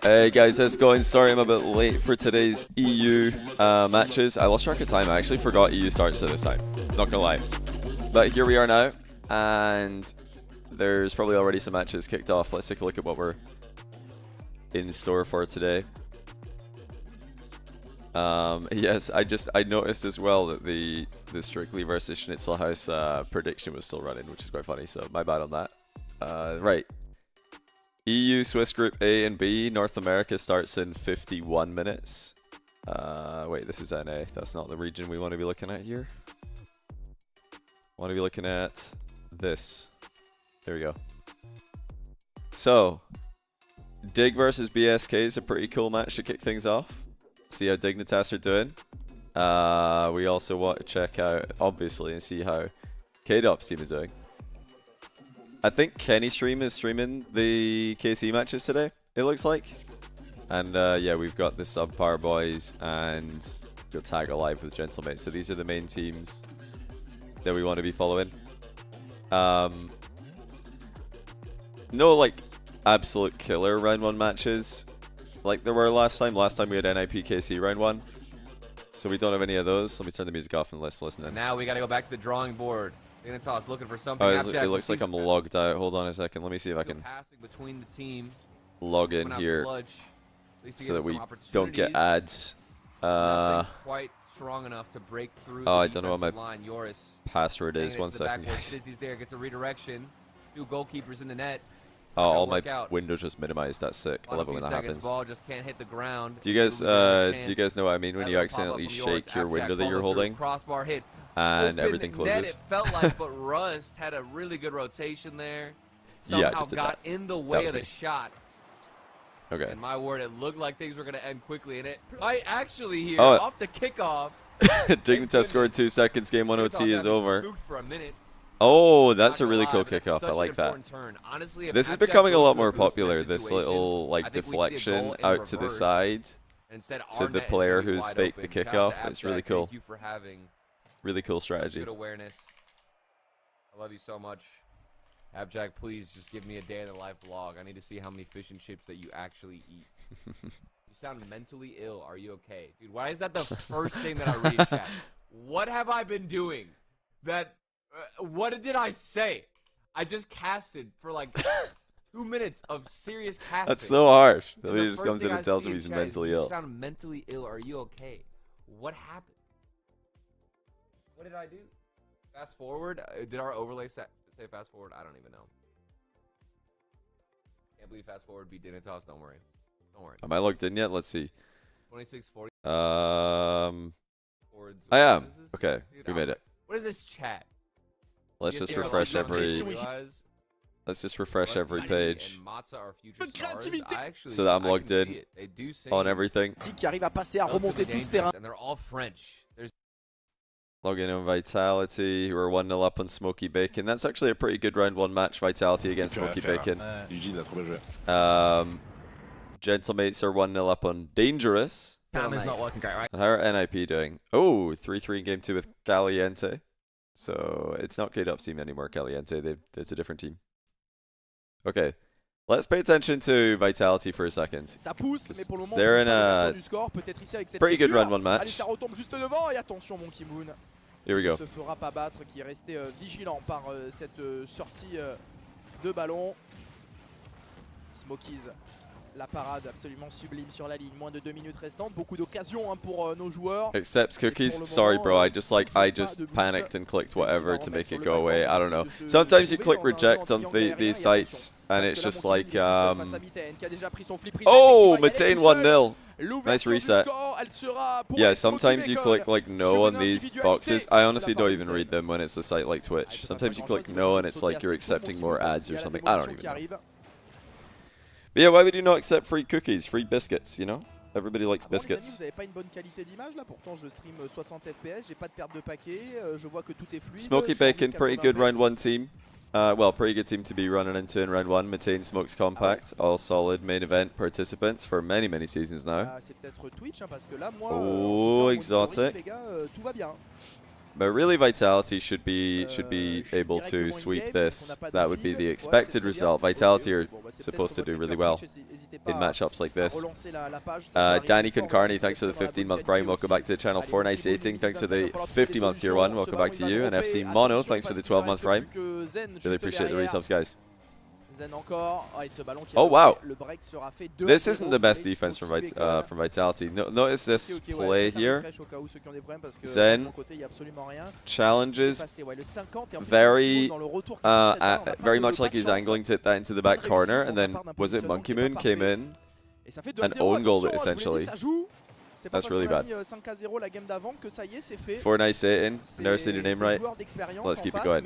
Hey guys, how's it going? Sorry I'm a bit late for today's EU matches. I lost track of time. I actually forgot EU starts at this time. Not gonna lie. But here we are now, and there's probably already some matches kicked off. Let's take a look at what we're in store for today. Yes, I noticed as well that the Strictly versus Schnitzel House prediction was still running, which is quite funny. So my bad on that. Right. EU, Swiss Group A and B, North America starts in 51 minutes. Wait, this is NA. That's not the region we want to be looking at here. Want to be looking at this. There we go. So, Dig versus BSK is a pretty cool match to kick things off. See how Dignitas are doing. We also want to check out, obviously, and see how KDOP's team is doing. I think Kenny Stream is streaming the KC matches today, it looks like. And yeah, we've got the Subpar Boys and Go Tag Alive with Gentlemates. So these are the main teams that we want to be following. No like absolute killer round 1 matches like there were last time. Last time we had NIP KC round 1. So we don't have any of those. Let me turn the music off and let's listen in. Now we got to go back to the drawing board. Dignitas looking for something. Oh, it looks like I'm logged out. Hold on a second. Let me see if I can between the team, log in here so that we don't get ads. Quite strong enough to break through. Oh, I don't know what my line. Yoris password is. 1 second. Dizzy's there, gets a redirection. 2 goalkeepers in the net. Oh, all my windows just minimized. That's sick. I love it when that happens. Ball just can't hit the ground. Do you guys know what I mean when you accidentally shake your window that you're holding? Crossbar hit. And everything closes. Net, it felt like, but Rust had a really good rotation there. Somehow got in the way of the shot. Okay. And my word, it looked like things were going to end quickly. And it might actually here, off the kickoff. Dignitas scored 2 seconds. Game 1 OT is over. For a minute. Oh, that's a really cool kickoff. I like that. Honestly, this is becoming a lot more popular. This little like deflection out to the side to the player who's faked the kickoff. It's really cool. Thank you for having really cool strategy. Good awareness. I love you so much. Abjack, please just give me a day in the life vlog. I need to see how many fish and chips that you actually eat. You sound mentally ill. Are you okay? Dude, why is that the first thing that I read in chat? What have I been doing? What did I say? I just casted for like 2 minutes of serious casting. That's so harsh. That he just comes in and tells him he's mentally ill. You sound mentally ill. Are you okay? What happened? What did I do? Fast forward? Did our overlay say fast forward? I don't even know. Can't believe fast forward beat Dignitas. Don't worry. Don't worry. Am I logged in yet? Let's see. 2640. I am. Okay. Dude, we made it. What is this chat? Let's just refresh every. Let's just refresh every page. So that I'm logged in on everything. And they're all French. Log in on Vitality, who are 1-0 up on Smoky Bacon. That's actually a pretty good round 1 match, Vitality against Smoky Bacon. Gentlemates are 1-0 up on Dangerous. Camera's not working great, right? And how are NIP doing? Oh, 3-3 in game 2 with Caliente. So it's not KDOP's team anymore, Caliente. It's a different team. Okay. Let's pay attention to Vitality for a second. They're in a pretty good round 1 match. Here we go. Smokies, la parade absolument sublime sur la ligne. Moins de 2 minutes restantes. Beaucoup d'occasions pour nos joueurs. Accepts cookies. Sorry, bro. I just panicked and clicked whatever to make it go away. I don't know. Sometimes you click reject on these sites and it's just like oh, Methane 1-0. Nice reset. Yeah, sometimes you click like no on these boxes. I honestly don't even read them when it's a site like Twitch. Sometimes you click no and it's like you're accepting more ads or something. I don't even know. But yeah, why would you not accept free cookies, free biscuits, you know? Everybody likes biscuits. Smoky Bacon, pretty good round 1 team. well, pretty good team to be running into in round 1. Maintain Smokes Compact, all solid main event participants for many, many seasons now. C'est peut-être Twitch, hein, parce que là, moi, Oh, en exotic. théorie, les gars, tout va bien. But really, Vitality should be able to sweep this. That would be the expected result. Vitality are supposed to do really well in matchups like this. Danny Concarney, thanks for the 15-month Prime. Welcome back to the channel. Fortnice 18, thanks for the 50-month Tier 1. Welcome back to you. And FC Mono, thanks for the 12-month Prime. Really appreciate the resubs, guys. Oh wow, this isn't the best defense from Vitality. Notice this play here. Zen challenges very much like he's angling to hit that into the back corner, and then was it Monkey Moon came in and own goaled it essentially. That's really bad. Fortnice 18, never said your name right. Let's keep it going.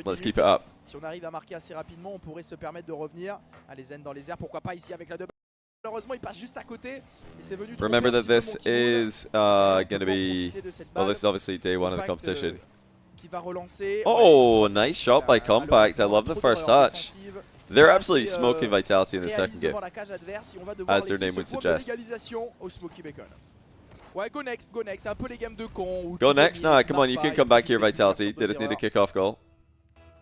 Let's keep it up. Si on arrive à marquer assez rapidement, on pourrait se permettre de revenir. Allez, Zen dans les airs, pourquoi pas ici avec la double. Malheureusement, il passe juste à côté. Et c'est venu trop Remember bien, that this is going to be, well, this is obviously day 1 of the competition. Qui va relancer. Oh, nice shot by Compact. I love the first touch. They're absolutely smoking Vitality in the second game, as their name would suggest. Ouais, go next, go next. C'est un peu les games de con. Go next? Nah, come on, you can come back here, Vitality. They just need a kickoff goal.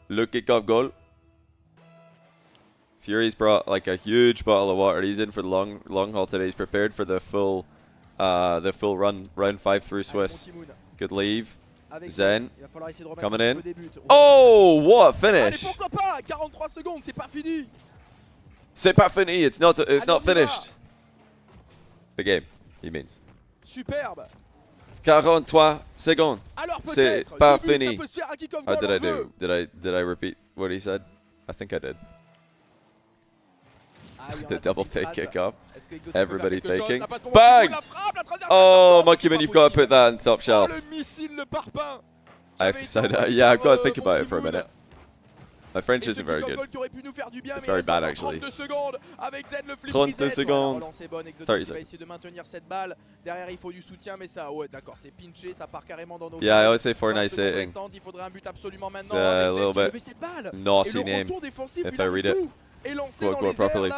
Look, kickoff goal. Fury's brought like a huge bottle of water. He's in for the long haul today. He's prepared for the full run, round 5 through Swiss. Good leave. Zen coming in. Oh, what a finish! Allez, pourquoi pas? 43 secondes, c'est pas fini. C'est pas fini. It's not finished. The game, he means. Superbe. 43 secondes. C'est pas fini. How did I do? Did I repeat what he said? I think I did. The double fake kickoff. Everybody faking. Bang! Oh, Monkey Man, you've got to put that on top shelf. I have to say that. Yeah, I've got to think about it for a minute. My French isn't very good. It's very bad, actually. 30 secondes. 30 seconds. Yeah, I always say Fortnite hitting. It's a little bit naughty name if I read it. Quote properly.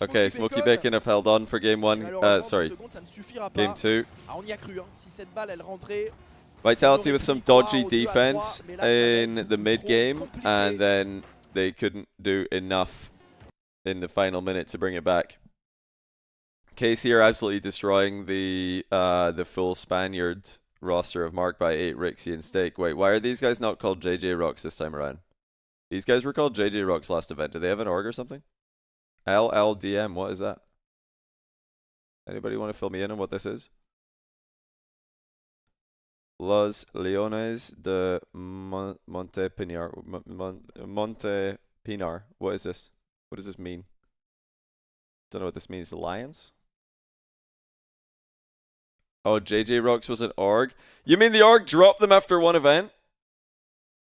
Okay, Smoky Bacon have held on for game 1. Sorry, game 2. Vitality with some dodgy defense in the mid game, and then they couldn't do enough in the final minute to bring it back. KC are absolutely destroying the full Spaniard roster of Mark by 8, Rixie, and Steak. Wait, why are these guys not called JJ Rocks this time around? These guys were called JJ Rocks last event. Do they have an org or something? LLDM, what is that? Anybody want to fill me in on what this is? Los Leones de Monte Pinar. Monte Pinar. What is this? What does this mean? Don't know what this means. The Lions? Oh, JJ Rocks was an org? You mean the org dropped them after one event?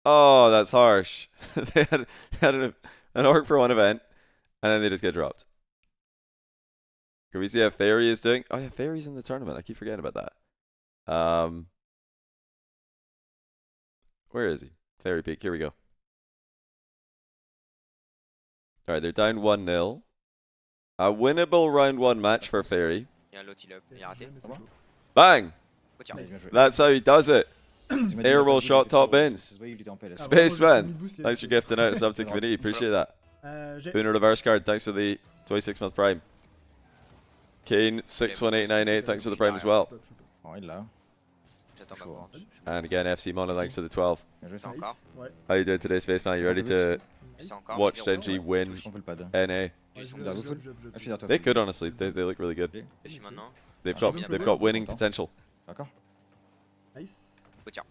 Oh, that's harsh. They had an org for one event, and then they just get dropped. Can we see how Fairy is doing? Oh yeah, Fairy's in the tournament. I keep forgetting about that. Where is he? Fairy Peak. Here we go. All right, they're down 1-0. A winnable round 1 match for Fairy. Bang! That's how he does it. Airroll shot top bins. Spaceman, thanks for gifting out a sub to the community. Appreciate that. Uno reverse card, thanks for the 26-month prime. Kane 61898, thanks for the prime as well. And again, FC Mono, thanks for the 12. How you doing today, Spaceman? You ready to watch Genji win NA? They could honestly. They look really good. They've got winning potential.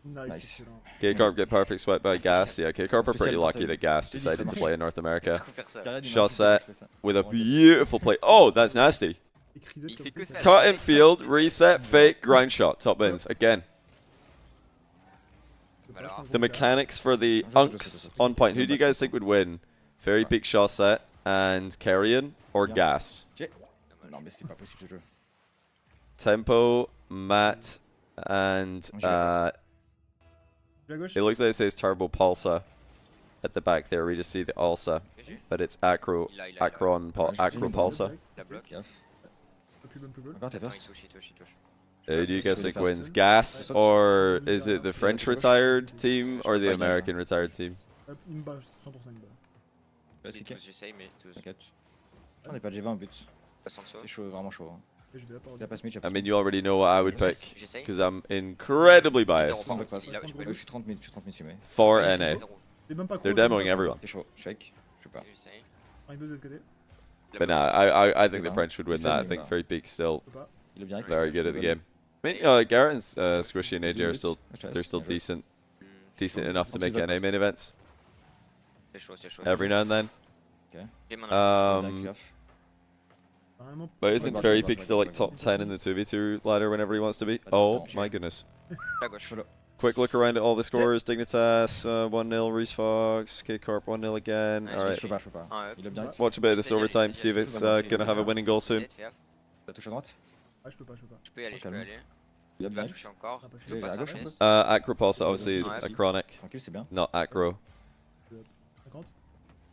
Nice. K-Corp get perfect swept by Gas. Yeah, K-Corp are pretty lucky that Gas decided to play in North America. Shot set with a beautiful play. Oh, that's nasty. Cut in field, reset, fake, ground shot, top bins. Again. The mechanics for the Unks on point. Who do you guys think would win? Fairy Peak shot set and Carrion or Gas? Tempo, Matt, and À gauche. It looks like it says Turbo Pulsar at the back there. We just see the Ulsa, but it's Acro Acron Acro Pulsar. La bloc. Pas plus bonne, plus bonne. Encore, t'es Attends, first. il touche. Who do you guys Sur think les wins? first. Gas, or is it the French retired team or the Pas American retired team? Hop, il me bat, 100% il me bat. Vas-y, Tous, cliquez. j'essaye, mais tous. T'inquiète. On est pas G20 en but. Pas sans saut. C'est chaud, vraiment chaud. hein. Et je vais la part. Il a pas ce match. I mean, you already know what I would pick J'essaye. because I'm incredibly biased Zéro. Je suis 30 minutes, tu mets. for NA. C'est même pas They're gros, demoing everyone. C'est chaud, shake. Je sais pas. J'essaye. Un de ce côté. But nah, I think the Yeah. French would win that. I think Free Peak's still Je peux pas. Il est bien. very good at the game. I mean, Garrett and Squishy and AJ are still they're still decent enough to make NA main events C'est chaud. every now and then. J'ai mon Vraiment. But isn't Watch Fairy it, Peak watch still it, like watch top it. 10 in the 2v2 ladder whenever he wants to be? Oh my goodness. La gauche. Quick look around at all the scores. Dignitas 1-0, Reese Fox, K-Corp 1-0 again. Nice, Alright, Je peux pas, je peux pas. Un up. Il est bien. watch a bit of this overtime, see if it's gonna have a winning goal soon. Fais gaffe. La touche à droite. Ah, je peux pas, je peux pas. Je peux y aller, je peux y Calme. aller. Il est Il va bien. toucher encore. Ah, pas Je sûr. peux Et passer à un gauche un PS. peu. Acropulse obviously is Ouais. a chronic, Tranquille, c'est bien. not Acro. 50.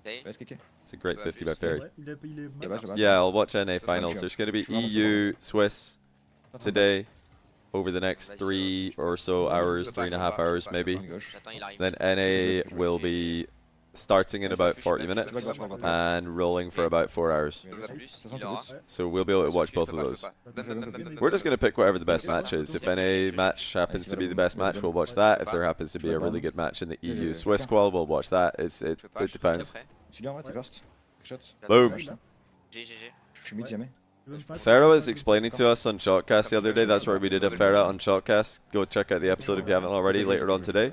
Essaye. Laisse cliquer. It's a great Ouais, 50 by plus. Fairy. Ouais, il est Yeah, mal. bah, Yeah, I'll watch NA That's finals. fine. There's gonna be Je suis EU, Swiss today over the next Vas-y, 3 je or so peux hours, pas, je peux 3.5 pas, je hours peux pas, maybe. À gauche. J'attends, il arrive. Then NA will be starting in about 40 minutes and rolling for about 4 hours. Je peux pas plus. Attention, Il aura. tu So we'll be able to watch Je peux both of pas, je those. peux pas. We're just going to pick whatever the best match is. If NA match happens to be the best match, we'll watch that. If there happens to be a really good match in the EU Swiss qual, we'll watch that. It Je peux pas, je suis depends. prêt. Tu viens, ouais, t'es first. Shot. Boom. GG. Je suis mid jamais. Pharaoh was explaining to us on Shotcast the other day. That's where we did a Pharaoh on Shotcast. Go check out the episode if you haven't already later on today.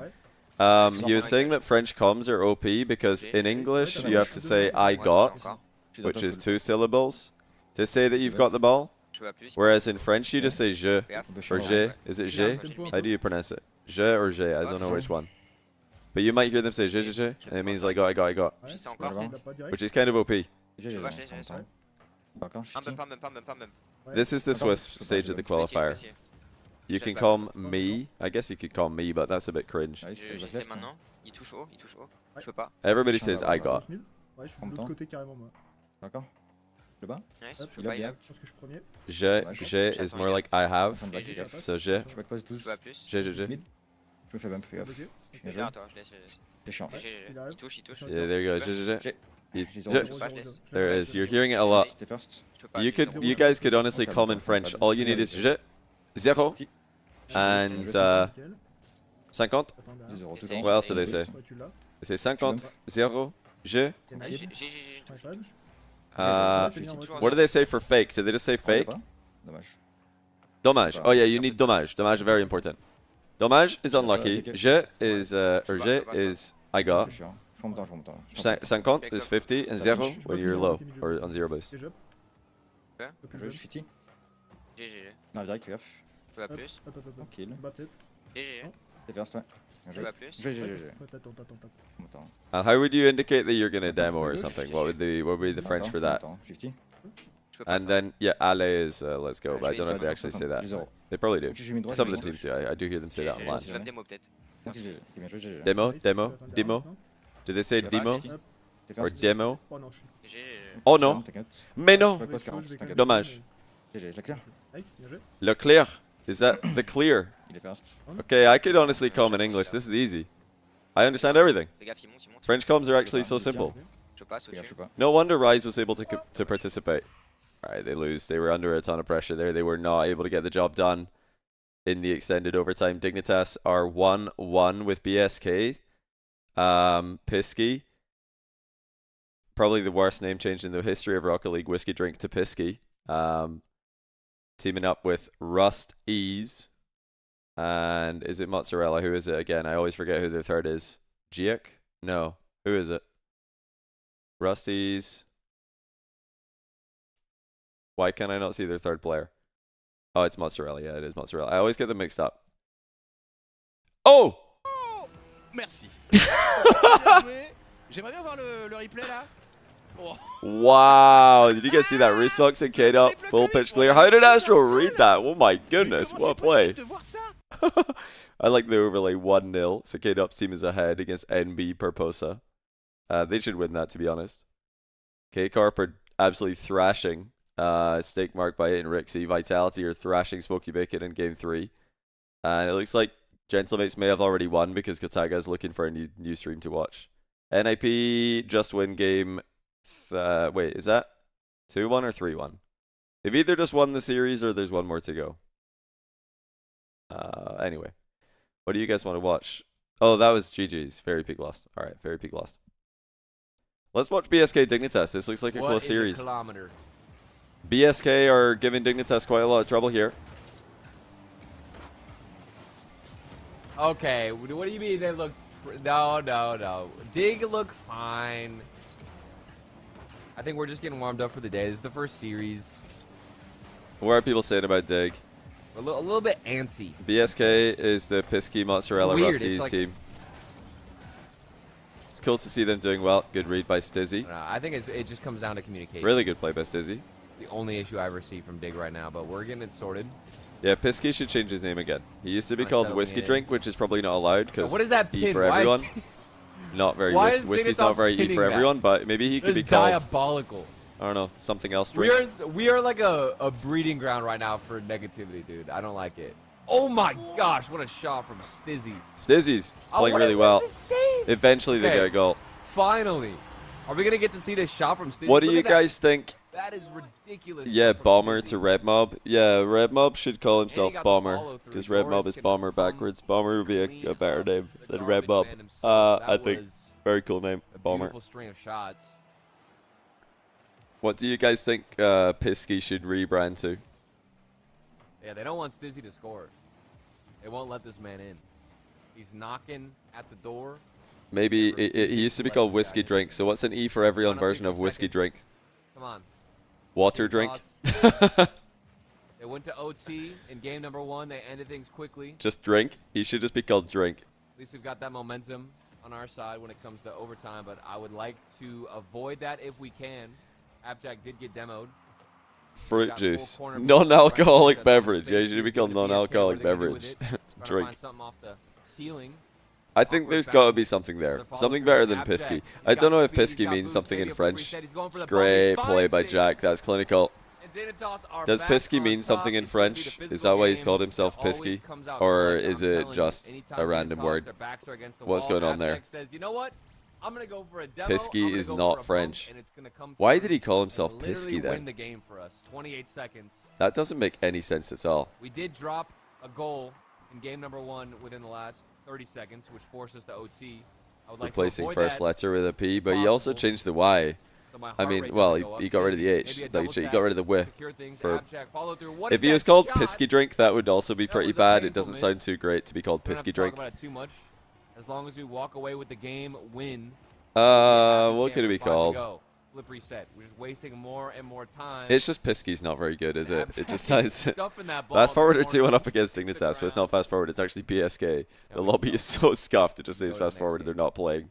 He was saying that French comms are OP because in English you have to say I got, which is 2 syllables, to say that you've got the ball. Je peux pas plus. Whereas in French you just say je Gaffe. or je. Is it je? How do you pronounce it? Je or je? I don't know which one. But you might hear them say je, and it means like I got, J'essaie encore peut-être. which is kind of OP. J'ai peux pas, j'ai- j'ai- j'ai- Encore, je Un suis même, pas même. This is the Swiss stage of the Je peux qualifier. essayer. You can call me. I guess you could call me, but that's a bit cringe. Nice, je J'essaie left. maintenant. Il touche haut. Je peux pas. Everybody says I got. Ouais, je suis En de même l'autre temps. côté carrément moi. D'accord. Le bas. Nice. Hop, Je peux il a pas, il bien. a. Je pense que je suis premier. Je is more like I have. Fin de back, GG. gaffe. So je. Je back pose 12. Je peux pas plus. Je. Mid. Je me fais bump, fais gaffe. Bloqué. Je Je suis viens bien à toi. Je laisse. C'est chiant. GG. Il arrive. Il touche. Yeah, there you go. Je. J'ai- You- j'ai je. zéro. Je peux pas, je laisse. There it is. You're hearing it a lot. T'es first. Je peux pas. You j'ai could, zéro. you guys could honestly come in French. All you need is je, zéro, and 50. Attends, J'ai derrière. zéro tout le Essaye. temps. What else do they say? Ouais, tu l'as. They say 50, zéro, je. Ah, GG. Ouais, pas. Uh, C'est bien, ouais. what do they say for fake? Do they just say On l'a fake? pas. Dommage. Dommage. Oh yeah, you need dommage. Dommage very important. Dommage is unlucky. Je is or je is I got. C'est chiant. Je remonte en même temps. Je remonte. 50 is 50 and zéro when you're low or on zero boost. C'est jump. Ouais. Hop, Je suis 50. GG. Non, direct, fais gaffe. Je peux pas plus. hop, hop. Tranquille. Bas peut-être. GG. T'es first, ouais. Je peux pas plus. J'ai. Ouais, T'attends. Attends. How would you indicate that you're gonna demo or something? What would be the French for that? 50. Je peux pas. And then yeah, allez is let's go. But I don't know if they actually say that. Zéro. They probably do. Ok, j'ai mis droit. Some of the teams do. I do hear them say that GG. online. Tu vas me démo peut-être. Ok, j'ai bien joué, j'ai. Demo, Nice. demo, Tu attends derrière demo. maintenant. Do they say Yeah, demo back. T'es or first. demo? Oh non, je suis. GG. Oh non, T'inquiète. mais non. Je vais pas Je vais 40, quand même t'inquiète. Dommage. GG, je la clear. Nice, bien joué. Le clear. Is that the clear? Il est first. Okay, I could honestly come in English. This is easy. I understand everything. Fais gaffe, il monte. French comms are actually so simple. Je passe Fais gaffe, je au-dessus. sais pas. No wonder Rise was able to participate. All right, they lose. They were under a ton of pressure there. They were not able to get the job done in the extended overtime. Dignitas are 1-1 with BSK. Pisky. Probably the worst name change in the history of Rocket League. Whiskey Drink to Pisky. Teaming up with Rust Ease. And is it Mozzarella? Who is it again? I always forget who the third is. Giek? No. Who is it? Rusty's. Why can I not see their third player? Oh, it's Mozzarella. Yeah, it is Mozzarella. I always get them mixed up. Oh! Merci. J'aimerais bien voir le replay là. Oh. Wow. Did you guys see that? Restox and Kate up. Full pitch clear. How did Astro read that? Oh my goodness. Mais comment What c'est play. possible de voir ça? I like the overlay 1-0. So K-Dop's team is ahead against NB Perposa. They should win that, to be honest. K-Corp are absolutely thrashing Stake Mark by it and Rixie. Vitality are thrashing Smoky Bacon in game 3. And it looks like Gentlemates may have already won because Kotaga is looking for a new stream to watch. NIP just win game... wait, is that 2-1 or 3-1? They've either just won the series or there's one more to go. Anyway. What do you guys want to watch? Oh, that was GG's. Fairy Pig lost. Alright, Fairy Pig lost. Let's watch BSK Dignitas. This looks like a close series. BSK are giving Dignitas quite a lot of trouble here. Okay, what do you mean they look... No. Dig look fine. I think we're just getting warmed up for the day. This is the first series. What are people saying about Dig? A little bit antsy. BSK is the Pisky Mozzarella Weird. Rusty's Like, team. It's cool to see them doing well. Good read by Stizzy. I think it just comes down to communication. Really good play by Stizzy. The only issue I ever see from Dig right now, but we're getting it sorted. Yeah, Pisky should change his name again. He used to be Kinda called settling Whiskey in. Drink, which is probably not allowed because What is that E pin? for Why is- everyone. Not very Why is whiskey's Dignitas not very E pinning for that? everyone, but maybe he could This be is called, diabolical. I don't know, something else drink. We are like a breeding ground right now for negativity, dude. I don't like it. Oh my gosh, what a shot from Stizzy. Stizzy's Oh, playing what really is well. this save? Eventually they Okay. get a goal. Finally. Are we going to get to see this shot from Stizzy? What do Look you at that. guys think? That is ridiculous. Yeah, from Bomber Stizzy. to Red Mob. Yeah, Red Mob should call himself got the Bomber follow-through. because Red Mob Boris is can Bomber come backwards. Bomber would be clean a better up name the than Red garbage Mob. man himself. I That think was very cool name, a Bomber. beautiful string of shots. What do you guys think Pisky should rebrand to? Yeah, they don't want Stizzy to score. They won't let this man in. He's knocking at the door. Maybe he used to be called Whiskey Drink. So what's an E for everyone version of Whiskey Drink? Come on. Water Two drink. thoughts. They went to OT in game number 1. They ended things quickly. Just drink. He should just be called Drink. At least we've got that momentum on our side when it comes to overtime, but I would like to avoid that if we can. Abjack did get demoed. Fruit Got juice. full corner Non-alcoholic right, beverage. space Yeah, should be to called give the BSK non-alcoholic what are they gonna do beverage. with it? Trying to Drink. find something off the ceiling. I think there's got to be something there. The follow Something through better from than Abjack. Pisky. He's I got don't know if speed, he's Pisky got means boost, something in stadium French. reset. He's going for the Great bump. play by Finds it. Jack. That's clinical. And Dignitas are Does back Pisky on mean top. something in It's gonna be the French? Is physical that why he's game called that himself always Pisky? comes out Or clutch. is I'm it telling you, just anytime a random Dignitas, word? their backs are against the What's wall, going on there? Abjack says, you know what? I'm gonna go for a demo. Pisky I'm gonna is go not for a French. bump, and it's gonna come Why through did he call and himself literally Pisky win then? the game for us. 28 seconds. That doesn't make any sense at all. We did drop a goal in game number 1 within the last 30 seconds, which forced us to OT. I would like Replacing to avoid first that. letter with a P, but he also Possible. changed the Y. So my I heart mean, rate well, doesn't go he up. got rid of the Maybe H. a Like, double he tap got rid of the to W. secure things. for- Abjack follow through. What If is he was that called shot? Pisky Drink, that would also be That pretty was a bad. It painful doesn't sound miss. too great to be called We don't have Pisky to talk Drink. about it too much. As long as we walk away with the game win. What could it be called? Flip reset. We're just wasting more and more time. It's just Pisky's not very good, is it? It just Abjack says stuffing that ball fast in the forward or corner. 2-1 up against Sits Dignitas, but it's around. not fast forward. It's actually PSK. The we lobby go. is so scuffed. It just says Go to the fast next forward. game. They're not playing.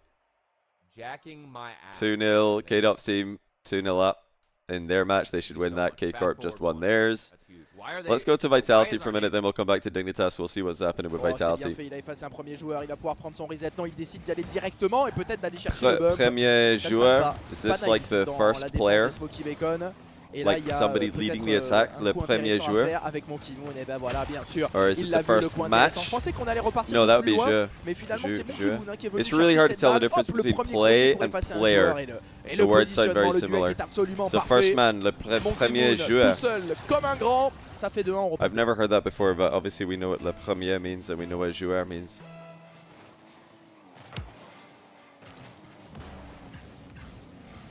Jacking my ass. 2-0. K-Dop's team 2-0 up in their match. They should win that. K-Corp just won theirs. That's huge. Why are they- Let's go to why Vitality is for a our minute, name- then we'll come back to Dignitas. We'll see what's happening with Oh, c'est bien Vitality. fait, il a effacé un premier joueur, il va pouvoir prendre son reset. Non, il décide d'y aller directement et peut-être d'aller chercher le bump. Premier Ça ne passe joueur. pas. Is Pas this like naïf the dans first la défense player? des Smoky Bacon. Et Like là, il y a somebody peut-être, leading the attack, un le coup premier intéressant à joueur? faire avec Monkey Moon. Et ben voilà, bien sûr. Or is Il it l'a the vu, le first point match? intéressant. Je pensais qu'on allait repartir No, un that peu would plus be loin, jeu. mais finalement c'est Monkey Jeu. Moon qui est venu It's really chercher hard to cette tell the balle. difference Hop, le between premier play crochet pour and effacer un player. joueur et The le words sound positionnement, very le duel similar. qui est absolument So parfait. first man, le Monkey premier Moon joueur. tout seul comme un grand, ça fait 2-1, on repart. I've never heard that before, but obviously we know what le premier means and we know what joueur means.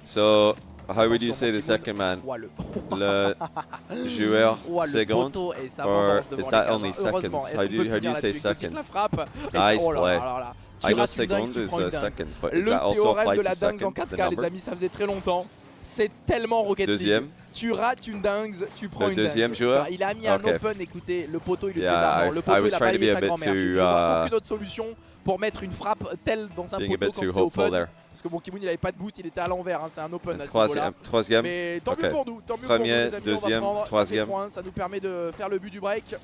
So, how would you say the second man? Ouah, le Le joueur Ouah, le second? poteau et ça or avance is devant that les cages. only Heureusement, seconds? est-ce How qu'on do peut you tenir say là-dessus? Exotique second? la frappe. Et Nice oh là play. là là là. Tu I know rates une dingue, second tu is prends une dingue. seconds, but is Le that also théorème applied de to la dingue en second, the 4K, les number? amis, ça faisait très longtemps. C'est tellement Rocket League. Deuxième. Tu rates une dingue, tu prends Le une dingue. deuxième joueur? Enfin, il a mis un Ok. open, écoutez, le poteau il lui Yeah, fait de la mort. Le I poteau was il a trying to be balayé a sa bit grand-mère. too, Je vois aucune autre solution pour mettre une frappe telle dans un Being a poteau bit quand too c'est hopeful open. there. Parce que Monkey Moon il avait pas de boost, il était à l'envers, hein, c'est un open à ce niveau-là. Troisième. Mais tant Ok. mieux pour nous, tant mieux Premier, pour nous les amis, deuxième, on va prendre troisième. 5 points, ça nous permet de faire le but du break.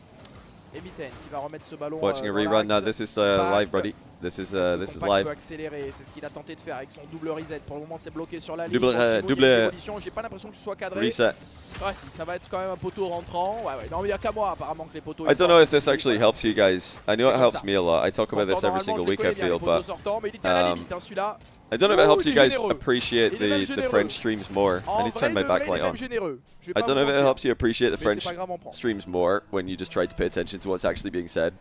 Et Mitten qui va remettre ce ballon Watching a dans rerun now. l'axe. This is Back. live, buddy. This is Est-ce que this is Compact peut live. accélérer, c'est ce qu'il a tenté de faire avec son double reset. Pour le moment, c'est bloqué sur la ligne. Double, Donc, Kimoun, il y a double, une évolution. J'ai pas l'impression que ce soit cadré. Reset. Ouais, si, ça va être quand même un poteau rentrant. Ouais, ouais. Non, mais il y a qu'à moi apparemment que les poteaux. I don't know if this actually helps you guys. I know it helps me a lot. I talk about this every single week, I feel, but mais il était à la limite, hein, celui-là. I don't know if it helps il you est guys généreux. appreciate Il est même the généreux. French streams more. I En need to vrai, turn my de vrai, il backlight est même on. généreux. Je vais I pas don't know vous if it mentir. helps you appreciate the Mais c'est French pas grave, on prend. streams more when you just try to pay attention to what's actually being said,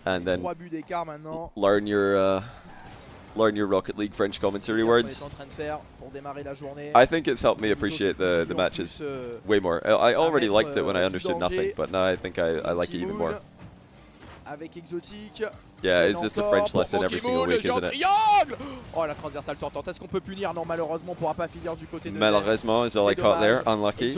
and then 3 buts d'écart maintenant. learn your Rocket League French commentary On words. est en train de faire pour démarrer la journée. I think it's helped me C'est appreciate plutôt the qui, en matches plus, way more. I already mettre, liked it when I du understood danger. nothing, but now I think I like it even more. Avec Exotique. Yeah, C'est it's just a encore French pour lesson every single Kimoun, week, le jeu en isn't it? triangle. Oh, la transversale sortante. Est-ce qu'on peut punir? Non, malheureusement, on pourra pas finir du côté de Malheureusement is all I C'est caught there. dommage. Unlucky.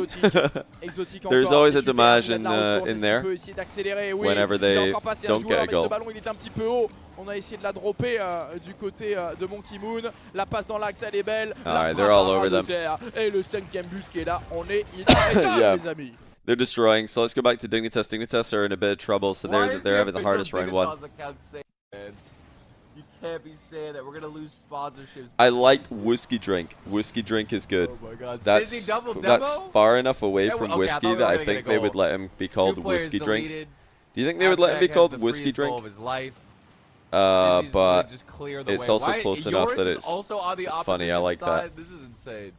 Exotique There's encore, always c'est a super, dommage il a de la in ressource, in est-ce there qu'il peut essayer d'accélérer? Oui, whenever il a they encore passé un don't joueur, get a mais goal. ce ballon il est un petit peu haut. On a essayé de la dropper du côté de mon Kimoun. La passe dans l'axe, elle est belle. La Alright, frappe they're all à ras over de them. terre. Et le 5ème but qui est là, on est inarrêtable, Yeah. les amis. They're destroying. So let's go back to Dignitas. Dignitas are in a bit of trouble, so they're having the hardest round one. You can't be saying that we're gonna lose sponsorships. I like whiskey drink. Whiskey drink is good. Oh my God! That's Stizzy double that's demo? far enough away Yeah, from okay, I whiskey thought we that were I gonna get think a they would goal. let him be called Two players whiskey drink. deleted. Do you think they would let him be Abjack has called the whiskey freest goal drink? of his life. Uh, Dizzy's but gonna just clear the it's way. also Why- close enough yours that is it's also on the opposite funny. I like side. that. This is insane.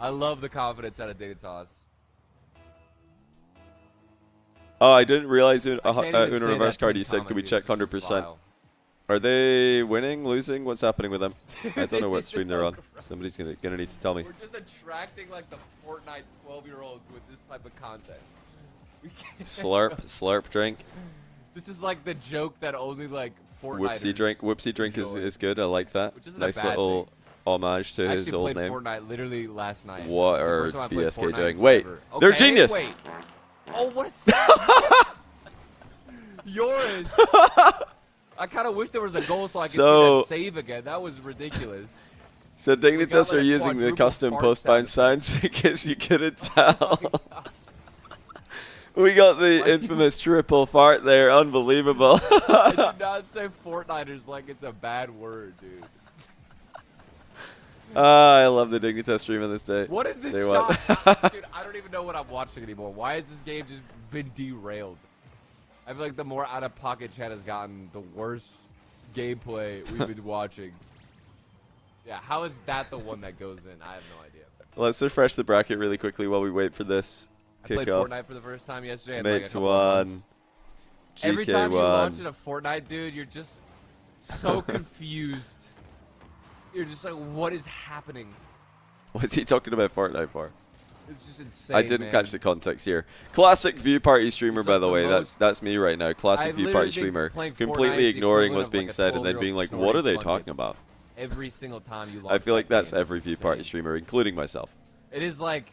I love the confidence out of Dignitas. Oh, I didn't realize I can't even Uno say reverse that card. in You said, comment, could we dude. check It's just 100%? vile. Are they winning, losing? What's happening with them? I don't know what stream they're on. Somebody's gonna need to tell me. We're just attracting like the Fortnite 12-year-olds with this type of content. We can't- Slurp drink. This is like the joke that only like Fortniters. Whoopsie drink enjoy. is good. I like that. Which isn't a Nice bad little homage to I his actually old played name. Fortnite literally last night. What It's the are first time I played BSK Fortnite doing? in Wait, forever. they're Okay, genius. Wait. Oh, what is that? Yours. I kind of wish there was a goal so I could So- see that save again. That was ridiculous. So Dignitas like, are a using the quadruple custom fart post-bind sound sounds in case you couldn't Oh tell. my God. We got the infamous triple fart there. Unbelievable. I did not say Fortniters like it's a bad word, dude. I love the Dignitas stream on this day. What is this They shot? won. Dude, I don't even know what I'm watching anymore. Why has this game just been derailed? I feel like the more out of pocket chat has gotten, the worse gameplay we've been watching. Yeah, how is that the one that goes in? I have no idea. Let's refresh the bracket really quickly while we wait for this I played kickoff. Fortnite for the first time yesterday. and, like, a Mates couple of 1, months. Every time you launch GK1. into Fortnite, dude, you're just so confused. You're just like, what is happening? What's he talking about Fortnite for? It's just insane. I didn't man. catch the context here. Classic view party streamer, It's by like the the way. most- That's me right now. Classic I've view literally party been streamer. playing Fortnite Completely as the ignoring equivalent what's of, being like, a said and then 12-year-old being like, snorting what are they bucket. talking about? Every single time you launch I feel like that that's game, every it's view party insane. streamer, including myself. It is like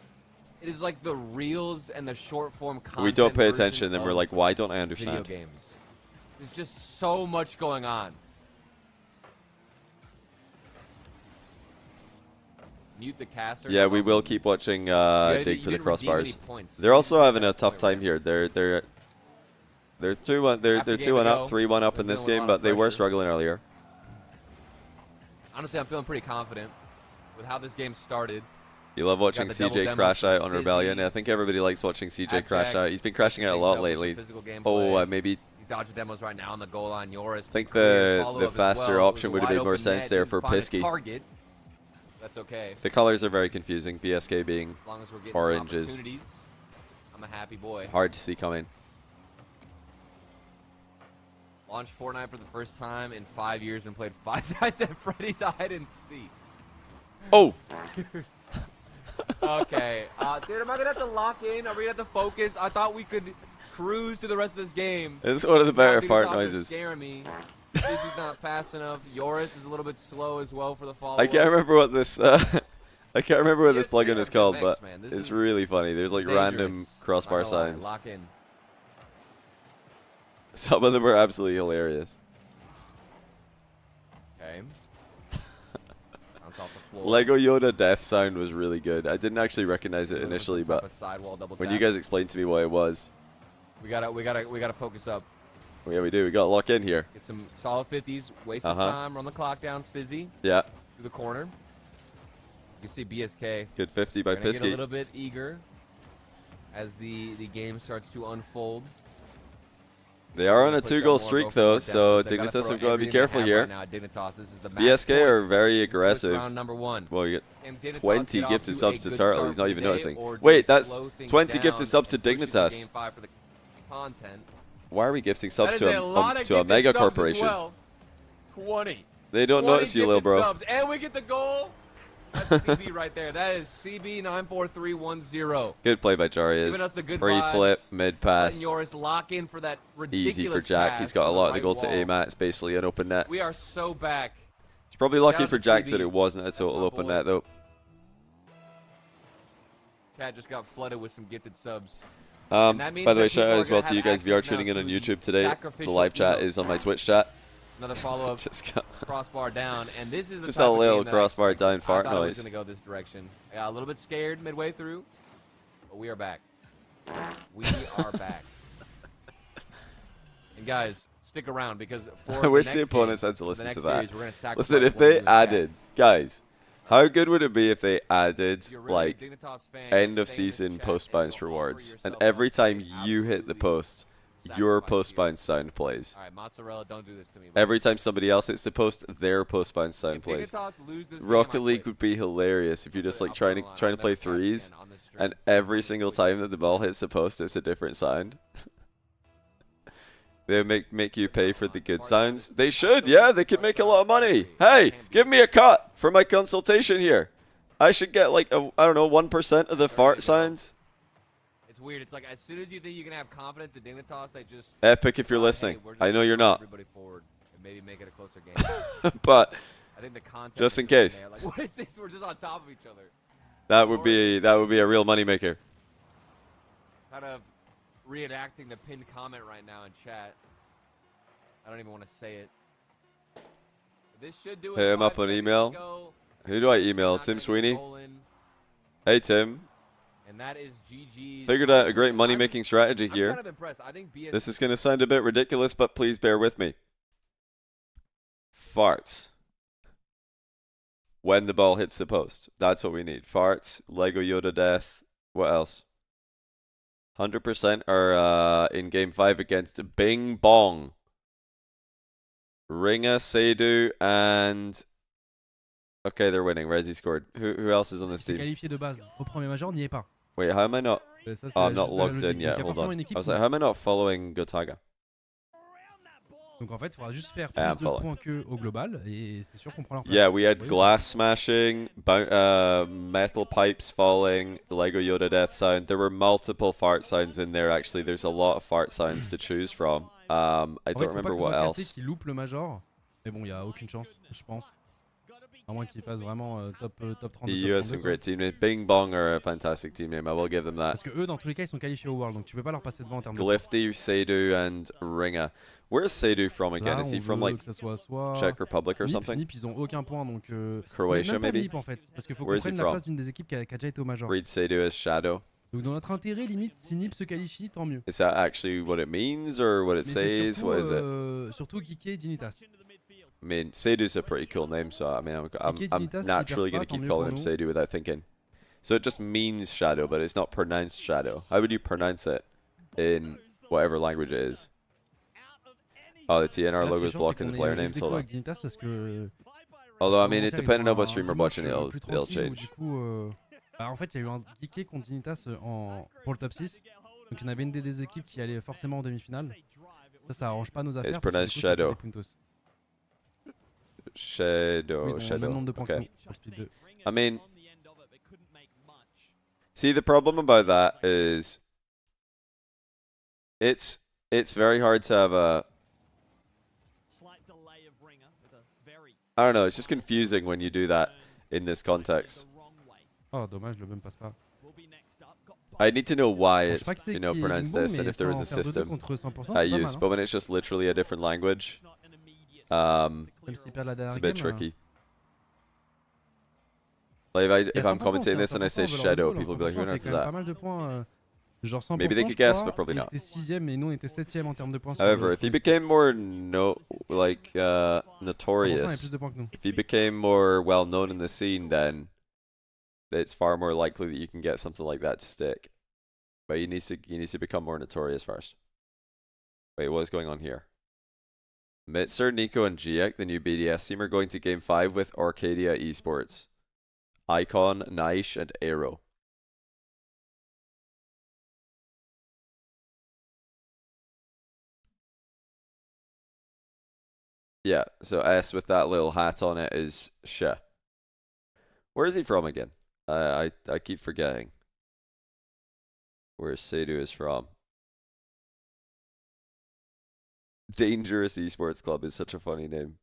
the reels and the short form content. We don't pay version attention, and then we're of like, why don't I video understand? games. There's just so much going on. Mute the caster. Yeah, we will keep watching Dig for the crossbars. They're also having a tough time here. They're 2-1. They're After 2-1 game up, ago, 3-1 up they're in this feeling a game, lot of but they were pressure. struggling earlier. Honestly, I'm feeling pretty confident with how this game started. You love watching the double CJ demos crash from out on Stizzy. Rebellion. I think everybody likes watching CJ crash Abjack out. He's been crashing out a things lot up with some lately. physical gameplay. Oh, maybe He's dodging demos right now on the goal line. Yoris. I think clear the follow-up as faster well. option It was would have a made wide more open sense net, there didn't for find a Pisky. target. That's okay. The colors are very confusing. BSK being As long as we're getting orange some is opportunities, I'm a happy boy. hard to see coming. Launched Fortnite for the first time in 5 years and played 5 nights at Freddy's Hide and Seek. Oh! Okay. Dude, am I gonna have to lock in? Are we gonna have to focus? I thought we could cruise through the rest of this game. This is one of the better These fart shots are noises. scaring me. This is not fast enough. Yoris is a little bit slow as well for the follow. I can't remember what this I can't remember what this BSK plugin is are called, good but mix, man. This it's is really funny. There's like random dangerous. crossbar Not gonna lie, signs. Lock in. Some of them are absolutely hilarious. Okay. Bounce off the floor. Lego Yoda death sound was really good. I didn't actually recognize it Literally initially, puts up but a sidewall double when tap. you guys explained to me what it was, We gotta focus up. Yeah, we do. We got to lock in here. Get some solid 50s. Waste some time. Run the clock down. Stizzy. Yeah. Through the corner. You can see BSK. Good 50 by Get a Pisky. little bit eager as the game starts to unfold. They are on a Push 2-goal that more, streak go for though, more so depth. They gotta Dignitas throw have got to be everything they careful have here. right now at Dignitas. This is the match BSK point. are very This is aggressive. round number 1. Well, you Can get Dignitas 20 get off gifted to subs a to good Turtle. start He's for not the even day, noticing. or do Wait, they that's slow things 20 down gifted subs to and push into Dignitas. game 5 for the content? Why are we gifting That subs is to a lot of to a gifted mega subs as corporation? well. 20. They don't 20 notice you, little gifted bro. Subs. And we get the goal. That's CB right there. That is CB94310. Good play by Jarius. Giving us the good Pre-flip, vibes. mid-pass. Letting Yoris lock in for that ridiculous Easy for Jack. pass He's got a from lot of the right goal to wall. aim at. It's basically an open net. We are so back. It's probably lucky Shout out for to Jack CB. that it wasn't a That's total my open boy. net, though. Cat just got flooded with some gifted subs. By that means the way, that shout people out are as well gonna to you have guys. We are access now tuning in to on the YouTube today. The sacrificial live chat emote. is on my Twitch chat. Another follow-up Just got crossbar down, and this is the just type a of little game that I crossbar expected. down fart I thought it was noise. going to go this direction. Yeah, a little bit scared midway through, but we are back. We are back. And guys, stick around because for I wish the the next opponents game, had to the listen next to that. series, we're gonna sacrifice Listen, if one of they you in the chat. added, guys, how good would it be if they added If you're really a like Dignitas fan, end of stay in this season chat post and bounce go offer rewards, and yourself every up time to you hit the absolutely post, your sacrifice post here. bounce sound plays. All right, mozzarella, don't do this to me. bro. Every time somebody else hits the post, their post bounce sound If plays. Dignitas lose this game, Rocket I League quit. would be hilarious if you're just I'll like put it trying on to line. trying I'll to play never crash threes, again on this stream. and every single time that the ball hits the post, it's a different sound. They make you pay for the good sounds. They should, yeah. They could make a lot of money. Hey, give me a cut for my consultation here. I should get like I don't know 1% of the fart sounds. It's weird. It's like as soon as you think you can have confidence in Dignitas, they just Epic if you're decide, listening. hey, we're just I know gonna you're throw not, Everybody forward and maybe make it a closer game. but I think the context Just is in case. there. Like, what is this? We're just on top of each other. that would be a real moneymaker. Kind of reenacting the pinned comment right now in chat. I don't even want to say it. But this should do it. Hit him 5 up on seconds email. to go. Who do I email? Not Tim gonna get Sweeney. rolling. Hey Tim, And that is GG's. figured out a great I'm- money-making strategy I'm here. kind of impressed. I think BS This is going to sound a bit ridiculous, but please bear with me. Farts. When the ball hits the post. That's what we need. Farts, Lego Yoda death. What else? 100% are in Game 5 against Bing Bong. Ringa, Seydu, and... Okay, they're winning. Rezi scored. Who else is on this C'est team? qualifié de base. Au premier major, n'y est pas. Wait, how am I not... Ça, c'est Oh, I'm not juste la logged logique. in Donc, yet. il y a Hold forcément on. une I équipe was qui- like, how am I not following Gotaga? Donc en fait, il faudra juste faire Yeah, I'm plus de following. points qu'eux au global et c'est sûr qu'on prend leur place. Yeah, we had Oui, oui. glass smashing, metal pipes falling, Lego Yoda death sound. There were multiple fart sounds in there, actually. There's a lot of fart sounds to choose from. I En fait, don't faut remember pas que ce what soit cassé else. qu'il loupe le major. Mais bon, il n'y a aucune chance, je pense. À moins qu'il fasse vraiment top 30. EU top has some 32, great quoi. team names. Bing Bong are a fantastic team name. I will give them that. Parce que eux, dans tous les cas, ils sont qualifiés au World, donc tu peux pas leur passer devant en termes de. Glyfty, Seydu, and Ringa. Where's Seydu from again? Là, Is he on from veut like que ça soit Czech Republic or NIP, something? NIP, ils ont aucun point, donc. Croatia, même pas maybe? NIP en fait, parce qu'il faut qu'on Where is he prenne la from? place d'une des équipes qui a déjà été au major. Read Seydu as Shadow. Donc dans notre intérêt, limite, si NIP se qualifie, tant mieux. Is that actually what it means or what it Mais c'est says? What is it? surtout Geeké et Dignitas. I mean, Seydu's a pretty cool name, so I mean, I'm Dignitas, naturally s'ils going to perdent pas, keep tant mieux calling pour him nous. Seydu without thinking. So it just means shadow, but it's not pronounced shadow. How would you pronounce it in whatever language it is? Oh, the TNR Là, ce qui logo est is chiant, blocking c'est the qu'on player est names. ex aequo Hold on. avec Dignitas parce que. Although, I mean, it Avant-hier, depending ils on ont what un stream you're dimanche, watching, it'll plus it'll tranquille où, change. Du coup, bah, en fait, il y a eu un Geeké contre Dignitas pour le top 6. Donc il y en avait une des deux équipes qui allait forcément en demi-finale. Ça arrange pas nos affaires. It's parce que, du pronounced coup, ça fait shadow. des puntos. Shadow, Oui, ils ont le shadow. même nombre de points que Okay. nous sur le split 2. I mean, see, the problem about that is it's very hard to have a. I don't know. It's just confusing when you do that in this context. Oh, dommage, le même passe pas. I need to know why Bon, je it's, sais pas qui c'est you know, qui est pronounced Bingbo, this and mais if there was ça a en faire 2-2 system contre 100%, I c'est pas use. mal, But when it's just literally a different language, Même s'ils perdent la it's dernière a bit game, tricky. Like if Il y a I'm 100% commentating aussi, this and I 100%, say on veut leur shadow, info, people will be like, who donc 100% on earth fait is quand même that? pas mal de points Genre 100%, Maybe they je could guess, crois, but probably il not. était 6ème et nous on était 7ème en termes de points. Sur However, le if he quiz. became more 100% a plus notorious, de points que nous. if he became more well known in the scene, then it's far more likely that you can get something like that to stick. But he needs to become more notorious first. Wait, what is going on here? Mitzer, Nico, and Giek, the new BDS team, are going to Game 5 with Arcadia Esports, Icon, Naish, and Aero. Yeah, so S with that little hat on it is She. Where is he from again? I keep forgetting where Seidu is from. Dangerous Esports Club is such a funny name.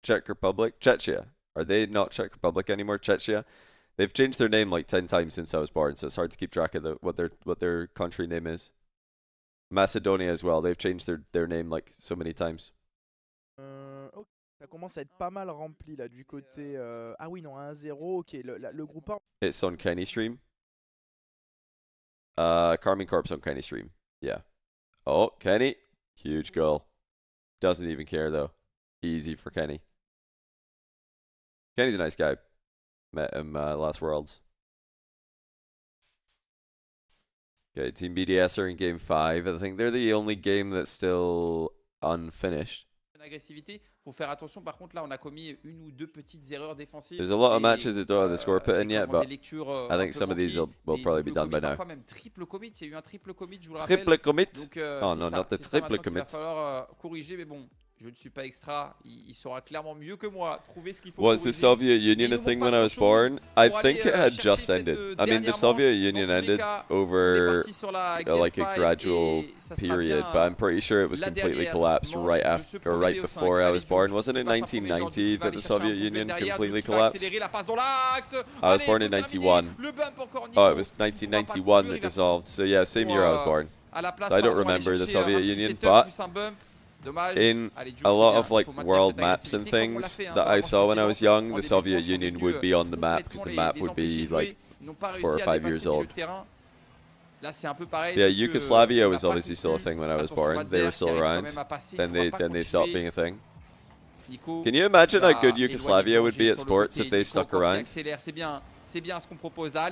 Czech Republic? Czechia. Are they not Czech Republic anymore? Czechia? They've changed their name like 10 times since I was born, so it's hard to keep track of what their country name is. Macedonia as well. They've changed their name like so many times. Ok. Ça commence à être pas mal rempli là du côté. Ah oui, non, 1-0. Ok, le groupe 1. It's on Kenny stream. Carmine Corp's on Kenny stream. Yeah. Oh, Kenny. Huge goal. Doesn't even care though. Easy for Kenny. Kenny's a nice guy. Met him last Worlds. Okay, Team BDS are in Game 5. I think they're the only game that's still unfinished. Agressivité, faut faire attention. Par contre, là, on a commis une ou deux petites erreurs défensives. There's a lot of Et, matches that don't have the score put in yet, but des lectures, I un think peu some of these will manquées, probably des be done by doubles commits, now. parfois même triple commit. Il y a eu un triple commit, je vous le rappelle. Triple commit? Donc, Oh c'est no, ça, not the c'est ça triple maintenant qu'il commit. va falloir corriger, mais bon. Je ne suis pas extra, il saura clairement mieux que moi trouver ce qu'il faut. Was the Soviet Union a thing when I was born? I think it had just ended. I mean, the Soviet Union ended over like a gradual period, but I'm pretty sure it was completely collapsed right after or right before I was born. Wasn't it 1990 that the Soviet Union completely collapsed? I was born in 91. Oh, it was 1991 that dissolved. So yeah, same year I was born. So I don't remember the Soviet Union, but in a lot of like world maps and things that I saw when I was young, the Soviet Union would be on the map because the map would be like 4 or 5 years old. Yeah, Yugoslavia was obviously still a thing when I was born. They were still around. Then they stopped being a thing. Can you imagine how good Yugoslavia would be at sports if they stuck around?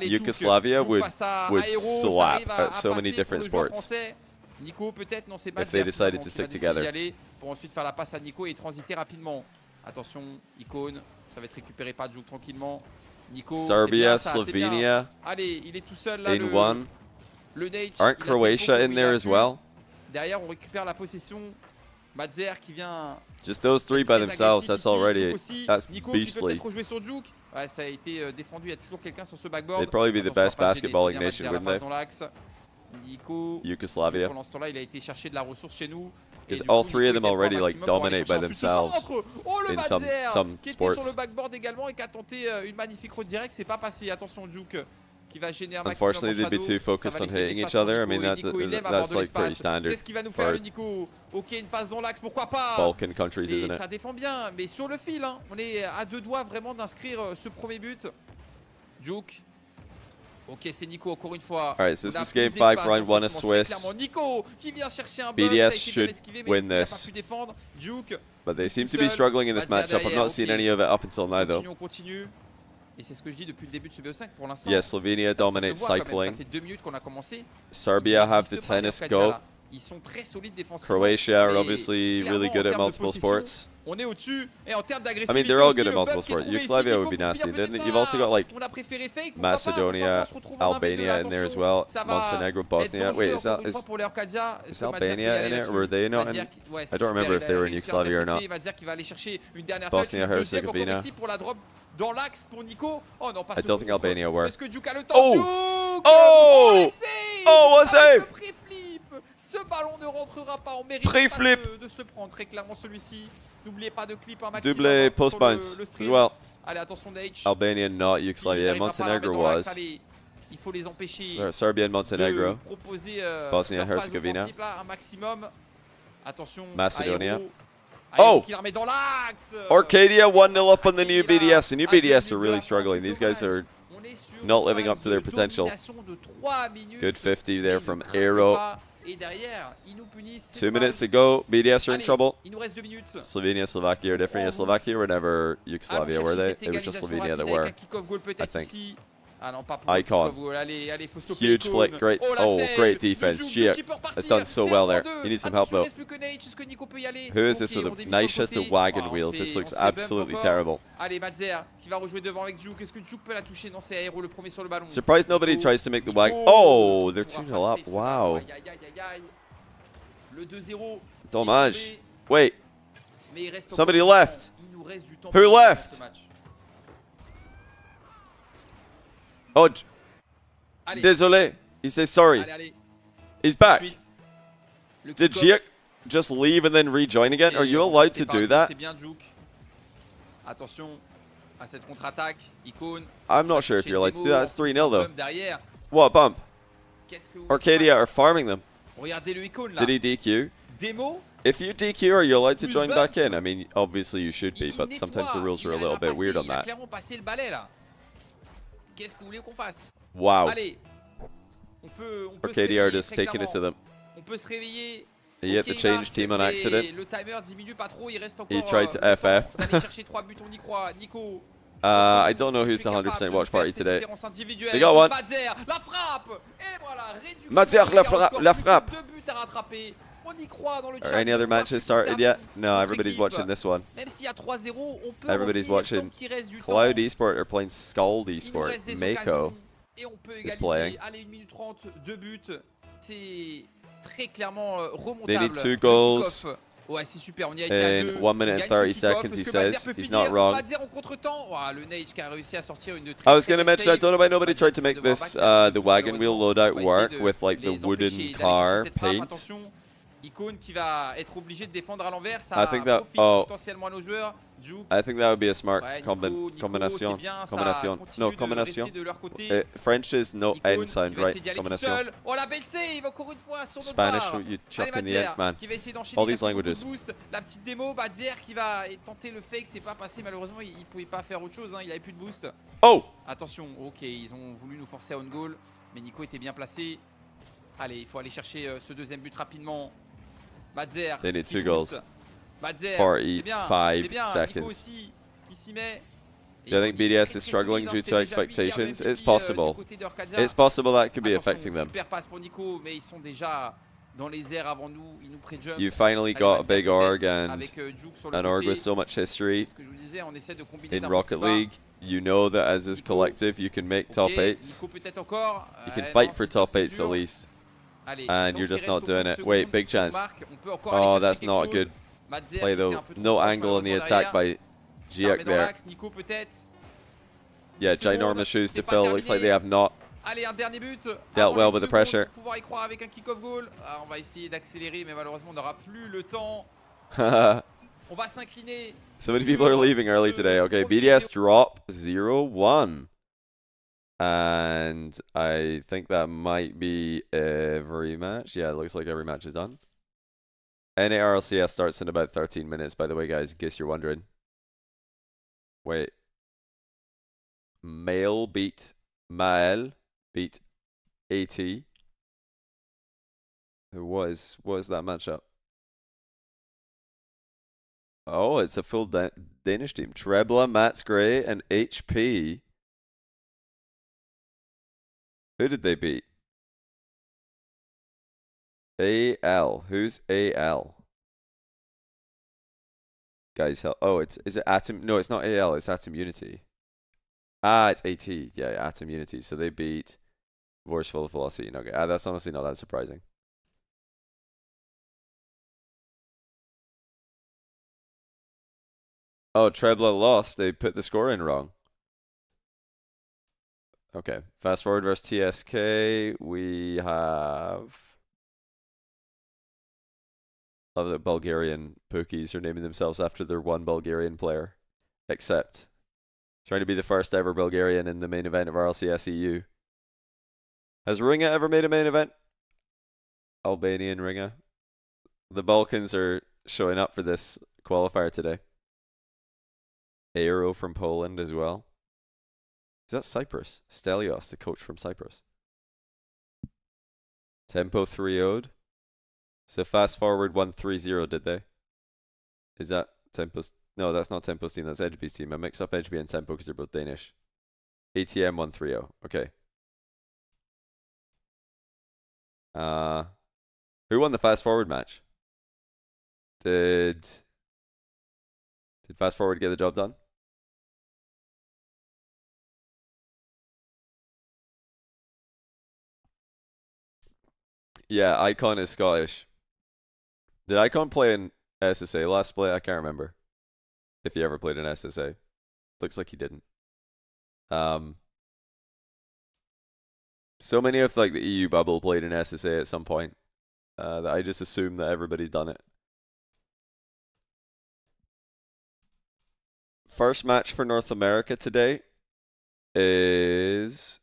Yugoslavia would slap at so many different sports. Nico peut-être, non c'est If they decided to stick together. Pour ensuite faire la passe à Nico et transiter rapidement. Attention, Icône, ça va être récupéré par Juke tranquillement. Nico, Serbia, Slovenia. Allez, il est tout seul là. In one. Le Nate. Aren't Croatia in there as well? Derrière, on récupère la possession. Madzer qui vient. Just those three by themselves, that's already that's Nico beastly. Qui peut jouer sur Juke. Ouais, ça a été défendu. Il y a toujours quelqu'un sur ce backboard. They'd probably be the best basketballing nation, wouldn't they? Nico, Yugoslavia. Pendant ce temps-là, il a été chercher de la ressource chez nous. Because all three of them already like dominate by themselves in some qui était sports. sur le backboard également et qui a tenté une magnifique redirect, c'est pas passé. Attention Juke qui va gêner un maximum. Unfortunately, they'd be too focused on hitting each other. I mean, that's like pretty standard Qu'est-ce qu'il va nous faire for le Nico? Ok, une passe dans l'axe, pourquoi pas? Balkan countries, Et isn't it? ça défend bien, mais sur le fil, hein. On est à deux doigts vraiment d'inscrire ce premier but. Juke. Ok, c'est Nico encore une fois. Alright, so this is game 5, round 1 of Swiss. Nico qui vient chercher un BDS should win this. Duke, But they seem to be struggling in this matchup. I've not seen any of it up until now, though. on continue. Et c'est ce que je dis depuis le début de ce BO5 pour l'instant. Yeah, Slovenia dominates cycling. Ça fait 2 minutes qu'on a commencé. Serbia have the tennis go. Ils sont très solides défensivement. Croatia are obviously really good at multiple sports. On est au-dessus et en termes I d'agressivité. mean, they're all aussi, good at le multiple bump qui est sports. trouvé Yugoslavia ici, would be Nico nasty. pour finir Then peut-être you've also got like on a préféré fake, Macedonia, Albania in there as well. Montenegro, Bosnia. Wait, is Albania in it? Or were they not in? I don't remember if they were in Yugoslavia or not. Bosnia Herzegovina. Dans l'axe pour Nico. Oh non, pas I don't think Albania were. Est-ce que Duke a le temps? Oh! Duke! Oh! Oh, what a save! Le pré-flip. Ce ballon ne rentrera pas. On mérite Pré-flip. pas de se le prendre très clairement celui-ci. N'oubliez pas de clip un maximum. Double post sur bounce le as stream. well. Allez, attention Nate. Albania not Yugoslavia. Montenegro was. Allez, il faut les empêcher. Serbia and Montenegro. De proposer Bosnia leur phase Herzegovina. offensive, là, un maximum. Attention. Macedonia. Aero. Oh! Qui la remet dans l'axe. Arcadia 1-0 up on the new BDS. The new BDS are really struggling. These guys are On est sur not living up to their potential. Good 50 there from Aero. 2 minutes to go. BDS are in trouble. Il nous reste 2 minutes. Slovenia, Slovakia are different. Yeah, Slovakia were never Yugoslavia, were they? It was just Slovenia that were. I think. Ah non, pas pour le Icon. kick-off goal. Allez, allez, faut stopper Huge Icon. flick. Great. la Oh, save great de defense. Juke, Gia qui peut repartir. has done so well there. 0-2. He needs some help Attention, il though. reste plus que Nate. Est-ce que Nico peut y aller? Who is this Ok, with on the dévie sur le nicest côté. of wagon Ah, on wheels? se This fait- looks on se fait bump absolutely encore. terrible. Allez, Madzer qui va rejouer devant avec Juke. Est-ce que Juke peut la toucher? Non, c'est Aero le premier sur le ballon. Surprised nobody Nico, tries to make the Nico. wagon. Oh, they're On va 2-0 pas up. safe, ce Wow. ballon. Aïe, aïe, aïe, aïe, aïe. Le 2-0. Dommage. Wait, Mais il reste somebody encore du left. temps. Il nous reste du temps Who pour left? ce match. Oh, Allez, désolé. He says sorry. allez, allez. He's back. Ensuite, le Did kick-off. Gia just leave and then rejoin again? Are you allowed to do that? C'est bien Juke. Attention à cette contre-attaque. Icône. I'm not sure if you're allowed to do that. It's 3-0 though. Derrière. What bump? Qu'est-ce que vous Arcadia are farming them. Regardez le icône là. Did he DQ? Démo. If you DQ, are you allowed to Plus join bump. back in? I mean, obviously you should be, Il but sometimes the nettoie. rules are a Il little a bit passé, weird on il a that. clairement passé le balai là. Qu'est-ce que vous voulez qu'on fasse? Wow. Allez. On peut se Arcadia are réveiller, just très taking it to clairement. them. On peut se réveiller. He hit Ok, the il change marque, team on mais accident. Le timer diminue pas trop, il reste encore. He tried to le temps FF. d'aller chercher 3 buts, on y croit. Nico. I don't know who's the 100% watch party today. They They got one. Madzer, la frappe. Et voilà, réduction. Madzer, la frappe. 2 buts à rattraper. On y croit dans le Are chat. any other matches started yet? No, everybody's watching this one. Même s'il y a 3-0, on peut Everybody's revenir watching. tant qu'il reste du Cloud temps. Esport are playing Scald Il nous Esport. reste des Mako. occasions et on peut égaliser. playing. Allez, 1 minute 30, 2 buts. C'est très clairement remontable. They need 2 Le goals kick-off. Ouais, c'est super, on y a été à in 2. 1 minute and 30 seconds, he says. He's not wrong. Madzer en contre-temps. Oh, le Nage qui a réussi à sortir une I was going to mention, I don't know why nobody Madzer tried to make qui va this, devoir the back wagon wheel loadout on va work essayer de with like the les wooden empêcher d'aller car chercher cette frappe. paint. Attention, Icône qui va être obligé de défendre à l'envers. Ça I think that- profite oh. potentiellement à nos joueurs. Juke. I think that would be a smart Ouais, Nico, combination. c'est bien, ça Combination. continue No, de combination. rester de leur côté. French is no Icône end sound, qui va essayer right? d'y aller tout Combination. seul. Oh la belle save encore une fois sur notre Spanish, barre. you Allez, chuck in the Madzer, end, man. qui va essayer d'enchaîner All avec these beaucoup de languages. boost. La petite démo, Madzer qui va tenter le fake, c'est pas passé malheureusement, il pouvait pas faire autre chose, hein, il avait plus de boost. Oh! Attention, ok, ils ont voulu nous forcer à on goal, mais Nico était bien placé. Allez, il faut aller chercher ce deuxième but rapidement. Madzer. They need qui 2 boost. goals. Madzer, 45 c'est bien, seconds. Nico aussi qui s'y met. Do you think BDS is struggling due to expectations? It's possible. It's possible that could be affecting them. Super passe pour Nico, mais ils sont déjà dans les airs avant nous, ils nous pré-jump. You finally got a big org and avec Juke sur le an org côté. with so much history C'est ce que je vous disais, on essaie de combiner in d'un Rocket peu plus bas. League. You know that as this collective, you can make top Ok, 8s. Nico peut-être encore. You can non, fight c'est for dur, top c'est 8s at dur. least. Allez, And tant you're qu'il just reste not aucun doing it. seconde, Wait, big si on chance. marque, on peut encore Oh, aller chercher that's quelque not chose. good. Madzer Play qui fait un though. peu trop No proche, angle on the malheureusement, attack derrière. by Ça remet Giak dans there. l'axe, Nico peut-être. Yeah, Seconde, ginormous shoes c'est to pas fill. Looks like terminé. they have not. Allez, un dernier but. Dealt Avant well une with the seconde pressure. pour pouvoir y croire avec un kick-off goal. Ah, on va essayer d'accélérer, mais malheureusement, on n'aura plus le temps. On va s'incliner. So many people are leaving early today. Okay, BDS drop 0-1. And I think that might be every match. Yeah, it looks like every match is done. NA RLCS starts in about 13 minutes, by the way, guys, in case you're wondering. Wait. Mael beat AT. What is that matchup? Oh, it's a full Danish team. Trebla, Mats Gray, and HP. Who did they beat? AL. Who's AL? Guys, help. Oh, is it Atom? No, it's not AL. It's Atom Unity. Ah, it's AT. Yeah, Atom Unity. So they beat Vorceful Velocity. Okay, that's honestly not that surprising. Oh, Trebla lost. They put the score in wrong. Okay, fast forward versus TSK. We have... Love that Bulgarian Pookies are naming themselves after their one Bulgarian player. Except, trying to be the first ever Bulgarian in the main event of RLCS EU. Has Ringa ever made a main event? Albanian Ringa. The Balkans are showing up for this qualifier today. Aero from Poland as well. Is that Cyprus? Stelios, the coach from Cyprus. Tempo 3-0'd. So fast forward 1-3-0, did they? Is that Tempo's? No, that's not Tempo's team. That's Edgeby's team. I mix up Edgeby and Tempo because they're both Danish. ATM 1-3-0. Okay. Who won the fast forward match? Did fast forward get the job done? Yeah, Icon is Scottish. Did Icon play in SSA last split? I can't remember if he ever played in SSA. Looks like he didn't. So many of like the EU bubble played in SSA at some point that I just assume that everybody's done it. First match for North America today is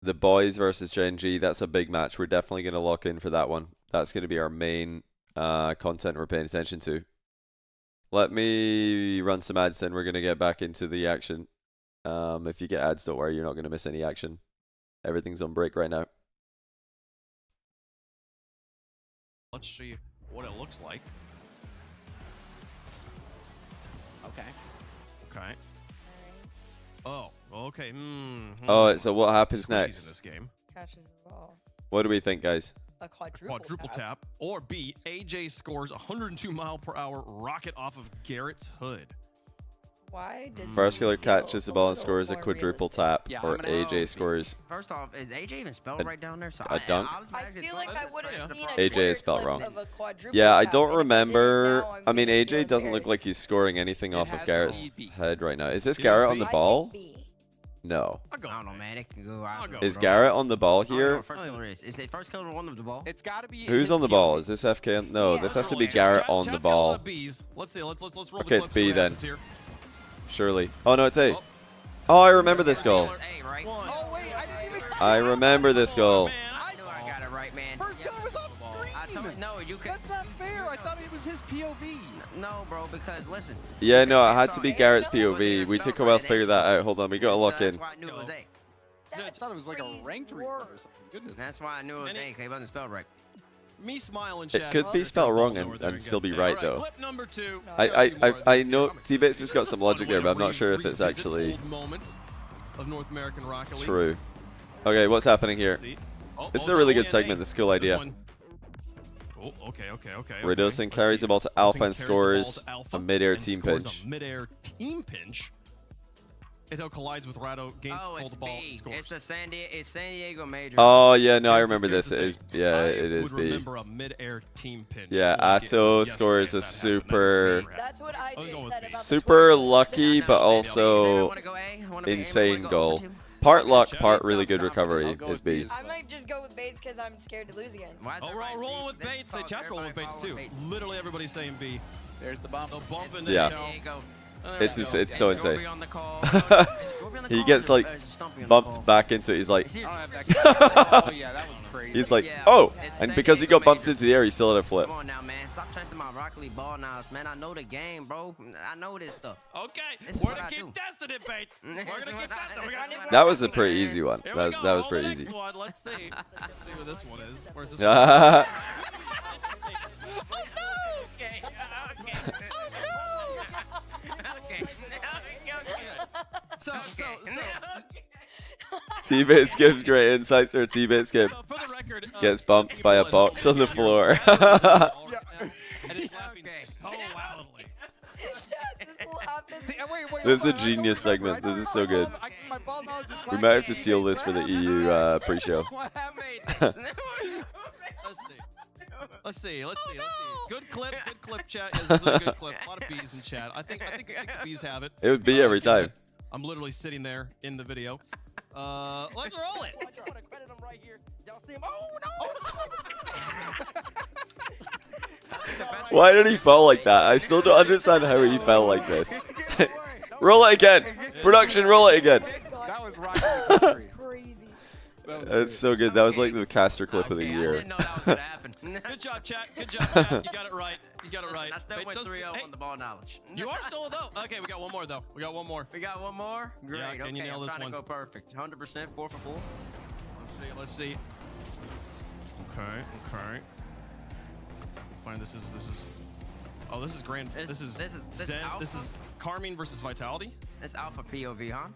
the boys versus Gen G. That's a big match. We're definitely going to lock in for that one. That's going to be our main content we're paying attention to. Let me run some ads, then we're going to get back into the action. If you get ads, don't worry, you're not going to miss any action. Everything's on break right now. Let's see what it looks like. Okay. Okay. Oh, okay. Oh, so what happens Squishies next? In this game. Catches the ball. What do we think, guys? A quadruple Tap. Or B, AJ scores 102 mile per hour rocket off of Garrett's hood. Why does First he killer feel catches the a ball and little scores a more quadruple realistic? tap, Yeah, or I'm gonna- AJ scores. First off, is AJ even spelled A- right down there? So a dunk? I feel like I would have seen a AJ Twitter is spelled clip wrong. of a quadruple Yeah, I tap, don't and if it didn't, remember. now I'm I mean, gonna AJ feel doesn't look embarrassed. like he's scoring anything off of has Garrett's to be. head right now. Is this It Garrett is on the B. ball? I think B. No. I'll go. I don't know, man. It can go. I'll go. Is Garrett on the ball I don't know here? what first killer is the first killer one of the ball? It's got to be. Who's his on the POV. ball? Is this FK? No, Yeah. this has to be Chat- Garrett on chat's the got a lot ball. of Bs. Let's see. Let's roll the Okay, it's clips, B see what then. happens here. Surely. Oh, no, it's A. Oh. Oh, I remember this goal. A, right? Oh wait, I didn't even. I remember this goal. I knew I got it right, man. First Yep. killer was off I told screen. no, you can. That's not fair. I thought it was his POV. No, bro, because listen. Yeah, no, it had to be Sorry. Garrett's No, it POV. wasn't We spelled took a while to right. figure that out. Hold on, we gotta lock That's in. why I knew it was A. I That's thought it was like a crazy ranked work. report or something. Goodness. That's why I knew it was A, 'cause it wasn't spelled right. Me smiling. It chat. could be There's spelled people wrong over and there and still be guess right, it. though. Clip number 2. I know T-Bits has got some logic there, but I'm not sure if it's actually Moments of North American Rocket League. true. Okay, what's happening here? See? Oh, This is oh, a really oh, good yeah, segment. A. This is a cool This idea. one. Oh, okay. Redosin Let's carries see. the ball to Redosin Alpha and carries the ball scores to Alpha a mid-air and team scores pinch. A mid-air team pinch. Ito collides with Rado, gains Oh, control of it's the ball, B. and scores. It's San Diego Major. Oh, yeah, no, I Here's the- remember here's this. the It is, thing. yeah, I it is would B. remember a mid-air team pinch. Yeah, like it Atto was scores yesterday a if that happened. That super- was great. That's what I I'm just going with said B. about the Super Twitter lucky, clip. but Does anyone also wanna go A? Wanna be A? insane Wanna go goal. over two? Part luck, Chat. part really good Sounds confident. recovery I'll go is with B B. as I might just go with Bates because I'm scared to lose again. Why is Oh, we're all everybody rolling with B? Bates. Say Fuck, chat's rolling with everybody Bates too. following Bates. Literally everybody's saying B. There's the bump. The bump and Yeah. then There you go. It's we just- go. it's so Go insane. be on the call. Go be on the He call gets or like Stumpy on the bumped call? back into it. He's like, Is he- I don't have that. Oh yeah, that was crazy. he's like, Yeah, oh, it's and San because he Diego got bumped Major. into the air, he still had a flip. Come on now, man. Stop trying to my Rocket League ball now, man. I know the game, bro. I know this stuff. Okay, This is we're what gonna I keep do. testing it, Bates. We're gonna keep testing. We got That was a pretty easy one. Here That we was, go. that was On pretty the easy. next one. Let's see. Let's see what this one is. Where's this Yeah. one? So, T-Bits gives great insights, or T-Bits for the record, gets bumped by a people at box home, on the if you're- floor. And it's laughing so loudly. Just laughing. See, wait, This is a hold on, I don't genius remember. segment. I don't This is so remember. good. My ball knowledge is We might have to seal this for the EU pre-show. What happened? Let's see. Good clip, chat. Yes, this is a good clip. A lot of B's in chat. I think the B's have it. It would be every time. I'm literally sitting there in the video. Let's roll it. Why did he fall like that? I still don't understand how he fell like this. Roll it again. Production, roll it again. That was right. Crazy. That That's so good. That was like the caster clip of the I year. didn't know that was gonna happen. Good job, chat. Good job, chat. You got it right. You got it right. I still It went does- 3-0 hey, on the ball knowledge. You are still though. Okay, we got one more though. We got one more. We got one more. Great. Yeah, can you Okay, nail I'm this trying one? to go perfect. 100%, 4 for 4. Let's see. Okay. Fine. This is. Oh, this is grand. This is this Zen. This Alpha? is Carmine versus Vitality. That's Alpha POV, huh?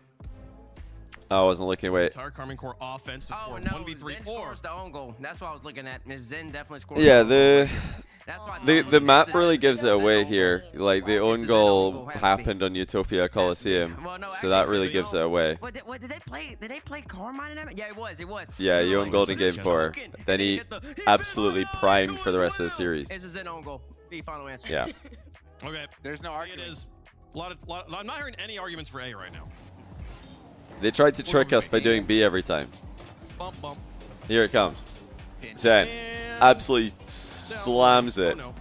I wasn't looking. Wait. Entire Carmine core offense to Oh score no, 1v3 Zen or scores the own goal. That's what I was looking at. Miss Zen definitely scores. Yeah, the own goal right the here. That's why I the thought the this map is- really gives it Zen away own here. goal. Like the This own is Zen goal own goal, has to be. happened on Utopia Coliseum, Well, no, so that actually, really you gives know- it away. What did they play? Did they play Carmine in that? Yeah, it was. Yeah, You're you own right. goal So in this game is 4. joking. Then he hit the- he absolutely been primed alive for the rest of the to series. It's a Zen own goal. The final answer. Yeah. Okay. There's no It argument. is. I'm not hearing any arguments for A right now. They tried to trick us by doing B every time. Bump, bump. Here it comes. Zen And absolutely slams it. Oh,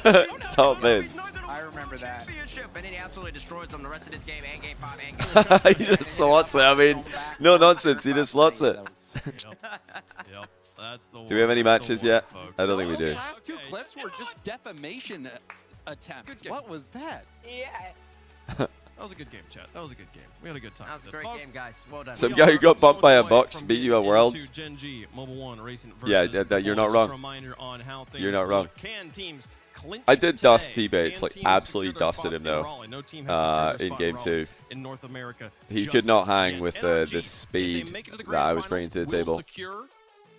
no. Top mids. I remember that. Championship, and then he absolutely destroys them the rest of this game and game 5 and game. He just slots it. I mean, no nonsense. He just slots it. Yep. That's the Do we have any that's the matches one, yet? folks. I don't think we The do. last two Okay. clips were just defamation attempts. What was that? Yeah. That was a good game, chat. That was a good game. We had a good time. That was a with it. great Folks, game, guys. Well done. Some we guy who are got bumped by a moments box away beat from you at getting Worlds. into Gen G Mobile 1 Racing Yeah, versus yeah, you're not Boys. wrong. Just a reminder on how things You're not look. wrong. Can teams clinch I did dust today? T-Bates, Can like teams absolutely secure their dusted spots him in though. Raleigh? No team has secured their In spot game in 2. Raleigh in North America. He just could not hang yet. with NRG, the if speed they make it to the that grand I was finals, bringing to the will table. secure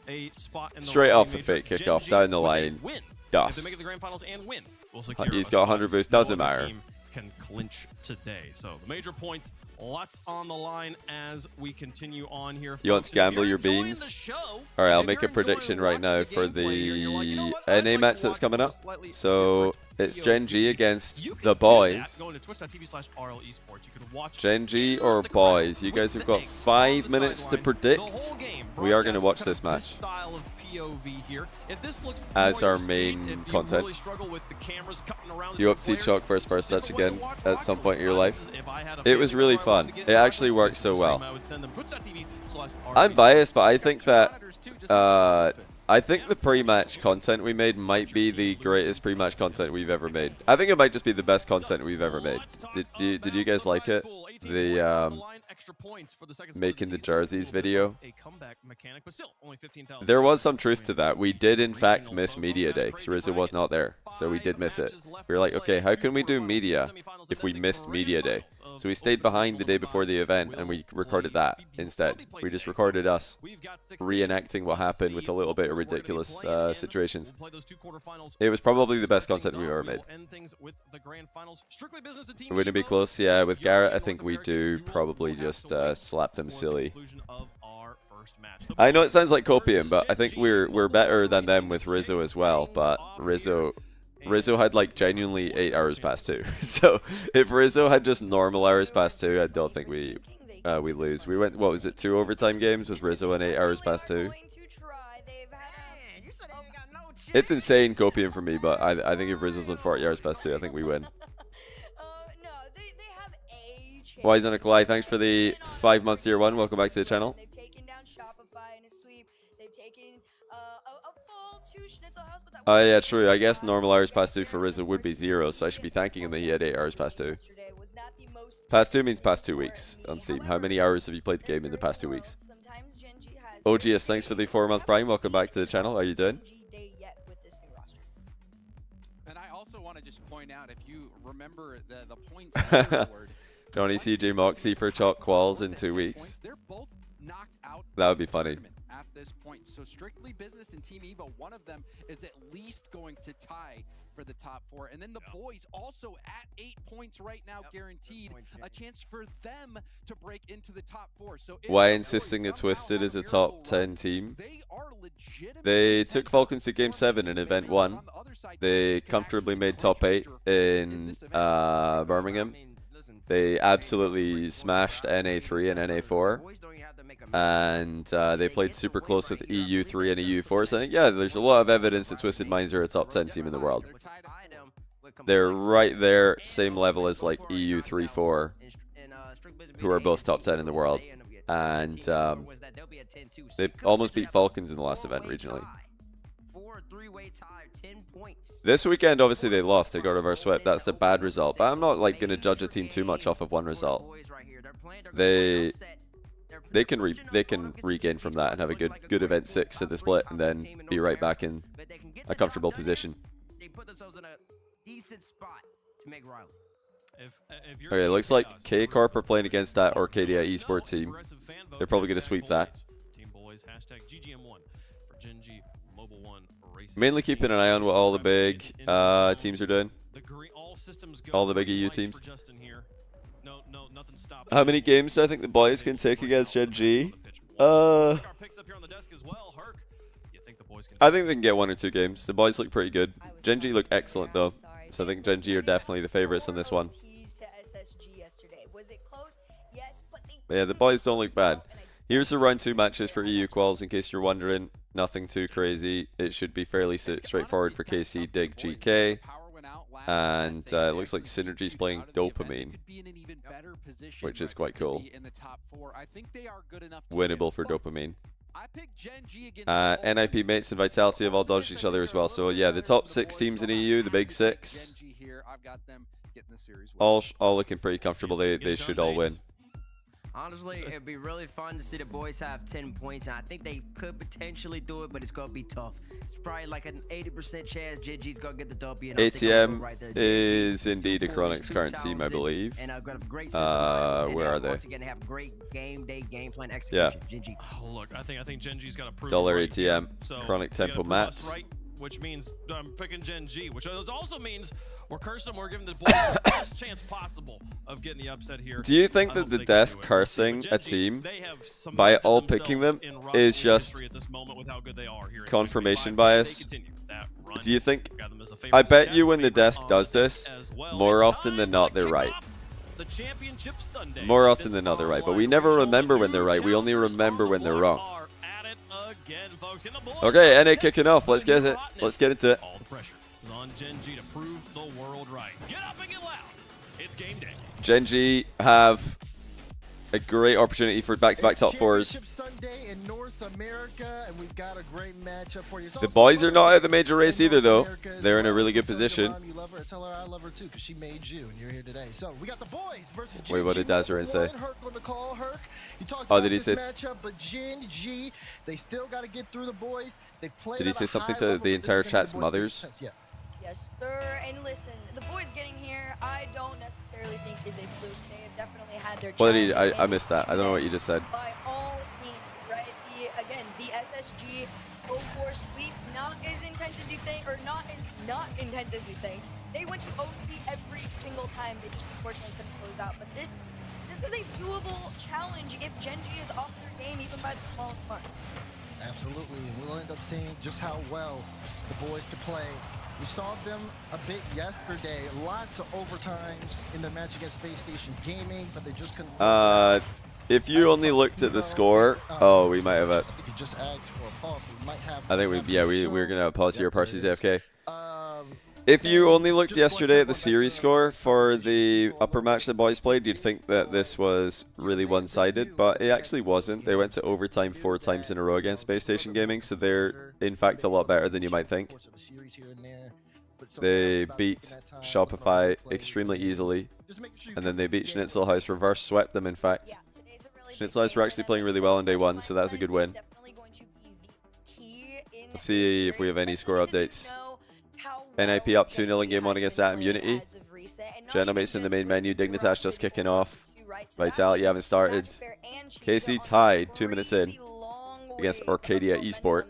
a spot in the Straight Raleigh off the major. fake Gen kickoff, G, down the would they line, win? If dust. they make it to the grand finals and win, we'll secure He's a got spot. 100 boost, No doesn't other matter. team can clinch today. So the major points, lots on the line as we continue on here. You want folks. to gamble If your you're enjoying beans? the show, Alright, I'll if make you're a prediction enjoying right now watching for gameplay here, you're like, you know the what, I'd NA like match to that's watch coming a up. slightly So different it's Gen G POV. against You can the do boys. that going to twitch.tv/RL Esports. You can watch Gen G in or the crowd boys? You with guys the have got names on 5 the minutes to sidelines predict. the whole game. We are going to Broadcast watch kind this of match style of POV here. If this looks as more our your main speed, if you content. really struggle with the cameras cutting around the You two hope to see players, Chalk first it's a touch different way again to watch at rocket some point in your launch. life. If I had a It was family really member I wanted fun. to get It into actually rocket worked launch so stream, well. I would send them twitch.tv/RL I'm biased, but I think that Monitors too, just like I think the pre-match content we made might be the greatest pre-match content we've ever made. I think it might just be the best content we've ever made. Did you guys like it? The making the jerseys video. There was some truth to that. We did in fact miss media day because Rizzo was not there, so we did miss it. We were like, okay, how can we do media if we missed media day? So we stayed behind the day before the event and we recorded that instead. We just recorded us reenacting what happened with a little bit of ridiculous situations. It was probably the best content we've ever made. Would it be close? Yeah, with Garrett, I think we do probably just slap them silly. I know it sounds like copium, but I think we're better than them with Rizzo as well. But Rizzo had like genuinely 8 hours past 2. So if Rizzo had just normal hours past 2, I don't think we lose. We went, what was it, 2 overtime games with Rizzo and 8 hours past 2. It's insane copium for me, but I think if Rizzo's on 40 hours past 2, I think we win. Wise on a Nikolai, thanks for the 5-month tier 1. Welcome back to the channel. They've taken down Shopify in a sweep. They've taken a full 2 Schnitzel House, but that Oh yeah, true. I guess normal hours past 2 for Rizzo would be 0, so I should be thanking him that he had 8 hours past 2. Past 2 means past 2 weeks on Steam. How many hours have you played the game in the past 2 weeks? OGS, thanks for the 4-month prime. Welcome back to the channel. How are you doing? And I also want to just point out, if you remember the points forward, Johnny CJ Moxie for Chalk Quals in 2 weeks. they're both knocked out. That would be funny. At this point, so Strictly Business and Team Evo, one of them is at least going to tie for the top 4, and then the boys also at 8 points right now, guaranteed a chance for them to break into the top 4. So why insisting that Twisted is a top 10 team? They took Falcons to Game 7 in Event 1. They comfortably made top 8 in Birmingham. They absolutely smashed NA3 and NA4. And they played super close with EU3 and EU4. So I think, yeah, there's a lot of evidence that Twisted Minds are a top 10 team in the world. They're right there, same level as like EU3-4, who are both top 10 in the world. and they almost beat Falcons in the last event regionally. This weekend, obviously, they lost. They got reverse swept. That's the bad result. But I'm not like going to judge a team too much off of one result. They can regain from that and have a good event 6 at the split, and then be right back in a comfortable position. Okay, looks like K Corp are playing against that Arcadia esports team. They're probably going to sweep that. Mainly keeping an eye on what all the big teams are doing. All the big EU teams. How many games do I think the boys can take against Gen G? I think they can get 1 or 2 games. The boys look pretty good. Gen G look excellent though. So I think Gen G are definitely the favorites on this one. But yeah, the boys don't look bad. Here's the round 2 matches for EU quals in case you're wondering. Nothing too crazy. It should be fairly straightforward for KC, Dig, GK. And it looks like Synergy's playing Dopamine, which is quite cool. Winnable for Dopamine. NIP Mates and Vitality have all dodged each other as well. So yeah, the top 6 teams in EU, the big 6, all looking pretty comfortable. They should all win. Honestly, it'd be really fun to see the boys have 10 points, and I think they could potentially do it, but it's going to be tough. It's probably like an 80% chance GG's going to get the W. ATM is indeed a Chronic's current team, I believe. And got a great where are they? Once again, they have great game day, game plan execution. Yeah. GG. Oh, look, I think Gen G's got to prove Dollar right ATM, so Chronic Tempo Mats. Right, which means I'm picking Gen G, which also means we're cursing them. We're giving the boys the best chance possible of getting the upset here. Do you think that the desk cursing a team by all picking them is just confirmation bias? Do you think? I bet you when the desk does this, more often than not they're right. More often than not they're right, but we never remember when they're right. We only remember when they're wrong. Okay, NA kicking off. Let's get it. Let's get into it. All the pressure is on Gen G to prove the world right. Get up and get loud. It's game day. Gen G have a great opportunity for back-to-back top 4s. Sunday in North America, and we've got a great matchup for you. The boys are not at the major race either, though. They're in a really good position. You love her. Tell her I love her too, because she made you, and you're here today. So we got the boys versus Gen G. Wait, what did Dazarin say? Oh, did he say? Matchup, but Gen G, they still got to get through the boys. They play. Did he say something to the entire chat's mothers? Yeah. Yes, sir. And listen, the boys getting here, I don't necessarily think is a fluke. They have definitely had their What did he? challenges I missed that. I don't know what you just said. By all means, right? Again, the SSG 04 sweep, not as intense as you think, or not intense as you think. They went to OT every single time. They just unfortunately couldn't close out. But this is a doable challenge if Gen G is off their game, even by the smallest mark. Absolutely, and we'll end up seeing just how well the boys can play. We saw them a bit yesterday. Lots of overtimes in the match against Space Station Gaming, but they just couldn't. If you only looked at the score, oh, we might have a. I think he just asked for a pause. We might have. I think we're gonna pause here. Parsy's AFK. If you only looked yesterday at the series score for the upper match the boys played, you'd think that this was really one-sided, but it actually wasn't. They went to overtime 4 times in a row against Space Station Gaming, so they're in fact a lot better than you might think. They beat Shopify extremely easily, and then they beat Schnitzelhaus, reverse swept them in fact. Schnitzelhaus were actually playing really well on day 1, so that's a good win. Let's see if we have any score updates. NIP up 2-0 in game 1 against Atom Unity. Genomates in the main menu. Dignitas just kicking off. Vitality haven't started. KC tied 2 minutes in against Arcadia Esport.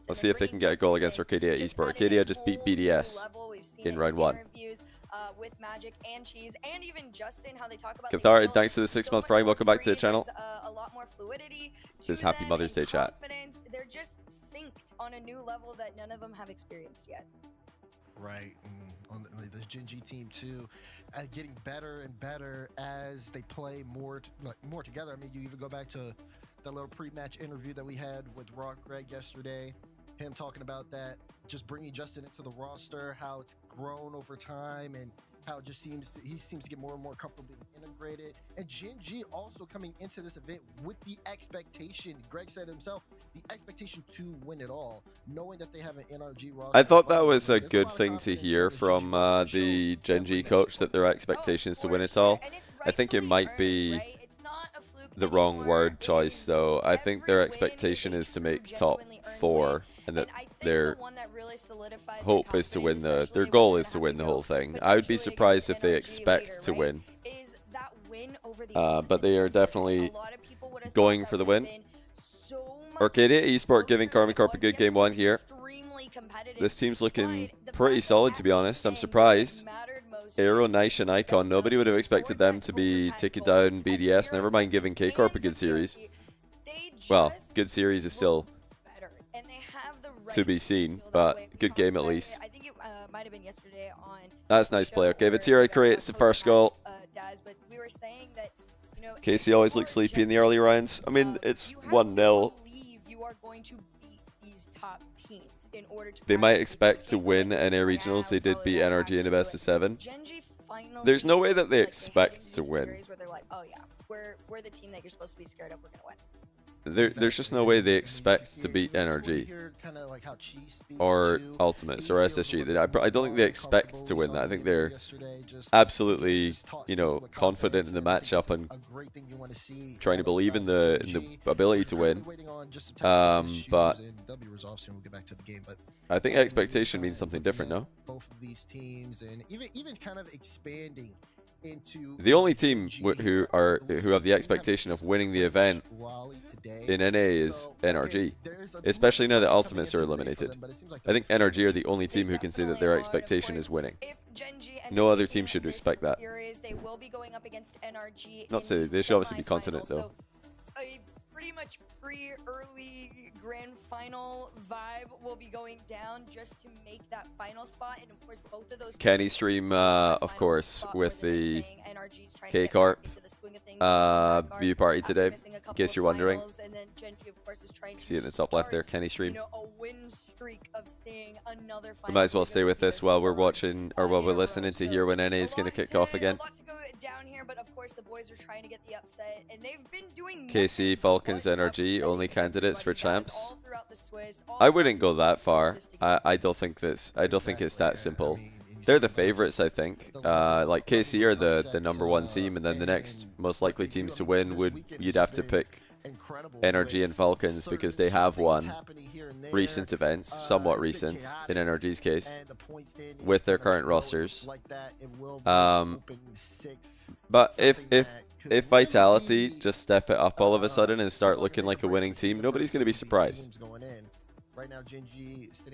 Let's see if they can get a goal against Arcadia Esport. Arcadia just beat BDS in round 1. Cathartic, thanks to the 6-month prime. Welcome back to the channel. This is Happy Mother's Day chat. They're just synced on a new level that none of them have experienced yet. Right, and on the Gen G team too, getting better and better as they play more together. I mean, you even go back to that little pre-match interview that we had with Rock Greg yesterday. Him talking about that, just bringing Justin into the roster, how it's grown over time, and how it just he seems to get more and more comfortable being integrated. And Gen G also coming into this event with the expectation, Greg said himself, the expectation to win it all, knowing that they have an NRG roster. I thought that was a good thing to hear from the Gen G coach, that their expectations to win it all. I think it might be the wrong word choice, though. I think their expectation is to make top 4, and that their hope is to win their goal is to win the whole thing. I would be surprised if they expect to win, but they are definitely going for the win. Arcadia Esport giving Karma Corp a good game 1 here. This team's looking pretty solid, to be honest. I'm surprised. Aero, Nice, and Icon, nobody would have expected them to be taking down BDS, never mind giving K-Corp a good series. Well, good series is still to be seen, but good game at least. That's nice play. Okay, Vatira creates the first goal. Casey always looks sleepy in the early rounds. I mean, it's 1-0. They might expect to win NA Regionals. They did beat NRG in a best of 7. There's no way that they expect to win. We're the team that you're supposed to be scared of. We're gonna win. There's just no way they expect to beat NRG or Ultimates or SSG. I don't think they expect to win that. I think they're absolutely, you know, confident in the matchup and trying to believe in the ability to win. But I think expectation means something different, no? Both of these teams, and even kind of expanding into the only team who have the expectation of winning the event in NA is NRG, especially now that Ultimates are eliminated. I think NRG are the only team who can say that their expectation is winning. No other team should expect that. Not say they should obviously be confident though. A pretty much pre-early grand final vibe will be going down just to make that final spot, and of course both of those Kenny stream, of course, with the K-Corp view party today, in case you're wondering. See it in the top left there, Kenny stream. We might as well stay with this while we're watching, or while we're listening to hear when NA is going to kick off again. KC, Falcons, NRG, only candidates for champs. I wouldn't go that far. I don't think it's that simple. They're the favorites, I think. Like KC are the #1 team, and then the next most likely teams to win you'd have to pick NRG and Falcons because they have won recent events, somewhat recent in NRG's case, with their current rosters. But if Vitality just step it up all of a sudden and start looking like a winning team, nobody's going to be surprised.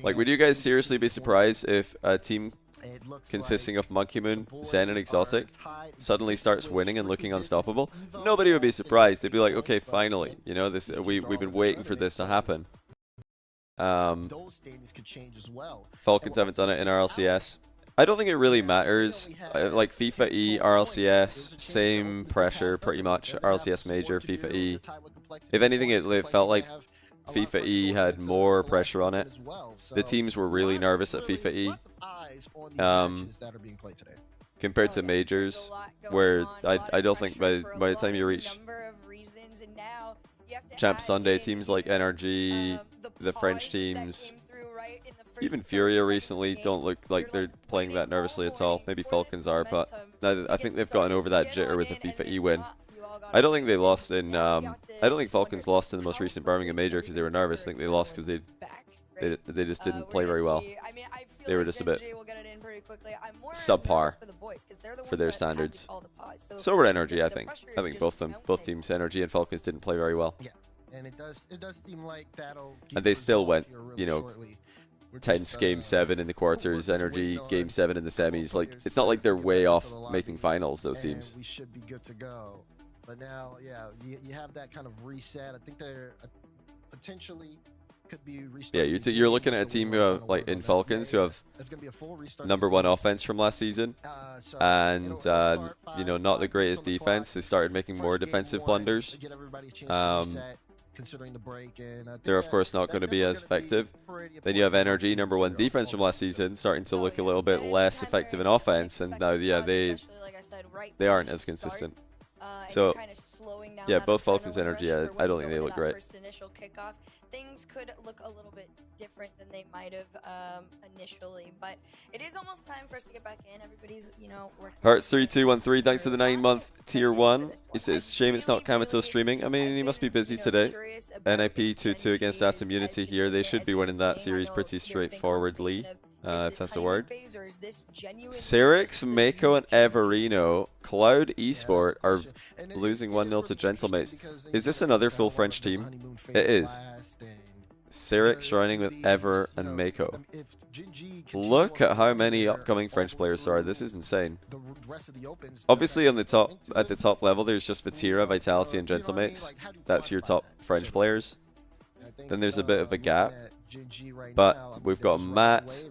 Like, would you guys seriously be surprised if a team consisting of Monkey Moon, Zen, and Exotic suddenly starts winning and looking unstoppable? Nobody would be surprised. They'd be like, okay, finally, you know, this we've been waiting for this to happen. Falcons haven't done it in RLCS. I don't think it really matters. Like FIFA E, RLCS, same pressure pretty much. RLCS Major, FIFA E. If anything, it felt like FIFA E had more pressure on it. The teams were really nervous at FIFA E. Compared to Majors, where I don't think by the time you reach Champ Sunday, teams like NRG, the French teams, even Furia recently don't look like they're playing that nervously at all. Maybe Falcons are, but I think they've gotten over that jitter with the FIFA E win. I don't think they lost in. I don't think Falcons lost in the most recent Birmingham Major because they were nervous. I think they lost because they just didn't play very well. They were just a bit subpar for their standards. So were NRG, I think. I think both teams, NRG and Falcons, didn't play very well. Yeah, and it does seem like that'll. And they still went, you know, tense game 7 in the quarters, NRG game 7 in the semis. Like, it's not like they're way off making finals, those teams. We should be good to go. But now, yeah, you have that kind of reset. I think they're potentially could be restarting. Yeah, you're looking at a team who have, like in Falcons, who have #1 offense from last season, and you know, not the greatest defense. They started making more defensive blunders. considering the break. And I think They're of course not going to be as effective. Then you have NRG, number 1 defense from last season, starting to look a little bit less effective in offense, and now yeah, they aren't as consistent. So yeah, both Falcons and NRG, I don't think they look great. Things could look a little bit different than they might have initially, but it is almost time for us to get back in. Everybody's, you know, working. Hearts3213, thanks to the 9-month tier 1. It's a shame it's not Kamito streaming. I mean, he must be busy today. NIP 2-2 against Atom Unity here. They should be winning that series pretty straightforwardly, if that's a word. Cyrix, Mako, and Everino, Cloud Esport are losing 1-0 to Gentlemates. Is this another full French team? It is. Cyrix running with Ever and Mako. Look at how many upcoming French players there are. This is insane. Obviously on the top, at the top level, there's just Vatira, Vitality, and Gentlemates. That's your top French players. Then there's a bit of a gap. But we've got Matt,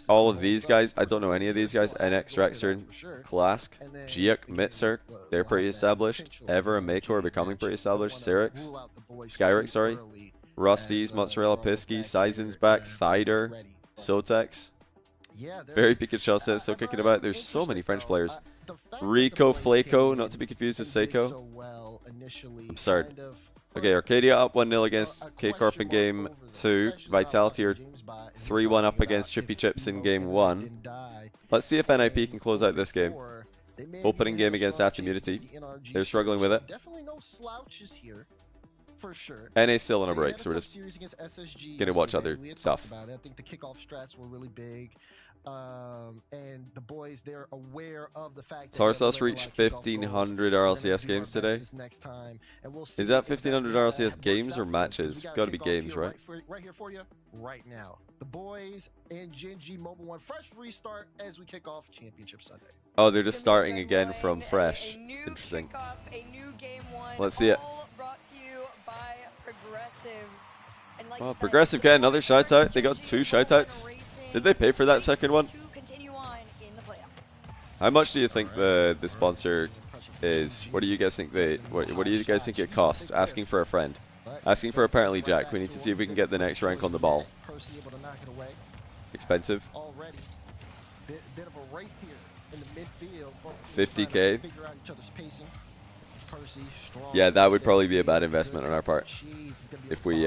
all of these guys. I don't know any of these guys. NX, Drexter, Klask, Giak, Mitzer. They're pretty established. Ever and Mako are becoming pretty established. Cyrix, Skyrix, sorry. Rusty's, Mozzarella Pisky, Sizen's back, Thider, Sotex. Very Pikachu says so kicking about. There's so many French players. Rico, Flaco, not to be confused with Seiko. Absurd. Okay, Arcadia up 1-0 against K-Corp in game 2. Vitality are 3-1 up against Chippy Chips in game 1. Let's see if NIP can close out this game. Opening game against Atom Unity. They're struggling with it. For sure. NA's still on a break, so we're just gonna watch other stuff. I think the kickoff strats were really big, and the boys, they're aware of the fact. Tarsos reached 1,500 RLCS games today. Is that 1,500 RLCS games or matches? Got to be games, right? Right here for you, right now. The boys and Gen.G Mobile One fresh restart as we kick off Championship Sunday. Oh, they're just starting again from fresh. Interesting. Let's see it. Well, Progressive get another shout out. They got 2 shout outs. Did they pay for that second one? How much do you think the sponsor is? What do you guys think what do you guys think it costs? Asking for a friend. Asking for apparently Jack. We need to see if we can get the next rank on the ball. Expensive. 50k. Yeah, that would probably be a bad investment on our part. If we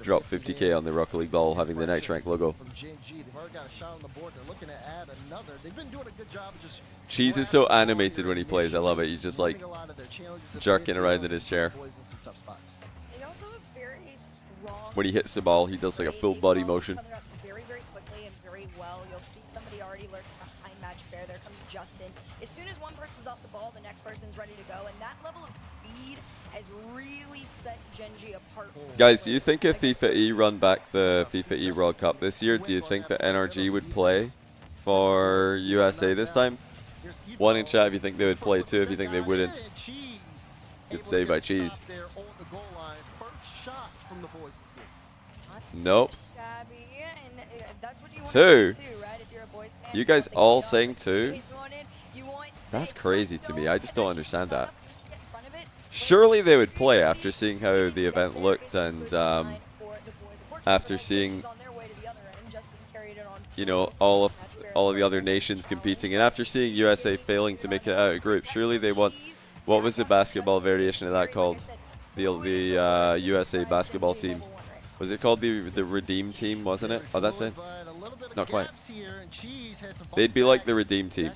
drop 50k on the Rocket League ball having the next rank logo. Cheese is so animated when he plays. I love it. He's just like jerking around in his chair. When he hits the ball, he does like a full body motion. Very quickly and very well. You'll see somebody already lurking behind Match Fair. There comes Justin. As soon as one person's off the ball, the next person's ready to go, and that level of speed has really set Gen.G apart. Guys, do you think if FIFA E run back the FIFA E World Cup this year, do you think that NRG would play for USA this time? One in chat if you think they would play, 2 if you think they wouldn't. Good save by Cheese. Nope. 2. You guys all saying 2? That's crazy to me. I just don't understand that. Surely they would play after seeing how the event looked and after seeing, you know, all of the other nations competing, and after seeing USA failing to make it out of group. Surely they want. What was the basketball variation of that called? The USA basketball team. Was it called the Redeem team, wasn't it? Oh, that's it. Not quite. They'd be like the Redeem team.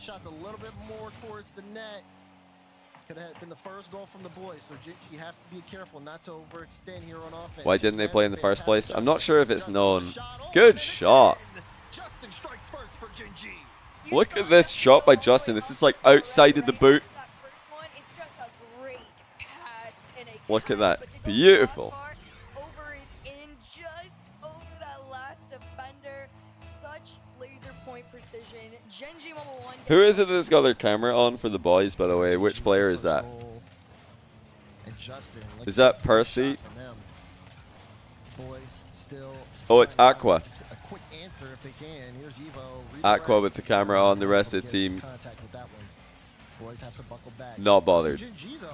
Why didn't they play in the first place? I'm not sure if it's known. Good shot. Look at this shot by Justin. This is like outside of the boot. Look at that. Beautiful. Who is it that's got their camera on for the boys, by the way? Which player is that? Is that Percy? Oh, it's Aqua. Aqua with the camera on, the rest of the team boys have to buckle back. Not bothered. Gen G, though,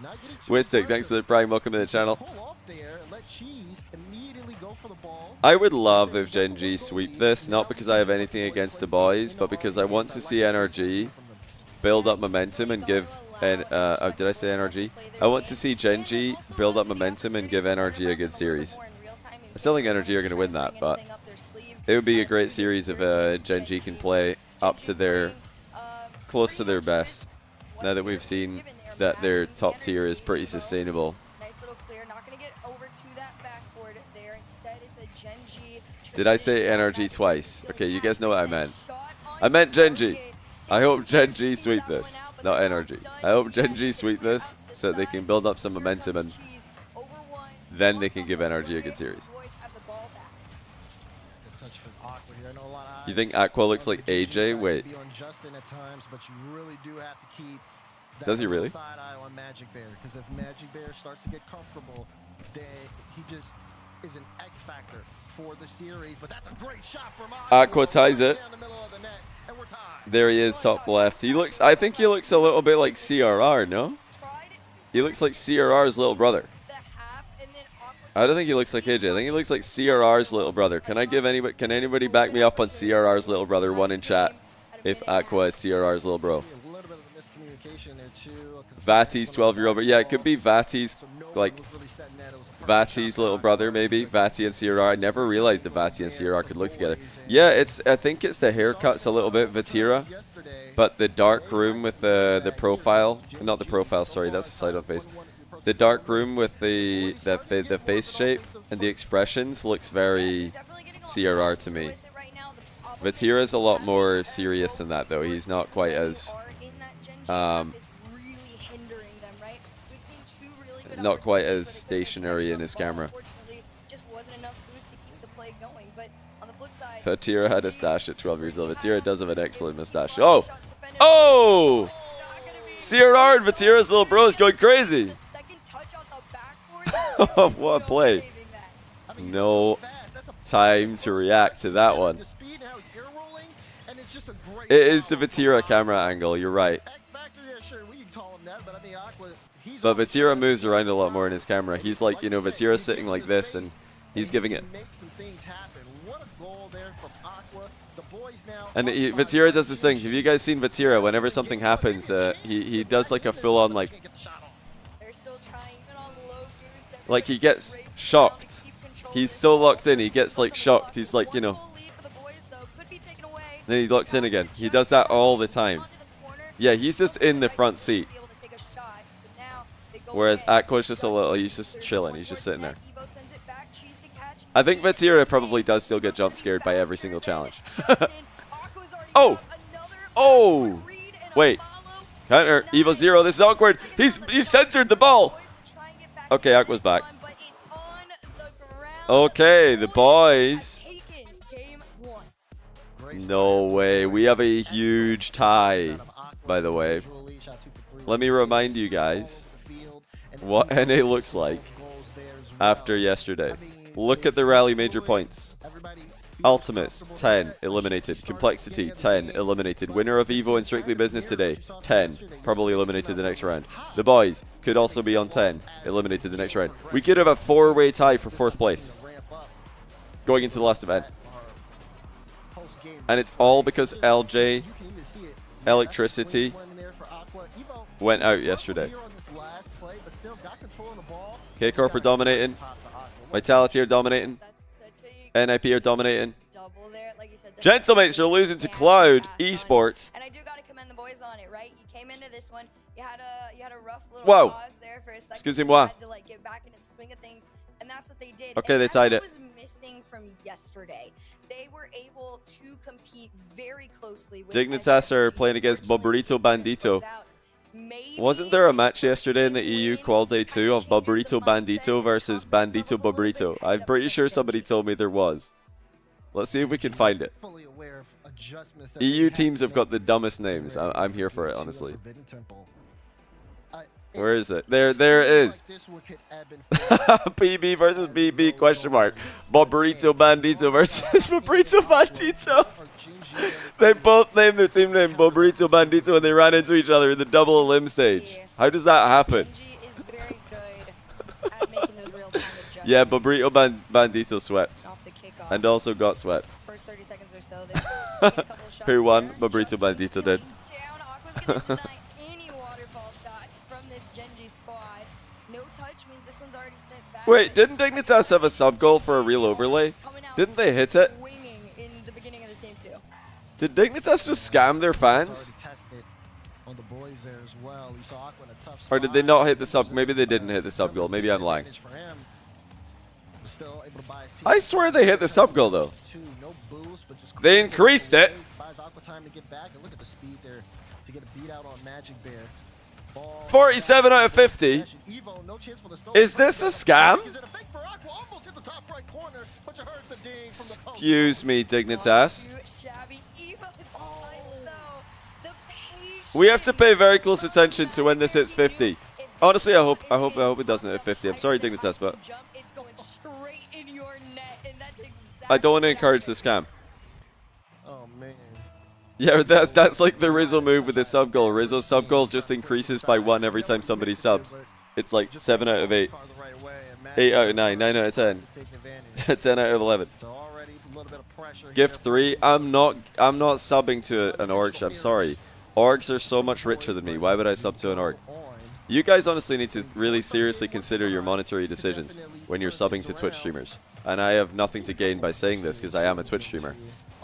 not getting too Wistic, thanks for the prime. Welcome to the channel. pull off there and let Cheese immediately go for the ball. I would love if Gen G sweep this, not because I have anything against the boys, but because I want to see NRG build up momentum and give. And did I say NRG? I want to see Gen G build up momentum and give NRG a good series. I still think NRG are going to win that, but it would be a great series if Gen G can play up to their, close to their best. Now that we've seen that their top tier is pretty sustainable. Nice little clear, not going to get over to that backboard there. Instead, it's a Gen G. Did I say NRG twice? Okay, you guys know what I meant. I meant Gen G. I hope Gen G sweep this, not NRG. I hope Gen G sweep this so that they can build up some momentum and then they can give NRG a good series. You think Aqua looks like AJ? Wait. Does he really? Side eye on Magic Bear, because if Magic Bear starts to get comfortable, then he just is an X factor for the series. But that's a great shot from Aqua ties it. There he is, top left. He looks. I think he looks a little bit like CRR. No? He looks like CRR's little brother. I don't think he looks like AJ. I think he looks like CRR's little brother. Can I give anybody? Can anybody back me up on CRR's little brother? One in chat. If Aqua is CRR's little bro. Vati's 12-year-old. Yeah, it could be Vati's, like, Vati's little brother, maybe. Vati and CRR. I never realized that Vati and CRR could look together. Yeah, I think it's the haircuts a little bit, Vatira. But the dark room with the profile. Not the profile, sorry, that's a side-on face. The dark room with the face shape and the expressions looks very CRR to me. Vatira's a lot more serious than that, though. He's not quite as... not quite as stationary in his camera. Vatira had a stash at 12 years old. Vatira does have an excellent mustache. Oh! Oh! CRR and Vatira's little bro is going crazy! What a play. No time to react to that one. It is the Vatira camera angle, you're right. But Vatira moves around a lot more in his camera. He's like, you know, Vatira's sitting like this and he's giving it. And Vatira does this thing. Have you guys seen Vatira? Whenever something happens, he does like a full-on like he gets shocked. He's so locked in, he gets like shocked. He's like, you know. Then he locks in again. He does that all the time. Yeah, he's just in the front seat. Whereas Aqua's just a little, he's just chilling. He's just sitting there. I think Vatira probably does still get jump scared by every single challenge. Oh! Oh! Wait. Counter. Evo 0. This is awkward. He's centered the ball. Okay, Aqua's back. Okay, the boys. No way. We have a huge tie, by the way. Let me remind you guys what NA looks like after yesterday. Look at the rally major points. Ultimates, 10, eliminated. Complexity, 10, eliminated. Winner of Evo and Strictly Business today, 10, probably eliminated the next round. The boys could also be on 10, eliminated the next round. We could have a 4-way tie for 4th place going into the last event. And it's all because LJ Electricity went out yesterday. K-Corp are dominating. Vitality are dominating. NIP are dominating. Gentlemates are losing to Cloud Esports. And I do gotta commend the boys on it, right? You came into this one, you had a rough little pause there for a second. Excusez-moi. You had to like get back into the swing of things, and that's what they did. Okay, and they tied it. was missing from yesterday. They were able to compete very closely with Dignitas are playing against Bobrito Bandito. Wasn't there a match yesterday in the EU Qual Day 2 of Bobrito Bandito versus Bandito Bobrito? I'm pretty sure somebody told me there was. Let's see if we can find it. EU teams have got the dumbest names. I'm here for it, honestly. Where is it? There it is. PB versus BB question mark. Bobrito Bandito versus Bobrito Bandito. They both named their team name Bobrito Bandito and they ran into each other in the double elim stage. How does that happen? Genji is very good at making those real-time adjustments. Yeah, Bobrito Bandito swept. Off the kickoff. And also got swept. First 30 seconds or so, they made a couple of shots Who won? there. Bobrito Bandito did. Down, Aqua's gonna deny any waterfall shots from this Genji squad. No touch means this one's already sent back. Wait, didn't Dignitas have a sub goal for a real overlay? Didn't they hit it? Swinging in the beginning of this game too. Did Dignitas just scam their fans? On the boys there as well. We saw Aqua in a tough Or did they not hit the sub? Maybe they didn't hit the sub goal. Maybe I'm lying. I swear they hit the sub goal though. They increased it. Buys Aqua time to get back, and look at the speed there to get a beat out on Magic Bear. 47 out of 50. Is this a scam? Excuse me, Dignitas. We have to pay very close attention to when this hits 50. Honestly, I hope it doesn't hit 50. I'm sorry, Dignitas, but I don't want to encourage the scam. Oh man. Yeah, that's like the Rizzo move with the sub goal. Rizzo's sub goal just increases by 1 every time somebody subs. It's like 7 out of 8, 8 out of 9, 9 out of 10, 10 out of 11. Gift 3. I'm not subbing to an org. I'm sorry. Orgs are so much richer than me. Why would I sub to an org? You guys honestly need to really seriously consider your monetary decisions when you're subbing to Twitch streamers. And I have nothing to gain by saying this because I am a Twitch streamer.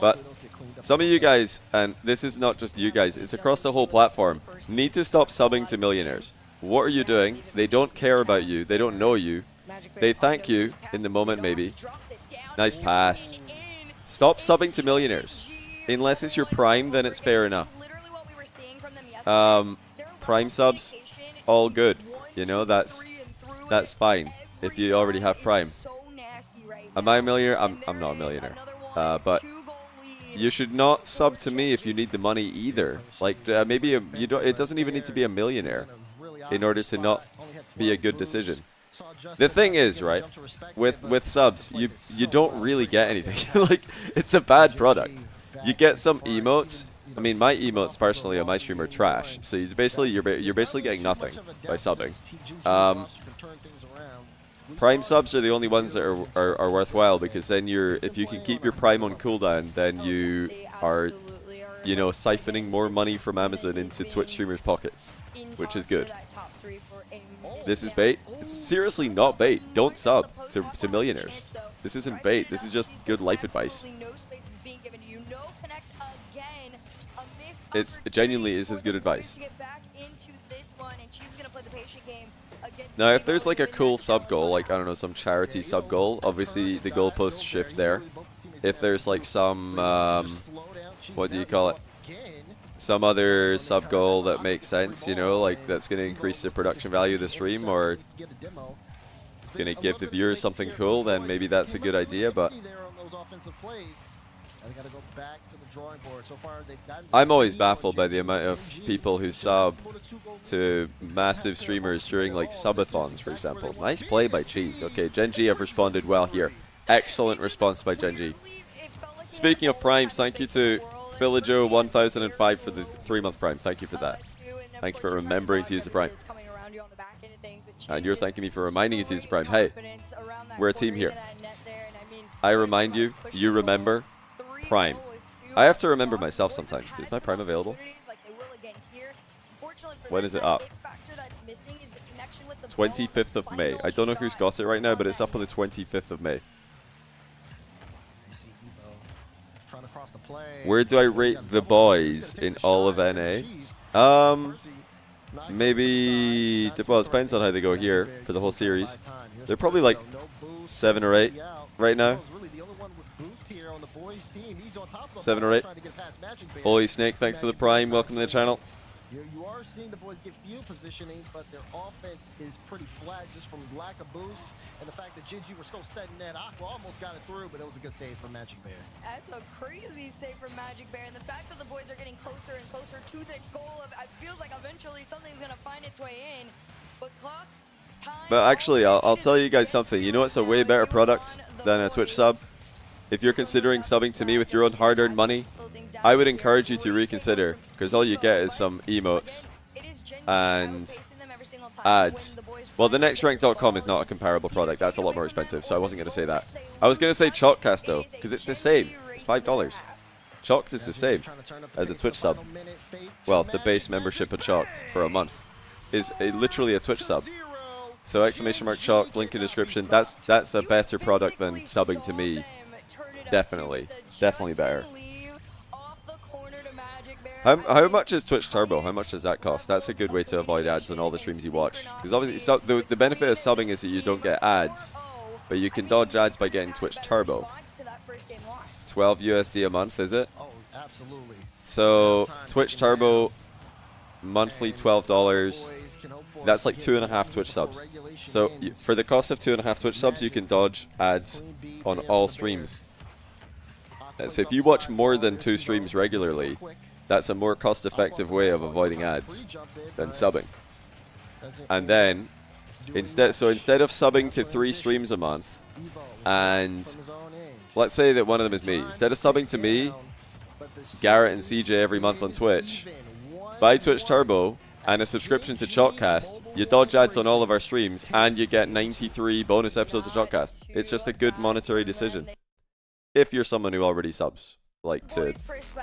But some of you guys, and this is not just you guys, it's across the whole platform, need to stop subbing to millionaires. What are you doing? They don't care about you. They don't know you. They thank you in the moment maybe. Nice pass. Stop subbing to millionaires. Unless it's your prime, then it's fair enough. Prime subs, all good. You know, that's fine if you already have prime. Am I a millionaire? I'm not a millionaire. But you should not sub to me if you need the money either. Like maybe you don't. It doesn't even need to be a millionaire in order to not be a good decision. The thing is, right, with subs, you don't really get anything. Like, it's a bad product. You get some emotes. I mean, my emotes personally on my stream are trash. So you're basically getting nothing by subbing. Prime subs are the only ones that are worthwhile, because then if you can keep your prime on cooldown, then you are, you know, siphoning more money from Amazon into Twitch streamers' pockets, which is good. This is bait. It's seriously not bait. Don't sub to millionaires. This isn't bait. This is just good life advice. It genuinely is as good advice. Now, if there's like a cool sub goal, like, I don't know, some charity sub goal, obviously the goalposts shift there. If there's like some, what do you call it? Some other sub goal that makes sense, you know, like that's going to increase the production value of the stream, or going to give the viewers something cool, then maybe that's a good idea, but I'm always baffled by the amount of people who sub to massive streamers during like subathons, for example. Nice play by Cheese. Okay, Genji have responded well here. Excellent response by Genji. Speaking of primes, thank you to Philajo1005 for the 3-month prime. Thank you for that. Thank you for remembering to use the prime. And you're thanking me for reminding you to use the prime. Hey, we're a team here. I remind you, you remember. Prime. I have to remember myself sometimes. Is my prime available? When is it up? 25th of May. I don't know who's got it right now, but it's up on the 25th of May. Where do I rate the boys in all of NA? Maybe, well, it depends on how they go here for the whole series. They're probably like 7 or 8 right now. 7 or 8. Holy Snake, thanks for the prime. Welcome to the channel. You are seeing the boys get field positioning, but their offense is pretty flat just from lack of boost, and the fact that Genji were still setting that. Aqua almost got it through, but it was a good save from Magic Bear. That's a crazy save from Magic Bear, and the fact that the boys are getting closer and closer to this goal, it feels like eventually something's going to find its way in, but clock, time... But actually, I'll tell you guys something. You know what's a way better product than a Twitch sub? if you're considering subbing to me with your own hard-earned money, I would encourage you to reconsider, because all you get is some emotes and ads. Well, the nextrank.com is not a comparable product. That's a lot more expensive, so I wasn't going to say that. I was going to say Chalkcast, though, because it's the same. It's $5. Chalked is the same as a Twitch sub. Well, the base membership of Chalked for a month is literally a Twitch sub. So !Chalk, link in description. That's a better product than subbing to me. Definitely better. How much is Twitch Turbo? How much does that cost? That's a good way to avoid ads on all the streams you watch. Because obviously, the benefit of subbing is that you don't get ads, but you can dodge ads by getting Twitch Turbo. 12 USD a month, is it? Oh, absolutely. So Twitch Turbo, monthly $12. That's like 2.5 Twitch subs. So for the cost of 2.5 Twitch subs, you can dodge ads on all streams. So if you watch more than 2 streams regularly, that's a more cost-effective way of avoiding ads than subbing. And then, instead of subbing to 3 streams a month, and let's say that one of them is me, instead of subbing to me, Garrett and CJ every month on Twitch, buy Twitch Turbo and a subscription to Chalkcast, you dodge ads on all of our streams, and you get 93 bonus episodes of Chalkcast. It's just a good monetary decision. If you're someone who already subs, like to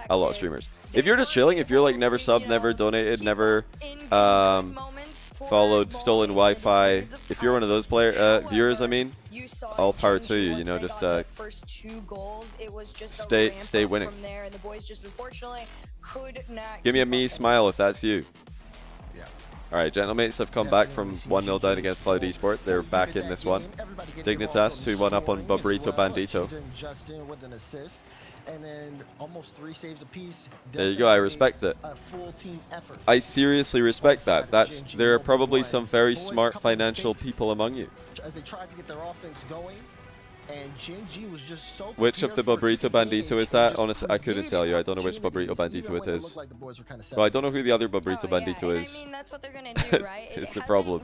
a lot of streamers. If you're just chilling, if you're like never subbed, never donated, never followed stolen Wi-Fi, if you're one of those viewers, I mean, all power to you. You know, just stay winning. Give me a me smile if that's you. Alright, Gentlemates have come back from 1-0 down against Cloud Esport. They're back in this one. Dignitas 2-1 up on Bobrito Bandito. There you go, I respect it. I seriously respect that. There are probably some very smart financial people among you. Which of the Bobrito Bandito is that? Honestly, I couldn't tell you. I don't know which Bobrito Bandito it is. Well, I don't know who the other Bobrito Bandito is. It's the problem.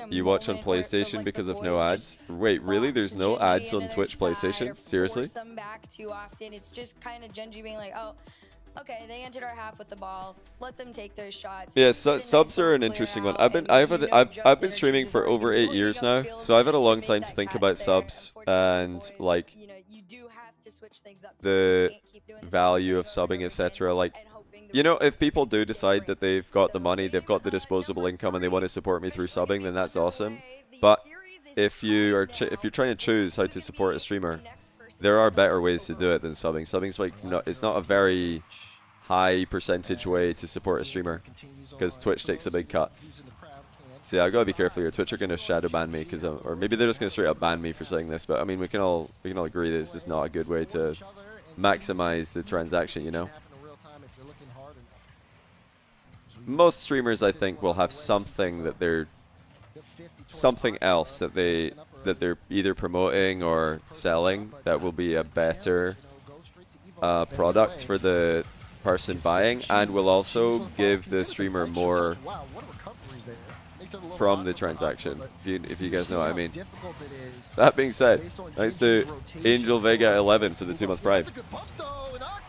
You watch on PlayStation because of no ads? Wait, really? There's no ads on Twitch PlayStation? Seriously? It's just kind of Genji being like, oh, okay, they entered our half with the ball. Let them take their shots. Yeah, subs are an interesting one. I've been streaming for over 8 years now, so I've had a long time to think about subs and like the value of subbing, etc. Like, you know, if people do decide that they've got the money, they've got the disposable income, and they want to support me through subbing, then that's awesome. But if you're trying to choose how to support a streamer, there are better ways to do it than subbing. Subbing's like it's not a very high percentage way to support a streamer because Twitch takes a big cut. So yeah, I gotta be careful here. Twitch are gonna shadow ban me or maybe they're just gonna straight up ban me for saying this. But I mean, we can all agree this is not a good way to maximize the transaction. You know, most streamers I think will have something else that they're either promoting or selling that will be a better product for the person buying, and will also give the streamer more from the transaction, if you guys know what I mean. That being said, thanks to Angel Vega 11 for the 2-month prime,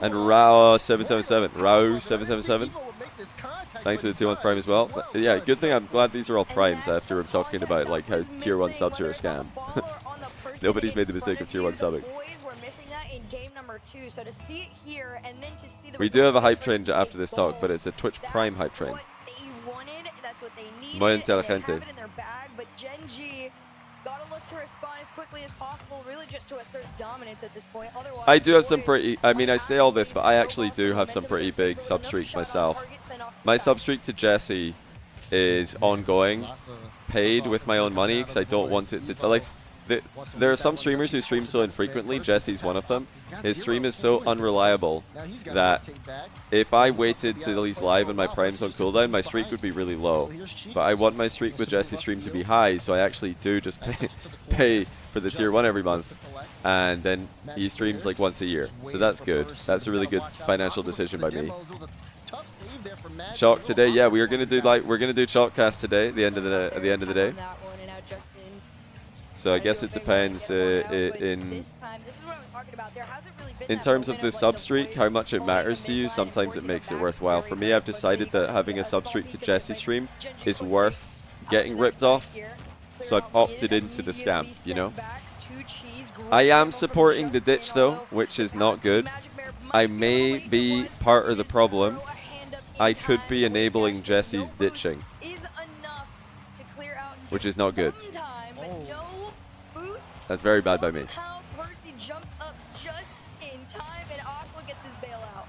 and Rao777 thanks for the 2-month prime as well. But yeah, good thing. I'm glad these are all primes after we're talking about like how tier 1 subs are a scam. Nobody's made the mistake of tier 1 subbing. We do have a hype train after this talk, but it's a Twitch Prime hype train. Muy inteligente. I do have some pretty, I mean, I say all this, but I actually do have some pretty big sub streaks myself. My sub streak to Jesse is ongoing, paid with my own money, because I don't want it to, like, there are some streamers who stream so infrequently. Jesse's one of them. His stream is so unreliable that if I waited till he's live and my prime's on cooldown, my streak would be really low. But I want my streak with Jesse's stream to be high, so I actually do just pay for the tier 1 every month. And then he streams like once a year. So that's good. That's a really good financial decision by me. Chalk today, yeah, we're gonna do Chalkcast today at the end of the day. So I guess it depends in this is what I was talking about. There hasn't really been In that terms of moment the like, sub the streak, boys how much it owning matters the to you, mid lane and sometimes it forcing makes it back worthwhile. very, For me, very I've decided quickly. that having a Honestly, sub streak to small peek Jesse's at stream this, like, Gen G is quickly worth out getting to their ripped side off. here, So clear I've out mid, opted into the scam, immediately you send know? back to Cheese, great I am info from supporting the Justin, ditch though, although which the is not pass to good. Magic Bear I might be a may little late. be It was part of the proceeded to problem. throw a hand up in I could time. be The wave enabling dash, Jesse's no boost ditching, is enough to clear out which his is not good. own time, but no boost. That's very bad by me. Somehow Percy jumps up just in time, and Aqua gets his bailout.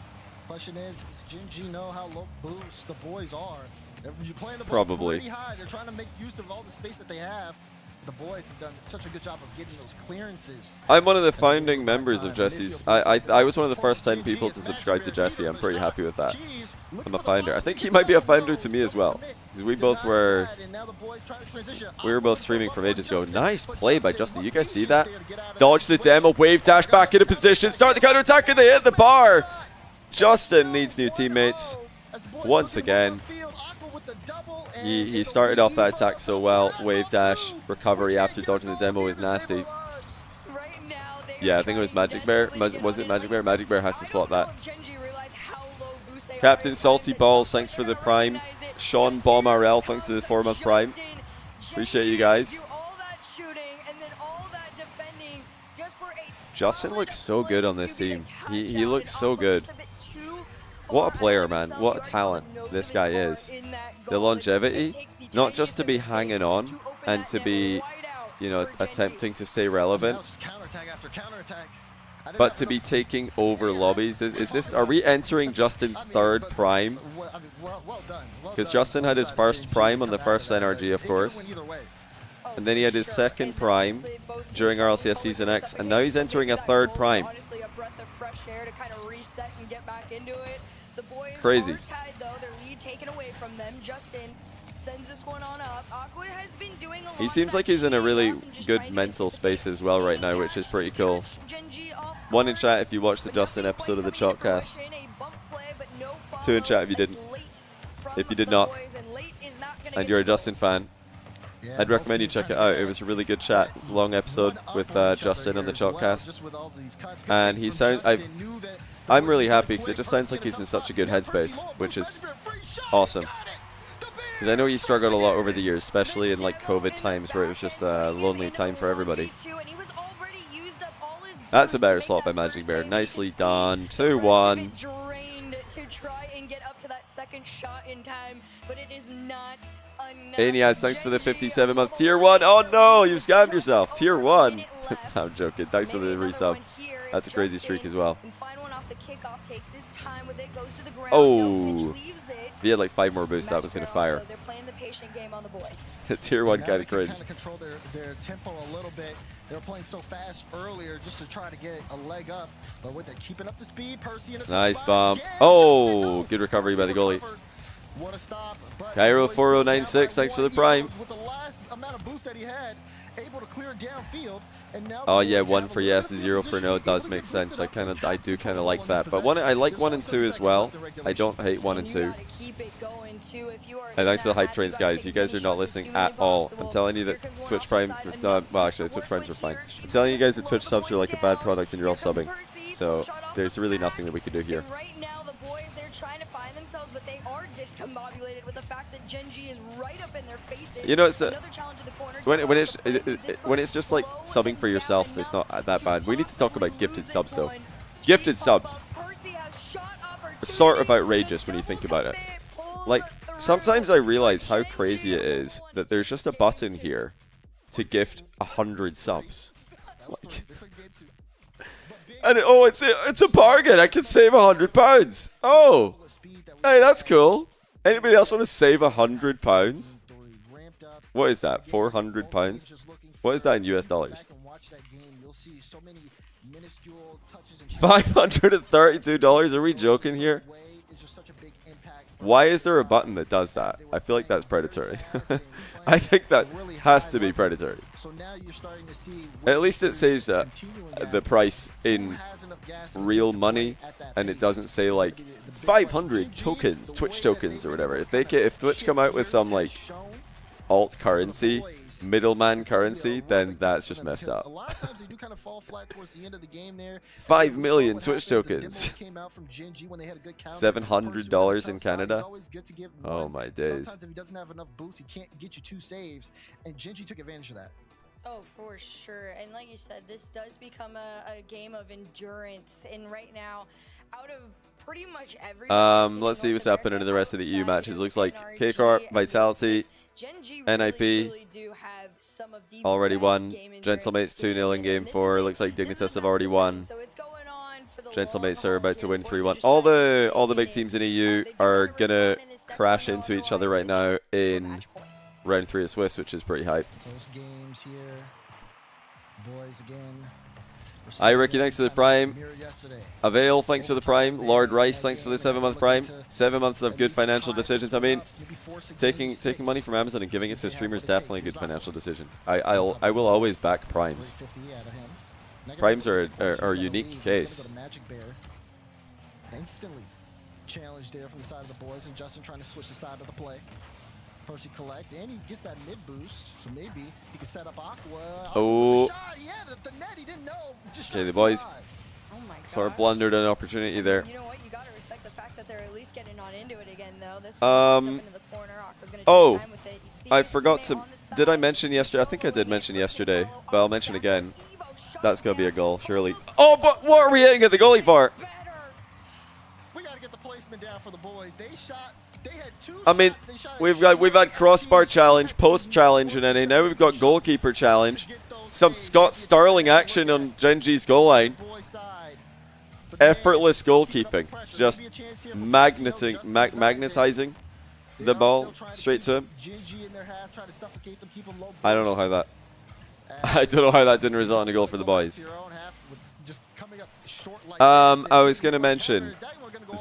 Question is, does Gen G know how low boost the boys are? You're playing the ball Probably. pretty high. They're trying to make use of all the space that they have. The boys have done such a good job of getting those clearances. I'm one of the founding members of Jesse's. I was one of the first 10 people to subscribe to Jesse. I'm pretty happy with that. I'm a founder. I think he might be a founder to me as well. Because we both were... We were both streaming from ages ago. Nice play by Justin. You guys see that? Dodge the demo. Wave dash back into position. Start the counter attack and they hit the bar. Justin needs new teammates. Once again. He started off that attack so well. Wave dash, recovery after dodging the demo is nasty. Yeah, I think it was Magic Bear. Was it Magic Bear? Magic Bear has to slot that. Captain Salty Balls, thanks for the prime. Sean Bomb RL, thanks for the 4-month prime. Appreciate you guys. Justin looks so good on this team. He looks so good. What a player, man. What a talent this guy is. The longevity, not just to be hanging on and to be, you know, attempting to stay relevant, but to be taking over lobbies. Are we entering Justin's third prime? Because Justin had his first prime on the first NRG, of course. And then he had his second prime during RLCS Season X, and now he's entering a third prime. Crazy. He seems like he's in a really good mental space as well right now, which is pretty cool. One in chat if you watched the Justin episode of the Chalkcast. 2 in chat if you didn't. If you did not, and you're a Justin fan, I'd recommend you check it out. It was a really good chat, long episode with Justin on the Chalkcast. And he sounds... I'm really happy because it just sounds like he's in such a good headspace, which is awesome. Because I know he struggled a lot over the years, especially in like COVID times where it was just a lonely time for everybody. That's a better slot by Magic Bear. Nicely done. 2-1. Anias, thanks for the 57-month Tier 1. Oh no, you've scammed yourself. Tier 1. I'm joking. Thanks for the resub. That's a crazy streak as well. Oh, if he had like 5 more boosts, that was going to fire. Tier 1 kind of cringe. Control their tempo a little bit. They were playing so fast earlier just to try to get a leg up, but with it keeping up the speed, Percy in a nice bomb. Oh, good recovery by the goalie. Cairo 4096, thanks for the prime. With the last amount of boost that he had, able to clear downfield. Oh yeah, 1 for yes, 0 for no does make sense. I do kind of like that. But I like 1 and 2 as well. I don't hate 1 and 2. And thanks to the hype trains, guys. You guys are not listening at all. I'm telling you that Twitch Prime, well actually Twitch Primes are fine. I'm telling you guys that Twitch subs are like a bad product and you're all subbing. So there's really nothing that we can do here. Trying to find themselves, but they are discombobulated with the fact that Gen G is right up in their faces. You know, it's when it's just like subbing for yourself, it's not that bad. We need to talk about gifted subs though. Gifted subs are sort of outrageous when you think about it. Like sometimes I realize how crazy it is that there's just a button here to gift 100 subs. Like, and it's a bargain. I can save £100. Oh, hey, that's cool. Anybody else want to save £100? What is that? £400? What is that in US dollars? $532? Are we joking here? Why is there a button that does that? I feel like that's predatory. I think that has to be predatory. At least it says the price in real money, and it doesn't say like 500 tokens, Twitch tokens or whatever. If Twitch come out with some like alt currency middleman It's gonna be a currency, rough then game that's for just them messed because up. A lot of times they do kind of fall flat towards the end of the game there. 5 We million saw what Twitch happened. The tokens. demos came out from Gen G when they had a good counter. $700 in It's Canada. always good to give Oh one. my days. Sometimes if he doesn't have enough boosts, he can't get you 2 saves, and Gen G took advantage of that. Oh, for sure. And like you said, this does become a game of endurance. And right now, out of pretty much every Let's see what's happening in the rest of the EU matches. Looks like KCorp, Vitality, NIP already won. Gentlemates 2-0 in game 4. Looks like Dignitas have already won. Gentlemates are about to win 3-1. All the big teams in EU are gonna crash into each other right now in round 3 of Swiss, which is pretty hype. Close games here. Boys again. Hi Ricky, thanks for the Prime. Avail, thanks for the Prime. Lord Rice, thanks for the 7-month Prime. 7 months of good financial decisions. I mean, taking money from Amazon and giving it to a streamer is definitely a good financial decision. I will always back Primes. Primes are a unique case. Instantly challenge there from the side of the boys, and Justin trying to switch the side of the play. Percy collects, and he gets that mid boost, so maybe he can set up Aqua. Oh. Yeah, the net, he didn't know. Just Okay, the boys Oh my sort of gosh. blundered an opportunity there. You know what? You gotta respect the fact that they're at least getting on into it again, though. This I forgot to. Did I mention yesterday? I think I did mention yesterday, but I'll mention again. That's gonna be a goal, surely. Oh, but what are we hitting at the goalie for? We gotta get the placement down for the boys. They shot. They had 2 I mean, we've had crossbar challenge, post challenge, and then now we've got goalkeeper challenge. Some Scott Starling action on Gen G's goal line. Effortless goalkeeping, just magnetizing the ball straight to him. I don't know how that. I don't know how that didn't result in a goal for the boys. I was gonna mention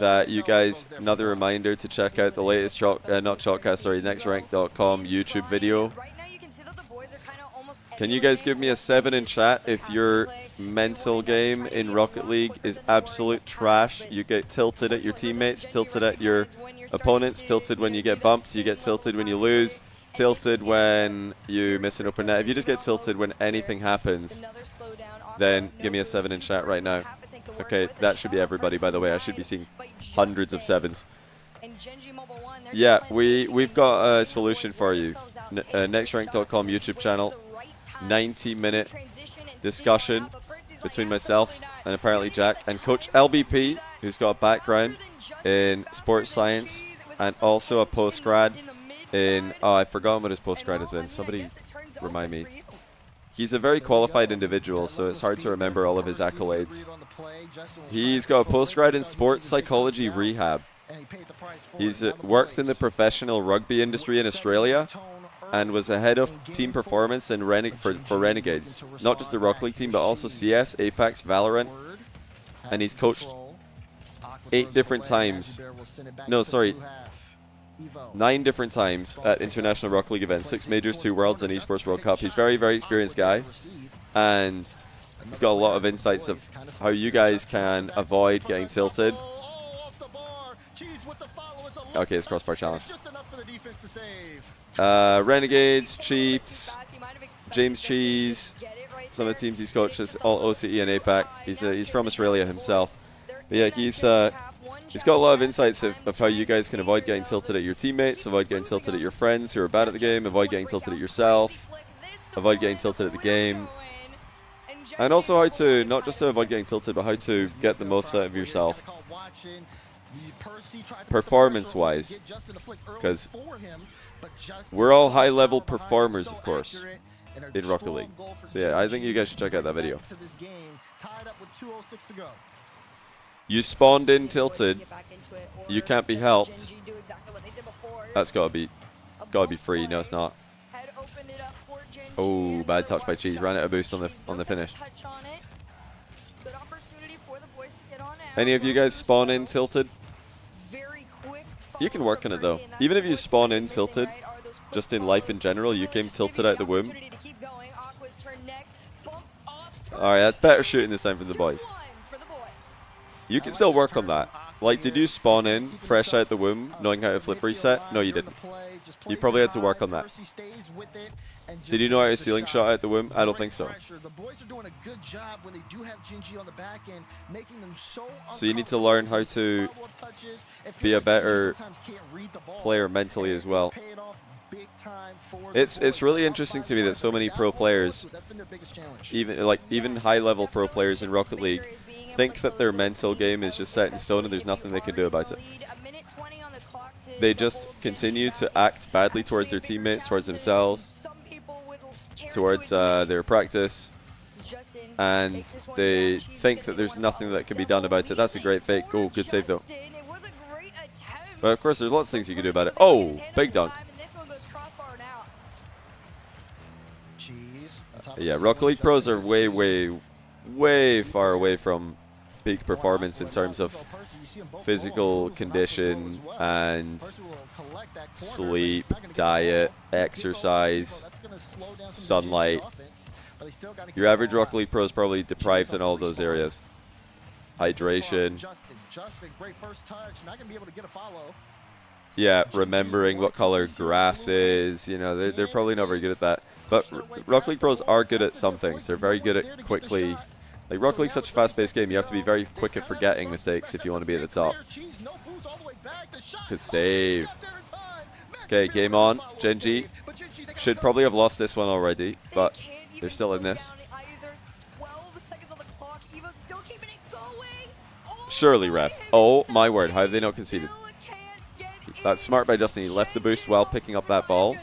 that you guys, another reminder to check out the latest nextrank.com YouTube video. Can you guys give me a 7 in chat if your mental game in Rocket League is absolute trash? You get tilted at your teammates, tilted at your opponents, tilted when you get bumped, you get tilted when you lose, tilted when you miss an open net. If you just get tilted when anything happens, then give me a 7 in chat right now. Okay, that should be everybody, by the way. I should be seeing hundreds of 7s. Yeah, we've got a solution for you. Nextrank.com YouTube channel. 90-minute discussion between myself and apparently Jack and Coach LBP, who's got a background in sports science and also a postgrad in... Oh, I've forgotten what his postgrad is in. Somebody remind me. He's a very qualified individual, so it's hard to remember all of his accolades. He's got a postgrad in sports psychology rehab. He's worked in the professional rugby industry in Australia and was the head of team performance in for Renegades. Not just the Rocket League team, but also CS, Apex, Valorant. And he's coached 8 different times. No, sorry. 9 different times at International Rocket League events. 6 majors, 2 worlds, and Esports World Cup. He's very, very experienced guy. And he's got a lot of insights of how you guys can avoid getting tilted. Okay, it's crossbar challenge. Renegades, Chiefs, James Cheese, some of the teams he's coached is all OCE and APAC. He's from Australia himself. But yeah, he's got a lot of insights of how you guys can avoid getting tilted at your teammates, avoid getting tilted at your friends who are bad at the game, avoid getting tilted at yourself, avoid getting tilted at the game, and also how to, not just to avoid getting tilted, but how to get the most out of yourself performance-wise, because we're all high-level performers, of course, in Rocket League. So yeah, I think you guys should check out that video. You spawned in tilted. You can't be helped. That's gotta be free. No, it's not. Oh, bad touch by Cheese. Ran out of boost on the finish. Any of you guys spawn in tilted? You can work on it though. Even if you spawn in tilted, just in life in general, you came tilted out the womb. Alright, that's better shooting this time for the boys. You can still work on that. Like, did you spawn in fresh out the womb, knowing how to flip reset? No, you didn't. You probably had to work on that. Did you know how to ceiling shot out the womb? I don't think so. The boys are doing a good job when they do have Jinji on the back end, making them So you need to learn how to be a better player mentally as well. It's really interesting to me that so many pro players, even high-level pro players in Rocket League, think that their mental game is just set in stone and there's nothing they can do about it. They just continue to act badly towards their teammates, towards themselves, towards their practice, and they think that there's nothing that can be done about it. That's a great fake. Oh, good save though. But of course, there's lots of things you can do about it. Oh, big dunk. Yeah, Rocket League pros are way far away from peak performance in terms of physical condition and sleep, diet, exercise, sunlight. Your average Rocket League pro is probably deprived in all those areas. Hydration. Yeah, remembering what color grass is. You know, they're probably not very good at that. But Rocket League pros are good at some things. They're very good at quickly. Like, Rocket League's such a fast-paced game, you have to be very quick at forgetting mistakes if you want to be at the top. Good save. Okay, game on. Genji should probably have lost this one already, but they're still in this. Surely, ref. Oh, my word. How have they not conceded? That's smart by Justin. He left the boost while picking up that ball.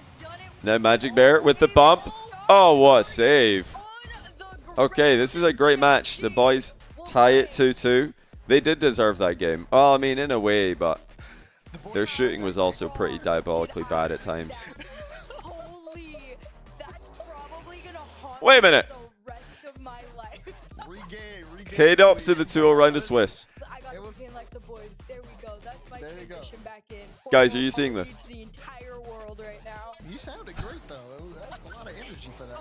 Now Magic Bear with the bump. Oh, what a save. Okay, this is a great match. The boys tie it 2-2. They did deserve that game. Well, I mean, in a way, but their shooting was also pretty diabolically bad at times. Wait a minute. K-Dops in the 2-0 round of Swiss. Guys, are you seeing this? You sounded great though. That's a lot of energy for that.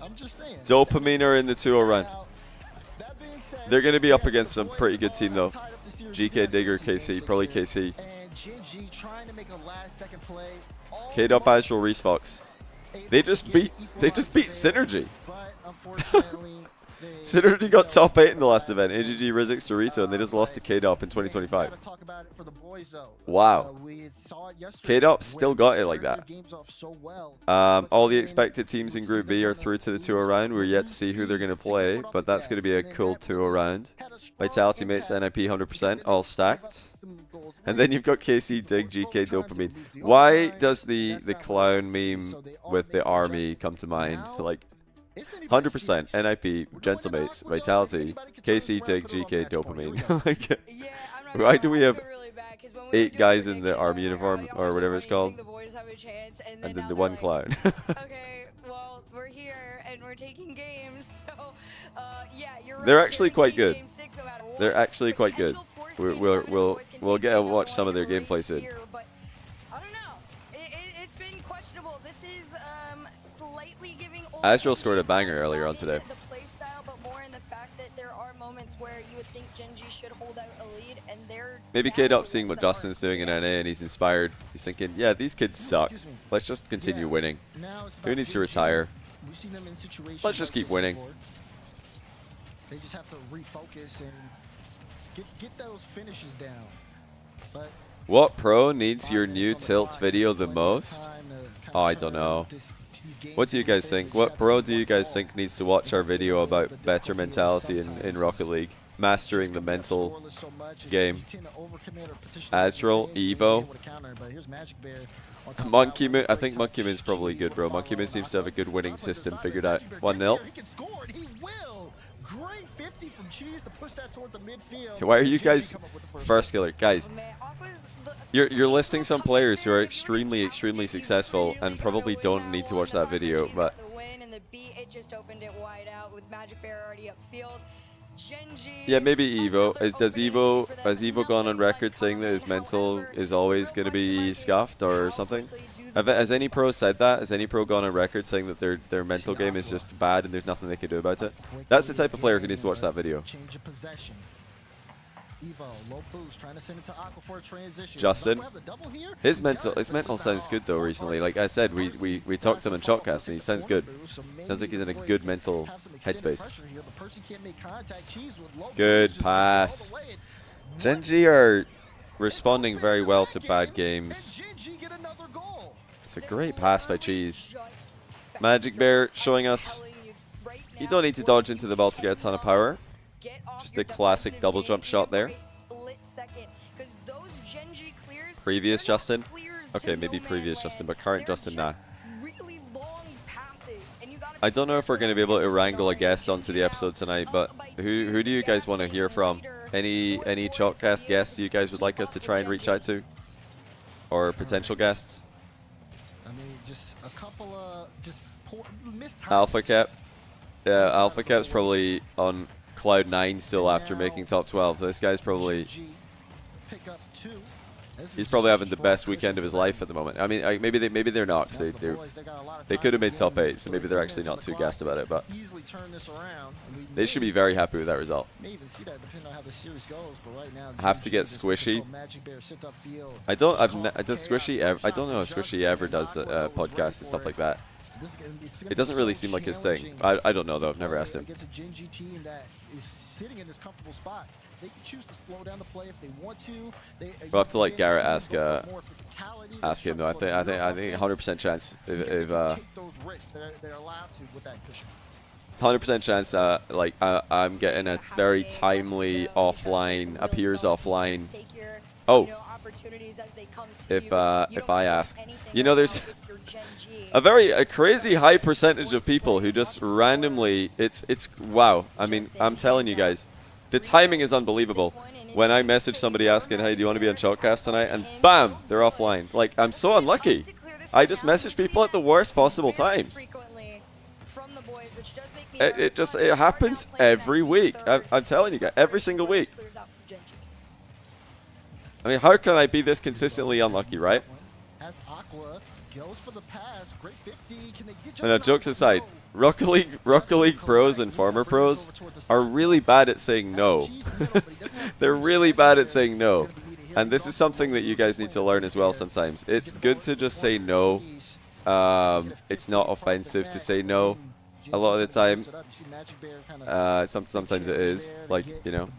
I'm just saying. Dopamine are in the 2-0 round. They're going to be up against some pretty good team though. GK, Digger, KC, probably KC. K-Dop, Astral, Reese Fox. They just beat Synergy. Synergy got top 8 in the last event. AGG, Rizix, Dorito, and they just lost to K-Dop in 2025. Wow. K-Dop still got it like that. All the expected teams in Group B are through to the 2-0 round. We're yet to see who they're going to play, but that's going to be a cool 2-0 round. Vitality Mates, NIP 100%, all stacked. And then you've got KC, Dig, GK, Dopamine. Why does the clown meme with the army come to mind? Like, 100%, NIP, Gentlemates, Vitality, KC, Dig, GK, Dopamine. Like, why do we have 8 guys in the army uniform, or whatever it's called, and then the one clown? Okay, well, we're here, and we're taking games, so, yeah, you're right. They're actually quite good. They're actually quite good. We'll get to watch some of their gameplay soon. But I don't know. It's been questionable. This is slightly giving Astral scored a banger earlier on today. The play style, but more in the fact that there are moments where you would think Genji should hold out a lead, and they're maybe K-Dop seeing what Dustin's doing in NA and he's inspired. He's thinking, yeah, these kids suck. Let's just continue winning. Who needs to retire? Let's just keep winning. They just have to refocus and get those finishes down. But what pro needs your new tilt video the most? Oh, I don't know. What do you guys think? What pro do you guys think needs to watch our video about better mentality in Rocket League? Mastering the mental game. Astral, Evo. Monkey Moon. I think Monkey Moon's probably good, bro. Monkey Moon seems to have a good winning system figured out. 1-0. Why are you guys first killer? Guys, you're listing some players who are extremely successful and probably don't need to watch that video, but yeah, maybe Evo. Has Evo gone on record saying that his mental is always going to be scuffed or something? Has any pro said that? Has any pro gone on record saying that their mental game is just bad and there's nothing they can do about it? That's the type of player who needs to watch that video. Evo, low boost, trying to send it to Aqua for a transition. Justin. Aqua have the double here? His He mental does, but just sounds good though recently. Like I said, we talked to him in Shotcast and he sounds good. Sounds like he's in a good mental headspace. Good pass. Gen.G are responding very well to bad games. It's a great pass by Cheese. Magic Bear showing us you don't need to dodge into the ball to get a ton of power. Just a classic double jump shot there. Previous Justin? Okay, maybe previous Justin, but current Justin, nah. I don't know if we're going to be able to wrangle a guest onto the episode tonight, but who do you guys want to hear from? Any Chalkcast guests you guys would like us to try and reach out to? Or potential guests? I mean, just a couple of just poor missed Alpha Cap. Yeah, Alpha Cap's probably on Cloud 9 still after making top 12. This guy's probably... He's probably having the best weekend of his life at the moment. I mean, maybe they're not, because they could have made top 8, so maybe they're actually not too gassed about it. But they should be very happy with that result. Have to get Squishy. I don't know if Squishy ever does podcasts and stuff like that. It doesn't really seem like his thing. I don't know though. I've never asked him. They can choose to slow down the play if they want to. We'll have to let Garrett ask him though. I think 100% chance if 100% chance like I'm getting a very timely offline appears offline. Oh, if I ask, you know, there's a crazy high percentage of people who just randomly it's wow. I mean, I'm telling you guys. The timing is unbelievable. When I message somebody asking, hey, do you want to be on Shotcast tonight? And bam, they're offline. Like, I'm so unlucky. I just message people at the worst possible times. It happens every week. I'm telling you guys, every single week. I mean, how can I be this consistently unlucky, right? No, jokes aside, Rocket League pros and former pros are really bad at saying no. They're really bad at saying no. And this is something that you guys need to learn as well sometimes. It's good to just say no. It's not offensive to say no a lot of the time. Sometimes it is. Like, you know,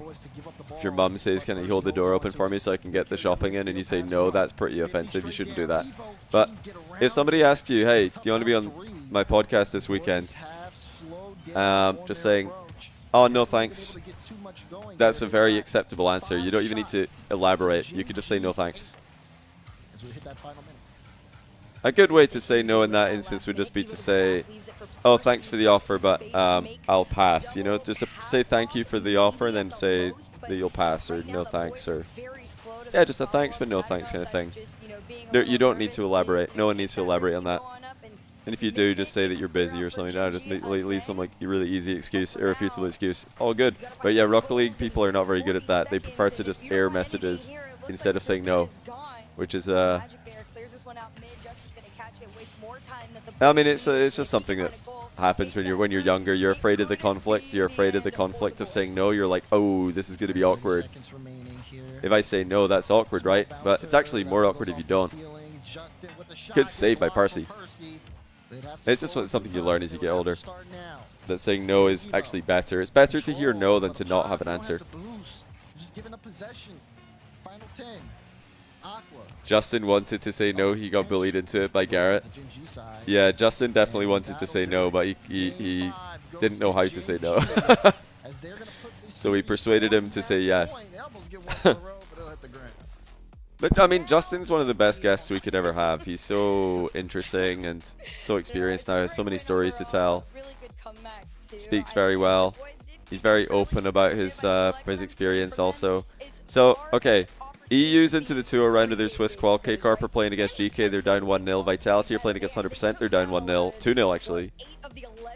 if your mum says, can you hold the door open for me so I can get the shopping in, and you say no, that's pretty offensive. You shouldn't do that. But if somebody asks you, hey, do you want to be on my podcast this weekend? Just saying, oh, no thanks. That's a very acceptable answer. You don't even need to elaborate. You could just say no thanks. A good way to say no in that instance would just be to say, oh, thanks for the offer, but I'll pass. You know, just say thank you for the offer and then say that you'll pass, or no thanks, or yeah, just a thanks but no thanks kind of thing. No, you don't need to elaborate. No one needs to elaborate on that. And if you do, just say that you're busy or something. Just leave some like really easy excuse, irrefutable excuse. All good. But yeah, Rocket League people are not very good at that. They prefer to just air messages instead of saying no, which is I mean, it's just something that happens when you're younger. You're afraid of the conflict. You're afraid of the conflict of saying no. You're like, oh, this is going to be awkward. If I say no, that's awkward, right? But it's actually more awkward if you don't. Good save by Parsi. It's just something you learn as you get older. That saying no is actually better. It's better to hear no than to not have an answer. Justin wanted to say no. He got bullied into it by Garrett. Yeah, Justin definitely wanted to say no, but he didn't know how to say no. So we persuaded him to say yes. But I mean, Justin's one of the best guests we could ever have. He's so interesting and so experienced now. Has so many stories to tell. Speaks very well. He's very open about his experience also. So, okay. EU's into the 2-0 round of their Swiss qual. K-Corp are playing against GK. They're down 1-0. Vitality are playing against 100%. They're down 1-0. 2-0 actually.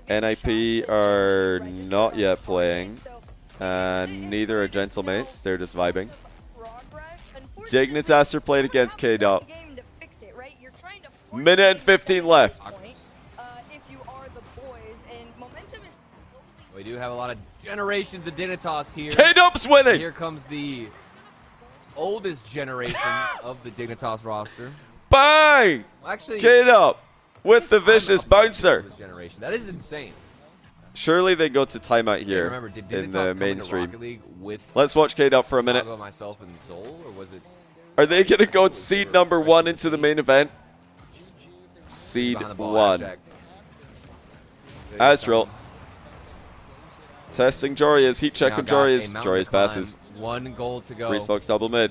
NIP are not yet playing. And neither are Gentlemates. They're just vibing. Dignitas are playing against K-Dot. Minute and 15 left. We do have a lot of Generations of Dignitas here. K-Dub's winning! Here comes the oldest generation of the Dignitas roster. Bang! Well, actually, K-Dub with the vicious bouncer. This generation. That is insane. Surely they go to timeout here Remember, did in Dignitas the come into mainstream. Rocket League with Let's watch K-Dub for a minute. Chicago, myself, and Zol, or was it Are they going to go seed number 1 into the main event? Seed behind the ball, 1. Abjack? Astral. Testing Joria's. Heat check Now on got a Joria's. mountain Joria's to climb. passes. 1 goal to go. Reese Fox double mid.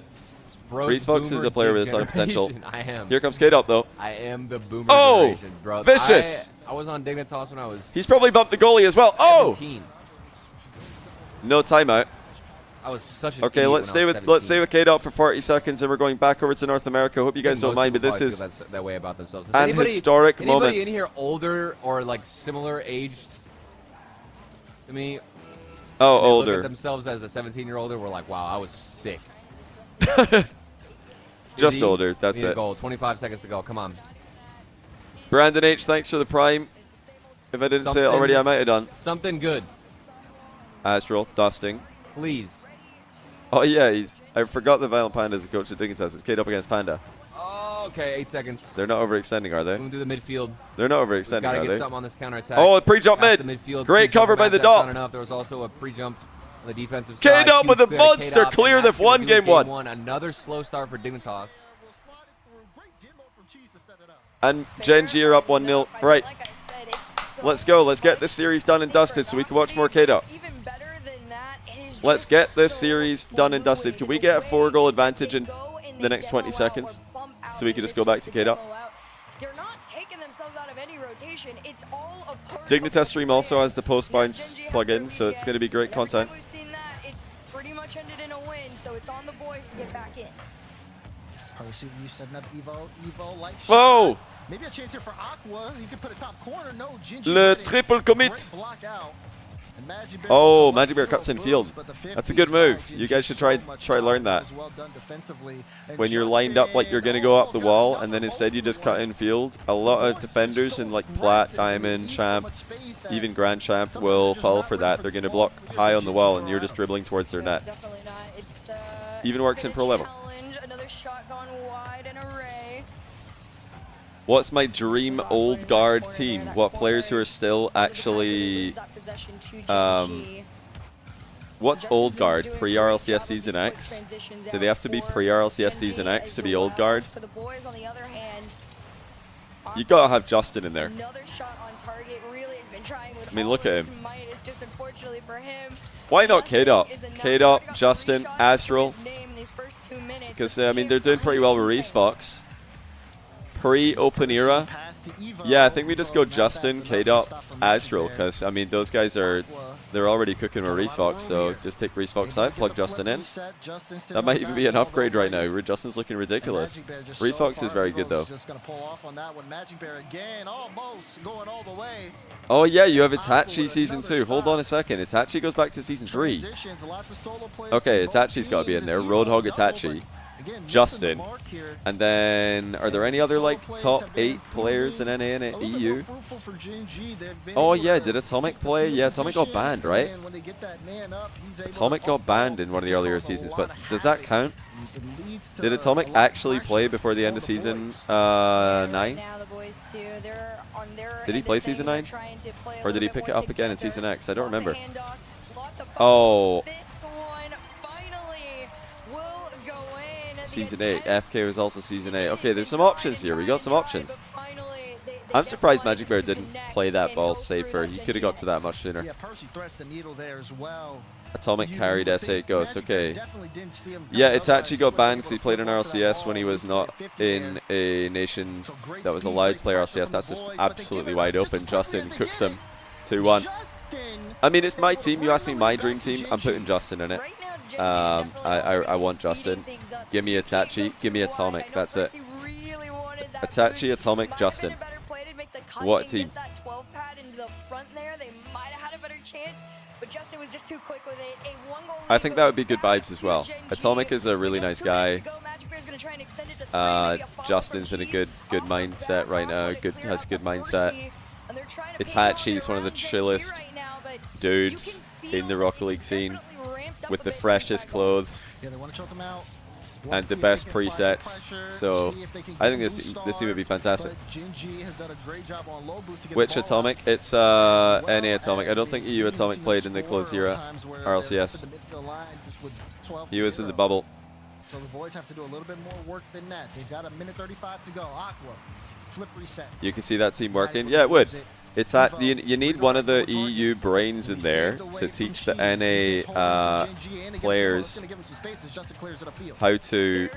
Bro's Reese Fox is boomer a player with a dig ton of potential. generation. I am. Here comes K-Dub though. I am the boomer Oh! generation, bro. Vicious! I was on Dignitas when I was He's probably bumped the goalie as well. Oh! 17. No timeout. I was such an Okay, idiot let's when I stay was with 17. K-Dub for 40 seconds, and we're going back over to North America. Hope you guys don't Most mind, but people this probably is feel that way about themselves. Is an anybody, historic anybody moment. in here older or like similar aged to me? Oh, They look older. at themselves as a 17-year-old and we're like, wow, I was sick. Just Izzy, older. That's need a it. goal. 25 seconds to go. Come on. Brandon H, thanks for the prime. If I didn't say it Something- already, I might have done. Something good, Astral, dusting. please. Oh yeah, I forgot the Violent Panda is a coach at Dignitas. It's K-Dub against Panda. Oh, okay, 8 seconds. They're not overextending, are they? Moving through the midfield. They're not We've overextending, got to are get they? something on this counter-attack. Oh, a pre-jump That's mid. the midfield. Great Pre-jump cover from by the Abjack's dop. not enough. There was also a pre-jump on the defensive side. K-Dub with a Huge clear. monster K-Dub, clear. and They've that's gonna won do game it, 1. Another slow start for Dignitas. And Genji are up 1-0. Right. Let's go. Let's get this series done and dusted so we can watch more K-Dub. Let's get this series done and dusted. Can we get a 4-goal advantage in the next 20 seconds so we can just go back to K-Dub? Dignitas stream also has the post bounce plugin, so it's going to be great content. It's pretty much ended in a win, so it's on the boys to get back in. Percy, you setting up Evo light shot. Whoa! Maybe a chance here for Aqua. He can put a top corner. No, Gingy Le ready. triple commit. Great block out. And Magic Bear Oh, with the Magic Bear 1-0 cuts in boost, field. but the That's a 50s good move. back. You guys should So try much learn that. well done defensively. And When you're lined up like you're going to go up the wall and then instead you just cut in field, a lot of defenders in like Plat, Diamond, Champ, even Grand Champ will fall for that. They're going to block high on the wall and you're just dribbling towards their net. Definitely not. It's Even works in pro level. challenge. Another shot gone wide and array. What's my dream old guard team? What players who are still actually... What's old guard? Pre-RLCS Season X? Do they have to be pre-RLCS Season X to be old guard? For the boys, on the other hand, You gotta have Justin in there. another shot on target. Really has been trying with I mean, all look of at his him. might. It's just unfortunately for him. Why not K-Dub? Is enough. K-Dub, Starting off Justin, 3 shots Astral. to his name in these first 2 minutes, Because, but I mean, they're doing pretty well with Reese Fox. Pre-open era. Yeah, I think we just go Justin, K-Dub, Astral. Because, I mean, those guys are... They're already cooking with Reese Fox, so just take Reese Fox out, plug Justin in. That might even be an upgrade right now. Justin's looking ridiculous. Reese Fox is very good, though. Just gonna pull off on that one. Magic Bear again, almost going all the way. Oh, yeah, you have Itachi Season 2. Hold on a second. Itachi goes back to Season 3. Transitions, lots of solo plays Okay, from both Itachi's got to be in teams there. as Roadhog Evo Itachi. but again, Justin. missing the mark here. And then, are there any other, like, top 8 players in NA and A little bit EU? more fruitful for Gen.G. They've been Oh, able yeah, to did Atomic take the play? field Yeah, Atomic got position, banned, right? and when they get that man up, he's able to Atomic got banned in one of the earlier just cause a seasons, lot but of does that havoc. count? It leads to Did a Atomic lot of actually pressure play before the end for of the season boys. 9? Now the boys too, they're on their Did he end play of season things. 9? They're trying to play a Or did little he bit pick it more up again in together. Season X? I don't Lots of remember. handoffs, lots of Oh, this one finally will go in. The Season 8. attempt FK was also Season 8. Okay, has there's been some trying options and here. We trying got and some trying, options. but finally they I'm surprised definitely Magic Bear wanted to didn't connect play that and ball go safer. through He that could have got Gen.G to that much sooner. Yeah, Percy threats the needle there as well. Atomic You carried would S8 think Ghost. Magic Bear Okay. definitely didn't see him Yeah, coming it's up, actually but got he banned was because he able to played in flip off that RLCS when he ball. was He not at 50 in there. a nation So great that was speed, allowed great to play pressure RLCS. from That's the just boys, but they absolutely give it up wide just open. as quickly as Justin they cooks get him. it. 2-1. Justin I mean, it's my able to team. You asked me bring my it dream back to team. I'm putting Justin in it. Right now, Gen.G is definitely I also want speeding Justin. things up, Give me so he can't Itachi. go Give me too wide. Atomic. I know That's it. Percy really wanted that Itachi, boost. Atomic, Might have Justin. been a better play to make the cut What and team? get that 12 pad into the front there. They might have had a better chance, but Justin was just too quick with it. A 1-goal I lead think goes that would be good back vibes as to well. Gen.G. Atomic is a really With nice just 2 minutes guy. to go, Magic Bear's gonna try and extend it to 3, maybe a follow Justin's from in a Cheese. good Off the mindset back right off, now. but it Good cleared has out good to mindset. Percy, and they're trying to Itachi's ping-pong it one of the around Gen.G chillest right now, but dudes. you can in the Rocket League scene with the freshest clothes Yeah, they want to choke them out. and the best presets. So I think this team would be fantastic. Which Atomic? It's NA Atomic. I don't think EU Atomic played in the clothes era, RLCS. He was in the bubble. So the boys have to do a little bit more work than that. They've got a minute 35 to go. Aqua, flip reset. You can see that team working. Yeah, it would. It's at you need one of the EU brains in there to teach the NA players how to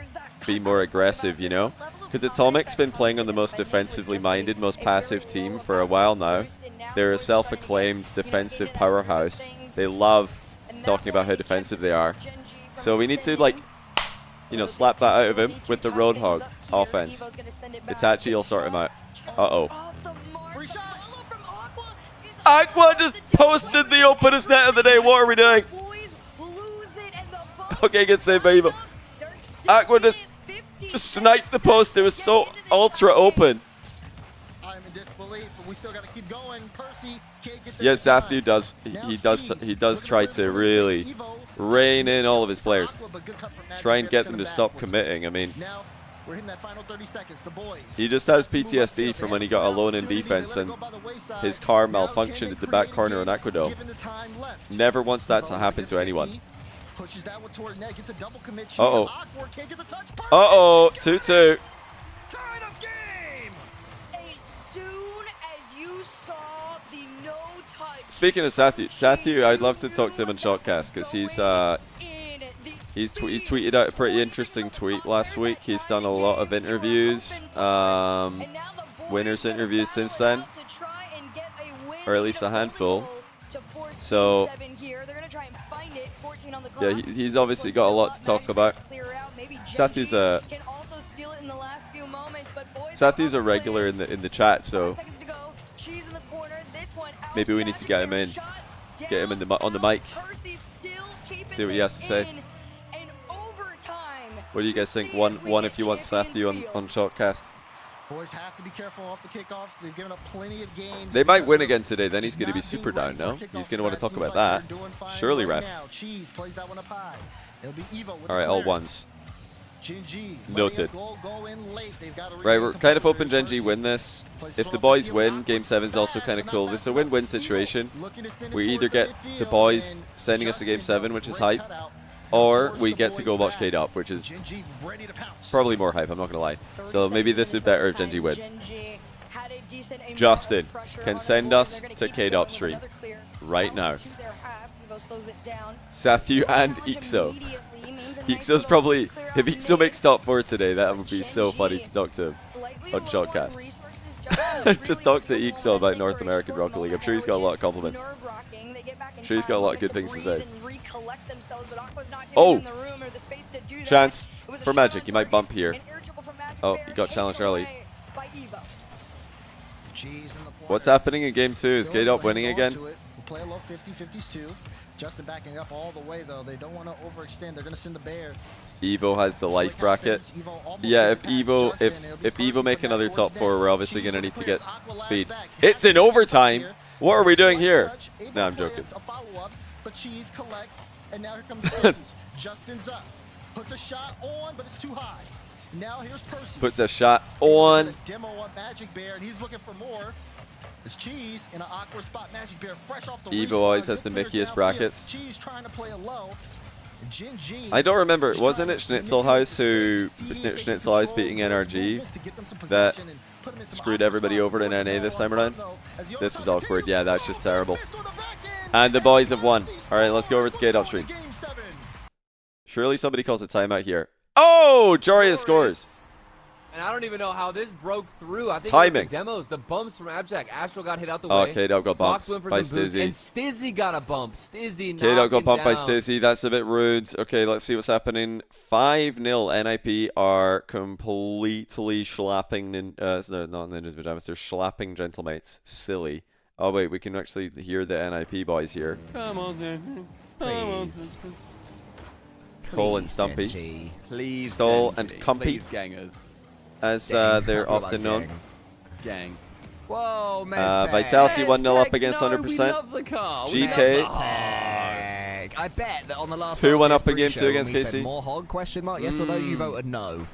be more aggressive, you know? Because Atomic's been playing on the most defensively minded, most passive team for a while now. They're a self-acclaimed defensive powerhouse. They love talking about how defensive they are. So we need to, like, you know, slap that out of him with the Roadhog offense. Itachi will sort him out. Uh-oh. Aqua just posted the openest net of the day. What are we doing? Okay, good save by Evo. Aqua just sniped the post. It was so ultra open. Yes, Zathu does. He does try to really rein in all of his players. Try and get them to stop committing. I mean, we're hitting that final 30 seconds. The boys. He just has PTSD from when he got alone in defense and his car malfunctioned at the back corner on Aquadome. Never wants that to happen to anyone. Uh-oh. Uh-oh. 2-2. Speaking of Sathu, I'd love to talk to him on Shotcast because he's tweeted out a pretty interesting tweet last week. He's done a lot of interviews, winners interviews since then, or at least a handful. So yeah, he's obviously got a lot to talk about. Sathu's a regular in the chat, so maybe we need to get him in, on the mic, see what he has to say. What do you guys think? One if you want Sathu on Shotcast. Boys have to be careful off the kickoffs. They've given up plenty of games. They might win again today. Then he's going to be super down, no? He's going to want to talk about that. Surely, ref. All right, all ones. Noted. Right, we're kind of hoping Gen G win this. If the boys win, Game 7 is also kind of cool. This is a win-win situation. We either get the boys sending us to Game 7, which is hype, or we get to go watch K-Dop, which is probably more hype, I'm not going to lie. So maybe this is better if Gen G win. Justin can send us to K-Dop stream right now. Sathu and Ixo. Ixo's probably, if Ixo makes top 4 today, that would be so funny to talk to him on Shotcast. Just talk to Ixo about North American Rocket League. I'm sure he's got a lot of compliments. I'm sure he's got a lot of good things to say. Oh! Chance for Magic. He might bump here. Oh, he got challenged early. What's happening in Game 2? Is K-Dop winning again? Play a low 50-50s too. Justin backing up all the way though. They don't want to overextend. They're going to send the bear. Evo has the life bracket. Yeah, if Evo make another top 4, we're obviously going to need to get speed. It's in overtime. What are we doing here? No, I'm joking. But Cheese collect, and now here comes Cheese. Justin's up. Puts a shot on, but it's too high. Now here's Percy. Puts a shot on. Demo on Magic Bear, and he's looking for more. It's Cheese in an awkward spot. Magic Bear fresh off the Evo always has the Mickiest brackets. Cheese trying to play a low. I don't remember. Wasn't it Schnitzelhaus who Schnitzelhaus beating NRG that screwed everybody over in NA this time around? This is awkward. Yeah, that's just terrible. And the boys have won. All right, let's go over to K-Dop stream. Surely somebody calls a timeout here. Oh, Joria scores. And I don't even know how this broke through. I think Timing. It was the demos, the bumps from Abjack. Astral got hit out the way. Oh, K-Dop got bumped by Stizzy. And Stizzy got a bump. Stizzy K-Dop got bumped by Stizzy. That's a bit rude. Okay, let's see what's happening. 5-0. NIP are completely slapping. No, not Ninjas Pajamas. They're slapping Gentlemates. Silly. Oh, wait. We can actually hear the NIP boys here. Come on, then. Please. Cole and Stumpy. Please, Stoll and Cumpy. Please, gangers. As they're often known. Gang. Whoa, Mustang. Vitality 1-0 up against 100%. We love the car. GK. I bet that on the last Who went RLCS up in game pre-show 2 against when we said KC? more hog, question mark, yes or no, you voted no.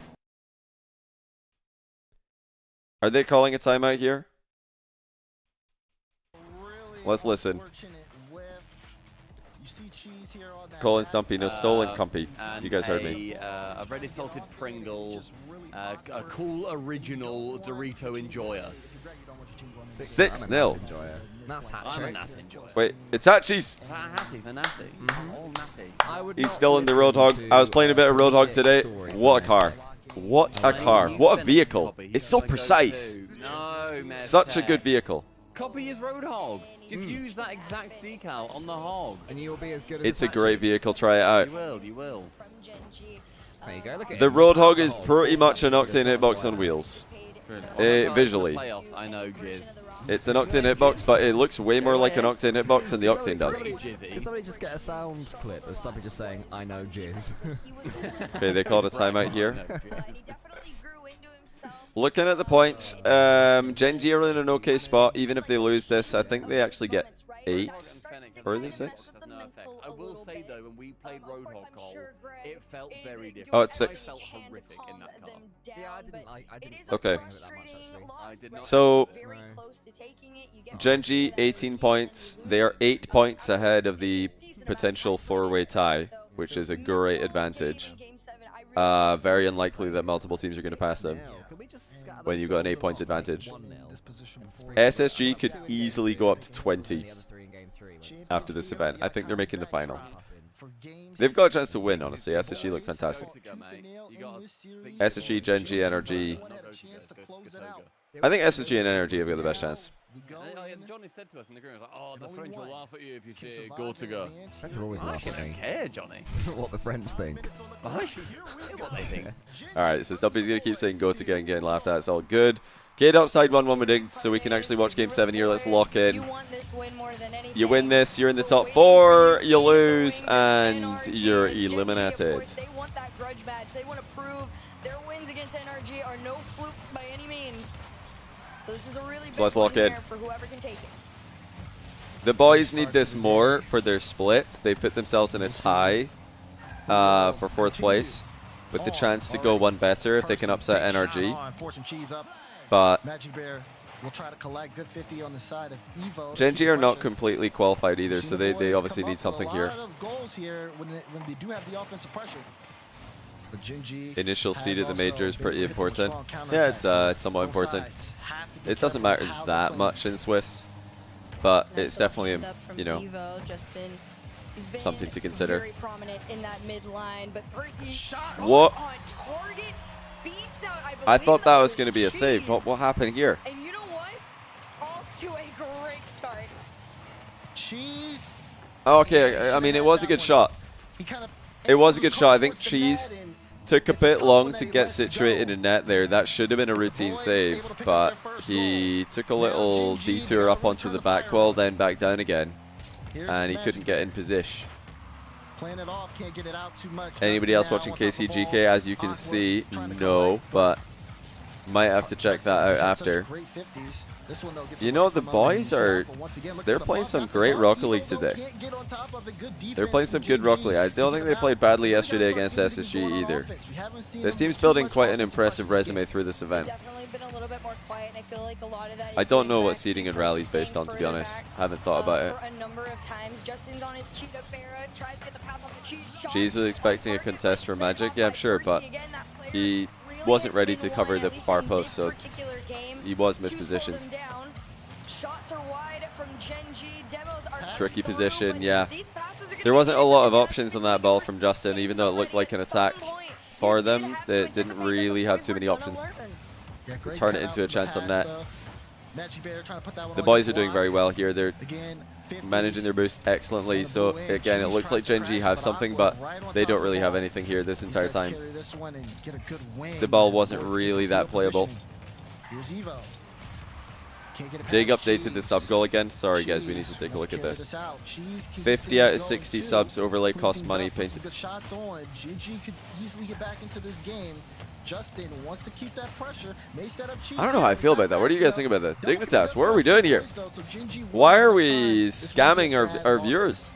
Are they calling a timeout here? Let's listen. Colin Stumpy, no stolen Cumpy. You guys heard me. A ready salted Pringle, a cool original Dorito enjoyer. 6-0. That's I'm a hat-trick. Nass enjoyer. Wait, it's Hachi's. Hattie, the Natty. All Natty. He's still in the Roadhog. I was playing a bit of Roadhog today. What a car. What a car. What a vehicle. It's so precise. No, man. Such a good vehicle. Copy his Roadhog. Just use that exact decal on the hog. And you'll be as good as It's a great vehicle. Try it out. You will, you will. There you go, look at The him. Roadhog is pretty much an Octane hitbox on wheels. Visually. Playoffs, I know, Jizz. It's an Octane hitbox, but it looks way more like an Octane hitbox than the Octane does. Can somebody just get a sound clip of Stumpy just saying, I know jizz? Okay, they called a timeout here. Looking at the points, Genji are in an okay spot. Even if they lose this, I think they actually get 8. Or is it 6? I will say though, when we played Roadhog Call, it felt very different. Oh, it's 6. I felt horrific in that car. Yeah, I didn't Okay. play with it that much, actually. I did not. So, Genji, 18 points. They are 8 points ahead of the potential 4-way tie, which is a great advantage. Very unlikely that multiple teams are going to pass them when you've got an 8-point advantage. SSG could easily go up to 20 after this event. I think they're making the final. They've got a chance to win, honestly. SSG look fantastic. SSG, Genji, NRG. I think SSG and NRG have got the best chance. Johnny said to us in the group, like, "Oh, the French will laugh at you if you say go to go." French will always laugh at me. I don't care, Johnny. What the French think. I should hear what they think. Alright, so Stumpy's going to keep saying go to get and getting laughed at. It's all good. Gate upside 1-1 with Dig, so we can actually watch Game 7 here. Let's lock in. You win this, you're in the top 4, you lose, and you're eliminated. They want that grudge match. They want to prove their wins against NRG are no fluke by any means. So this is a really big let's lock one in. here for whoever can take it. The boys need this more for their split. They put themselves in a tie for 4th place with the chance to go one better if they can upset NRG. But Genji are not completely qualified either, so they obviously need something here. Initial seed at the major is pretty important. Yeah, it's somewhat important. It doesn't matter that much in Swiss, but it's definitely, you know, something to consider. Very prominent in that midline, but Percy What? on target beats out, I thought that was going to be a save. What happened here? And you know what? Off to a great start. Cheese. Okay, I mean, it was a good shot. It was a good shot. I think Cheese took a bit long to get situated in net there. That should have been a routine save, but he took a little detour up onto the back wall, then back down again, and he couldn't get in position. Anybody else watching KCGK? As you can see, no, but might have to check that out after. You know, the boys they're playing some great Rocket League today. They're playing some good Rocket League. I don't think they played badly yesterday against SSG either. This team's building quite an impressive resume through this event. I don't know what seeding and rallies based on, to be honest. I haven't thought about it. Cheese was expecting a contest for Magic. Yeah, I'm sure, but he wasn't ready to cover the far post, so he was mispositioned. Tricky position, yeah. There wasn't a lot of options on that ball from Justin, even though it looked like an attack for them. They didn't really have too many options to turn it into a chance on net. The boys are doing very well here. They're managing their boost excellently. So again, it looks like Genji have something, but they don't really have anything here this entire time. The ball wasn't really that playable. Dig updated the sub goal again. Sorry guys, we need to take a look at this. 50 out of 60 subs, overlay cost money, painted. Justin wants to keep that pressure. May set up Cheese. I don't know how I feel about that. What do you guys think about this? Dignitas, what are we doing here? Why are we scamming our viewers?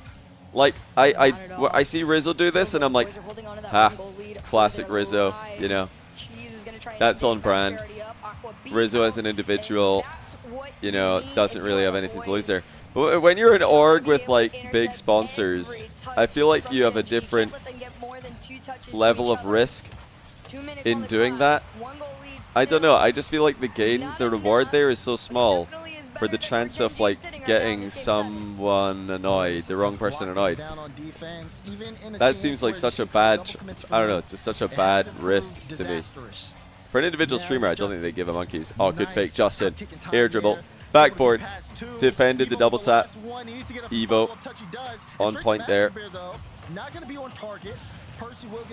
Like, I see Rizzo do this, and I'm like, ha, classic Rizzo, you know. That's on brand. Rizzo as an individual, you know, doesn't really have anything to lose there. But when you're an org with, like, big sponsors, I feel like you have a different level of risk in doing that. I don't know, I just feel like the reward there is so small for the chance of, like, getting someone annoyed, the wrong person annoyed. That seems like such a bad, I don't know, just such a bad risk to me. For an individual streamer, I don't think they give a monkeys. Oh, good fake, Justin. Air dribble. Backboard. Defended the double tap. Evo. On point there.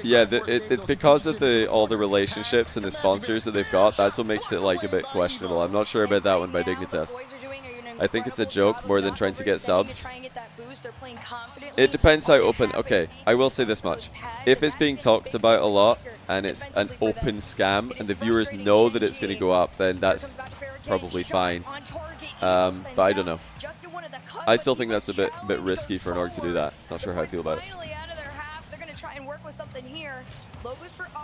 Yeah, it's because of all the relationships and the sponsors that they've got. That's what makes it, like, a bit questionable. I'm not sure about that one by Dignitas. I think it's a joke more than trying to get subs. It depends how open. Okay, I will say this much. If it's being talked about a lot and it's an open scam and the viewers know that it's going to go up, then that's probably fine. But I don't know. I still think that's a bit risky for an org to do that. Not sure how I feel about it.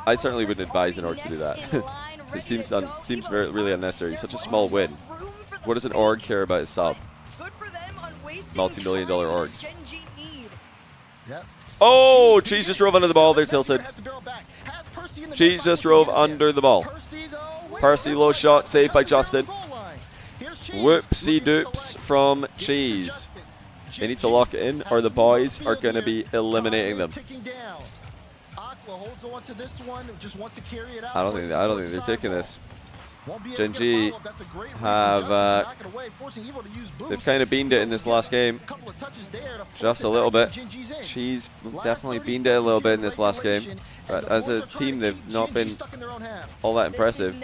I certainly wouldn't advise an org to do that. It seems really unnecessary. Such a small win. What does an org care about his sub? Multi-million-dollar orgs. Oh, Cheese just drove under the ball. They're tilted. Cheese just drove under the ball. Percy, low shot, saved by Justin. Whoopsie doops from Cheese. They need to lock it in, or the boys are going to be eliminating them. I don't think they're taking this. Gen G have they've kind of beaned it in this last game, just a little bit. Cheese definitely beaned it a little bit in this last game, but as a team they've not been all that impressive.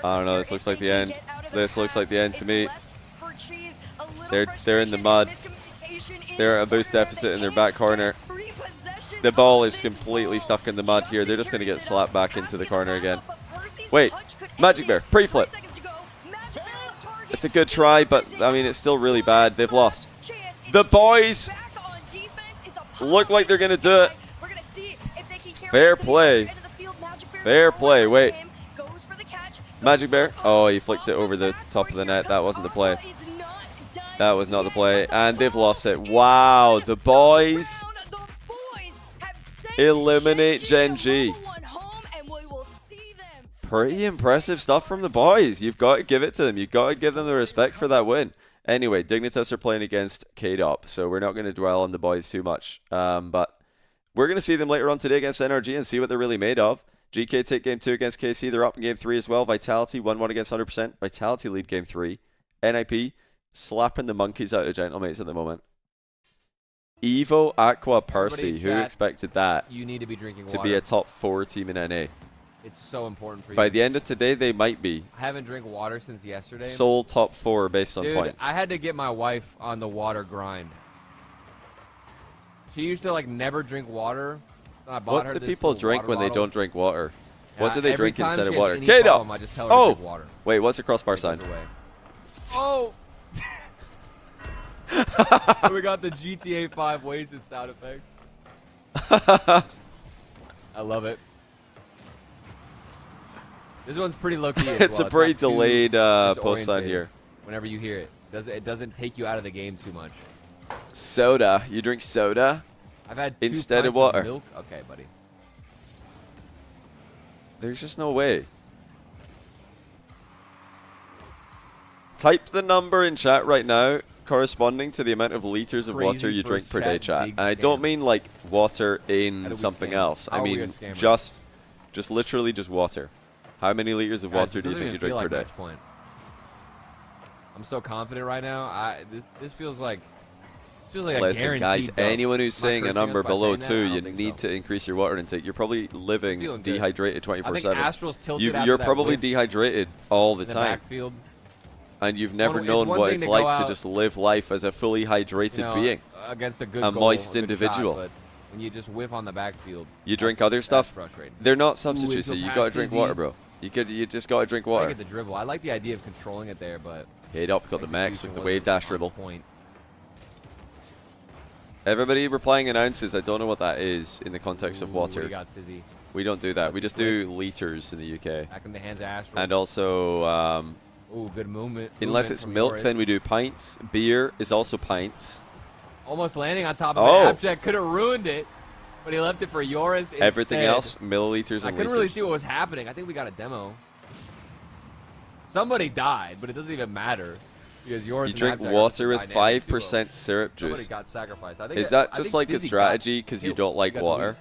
I don't know. This looks like the end. This looks like the end to me. They're in the mud. They're at a boost deficit in their back corner. The ball is completely stuck in the mud here. They're just going to get slapped back into the corner again. Wait, Magic Bear, pre-flip. It's a good try, but I mean, it's still really bad. They've lost. The boys look like they're going to do it. Fair play. Fair play. Wait. Magic Bear. Oh, he flicked it over the top of the net. That wasn't the play. That was not the play. And they've lost it. Wow, the boys eliminate Gen G. Pretty impressive stuff from the boys. You've got to give it to them. You've got to give them the respect for that win. Anyway, Dignitas are playing against KDOP, so we're not going to dwell on the boys too much. But we're going to see them later on today against NRG and see what they're really made of. GK take game 2 against KC. They're up in game 3 as well. Vitality 1-1 against 100%. Vitality lead game 3. NIP slapping the monkeys out of Gentlemates at the moment. Evo, Aqua, Percy. Who expected that? You need to be drinking water. To be a top 4 team in NA. It's so important for you. By the end of today, they might be. I haven't drank water since yesterday. Sole top 4 based on points. I had to get my wife on the water grind. She used to, like, never drink water. I bought what her do this people little drink water when they bottle. don't drink water? What do they Every drink time instead she of has water? any Kato! problem, I just tell her to drink water. Wait, what's the crossbar sign? Oh! We got the GTA 5 wasted sound effect. I love it. This one's pretty low-key as It's well. a pretty delayed post sign here. Whenever you hear it. It doesn't take you out of the game too much. Soda. You drink soda? I've had instead of pints water. milk. Okay, buddy. There's just no way. Type the number in chat right now corresponding to the amount of liters of water you drink per day, chat. And I don't mean like water in something else. I mean just literally just water. How many liters of water do you think you drink per day? I'm so confident right now. This feels like Listen, guys, anyone who's saying a number below 2, you need to increase your water intake. You're probably living dehydrated 24/7. You're probably dehydrated all the time. And you've never known what it's like to just live life as a fully hydrated being. Against a good a moist individual. But when you just whiff on the backfield. You drink other stuff? They're not substitutes, so you gotta drink water, bro. You just gotta drink water. I get the dribble. I like the idea of controlling it there, but Head up, got the max, like the wave dash dribble. Everybody replying in ounces. I don't know what that is in the context of What do water. you got, Stizzy? We don't do that. We just do liters in the UK. Back in the hands of Astro. And also, Ooh, good movement. unless it's milk, then we do pints. Beer is also pints. Almost landing on top of Oh. it. Abject could have ruined it, but he left it for Yoris instead. Everything else, milliliters I and couldn't liters. really see what was happening. I think we got a demo. Somebody died, but it doesn't even matter. Because Yoris You and drink Abject are water such a with dynamic 5% duo. syrup Somebody juice. got sacrificed. I think Is that I just think like a Stizzy got strategy because you killed. don't He like got the water? win.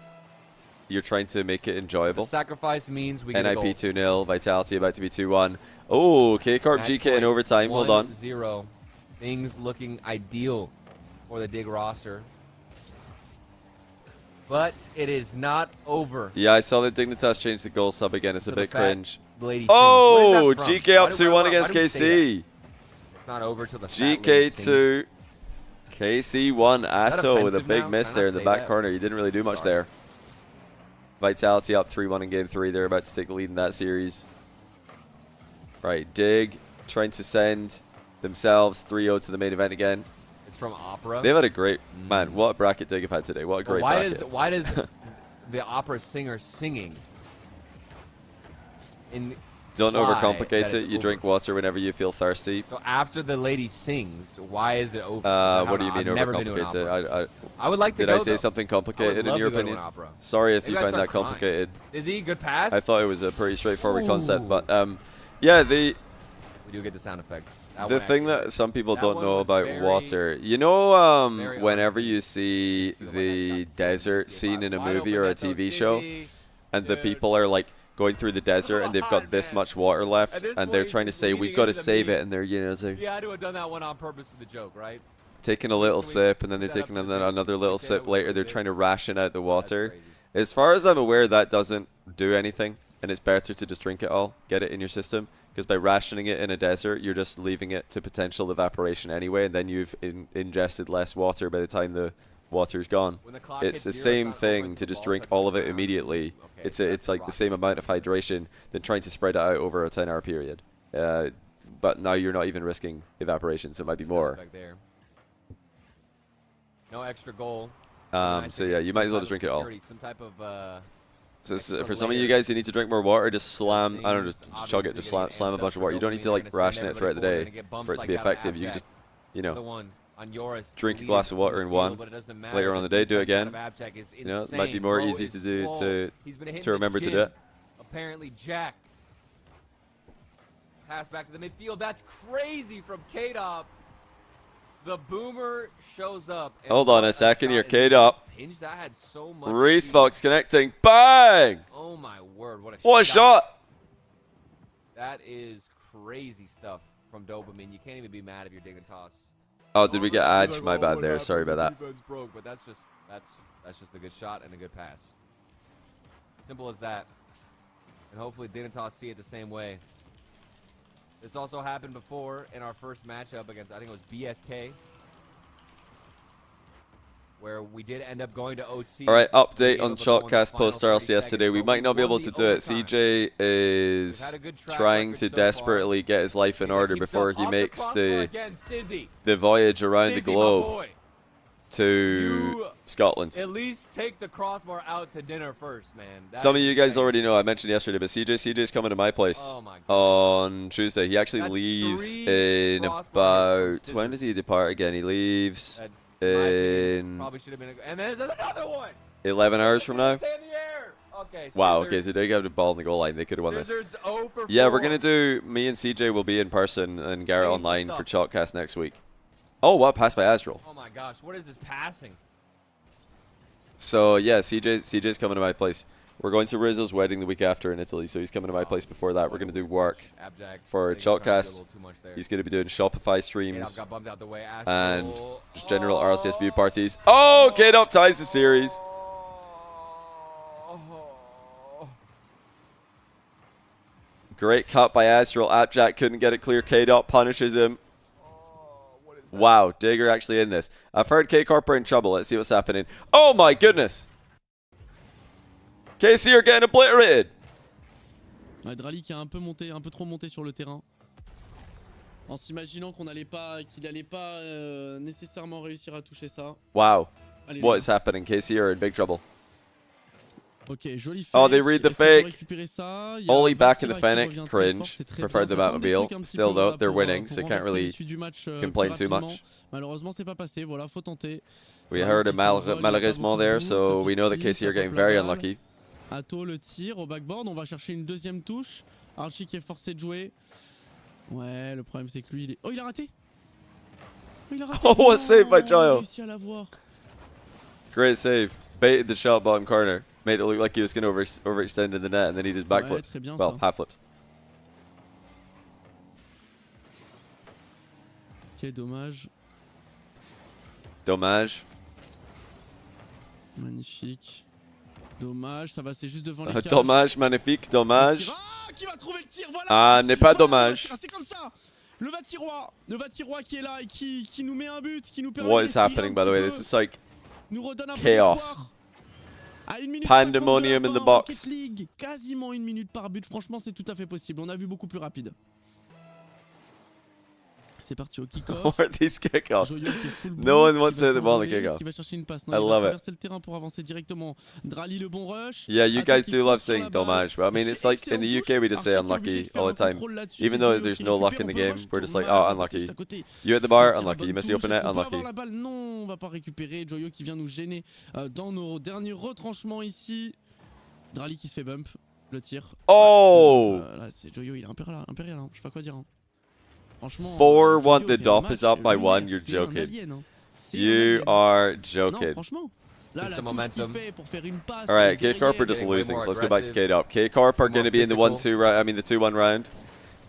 You're trying to make it enjoyable. The sacrifice means we get a NIP goal. 2-0, Vitality about to be 2-1. Oh, K-Corp Match GK in point overtime. Hold on. 1-0. Things looking ideal for the Dig roster. But it is not over. Yeah, I saw that Dignitas changed the goal sub again. It's a So the bit fat cringe. lady sings. Oh, Where's that from? GK up Why do- 2-1 why against do we say KC. It's not over till the fat lady GK2. sings. KC1. Atto with a offensive big now? miss Can I there not in the say back that? corner. You didn't really do much there. Vitality up 3-1 in game 3. They're about to take the lead in that series. Right, Dig trying to send themselves 3-0 to the main event again. It's from Opera. They've had a great man. What a bracket Dig have had today. What a great why bracket. why does the opera singer singing in Don't why overcomplicate that it. it's You over? drink water whenever you feel thirsty. So after the lady sings, why is it over? What do you mean I've never been to an overcomplicated? opera. I would like to Did I go, say though. something I would complicated in love your to go to opinion? an opera. Sorry if Maybe you I'd find start that crying. complicated. Is he good pass? I thought it was a pretty straightforward concept, Ooh. but yeah, the We do get the sound effect. That the one thing actually that some people that don't one know was about very- water, you know, very whenever odd. you see the desert scene in a movie or a TV show, and the people are like going through the desert and they've got this much water left, At this and they're point, trying to he's say leading we've got to into the save meat. it, and they're He had to have done that one on purpose for the joke, right? taking a little sip, and then they're that up taking to the another little Say that sip was later. really They're big. trying to ration out the water. crazy. As far as I'm aware, that doesn't do anything, and it's better to just drink it all, get it in your system, because by rationing it in a desert, you're just leaving it to potential evaporation anyway, and then you've ingested less water by the time the water's gone. When the clock It's hits the 0, same it's not over thing until to the just ball drink touches all of the it ground. immediately. Okay, It's that's like the rock. same amount of hydration than trying to spread it out over a 10-hour period. But now you're not even risking evaporation, so it might be Sound more. effect there. No extra goal. So yeah, you might as well just drink it all. Some type of So extra for some of you layer. guys who need to drink more water, just slam. I don't know, Things, just chug it. obviously Just getting slam a amped bunch up of for water. You don't need to dopamine, like they're gonna ration send it throughout the everybody day forward, and get bumps for it to like be that with effective. You can Abject. just, you Another know, one on Yoris, drink a leading glass of from water the in field, one. but it doesn't matter. Later on in the The day, do it defense out again. of Abject is You know, it might be insane. more Bro easy is to do slow. He's been hitting to the remember to gym. do it. Apparently, Jack. Pass back to the midfield. That's crazy from K-Dop. The boomer shows up. and Hold on what a second shot here. is K-Dop. this hinge that had so much Reese speed. Fox connecting. Bang! Oh my word! What a shot! That is crazy stuff from Dopamine. You can't even be mad if you're digging toss. Oh, did we get You're edged? like, My "Oh, bad what there. happened? Sorry about The that. defense broke, but that's just a good shot and a good pass. Simple as that. And hopefully Dignitas see it the same way. This also happened before in our first matchup against, I think it was BSK, where we did end up going to OT. All right, update Being on able to go in the Shotcast final post 30 RLCS seconds, today. We but might not be won able the to do it. overtime. CJ We've is had a good track trying record to so far. desperately get his life in CJ order keeps before up he off makes crossbar the again, Stizzy. voyage around the Stizzy, my globe boy. to You Scotland. At least take the crossbar out to dinner first, man. That Some of is you guys insane. already know. I mentioned yesterday, but CJ's coming to my place Oh my God. on Tuesday. He actually That's leaves 3 in crossbar hits about. from When does he depart again? He leaves That, in my opinion, in probably should have been. And there's another one. 11 hours from now. Stay in the air. Okay. Wow. Scissors. Okay, so they got the ball on the goal line. They could have won this. Scissors 0 for Yeah, 4. we're gonna do. Me and CJ will be in person, and Garrett Hey, online good for stuff. Chalkcast next week. Oh, what pass by Astral. Oh my gosh, what is this passing? So yeah, CJ's coming to my place. We're going to Rizzo's wedding the week after in Italy, so he's coming to my place before that. We're gonna do work Abject. for I think he's trying to do a Chalkcast. little too much there. He's gonna be doing Shopify streams K-Dop got bumped out the way. and Astral. just general RLCS view parties. Oh, K-Dop ties the series. Great cut by Astral. Abject couldn't get it clear. K-Dop punishes him. Wow, Digger actually in this. I've heard K-Corp are in trouble. Let's see what's happening. Oh my goodness. KC are getting obliterated. Hydrali qui a un peu trop monté sur le terrain. En s'imaginant qu'il allait pas nécessairement réussir à toucher ça. Wow. Allez, what les is happening? KC are in big trouble. Ok, joli fake. Oh, they read the Est-ce qu'on peut fake. récupérer ça? Il y a Oli back in the Vatira qui Fennec. revient très fort, Cringe. c'est très Preferred bien. the Ça tente des Batmobile. trucs un petit Still peu, though, voilà, they're pour, winning, pour so can't renverser really l'issue du match, plus complain too rapidement. much. Malheureusement, c'est pas passé. Voilà, faut tenter. We Drali heard a qui s'envole, il y a pas malheureusement beaucoup de there, boost, so we know that 50, KC are ça getting pop la very balle. unlucky. Atto le tir au backboard. On va chercher une deuxième touche. Archie qui est forcé de jouer. Ouais, le problème c'est que lui il est. Oh, il a raté! Oh, il a raté! Oh, a save by Il a Joyo. réussi à l'avoir. Great save. Baited the shot bottom corner. Made it look like he was going to overextend in the net, and then he just Ouais, backflips. très bien, Well, ça. half flips. Ok, dommage. Dommage. Magnifique. Dommage, ça va, c'est juste devant les cages. Dommage, magnifique, dommage. Ah, qui va trouver le tir, voilà. Ah, n'est pas Voilà, dommage. c'est comme ça. Le Vatirois qui est là et qui nous met un but, qui nous permet What is d'espérer happening, un by the petit way? peu, This is like nous redonne un peu chaos. d'espoir. À 1 minute Pandemonium 50 de in la the fin, box. Rocket League, quasiment 1 minute par but, franchement c'est tout à fait possible, on a vu beaucoup plus rapide. C'est parti au kick-off. What are these kickoffs? Joyo qui est full No one boost, wants qui to va hit the ball in the s'envoler, kickoff. qui va chercher une passe. I Non, il love va it. traverser le terrain pour avancer directement. Drali le bon rush. Yeah, you Atto guys qui do love pousse sur saying la balle. dommage, but I mean, it's like in the UK we just say Archie qui est obligé unlucky de faire all un the time. contrôle là-dessus, Even c'est though Joyo there's qui no luck récupère, in the on peut game, rush, we're just like, dommage, oh, on va passer unlucky. juste à côté. You hit the bar, Il tire la unlucky. bonne You miss the touche, open est-ce net, qu'on peut unlucky. avoir la balle? Non, on va pas récupérer. Joyo qui vient nous gêner dans nos derniers retranchements ici. Drali qui se fait bump, le tir. Oh! Là, c'est Joyo, il est impérial, hein. Je sais pas quoi dire. Hein. Franchement, 4-1, Joyo the fait un dop match is up by lunaire, 1. You're c'est un joking. alien, hein. C'est un You alien. are Non, joking. franchement. Là, Just la some touche qu'il momentum. fait pour faire une passe. All right, K derrière, Corp are just Getting way losing, more so let's go back to aggressive, K Dop. K Corp are more going to be in the physical. 1-2 round. I mean the 2-1 round.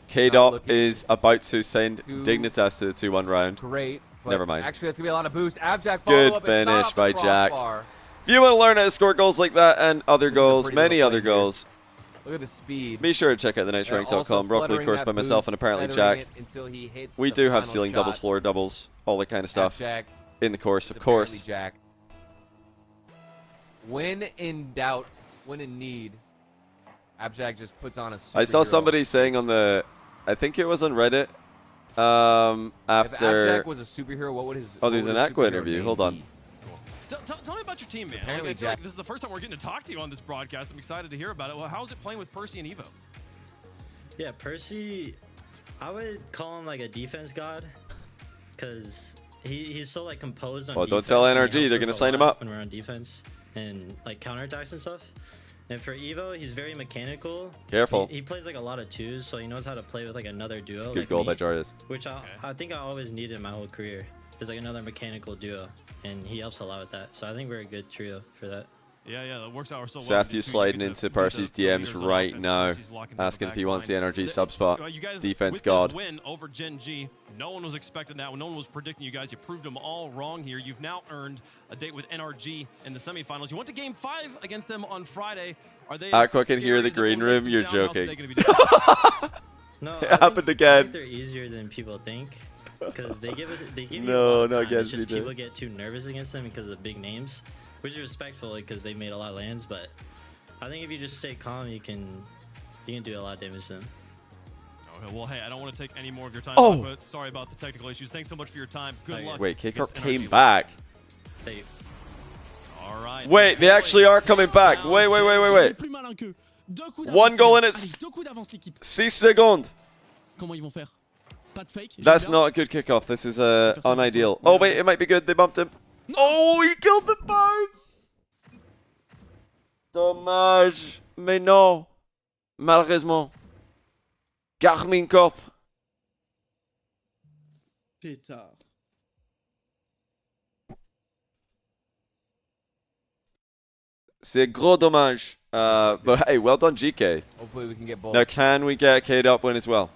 K Not Dop looking is about to send too Dignitas to the 2-1 round. Great. But Never mind. Actually, that's going to be a lot of boost. Abjack Good follow-up. It's not finish off the by Jack. crossbar. If you want to learn how to score goals like that and other This is a goals, pretty many little other play here. goals, Look at the speed. be sure to check out And also thenightrank.com. Broccoli, of fluttering course, that by myself and boost, apparently feathering Jack. it until he hits We the do have final ceiling doubles, shot. floor doubles, all that kind of stuff Abjack in the course, is of apparently course. jacked. When in doubt, when in need, Abjack just puts on a superhero. I saw somebody saying on the, I think it was on Reddit, If after. Abjack was a superhero, what would his Oh, there's what an would his Aqua superhero interview. name Hold on. be? Tell me about your team, man. Apparently Like, I feel like Jack- this is the first time we're getting to talk to you on this broadcast. I'm excited to hear about it. Well, how's it playing with Percy and Evo? Yeah, Percy, I would call him like a defense god, because he's so like composed on Well, don't defense, tell and he NRG, helps they're us gonna a sign him lot up. when we're on defense and like counterattacks and stuff. And for Evo, he's very mechanical. Careful. He plays like a lot of twos, so he knows how to play with like another duo. It's a like good goal me, by Jarius. Which I think I always needed in my whole career. Is like another mechanical duo, and he helps a lot with that. So I think we're a good trio for that. Yeah, that works out so well. Safety sliding into Percy's DMs right now, asking if he wants the NRG sub spot. You guys, Defense with god. This win over Gen G, no one was expecting that. No one was predicting you guys. You proved them all wrong here. You've now earned a date with NRG in the semifinals. You went to Game 5 against them on Friday. Are they? Aqua can hear the green room. You're joking. No, It I happened think again. they're easier than people think, because they give you No, a lot of not time. against It's just me, people dude. get too nervous against them because of the big names, which is respectful because they made a lot of lands. But I think if you just stay calm, you can do a lot of damage to them. Okay, well, hey, I don't want to take any more of your time. Oh! But sorry about the technical issues. Thanks so much for your time. Good luck. Wait, K Corp against came NRG. back. They, All right. Wait, they actually are coming back. Wait. Plus malin qu'eux. Deux coups One d'avance, goal les in gars. it. Allez, deux coups d'avance, l'équipe. 6 seconds. Comment ils vont faire? Pas de fake. That's j'espère. not a good kickoff. This is unideal. Oh wait, it might be good. They bumped him. Oh, he killed the bounce. Dommage. Mais non. Malheureusement. Garmin Corp. Pétard. C'est gros dommage. But hey, well done, GK. Hopefully we can get both. Now, can we get K'd up win as well?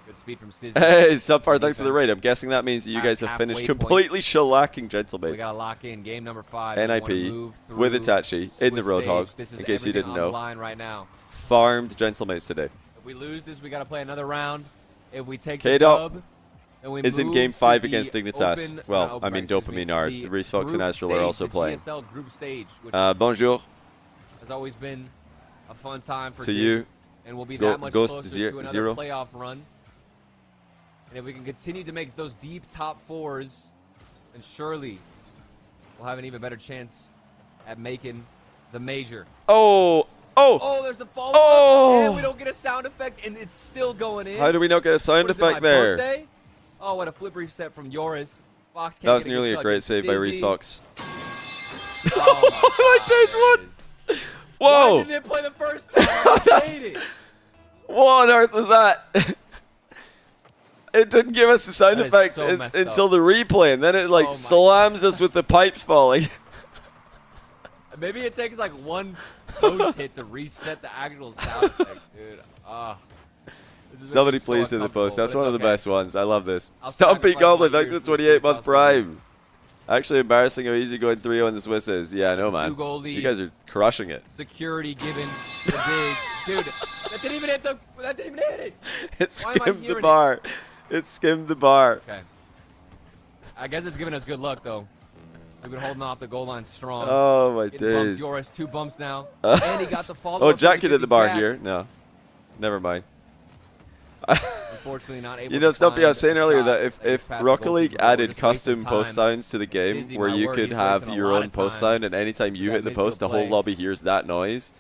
Good speed from Stizzy. Hey, subpar, thanks for the Defense. raid. I'm guessing that means that you guys have Halfway finished point. completely shellacking We Gentlemates. gotta lock in game number 5. We wanna NIP move with through Itachi in the Swiss Roadhog, stage. This is in case you everything didn't on the know. line right now. Farmed Gentlemates today. If we lose this, we gotta play another round. If we take K the Dop dub, then we is in move game to 5 the against Dignitas. open- Well, not I open, mean, excuse me, Dopamine are. the Reese Fox and group Astral are stage, also the playing. GSL group stage, which Bonjour has always been a fun time for to Dig, you. and we'll be Go- that much Ghost closer Zero- to another Zero. playoff run. And if we can continue to make those deep top 4s, then surely will have an even better chance at making the major. Oh! Oh! Oh, there's the follow-up, Oh! and we don't get a sound effect, and it's still going in. How do we not get a sound What is it, effect my there? birthday? Oh, what a flip reset from Yoris. Fox can't That was get nearly good a touch. great It's save by Reese Stizzy. Fox. Oh my God, there it is. Whoa! Why didn't it play the first time? I hate it. What on earth was that? It didn't give us the sound That is effect so messed up. until the replay, and then it like Oh my slams us with the pipes falling. Maybe it takes like one post hit to reset the actual sound effect, dude. This is Somebody so please hit the post. uncomfortable, That's but one of it's the okay. best ones. I love this. I'll Stompy sacrifice Goblin, my thanks for ears the for the 28-month possible prime. Actually embarrassing how easy going 3-0 in the Swiss is. Yeah, I know, man. 2-goal You lead. guys are crushing it. Security given the dig. Dude, that didn't even hit the. That didn't even hit it. It Why am I skimmed the hearing bar. It skimmed the bar. Okay. I guess it's giving us good luck though. We've been holding off the goal line strong. Oh, my Getting bumps. days. Yoris, 2 bumps now. And he got the follow-up. Oh, Jack hit the at the bar Jack. here. No. Never mind. Unfortunately, not able You know, to Stumpy, I was find saying a earlier shot that as if past the Rocket goalkeeper, League but we're added just wasting custom time. post sounds to the game Stizzy, where my you word, could he's have wasting a your lot own of post time sound, and anytime you with hit the that post, the midfield whole play. lobby hears that noise,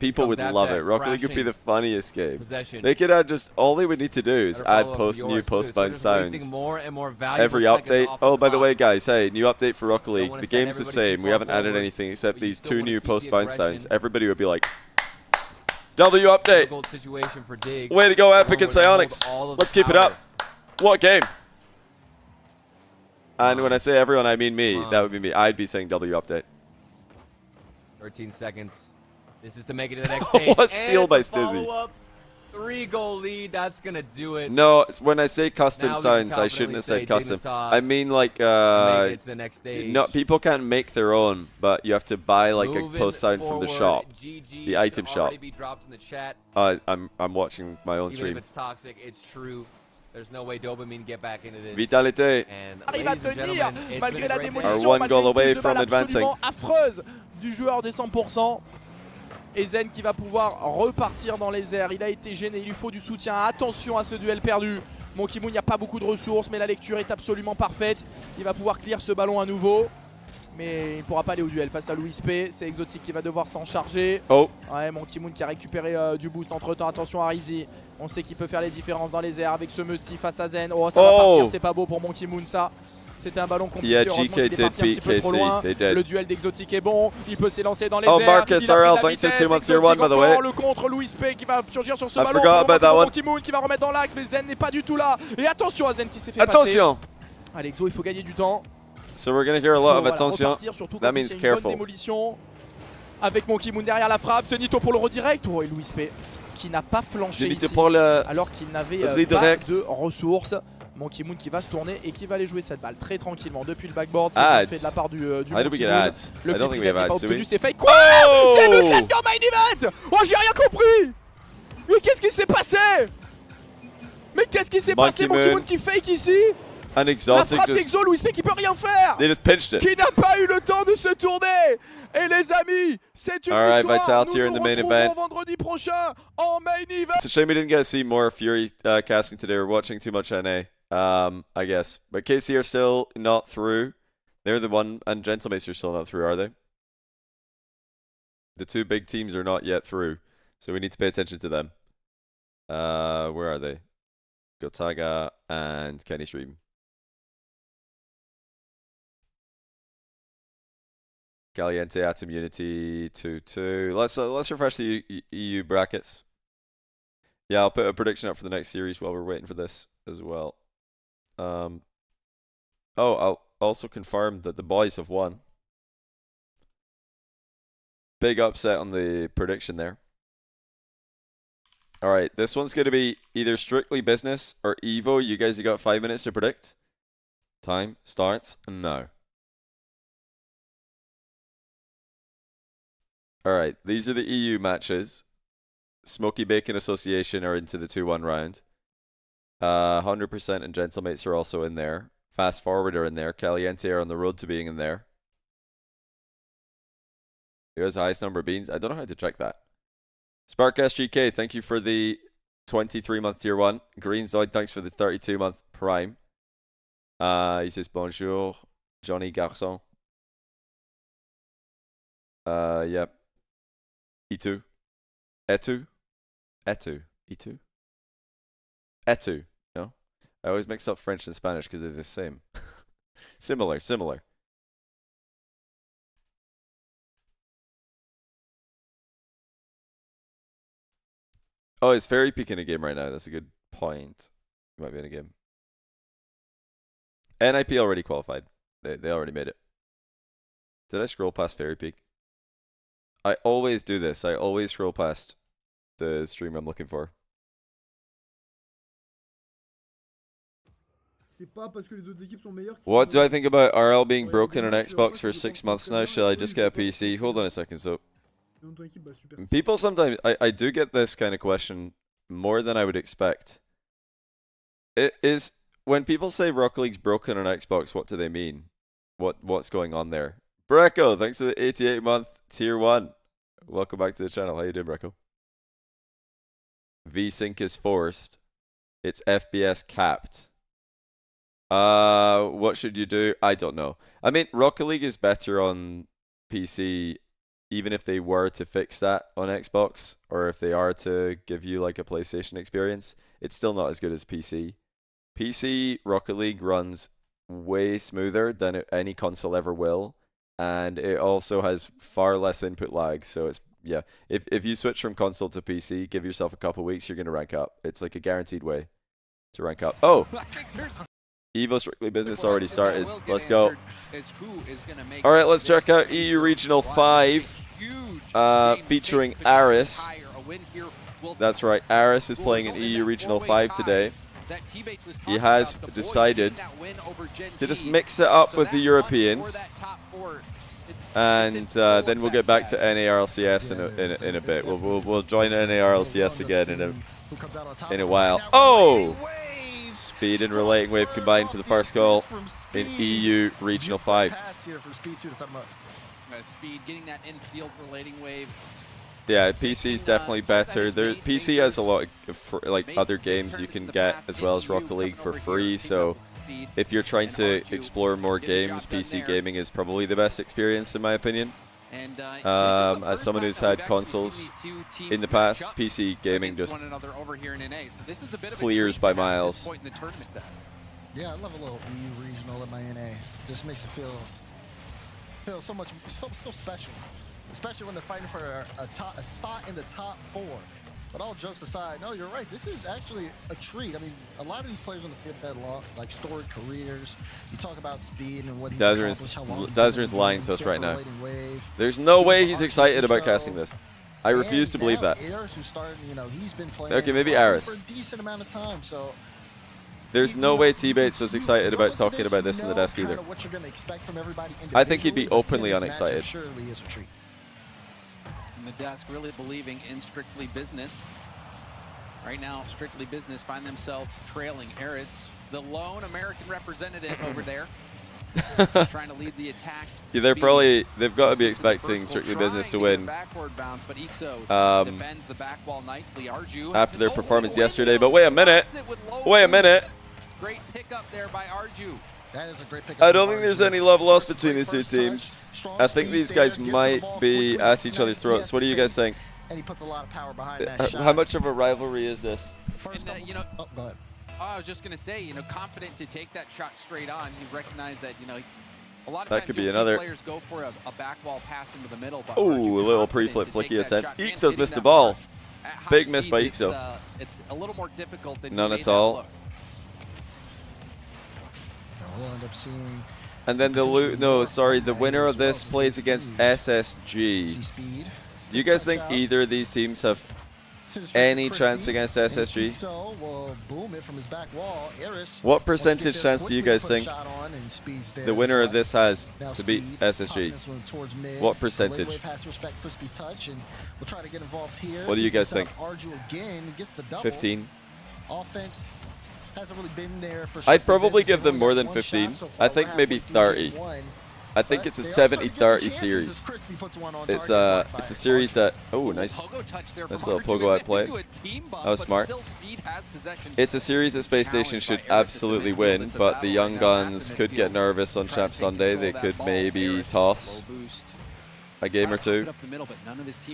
people would Comes love Abzak it. Rocket League would be crashing. the funniest game. Possession. They could add just, all they would need to do is Better add follow-up from new Yoris, post too, so we're bound just wasting sounds. more and more valuable Every seconds update. off the Oh, by the clock. way, guys, hey, new update for Rocket League. wanna The send game's the everybody same. too We far haven't added forward, anything except but you these still 2 wanna new keep the post bound aggression. sounds. Everybody would be like, W update. Difficult situation for Dig. Way to go, Epic and One where they hold Psionics. all of Let's the keep it up. power. What game? And when I say everyone, I mean me. That would be me. I'd be saying W update. 13 seconds. This is to make it to the next stage. What steal by Stizzy. Follow-up 3-goal lead. That's gonna do it. No, when I say custom Now we can sounds, I shouldn't have said confidently say custom. Dignitas I mean like make it to the next stage. no, people can't make their own, but you have to buy like a Moving post sound from the forward, shop, GG the item can shop. already be dropped in the chat. I'm watching my own Even stream. if it's toxic, it's true. There's no way dopamine get back into this. Vitality. And Arrive à ladies and tenir gentlemen, it's malgré been la a great day. démolition, one malgré goal une away prise de from balle advancing. absolument affreuse du joueur des 100%. Et Zen qui va pouvoir repartir dans les airs. Il a été gêné, il lui faut du soutien. Attention à ce duel perdu. Monkey Moon, il n'y a pas beaucoup de ressources, mais la lecture est absolument parfaite. Il va pouvoir clear ce ballon à nouveau. Mais il ne pourra pas aller au duel face à Louis P. C'est Exotic qui va devoir s'en charger. Oh. Ouais, Monkey Moon qui a récupéré du boost entre temps. Attention à Rizzy. On sait qu'il peut faire les différences dans les airs avec ce Musty face à Zen. Oh, ça va partir, c'est pas beau pour Monkey Moon ça. C'était un ballon compliqué. Yeah, Heureusement qu'il est GK parti un did petit beat peu trop KC. loin. They did. Le duel d'Exotic est bon. Il peut s'élancer dans les Oh, airs. Marcus Il a pris RL, de la thanks to vitesse. 2 months tier Exotic 1, by the encore, way. le contre Louis P qui va surgir sur ce I ballon. forgot Pour le moment, about that c'est one. Monkey Moon qui va remettre dans l'axe, mais Zen n'est pas du tout là. Et attention à Zen qui s'est fait Attention. passer. Allez, Exo, il faut gagner du temps. So we're gonna hear a lot of Voilà, attention. repartir, surtout That quand il y means a une bonne careful. démolition. Avec Monkey Moon derrière la frappe. C'est Nito pour le redirect. Oh, et Louis P qui n'a pas flanché Nito ici. pour le alors qu'il n'avait redirect. pas de ressources. Monkey Moon qui va se tourner et qui va aller jouer cette balle très tranquillement depuis le backboard. C'est Ads. fait de la part du How do we Monkey get Moon. ads? Le I don't think we have n'est pas ads, do obtenu, we? c'est fake. Quoi? Oh! C'est but, let's go main event. Oh, j'ai rien compris. Mais qu'est-ce qui s'est passé? Mais qu'est-ce qui s'est passé? Monkey Moon qui fake ici. An La exotic frappe just, d'Exo, Louis P qui peut rien faire. they just pinched it. Qui n'a pas eu le temps de se tourner. Et les amis, c'est une All right, victoire. Vitality Nous are in nous the main retrouvons event. vendredi prochain en main event. It's a shame we didn't get to see more Fury casting today. We're watching too much NA, I guess. But KC are still not through. They're the one, and Gentlemates are still not through, are they? The 2 big teams are not yet through, so we need to pay attention to them. Where are they? Gotaga and Kenny Stream. Caliente, Atom Unity 2-2. Let's refresh the EU brackets. Yeah, I'll put a prediction up for the next series while we're waiting for this as well. Oh, I'll also confirm that the boys have won. Big upset on the prediction there. All right, this one's going to be either strictly business or Evo. You guys have got 5 minutes to predict. Time starts now. All right, these are the EU matches. Smoky Bacon Association are into the 2-1 round. 100% and Gentlemates are also in there. Fast Forward are in there. Caliente are on the road to being in there. Who has the highest number of beans? I don't know how to check that. Spark SGK, thank you for the 23-month tier 1. Green Zoid, thanks for the 32-month prime. He says bonjour, Johnny Garçon. Yep. E2. E2. E2. E2. E2. No? I always mix up French and Spanish because they're the same. Similar. Oh, is Fairy Peak in a game right now? That's a good point. He might be in a game. NIP already qualified. They already made it. Did I scroll past Fairy Peak? I always do this. I always scroll past the stream I'm looking for. What do I think about RL being broken on Xbox for 6 months now? Shall I just get a PC? Hold on a second. So, people sometimes, I do get this kind of question more than I would expect. It is, when people say Rocket League's broken on Xbox, what do they mean? What's going on there? Brecco, thanks for the 88-month tier 1. Welcome back to the channel. How you doing, Brecco? V-Sync is forced. It's FPS capped. What should you do? I don't know. I mean, Rocket League is better on PC, even if they were to fix that on Xbox, or if they are to give you like a PlayStation experience. It's still not as good as PC. PC Rocket League runs way smoother than any console ever will, and it also has far less input lag. So it's, yeah, if you switch from console to PC, give yourself a couple weeks, you're gonna rank up. It's like a guaranteed way to rank up. Oh. Evo Strictly Business already started. Let's go. Alright, let's check out EU Regional 5 featuring Aris. That's right, Aris is playing in EU Regional 5 today. He has decided to just mix it up with the Europeans. And then we'll get back to NARLCS in a bit. We'll join NARLCS again in a while. Oh! Speed and Relating Wave combined for the first goal in EU Regional 5. Speed getting that infield Relating Wave. Yeah, PC is definitely better. PC has a lot of like other games you can get as well as Rocket League for free. So if you're trying to explore more games, PC gaming is probably the best experience in my opinion. As someone who's had consoles in the past, PC gaming just clears by miles. Yeah, I love a little EU regional in my NA. Just makes it feel so special, especially when they're fighting for a spot in the top 4. But all jokes aside, no, you're right. This is actually a treat. I mean, a lot of these players on the field had long, like storied careers. You talk about speed and what he's accomplished, how long Dazer's lying to us right now. There's no way he's excited about casting this. I refuse to believe that. He's been playing okay, maybe Aris. For a decent amount of time, so there's no way T-Bates was excited about talking about this in the desk either. I think he'd be openly unexcited. And the desk really believing in Strictly Business. Right now, Strictly Business find themselves trailing Eris, the lone American representative over there, trying to lead the attack. Yeah, they've got to be expecting Strictly Business to win Bounce, but defends the back wall nicely. Arju after their performance yesterday. But wait a minute. Wait a minute. Great pickup there by Arju. That is a great pickup. I don't think there's any love lost between these two teams. I think these guys might be at each other's throats. What do you guys think? And he puts a lot of power behind that shot. How much of a rivalry is this? And, you know, I was just going to say, you know, confident to take that shot straight on. He recognized that, you know, a lot of that could be another. Players go for a back wall pass into the middle. Oh, a little pre-flip flicky attempt. Ixo's missed the ball. Big miss by Ixo. It's a little more difficult than none at all. We'll end up seeing. And then the winner of this plays against SSG. Do you guys think either of these teams have any chance against SSG? What percentage chance do you guys think the winner of this has to beat SSG? What percentage? What do you guys think? 15? Offense hasn't really been there for. I'd probably give them more than 15. I think maybe 30. I think it's a 70-30 series. It's a series that nice little pogo out play. That was smart. It's a series that Space Station should absolutely win, but the Young Guns could get nervous on Champ Sunday. They could maybe toss. a game or two.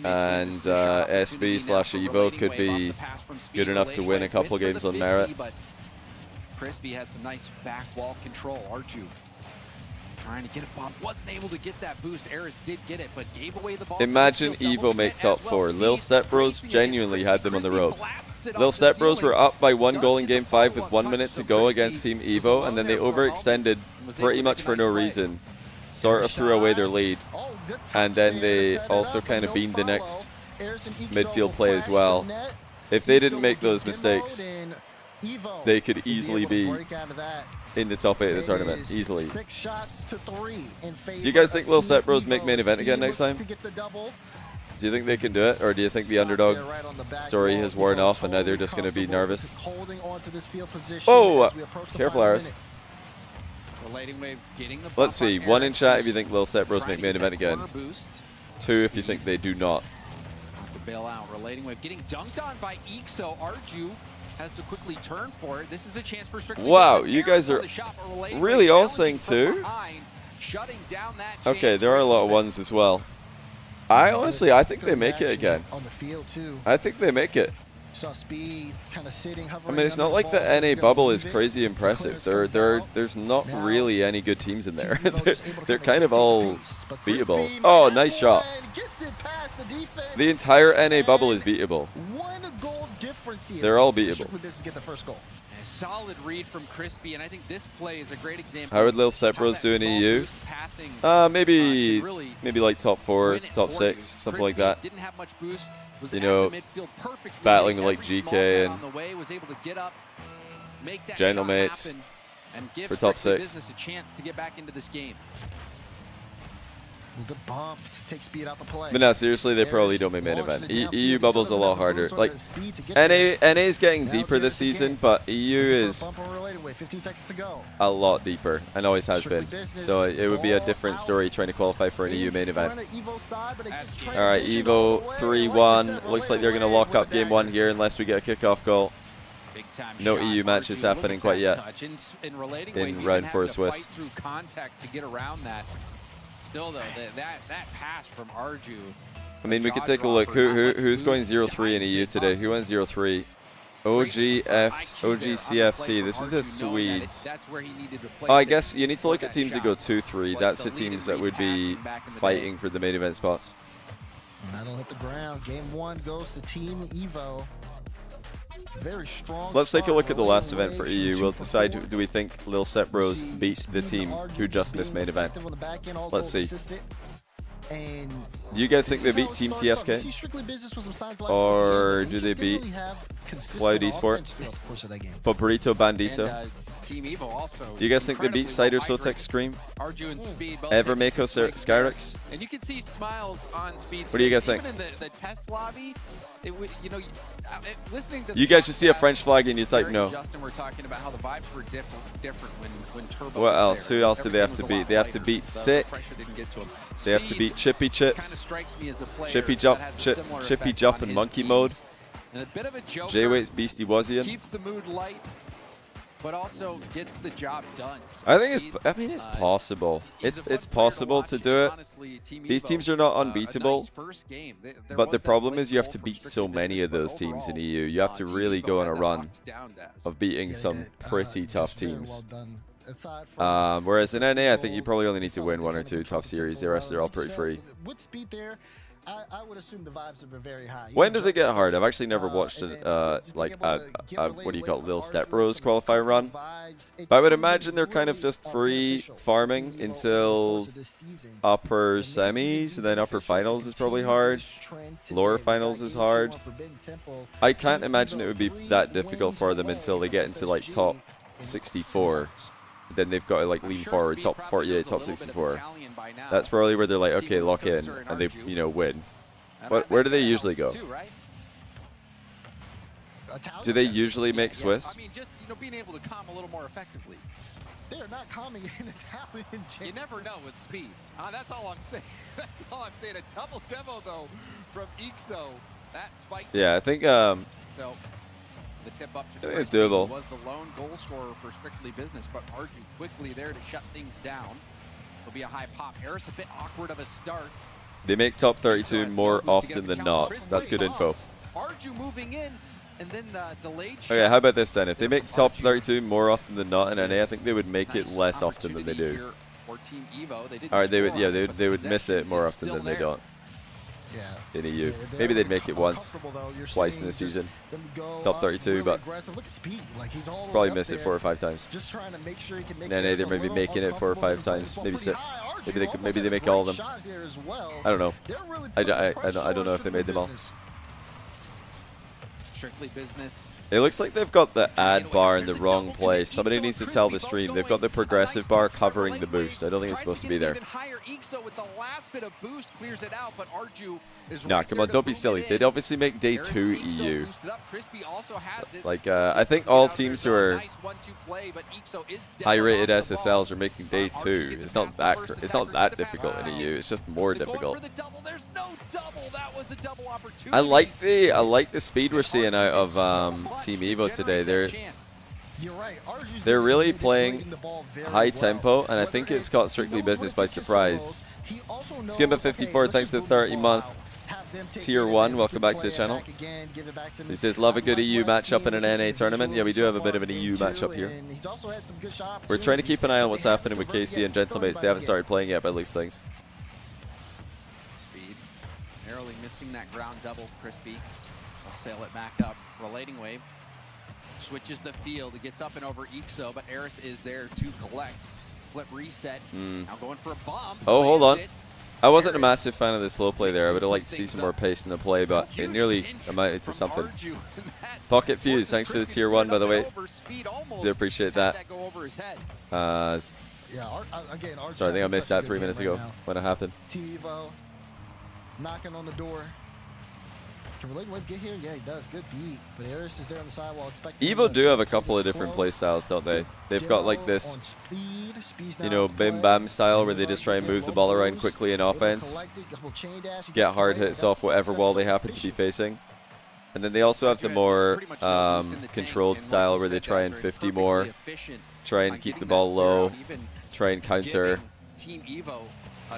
And SB/Evo could be good enough to win a couple games on merit. Crispy had some nice back wall control. Arju trying to get a bump, wasn't able to get that boost. Eris did get it, but gave away the ball. Imagine Evo make top 4. Lil Stepbros genuinely had them on the ropes. Lil Stepbros were up by 1 goal in Game 5 with 1 minute to go against Team Evo, and then they overextended pretty much for no reason. Sort of threw away their lead. And then they also kind of beamed the next midfield play as well. If they didn't make those mistakes, they could easily be in the top 8 of the tournament, easily. Do you guys think Lil Stepbros make main event again next time? Do you think they can do it, or do you think the underdog story has worn off and now they're just going to be nervous? Oh, careful, Aris. Let's see. 1 in chat if you think Lil Stepbros make main event again. 2 if you think they do not. To bail out, Relating Wave getting dunked on by Ixo. Arju has to quickly turn for it. This is a chance for Strictly. Wow, you guys are really all saying 2? Okay, there are a lot of 1s as well. I honestly think they make it again. I think they make it. I mean, it's not like the NA bubble is crazy impressive. There's not really any good teams in there. They're kind of all beatable. Oh, nice shot. The entire NA bubble is beatable. They're all beatable. A solid read from Crispy, and I think this play is a great example. How would Lil Stepbros do in EU? Maybe like top 4, top 6, something like that. Didn't have much boost. You know, battling like GK and Gentlemates for top 6. A chance to get back into this game. Good bump to take speed out the play. But no, seriously, they probably don't make main event. EU bubble's a lot harder. Like, NA's getting deeper this season, but EU is a lot deeper and always has been. So it would be a different story trying to qualify for an EU main event. Alright, Evo 3-1. Looks like they're going to lock up game 1 here unless we get a kickoff goal. No EU matches happening quite yet in round 4 Swiss. Through contact to get around that. Still though, that pass from Arju. I mean, we could take a look. Who's going 0-3 in EU today? Who went 0-3? OGCFC. This is the Swedes. Oh, I guess you need to look at teams that go 2-3. That's the teams that would be fighting for the main event spots. That'll hit the ground. Game 1 goes to Team Evo. Very strong. Let's take a look at the last event for EU. We'll decide, do we think Lil Stepbros beat the team who just missed main event? Let's see. Do you guys think they beat Team TSK? Or do they beat Cloud Esport? Paborito Bandito? Do you guys think they beat Cider Sotex Scream? Evermako Skyrix? And you can see smiles on Speed. What do you guys think? Even in the test lobby, it would, you know, listening to you guys should see a French flag and you type no. Justin, we're talking about how the vibes were different when Turbo. What else? Who else do they have to beat? They have to beat Sick. They have to beat Chippy Chips. Chippy Jump, Chippy Jump in Monkey Mode. J-Wait's Beastie Wazian. Keeps the mood light, but also gets the job done. I think it's possible. It's possible to do it. These teams are not unbeatable, but the problem is you have to beat so many of those teams in EU. You have to really go on a run of beating some pretty tough teams. Whereas in NA, I think you probably only need to win 1 or 2 tough series. The rest are all pretty free. I would assume the vibes are very high. When does it get hard? I've actually never watched what do you call it, Lil Stepbros qualify run. But I would imagine they're kind of just free farming until upper semis, and then upper finals is probably hard. Lower finals is hard. I can't imagine it would be that difficult for them until they get into like top 64. Then they've got to like lean forward, top 48, top 64. That's probably where they're like, okay, lock in, and they, you know, win. But where do they usually go? Do they usually make Swiss? I mean, just, you know, being able to calm a little more effectively. They're not calming in Italian. You never know with Speed. That's all I'm saying. That's all I'm saying. A double demo though from Ixo. That spikes. Yeah, I think. So the tip up to it's doable. Was the lone goal scorer for Strictly Business, but Arju quickly there to shut things down. It'll be a high pop. Harris a bit awkward of a start. They make top 32 more often than not. That's good info. Arju moving in, and then the delayed shot. Okay, how about this then? If they make top 32 more often than not in NA, I think they would make it less often than they do. For Team Evo, they didn't Alright, they would, score, yeah, but they would the miss it possession more is often still than they there. don't Yeah. in EU. they're Maybe they'd make it once, uncomfortable, though. You're twice seeing in the just season. them go Top up 32, really but aggressive. Look at speed. Like, he's all the way probably up miss it there, 4 or 5 times. just trying to make sure he can make NA, it they're a maybe little making it 4 or 5 uncomfortable. times, maybe Pretty 6. high. Maybe Arju maybe they almost make all of had a them. great shot here as well. I don't know. They're really I putting don't know if they made them all. Strictly business. It looks like they've got the ad bar in the wrong place. Somebody needs to tell the stream. They've got the progressive bar covering the boost. I don't think it's supposed to be there. Nah, come on, don't be silly. They'd obviously make day 2 EU. Like, I think all teams who are high-rated SSLs are making day 2. It's not that difficult in EU. It's just more difficult. I like the speed we're seeing out of Team Evo today. They're really playing high tempo, and I think it's caught Strictly Business by surprise. Skimba 54, thanks to the 30-month tier 1. Welcome back to the channel. He says, love a good EU matchup in an NA tournament. Yeah, we do have a bit of an EU matchup here. We're trying to keep an eye on what's happening with KC and Gentlemates. They haven't started playing yet, by at least things. Speed. Narrowly missing that ground double. Crispy. I'll sail it back up. Relating wave. Switches the field. It gets up and over Ixo, but Eris is there to collect. Flip reset. Now going for a bomb. Oh, hold on. I wasn't a massive fan of the slow play there. I would have liked to see some more pace in the play, but it nearly amounted to something. Pocket Fuse, thanks for the tier 1, by the way. Do appreciate that. Sorry, I think I missed that 3 minutes ago when it happened. Evo knocking on the door. Can Relating Wave get here? Yeah, he does. Good beat. But Eris is there on the sidewall expecting. Evo do have a couple of different play styles, don't they? They've got like this, you know, bim bam style where they just try and move the ball around quickly in offense, get hard hits off whatever wall they happen to be facing. And then they also have the more controlled style where they try and 50 more, try and keep the ball low, try and counter. Team Evo.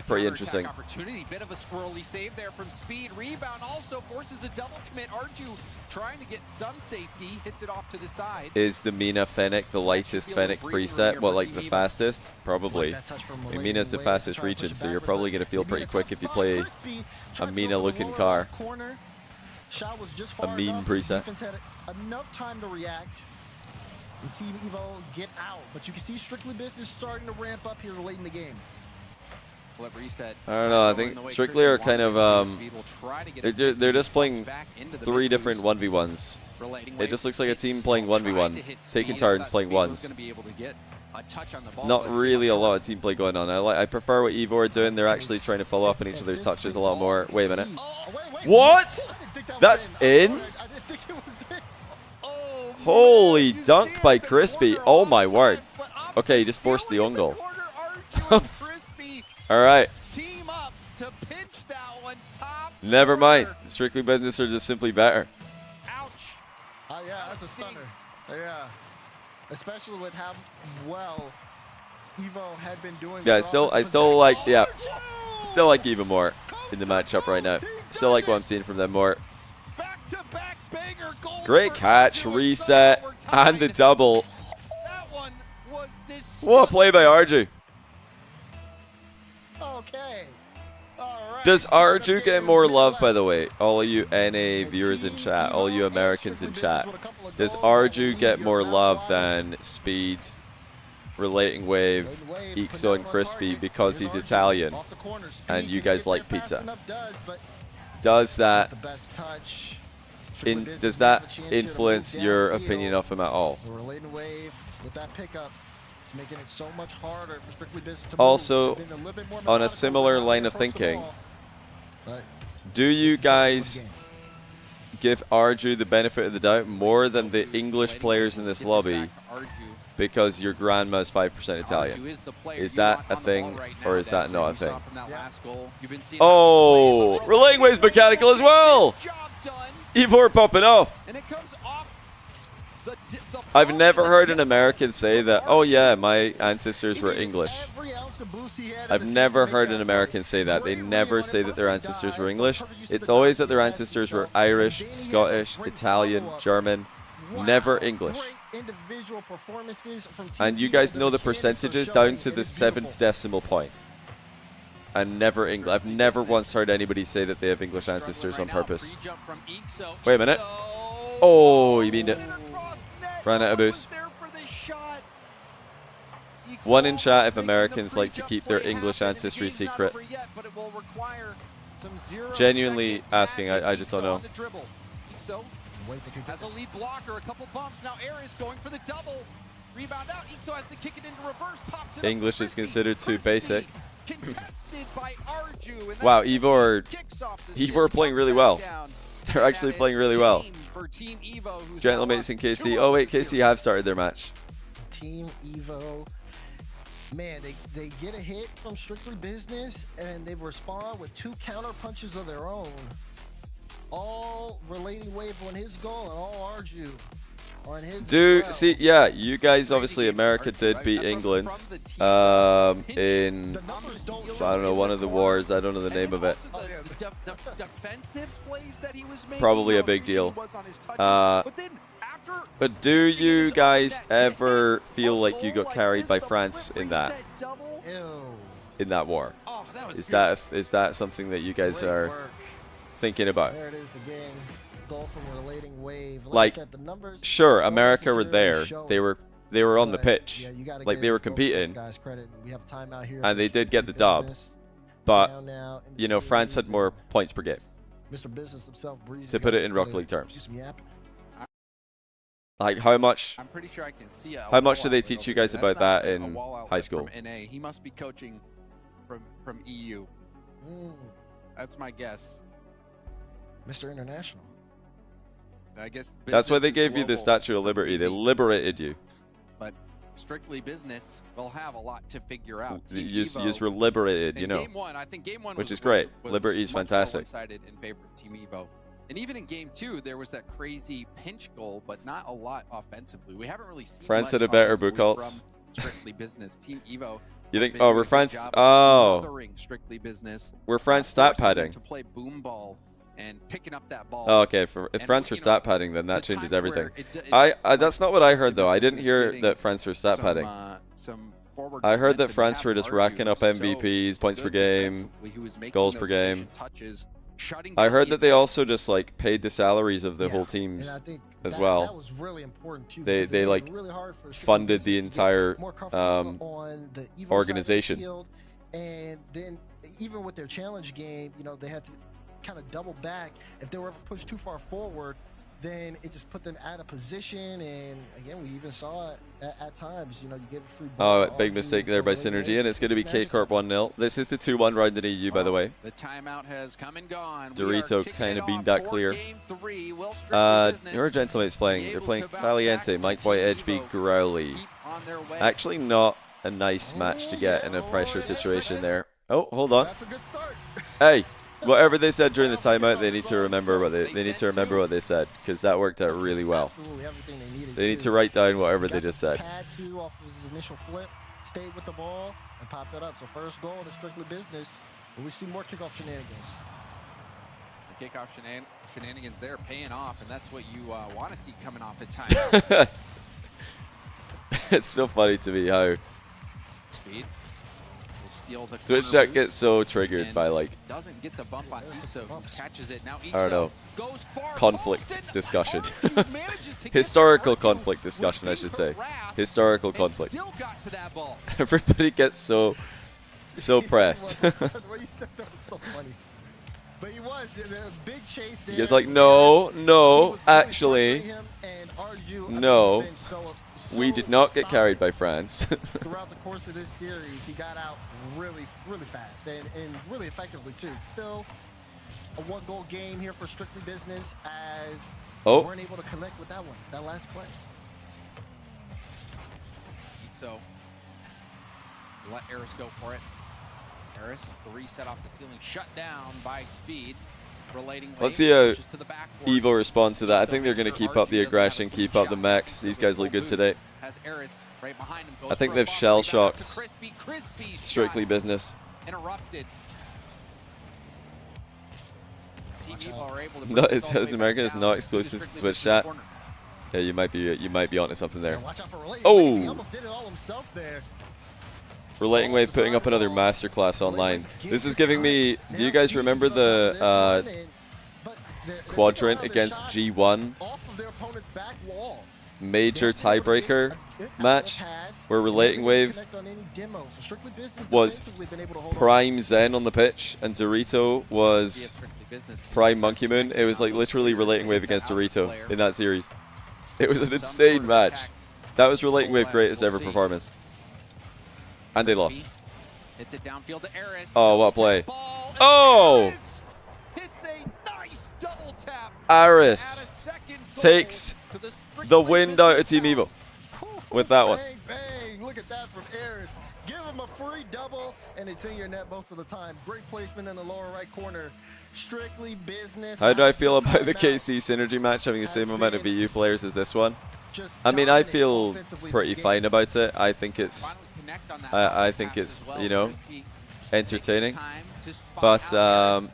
Pretty interesting. Opportunity, bit of a squirrely save there from Speed. Rebound also forces a double commit. Arju trying to get some safety, hits it off to the side. Is the Mina Fennec the lightest Fennec preset? Well, like the fastest? Probably. I mean, Mina's the fastest region, so you're probably going to feel pretty quick if you play a Mina-looking car. A mean preset. Enough time to react. And Team Evo get out, but you can see Strictly Business starting to ramp up here late in the game. Flip reset. I don't know. I think Strictly are kind of they're just playing 3 different 1v1s. It just looks like a team playing 1v1, taking turns playing ones. Not really a lot of team play going on. I prefer what Evo are doing. They're actually trying to follow up on each other's touches a lot more. Wait a minute. What? That's in? Holy dunk by Crispy. Oh my word. Okay, he just forced the own goal. All right. Team up to pinch that one top. Never mind. Strictly Business are just simply better. Ouch. Yeah, that's a stunner. Yeah. Especially with how well Evo had been doing. Yeah, I still like still like Evo more in the matchup right now. Still like what I'm seeing from them more. Great catch, reset, and the double. What a play by Arju. Okay. Does Arju get more love, by the way? All of you NA viewers in chat, all you Americans in chat. Does Arju get more love than Speed, Relating Wave, Ixo, and Crispy because he's Italian and you guys like pizza? Does that influence your opinion of him at all? Relating Wave with that pickup. It's making it so much harder for Strictly Business to also, on a similar line of thinking, do you guys give Arju the benefit of the doubt more than the English players in this lobby because your grandma is 5% Italian? Is that a thing or is that not a thing? Oh, Relating Wave's mechanical as well! Evo popping off. And it comes off the I've never heard an American say that, oh yeah, my ancestors were English. I've never heard an American say that. They never say that their ancestors were English. It's always that their ancestors were Irish, Scottish, Italian, German, never English. And you guys know the percentages down to the 7th decimal point. And never English. I've never once heard anybody say that they have English ancestors on purpose. Wait a minute. Oh, you mean it. Ran out of boost. One in chat if Americans like to keep their English ancestry secret. Genuinely asking, I just don't know. Has a lead blocker, a couple bumps. Now Aris going for the double. Rebound out. Ixo has to kick it into reverse. Pops it English is considered too basic. Contested by Arju. Wow, Evo are playing really well. They're actually playing really well. Gentlemates and KC. Oh wait, KC have started their match. Team Evo, man, they get a hit from Strictly Business and they respond with 2 counter punches of their own. All relating wave on his goal and all Arju on his. Dude, see, yeah, you guys obviously America did beat England in I don't know, one of the wars. I don't know the name of it. Probably a big deal. But do you guys ever feel like you got carried by France in that war? Is that something that you guys are thinking about? There it is again. Goal from relating wave. Like, I said, the numbers sure, America were there. show. They were on the pitch. Yeah, you gotta like give they were both those competing. guys credit. We have time out here And for they did get the Strictly dub. Business. But Now in the you know, France had series, more points per game. Mr. Business himself, Breeze, To put it in Rocket League do terms. some yapping. Like how much I'm pretty sure I can see how much did they teach you guys about that in high school? From NA. He must be coaching from EU. That's my guess. Mr. International. I guess That's why they business is gave you the global. Statue of Liberty. They Easy. liberated you. But Strictly Business will have a lot to figure out. You were liberated, you in know. Game 1, I think Game 1 which was, is great. was Liberty's much more fantastic. one-sided in favor of Team Evo. And even in Game 2, there was that crazy pinch goal, but not a lot offensively. We haven't really seen France much had a better offensively Buchholz. from Strictly Business. Team Evo. You think? has been Oh, doing we're a good France. job of Oh, smothering Strictly Business. we're France stat forcing them padding. to play boom ball and picking up that ball. Oh, okay. If And, France were you know, stat padding, then that the changes times where everything. it That's not what I heard though. I didn't Business is hear getting that France were stat padding. some forward I heard that momentum. France They were have just racking up Arju, so MVPs, points per good game, defensively, who was making goals per those game. efficient touches, shutting I down heard the that they attacks. also just like paid the salaries of the Yeah, whole and teams I think as that well. was really important too. They because it made like it really hard for Strictly funded the Business to get entire more comfortable on the Evo side of the organization. field. And then even with their challenge game, you know, they had to kind of double back. If they were ever pushed too far forward, then it just put them out of position. And again, we even saw it at times. You know, you give a free ball. Oh, big mistake there by Synergy, and it's going to be K-Corp 1-0. This is the 2-1 round in EU, by the way. The timeout has come and gone. Dorito kind of beat that clear. Your Gentlemate's playing. They're playing Caliente, Mike White, HB, Growly. Actually not a nice match to get in a pressure situation there. Oh, hold on. Hey, whatever they said during the timeout, they need to remember what they said, because that worked out really well. They need to write down whatever they just said. Pad 2 off of his initial flip, stayed with the ball, and popped that up. So first goal to Strictly Business. But we see more kickoff shenanigans. The kickoff shenanigans there paying off, and that's what you want to see coming off at times. It's so funny to me how Speed will steal the Twitch corner chat boost gets so triggered by like, doesn't get the bump on Ixo, who catches it. Now I don't know, Ixo goes far, conflict discussion. Historical conflict discussion, I should say. Historical conflict. still got to that ball. Everybody gets so pressed. The way you stepped up was so funny. But he was in a big chase there. He's like, no, actually, no, we did not get carried by France. Throughout the course of this series, he got out really, really fast and really effectively too. Still a one-goal game here for Strictly Business as they weren't able to connect with that one, that last play. So let Eris go for it. Eris, the reset off the ceiling, shut down by Speed. Let's see how Evo respond to that. I think they're going to keep up the aggression, keep up the mechs. These guys look good today. I think they've shell-shocked Strictly Business. Interrupted. No, it says American is not exclusive to Twitch chat. Yeah, you might be onto something there. Oh! Relating Wave putting up another masterclass online. This is giving me. Do you guys remember the quadrant against G1 major tiebreaker match where Relating Wave was Prime Zen on the pitch and Dorito was Prime Monkey Moon? It was like literally Relating Wave against Dorito in that series. It was an insane match. That was Relating Wave's greatest ever performance. And they lost. Oh, what play. Oh! Aris takes the wind out of Team Evo with that one. Bang! Look at that from Aris. Give him a free double, and it's in your net most of the time. Great placement in the lower right corner. Strictly Business. How do I feel about the KC Synergy match having the same amount of VU players as this one? I mean, I feel pretty fine about it. I think it's, you know, entertaining. But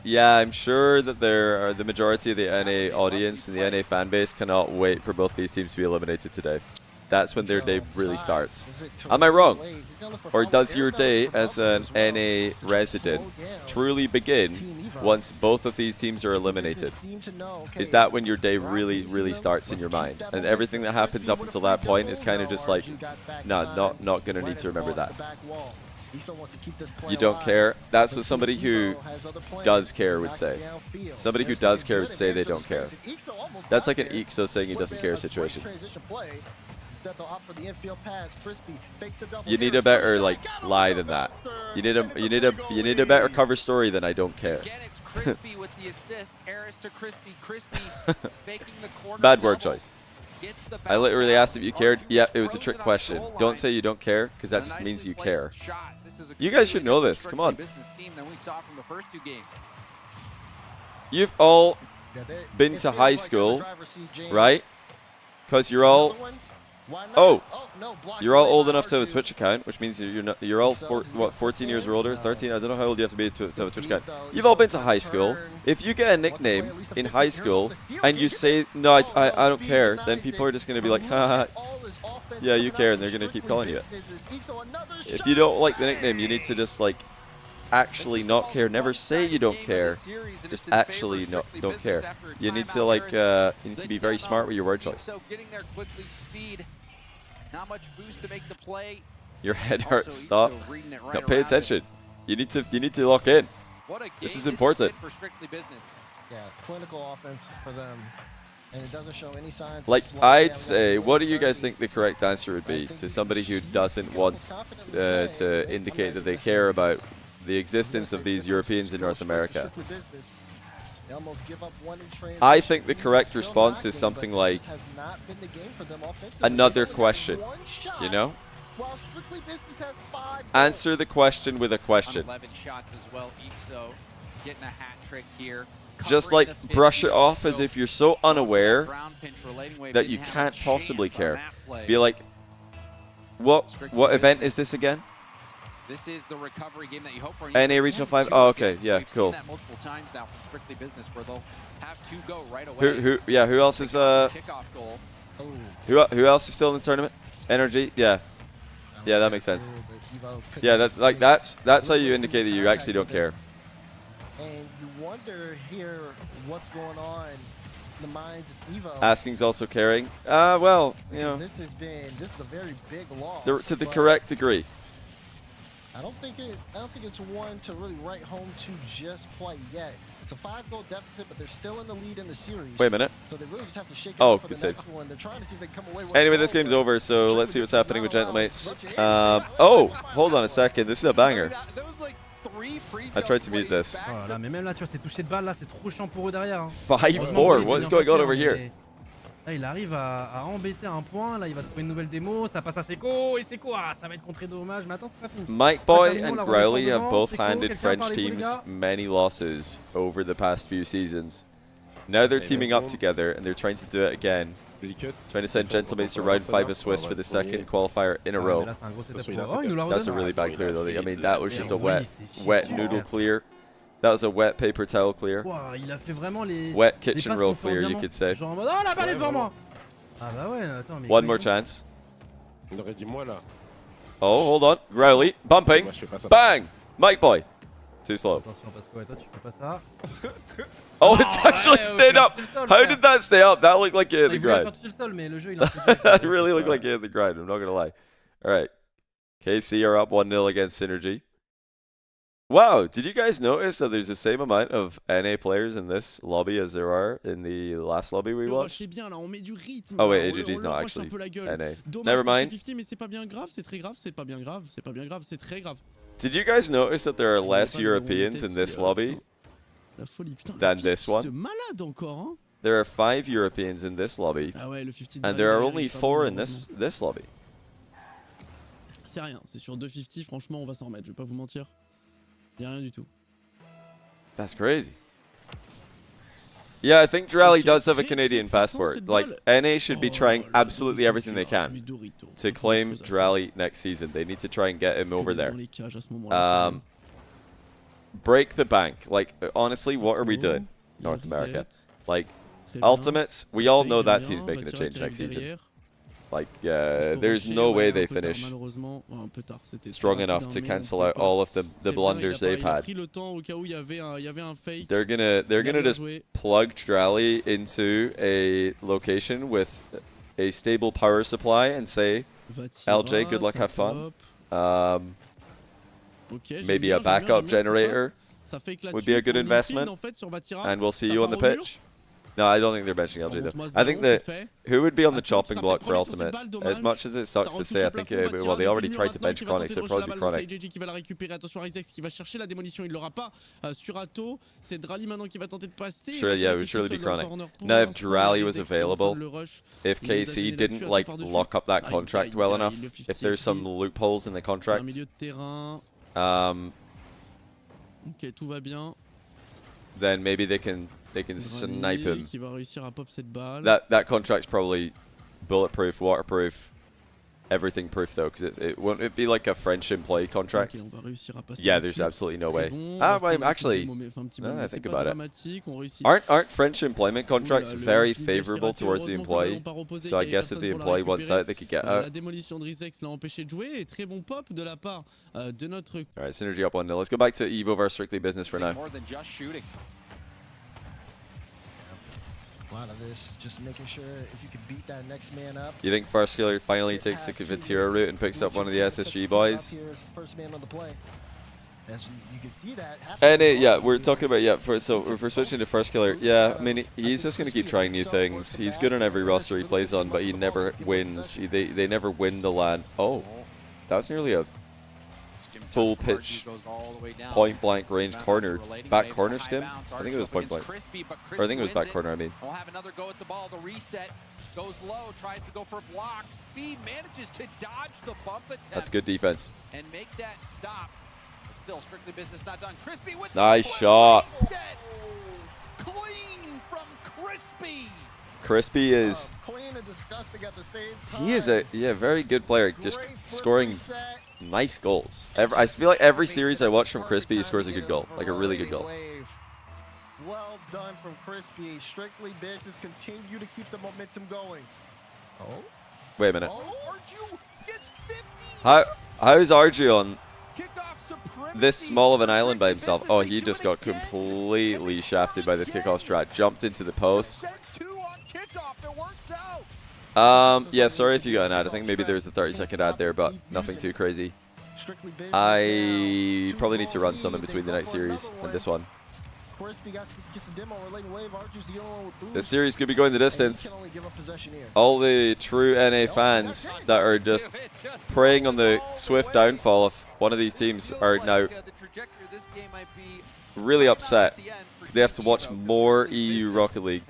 yeah, I'm sure that there are the majority of the NA audience and the NA fan base cannot wait for both these teams to be eliminated today. That's when their day really starts. Am I wrong? Or does your day as an NA resident truly begin once both of these teams are eliminated? Is that when your day really starts in your mind? And everything that happens up until that point is kind of just like, nah, not gonna need to remember that. You don't care? That's what somebody who does care would say. Somebody who does care would say they don't care. That's like an Ixo saying he doesn't care situation. You need a better like lie than that. You need a better cover story than I don't care. Bad word choice. I literally asked if you cared. Yeah, it was a trick question. Don't say you don't care, because that just means you care. You guys should know this. Come on. You've all been to high school, right? Because you're all... Oh, you're all old enough to have a Twitch account, which means you're all 14 years or older, 13. I don't know how old you have to be to have a Twitch account. You've all been to high school. If you get a nickname in high school and you say no, I don't care, then people are just going to be like, haha, yeah, you care, and they're going to keep calling you it. If you don't like the nickname, you need to just like actually not care. Never say you don't care. Just actually don't care. You need to like you need to be very smart with your word choice. Not much boost to make the play. Your head hurts. Stop. Now pay attention. You need to lock in. This is important. For Strictly Business. Yeah, clinical offense for them, and it doesn't show any signs. Like I'd say, what do you guys think the correct answer would be to somebody who doesn't want to indicate that they care about the existence of these Europeans in North America? I think the correct response is something like another question, you know? Answer the question with a question. 11 shots as well. Ixo getting a hat trick here. Just like brush it off as if you're so unaware that you can't possibly care. Be like, what event is this again? This is the recovery game that you hope for. NA Regional 5? Oh, okay. Yeah, cool. We've seen that multiple times now from Strictly Business where they'll have to go right away. Who else is kickoff goal. Who else is still in the tournament? Energy? Yeah. Yeah, that makes sense. Yeah, that's how you indicate that you actually don't care. And you wonder here what's going on in the minds of Evo. Asking's also caring. Well, you know. This is a very big loss. To the correct degree. I don't think it's one to really write home to just quite yet. It's a 5-goal deficit, but they're still in the lead in the series. Wait a minute. So they really just have to shake it up for the next one. They're trying to see if they can come away with Anyway, this game's over, so let's see what's happening with Gentlemates. Oh, hold on a second. This is a banger. I tried to mute this. Oh là là, mais même là, tu vois, c'est touché de balle là, c'est trop chiant pour eux derrière. 5-4. What is going on over here? Là, il arrive à embêter un point. Là, il va trouver une nouvelle démo. Ça passe à Seco. Et Seco, ça va être contré dommage. Mais attends, c'est pas fini. Mike Boy and Growly have both handed French teams many losses over the past few seasons. Now they're teaming up together and they're trying to do it again. Trying to send Gentlemates to round 5 of Swiss for the second qualifier in a row. That's a really bad clear though. I mean, that was just a wet noodle clear. That was a wet paper towel clear. Il a fait vraiment les wet kitchen roll clear, you could say. Genre en mode, oh, la balle est devant moi. Ah bah ouais, attends, mais one more chance. On aurait dit moi là. Oh, hold on. Growly, bumping. Bang! Mike Boy. Too slow. Attention, parce que toi, tu fais pas ça. Oh, it's actually stayed up. How did that stay up? That looked like it hit the grind. That really looked like it hit the grind, I'm not going to lie. All right. KC are up 1-0 against Synergy. Wow, did you guys notice that there's the same amount of NA players in this lobby as there are in the last lobby we watched? Oh wait, AGG's not actually NA. Never mind. Did you guys notice that there are less Europeans in this lobby than this one? There are 5 Europeans in this lobby, and there are only 4 in this lobby. C'est rien, c'est sur 250, franchement on va s'en remettre, je vais pas vous mentir. Y'a rien du tout. That's crazy. Yeah, I think Drally does have a Canadian passport. Like, NA should be trying absolutely everything they can to claim Drally next season. They need to try and get him over there. Break the bank. Like, honestly, what are we doing, North America? Like, Ultimates, we all know that team's making a change next season. Like, there's no way they finish strong enough to cancel out all of the blunders they've had. They're gonna just plug Drally into a location with a stable power supply and say, LJ, good luck, have fun. Maybe a backup generator would be a good investment, and we'll see you on the pitch. No, I don't think they're benching LJ though. I think that who would be on the chopping block for Ultimates? As much as it sucks to say, I think well, they already tried to bench Chronic, so it'd probably be Chronic. qui va la récupérer. Attention, Rizex qui va chercher la démolition, il l'aura pas sur Atto. C'est Drally maintenant qui va tenter de passer. Sure, yeah, it would surely be Chronic. Now, if Drally was available, if KC didn't like lock up that contract well enough, if there's some loopholes in the contract, ok, tout va bien. Then maybe they can snipe him. Qui va réussir à pop cette balle. That contract's probably bulletproof, waterproof, everything proof though, because it won't it be like a French employee contract? Yeah, there's absolutely no way. Actually, now I think about it, aren't French employment contracts very favorable towards the employee? So I guess if the employee wants out, they could get out. La démolition de Rizex l'a empêché de jouer et très bon pop de la part de notre. All right, Synergy up 1-0. Let's go back to Evo versus Strictly Business for now. More than just shooting. A lot of this, just making sure if you could beat that next man up. You think First Killer finally takes the Ventura route and picks up one of the SSG boys? First man on the play. As you can see that. And yeah, we're talking about so if we're switching to First Killer, yeah, I mean he's just gonna keep trying new things. He's good on every roster he plays on, but he never wins. They never win the LAN. Oh, that was nearly a full pitch, point blank range corner, back corner skim. I think it was point blank. Or I think it was back corner, I mean. We'll have another go at the ball. The reset goes low, tries to go for block. Speed manages to dodge the bump attempt. That's good defense. And make that stop. But still, Strictly Business not done. Crispy with nice shot. Clean from Crispy. Crispy is clean and disgusting at the same time. He is a very good player, just scoring nice goals. I feel like every series I watch from Crispy, he scores a good goal, like a really good goal. Well done from Crispy. Strictly Business continue to keep the momentum going. Oh. Wait a minute. Arju gets 50. How is Arju on this small of an island by himself? Oh, he just got completely shafted by this kickoff strat. Jumped into the post. Yeah, sorry if you got an ad. I think maybe there was a 30-second ad there, but nothing too crazy. I probably need to run some in between the next series and this one. This series could be going the distance. All the true NA fans that are just preying on the swift downfall of one of these teams are now really upset because they have to watch more EU Rocket League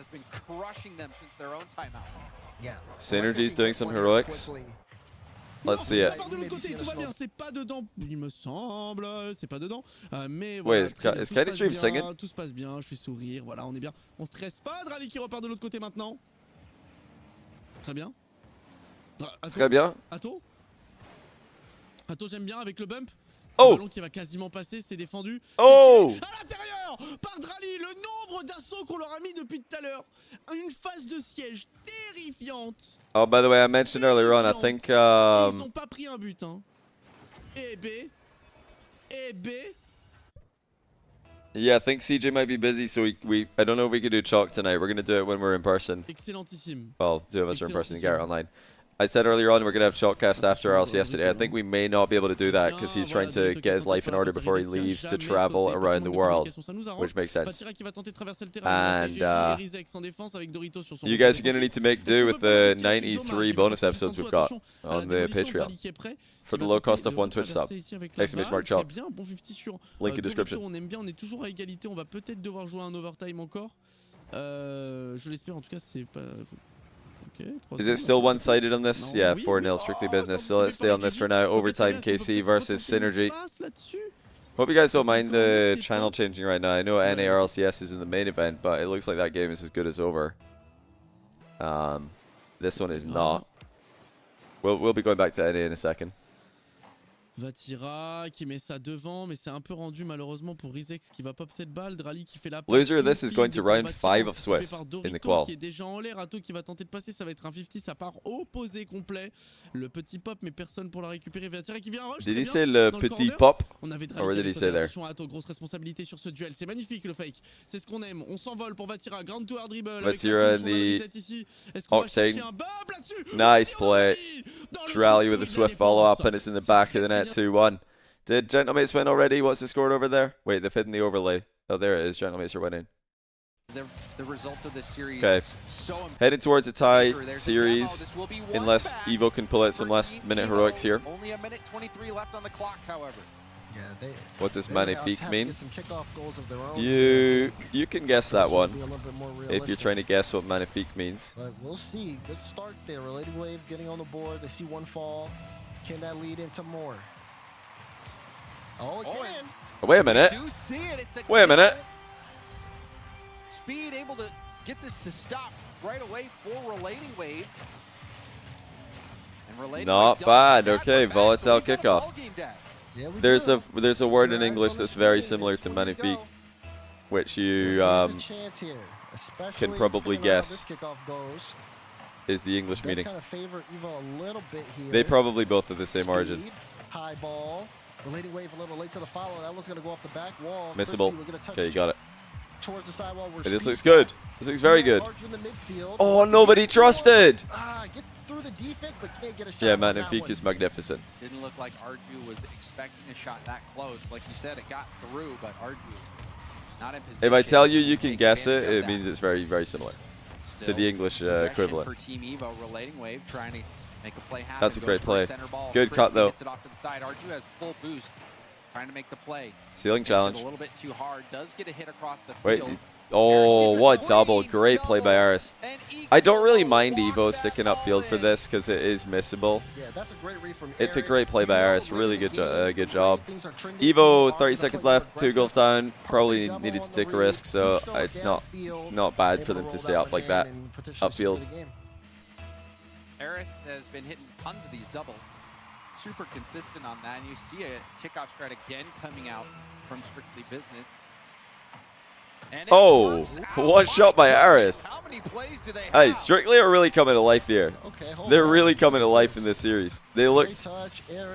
crushing them since their own timeout. Yeah. Synergy's doing some heroics. Let's see it. De l'autre côté, tout va bien, c'est pas dedans, il me semble, c'est pas dedans. Mais Wait, voilà, is très bien, is tout se Kenny passe Stream bien, singing? tout se passe bien, je fais sourire, voilà, on est bien. On stresse pas, Drali qui repart de l'autre côté maintenant. Très bien. Très bien. Atto, j'aime bien avec le bump. Oh! Le ballon qui va quasiment passer, c'est défendu. Oh! À l'intérieur par Drali, le nombre d'assauts qu'on leur a mis depuis tout à l'heure. Une phase de siège terrifiante. Oh, by the way, I mentioned earlier on, I think... Ils ont pas pris un but, hein. Et B. Yeah, I think CJ might be busy, so I don't know if we could do chalk tonight. We're going to do it when we're in person. Excellentissime. Well, two of us are in person and Garrett online. I said earlier on we're going to have Chalkcast after RLCS today. I think we may not be able to do that because he's trying to get his life in order before he leaves to travel around the world, which makes sense. And you guys are going to need to make do with the 93 bonus episodes we've got on the Patreon for the low cost of one Twitch sub. !Chalk. Link in description. On aime bien, on est toujours à égalité, on va peut-être devoir jouer un overtime encore. Je l'espère, en tout cas c'est pas... Is it still one-sided on this? Yeah, 4-0 strictly business. So let's stay on this for now. Overtime KC versus Synergy. Hope you guys don't mind the channel changing right now. I know NA RLCS is in the main event, but it looks like that game is as good as over. This one is not. We'll be going back to NA in a second. Vatira qui met ça devant, mais c'est un peu rendu malheureusement pour Rizex qui va pop cette balle. Drali qui fait la passe. Loser, this is going to round 5 of Swiss in the qual. Qui est déjà en l'air, Atto qui va tenter de passer, ça va être un 50, ça part opposé complet. Le petit pop, mais personne pour la récupérer. Vatira qui vient rush. Did he say le petit pop? On avait Or did he say there? Attention Atto, grosse responsabilité sur ce duel. C'est magnifique le fake. C'est ce qu'on aime. On s'envole pour Vatira. Ground to hard dribble. Vatira in the Octane. Nice play. Drali with a swift follow up, and it's in the back of the net 2-1. Did Gentlemates win already? What's the score over there? Wait, they've hidden the overlay. Oh, there it is. Gentlemates are winning. The result of this series. Okay. Heading towards a tie series, unless Evo can pull out some last-minute heroics here. Only a minute 23 left on the clock, however. Yeah, What does Magnifique mean? You can guess that one if you're trying to guess what Magnifique means. But we'll see. Good start there. Related wave getting on the board. They see one fall. Can that lead into more? Oh, again. Wait a minute. Wait a minute. Speed able to get this to stop right away for Relating Wave. And Relating Not Wave bad. Okay, volatile kickoff. There's a word in English that's very similar to Magnifique, which you can probably guess is the English meaning. They probably both have the same origin. High ball. Relating Wave a little late to the follow. That was going to go off the back wall. Missable. Okay, you got it. Towards the sidewall. Hey, this looks good. This looks very good. Oh, nobody trusted. Gets through the defense, but can't get a shot. Yeah, Magnifique is magnificent. Didn't look like Arju was expecting a shot that close. Like you said, it got through, but Arju not in position. If I tell you you can guess it, it means it's very, very similar to the English equivalent. For Team Evo, Relating Wave trying to make a play happen. That's a great play. Good Crispy cut though. gets it off to the side. Arju has full boost, trying to make the play. Ceiling Makes challenge. it a little bit too hard. Does get a hit across the Wait. field. Oh, what double. Great play by Aris. I don't really mind Evo sticking upfield for this because it is missable. Yeah, that's a great read from It's a great play by Aris. Really good job. Evo, 30 seconds left, 2 goals down. Probably needed to take a risk, so it's not bad for them to stay up like that. Upfield. Aris has been hitting tons of these doubles. Super consistent on that, and you see a kickoff strat again coming out from Strictly Business. Oh, one shot by Aris. Hey, Strictly are really coming to life here. They're really coming to life in this series. They looked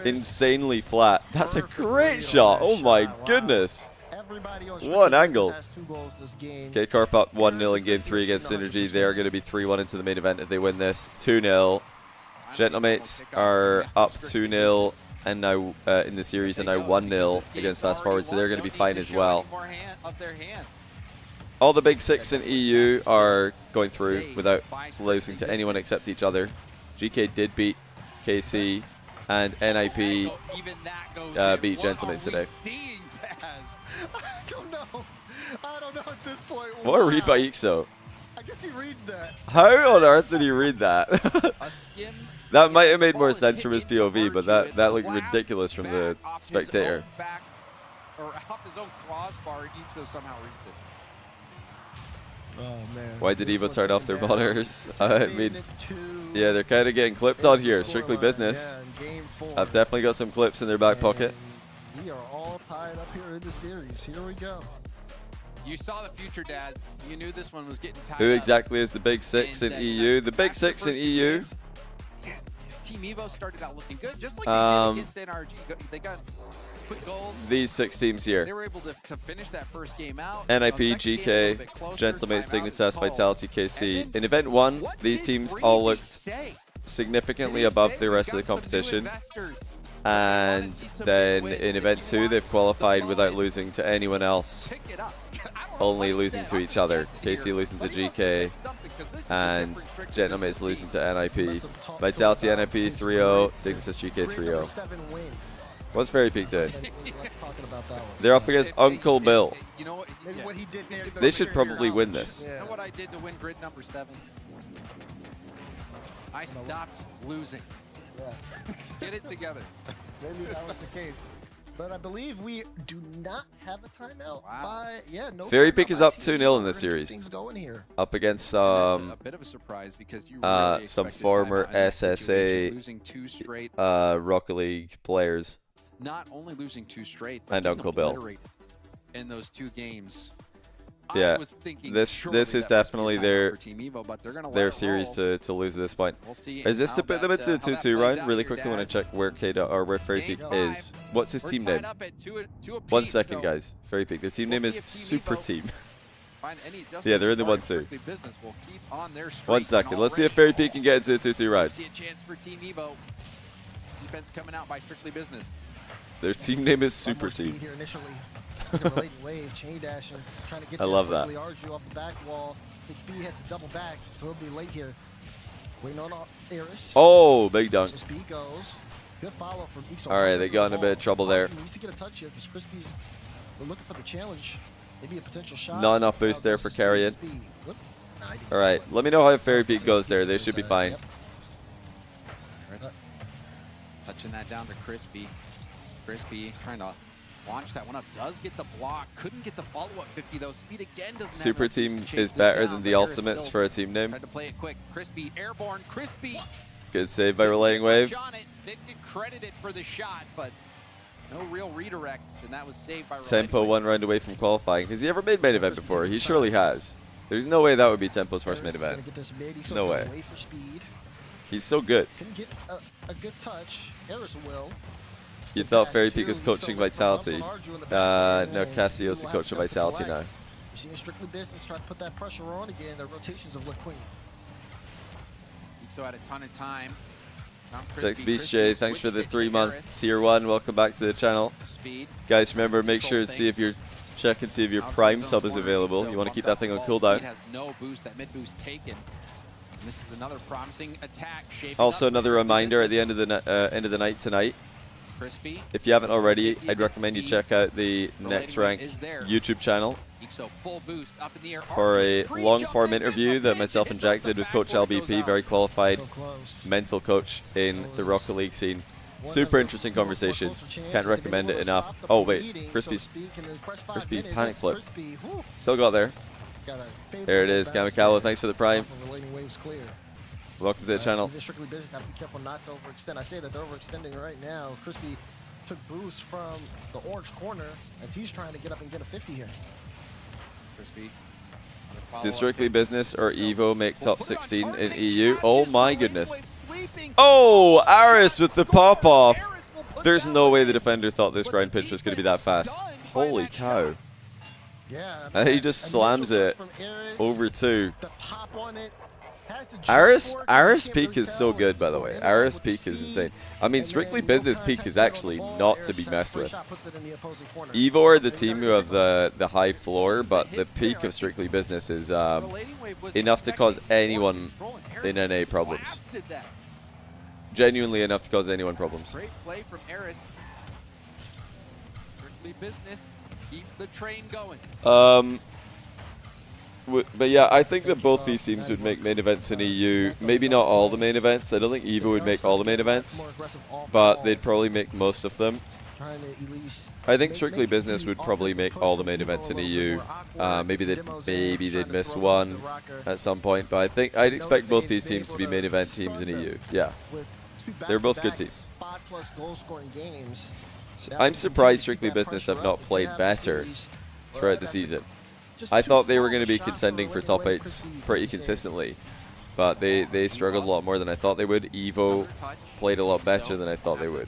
insanely flat. That's a great shot. Oh my goodness. One angle. Okay, Carp up 1-0 in Game 3 against Synergy. They are going to be 3-1 into the main event if they win this. 2-0. Gentlemates are up 2-0 and now in the series and now 1-0 against Fast Forward, so they're going to be fine as well. All the big 6 in EU are going through without losing to anyone except each other. GK did beat KC, and NIP beat Gentlemates today. I don't know at this point. What a read by Ixo. I guess he reads reads that? How on earth did he read that? A skim That might have made more sense from his POV, but that looked ridiculous from the spectator. back or off his own crossbar, Ixo somehow reads it. Oh man. Why did This Evo one's turn off their taken down. monitors? I mean, yeah, they're kind of getting clipped on here. Strictly business. Yeah, in game 4. I've definitely got some clips in their back pocket. And we are all tied up here in the series. Here we go. You saw the future, Daz. You knew this one was getting tied Who up. exactly is the Big Six in EU? The Big Six in EU. Yeah, Team Evo started out looking good, just like they did against NRG. They got quick goals. These 6 teams They here. were able to finish that first game out. NIP, GK, Gentlemate, Dignitas, Vitality, KC. In Event 1, these teams all looked significantly above the rest of the competition. And then in Event 2, they've qualified without losing to anyone else. Only losing to each other. KC losing to GK. And Gentlemate's losing to NIP. Vitality, NIP 3-0. Dignitas, GK 3-0. What's Fairy Peak doing? They're up against Uncle Bill. You know what? They should probably win this. You know what I did to win grid number 7? I stopped losing. Yeah. Get it together. Maybe that was the case. But I believe we do not have a timeout. Wow. No Fairy timeout Peak is by up team. 2-0 in We're this gonna keep series. things going here. Up against a bit of a surprise because you really some expected former timeout in that situation, SSA losing 2 straight. Rocket League players. Not only losing 2 straight, but And getting Uncle Bill. obliterated in those 2 games. Yeah, I was thinking this surely is that must definitely be a timeout their for Team Evo, but they're gonna let their it series roll. to lose at this point. We'll see Is this how to put them that, into the how that 2-2 plays run? out Really here, quickly, want Daz. to check where where Fairy Game Peak 5. is. What's his We're team tied name? up at two apiece, 1 second, so guys. Fairy Peak. Their team we'll name see is if Team Super Evo Team. find any Yeah, they're in the adjustments. 1-2. Strictly Business will keep on their streak 1 second. and Let's see if already Fairy Peak can get into the 2-2 run. see a chance for Team Evo. Defense coming out by Strictly Business. Their team name is One Super more speed Team. here initially. The relating wave, chain dashing, trying to get I there love that. quickly. Arju off the back wall. Big speed had to double back, so he'll be late here. Waiting on Eris. Oh, big dunk. So speed goes. Good follow from Ixo. All right, they got in a bit of trouble there. Arju needs to get a touch here because Crispy's looking for the challenge. Maybe a potential shot. Not enough boost there for carrying. Speed. Oop. Nah, he didn't All right, let me know how Fairy Peak goes there. They should be fine. Chris touching that down to Crispy. Crispy trying to launch that one up. Does get the block. Couldn't get the follow-up 50 though. Speed again doesn't Super have enough Team boost to chase is this better down, than but the Harris Ultimates still for a team name. tried to play it quick. Crispy airborne. Crispy Good save by Relaying Wave. on it. Didn't get credited for the shot, but no real redirect, and that was saved by Tempo 1 round away from qualifying. Has he ever made main event before? He surely has. There's no way that would be Tempo's first main event. No way. For speed. He's so good. Couldn't get a good touch. Eris will. You thought Fairy Peak was coaching Vitality. No, Cassio's the coach of Vitality now. You're seeing Strictly Business try to put that pressure on again. The rotations have looked clean. So had a ton of time. Now Tex Crispy Beast J, thanks for the switched it to 3-month Harris. tier 1. Welcome back to the channel. Speed. Guys, remember, make Control sure to see if things. check and see if your Out Prime to sub zone is corner, available. so You want to bumped keep up that thing the on ball. cooldown. Speed has no boost. That mid boost taken. And this is another promising attack. Shaping Also, up for another Strictly reminder at Business. the end of the night tonight. Crispy. If you haven't already, I'd recommend you check out the Next Rank is there. YouTube channel So full boost up in the air. for a Archie long-form interview that myself and Jack did with Coach LBP, very qualified mental coach in the Rocket League scene. Super interesting conversation. Can't recommend it enough. Oh wait, Crispy panic flipped. Still got there. There it is, Kamikawa. Thanks for the Prime. Relating waves clear. Welcome to the channel. Even Strictly Business have to be careful not to overextend. I say that they're overextending right now. Crispy took boost from the orange corner as he's trying to get up and get a 50 here. Crispy. Did Strictly Business or Evo make top 16 in EU? Oh my goodness. Oh, Aris with the pop-off. There's no way the defender thought this ground pitch was going to be that fast. Holy cow. Yeah, And he just slams it over 2. The pop on it. Aris Peak is so good, by the way. Aris Peak is insane. I mean, Strictly Business Peak is actually not to be messed with. Evo are the team who have the high floor, but the peak of Strictly Business is enough to cause anyone in NA problems. Genuinely enough to cause anyone problems. Great play from Eris. Strictly Business. Keep the train going. but yeah, I think that both these teams would make main events in EU. Maybe not all the main events. I don't think EVO would make all the main events, but they'd probably make most of them. I think Strictly Business would probably make all the main events in EU. Maybe they'd miss one at some point, but I'd expect both these teams to be main event teams in EU. Yeah, they're both good teams. I'm surprised Strictly Business have not played better throughout the season. I thought they were going to be contending for top 8s pretty consistently, but they struggled a lot more than I thought they would. EVO played a lot better than I thought they would.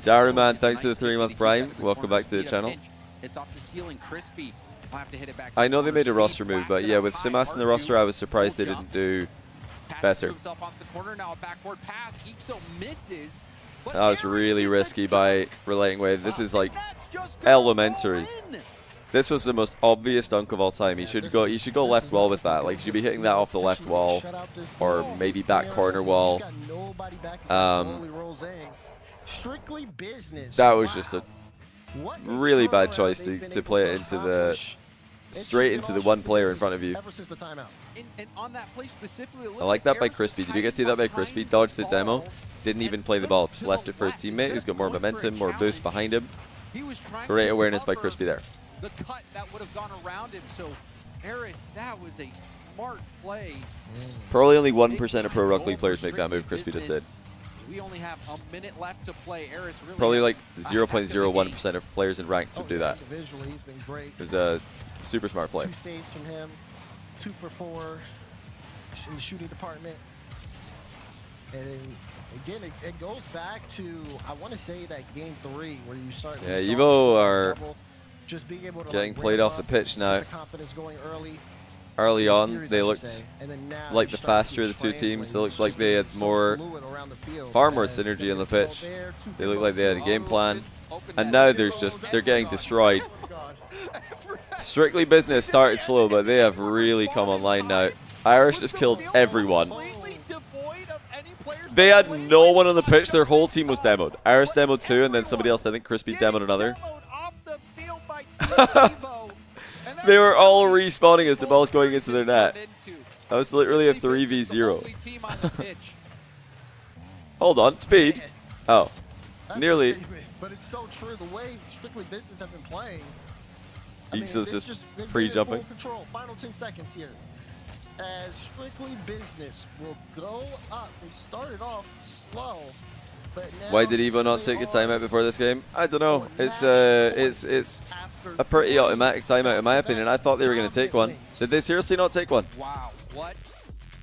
Daruman, thanks for the 3-month Prime. Welcome back to the channel. I know they made a roster move, but yeah, with Simas in the roster, I was surprised they didn't do better. That was really risky by Relating Wave. This is like elementary. This was the most obvious dunk of all time. He should go left wall with that. Like, he should be hitting that off the left wall or maybe back corner wall. That was just a really bad choice to play it into the straight into the one player in front of you. I like that by Crispy. Did you guys see that by Crispy? Dodged the demo, didn't even play the ball, just left it for his teammate who's got more momentum, more boost behind him. Great awareness by Crispy there. The cut that would have gone around him. So, Eris, that was a smart play. Probably only 1% of Pro Rocket League players make that move Crispy just did. We only have a minute left to play. Eris really probably like 0.01% of players in ranks would do that. It was a super smart play. 2 saves from him, 2 for 4 in the shooting department. And again, it goes back to, I want to say, that game 3 where you start. Yeah, EVO are just being able to getting played off the pitch now. The confidence going early on, they looked like the faster of the two teams. They looked like they had far more synergy on the pitch. They looked like they had a game plan. And now they're getting destroyed. Strictly Business started slow, but they have really come online now. Irish just killed everyone. They had no one on the pitch. Their whole team was demoed. Irish demoed 2, and then somebody else, I think Crispy, demoed another. They were all respawning as the ball's going into their net. That was literally a 3v0. Hold on, speed. Oh, nearly. But it's so true. The way Strictly Business have been playing. Ixo's just pre-jumping. Final 10 seconds here. As Strictly Business will go up. They started off slow. Why did EVO not take a timeout before this game? I don't know. It's a pretty automatic timeout in my opinion. I thought they were going to take one. Did they seriously not take one? Wow, what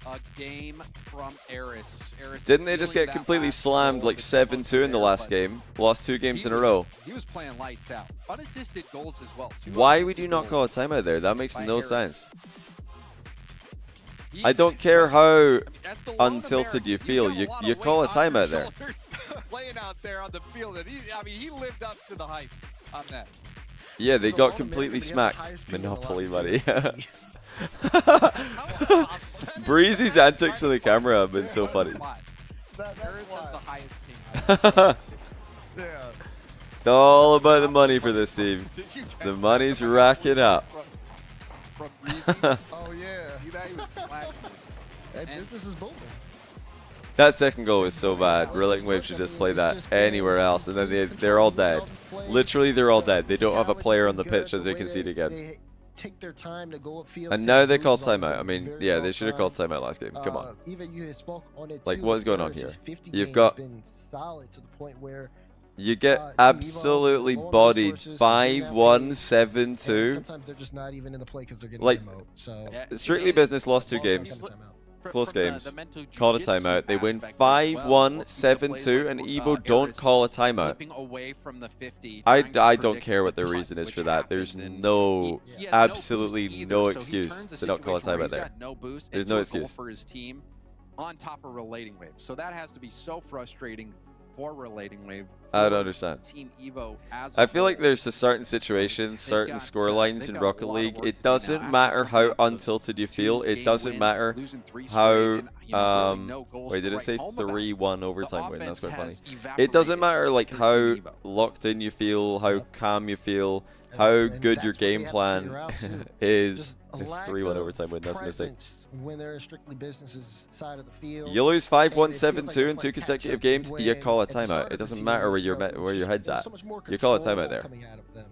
a game from Eris. Didn't they just get completely slammed like 7-2 in the last game? Lost 2 games in a row. He was playing lights out. Unassisted goals as well. Why would you not call a timeout there? That makes no sense. I don't care how untilted you feel. You call a timeout there. Playing out there on the field, and he lived up to the hype on that. Yeah, they got completely smacked. Monopoly money. Breezy's antics on the camera have been so funny. It's all about the money for this team. The money's racking up. Oh yeah. Business is booming. That second goal was so bad. Relating Wave should just play that anywhere else, and then they're all dead. Literally, they're all dead. They don't have a player on the pitch as they concede again. And now they call timeout. I mean, yeah, they should have called timeout last game. Come on. Like, what is going on here? You've got... You get absolutely bodied 5-1, 7-2. Sometimes they're just not even in the play because they're getting like, demoed. So Strictly Business lost 2 games. Close games. Called a timeout. They win 5-1, 7-2, and EVO don't call a timeout. I don't care what their reason is for that. There's no, absolutely no excuse to not call a timeout there. There's no excuse. For his team on top of Relating Wave. So that has to be so frustrating for Relating Wave. I don't understand. Team Evo as I a feel like whole. there's a certain situations, certain score lines they've in got a Rocket lot of League. work It to do now. doesn't After matter coming how out to those untilted you feel. It game doesn't wins, matter losing 3 how straight, and, really no goals wait, did to it say write home about. 3-1 overtime win? That's offense quite funny. has It doesn't matter like for how Team Evo. locked in you feel, how calm you feel, how And good your that's what they game have to plan figure out, too. is. Just a lack 3-1 of overtime win. That's a mistake. presence when they're strictly business's side of the field. You lose And 5-1, it feels like 7-2 they're in 2 playing consecutive catch-up games. You when call a at the start timeout. of It the doesn't matter where series, where your head's there was at. so much more You call a control timeout there. coming out of them.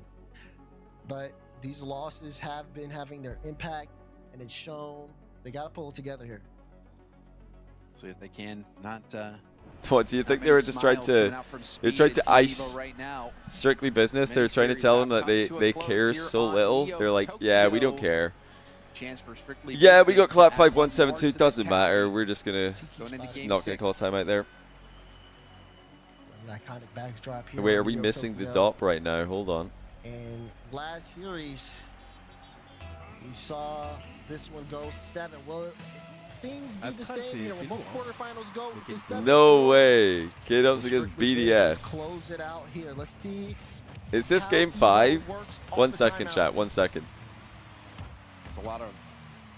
But these losses have been having their impact, and it's shown. They got to pull it together here. So if they can not. What do you think they were just trying to? They're trying to ice right now. strictly business. They're trying to tell them that they care so little. They're like, yeah, we don't care. Chance for strictly Yeah, we got business clapped to add 5-1, one more 7-2. to the Doesn't tally. matter. We're just gonna Going into just game not gonna 6. call a timeout there. An iconic backdrop here. Wait, on are we Rio missing the Tokyo. dop right now? Hold on. And last series, we saw this one go 7. Will things be the same? You know, when both quarterfinals go to 7. No way. K-Dubs Will against strictly business BDS. Close it out here. Let's see. Is this how game Evo 5? works off 1 the second, timeout. chat. 1 second. There's a lot of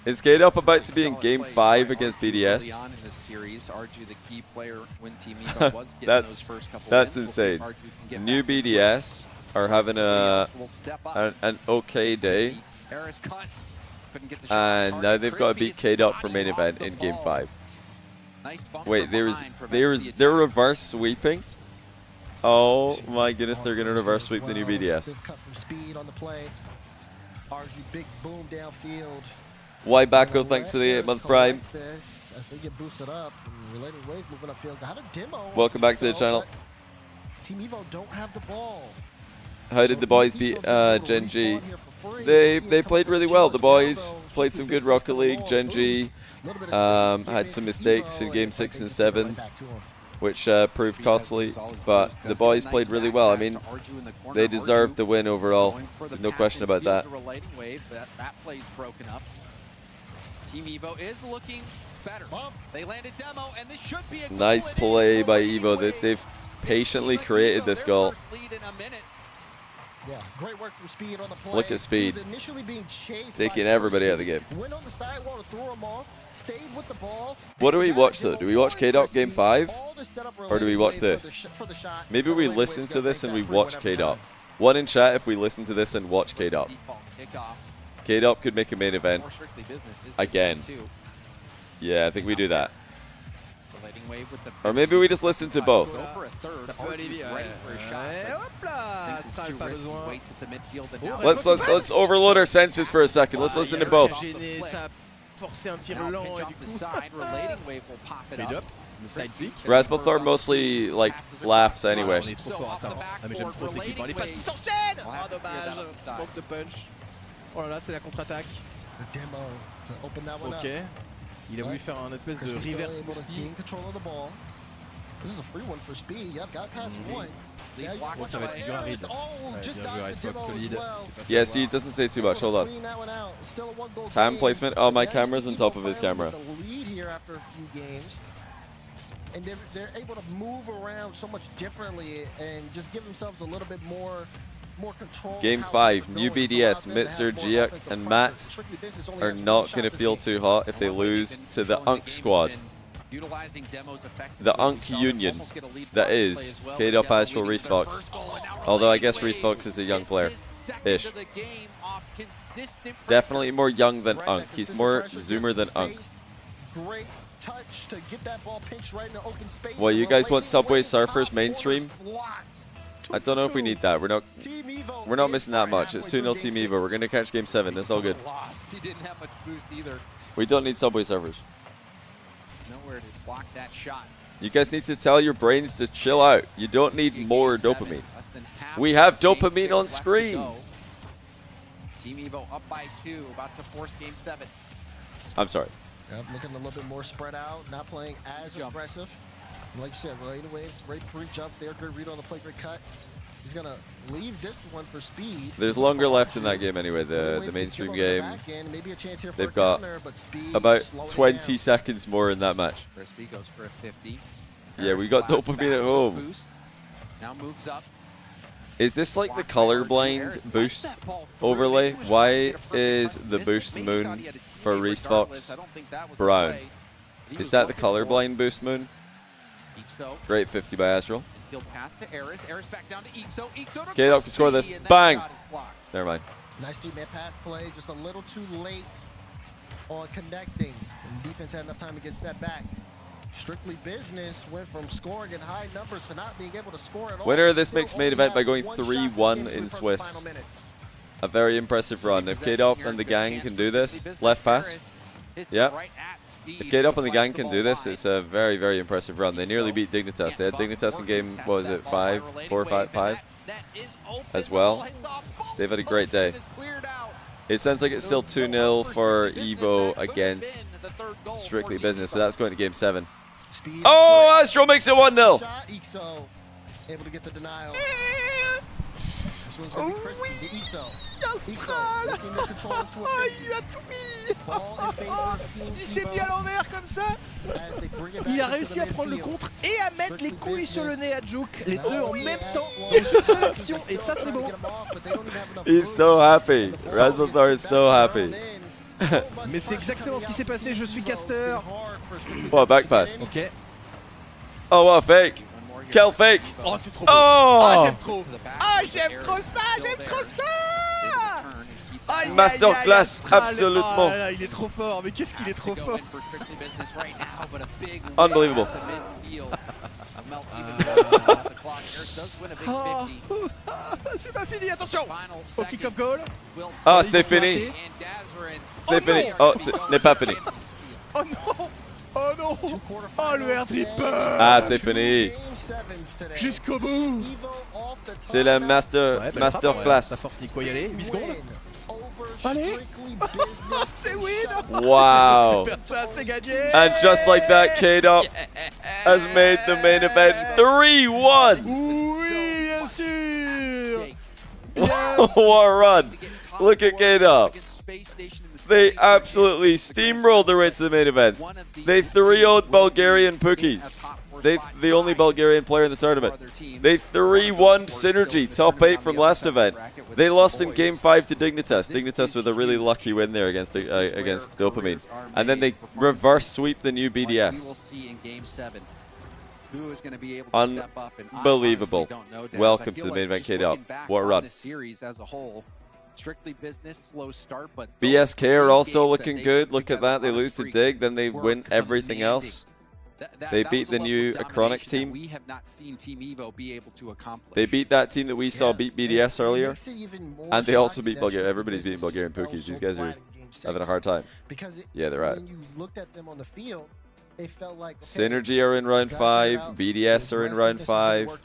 Is K-Dub about to be in solid game plays 5 by against RG BDS? early on in this series. RG, the key player when Team Evo was getting That's those first couple that's wins. We'll see if insane. RG can get New back into it. BDS are having Somebody else will step up. an okay day, Harris cuts. Couldn't get the shot. and now Target they've got to Crispy beat gets K-Dub for body main off event the in game ball. 5. Nice bumper Wait, behind prevents the they're attack. reverse sweeping. Oh my goodness, they're gonna reverse sweep the new BDS. Big cut from speed on the play. RG big boom downfield. Why Backo? Thanks to the 8-month prime. This as they get boosted up. And related waves moving upfield. Got a demo. Welcome back to the channel. Team Evo don't have the ball. How did the boys beat Gen G? They played really well. The boys played some good Rocket League. Gen G had some mistakes in game 6 and 7, which proved costly. But the boys played really well. I mean, they deserved the win overall. No question about that. Relating wave, that play's broken up. Team Evo is looking better. They landed demo, and this should be a goal. Nice It play is by Relating Evo. Wave. They've patiently created this goal. Lead in a minute. Yeah, great work from Speed on the play. Look at Speed. He was initially being chased Taking by everybody out of the Speed. game. Went on the sidewall to throw him off. Stayed with the ball. What do we watch though? Do we watch K-Dot game 5? Or do we watch this? Maybe we listen to this and we watch K-Dot. One in chat if we listen to this and watch K-Dot. K-Dot could make a main event. More strictly business is Again. too. Yeah, I think we do that. Relating wave with the Or maybe we just listen to both. Go for a third. RG is ready for a shot, but thinks it's too risky. Waits at the midfield and now Let's overload our senses for a second. Let's listen to both. Forcer un tir Now lent pinch et off du the coup. side. Relating wave will pop it up. Le side pick. Raspathor mostly like laughs anyway. On est trop fort à ça. Ah mais j'aime trop cette équipe. Les passes qui s'enchaînent. Oh dommage. Manque de punch. Oh là là, c'est la contre-attaque. The demo to open that one Ok. up. Il a voulu faire un espèce de Crispy still reverse able to booty. gain control of the ball. This is a free one for Speed. Yep, got past one. Yeah, Oh, ça va être dur à read. Oh, Ouais, just bien vu, dodged Icebox the demo as solide. well. C'est pas Yeah, fait see, it voir. doesn't say too much. Hold on. Clean that one out. Still a one-goal Cam game. placement. Oh, my Yes, camera's on Evo top of his finally camera. with the lead here after a few games. And they're able to move around so much differently and just give themselves a little bit more control. Game how 5, things are new going. It's allowed BDS, them to Mitzer, have more Giak, offensive and pressure. Matt Strictly Business only are has one not shot going to this feel game. too hot if they lose to the Unk squad. utilizing demos effectively. The Unk Union that is K-Dop Astral Reese Fox. Although I Reese Fox is a young player-ish. Definitely more young than Unk. He's more Zoomer than Unk. Great touch to get that ball pinched right in the open space. Well, you guys want Subway Surfers mainstream? I don't know if we need that. We're not missing that much. It's 2-0 Team Evo. We're gonna catch Game 7. That's all good. He didn't have much boost either. We don't need Subway Surfers. Nowhere to block that shot. You guys need to tell your brains to chill out. You don't need more dopamine. We have dopamine on screen. Team Evo up by 2, about to force Game 7. I'm sorry. Yep, looking a little bit more spread out, not playing as aggressive. Like you said, related wave, great pre-jump there, great read on the play, great cut. He's gonna leave this one for Speed. There's longer left in that game anyway, the mainstream game. They've got about 20 seconds more in that match. Crispy goes for a 50. Yeah, we got dopamine at home. Now moves up. Is this like the colorblind boost overlay? Why is the boost moon for Reese Fox brown? Is that the colorblind boost moon? Great 50 by Astral. K-Dub can score this. Bang! Never mind. Nice three-man pass play, just a little too late on connecting. And defense had enough time to get stepped back. Strictly Business went from scoring in high numbers to not being able to score at all. Winner of this mixed main event by going 3-1 in Swiss. A very impressive run. If K-Dop and the gang can do this, left pass. Yeah. If K-Dop and the gang can do this, it's a very, very impressive run. They nearly beat Dignitas. They had Dignitas in game, what was it, 4 or 5 as well. They've had a great day. It sounds like it's still 2-0 for Evo against Strictly Business, so that's going to game 7. Oh, Astro makes it 1-0. Able to get the denial. This one's gonna be crispy to Ixo. Looking to control into a il a tout mis. ball in favor of Team Il s'est mis à l'envers comme ça. as they bring it Il a back into réussi the à prendre le midfield. contre et à mettre les couilles sur le nez à Juke, les deux en même temps dans une seule action, et ça c'est bon. He's so happy. Rasmuthar is so happy. Mais c'est exactement ce qui s'est passé, je suis caster. What, back pass? Ok. Oh, what a fake. Quel fake. Oh, c'est trop beau. Oh. Ah, j'aime trop. Ah, j'aime trop ça, j'aime trop ça. Aïe, Masterclass, Astral. absolument. Ah, là, il est trop fort, mais qu'est-ce qu'il est trop fort. Unbelievable. Oh. C'est pas fini, attention. Au kick-up goal. Ah, c'est fini. C'est fini. Oh, ce n'est pas fini. Oh non. Oh non. Oh, le air dripper. Ah, c'est fini. Jusqu'au bout. C'est la masterclass. Ça force Nico à y aller. 8 secondes. Allez. C'est win. Wow. C'est gagné. And just like that, K-Dop has made the main event 3-1. Oui, bien sûr. What a run. Look at K-Dop. They absolutely steamrolled their way to the main event. They 3-0'd Bulgarian Pookies. They the only Bulgarian player in the tournament. They 3-1 Synergy, top 8 from last event. They lost in game 5 to Dignitas. Dignitas with a really lucky win there against Dopamine. And then they reverse sweep the new BDS. Unbelievable. Welcome to the main event, K-Dop. What a run. Strictly Business, slow start, but BSK are also looking good. Look at that. They lose to Dig, then they win everything else. They beat the new Acronic team. We have not seen Team Evo be able to accomplish. They beat that team that we saw beat BDS earlier. And they also beat Bulgaria. Everybody's beating Bulgarian Pookies. These guys are having a hard time. Yeah, they're right. When you looked at them on the field, it felt like Synergy are in round 5. BDS are in round 5.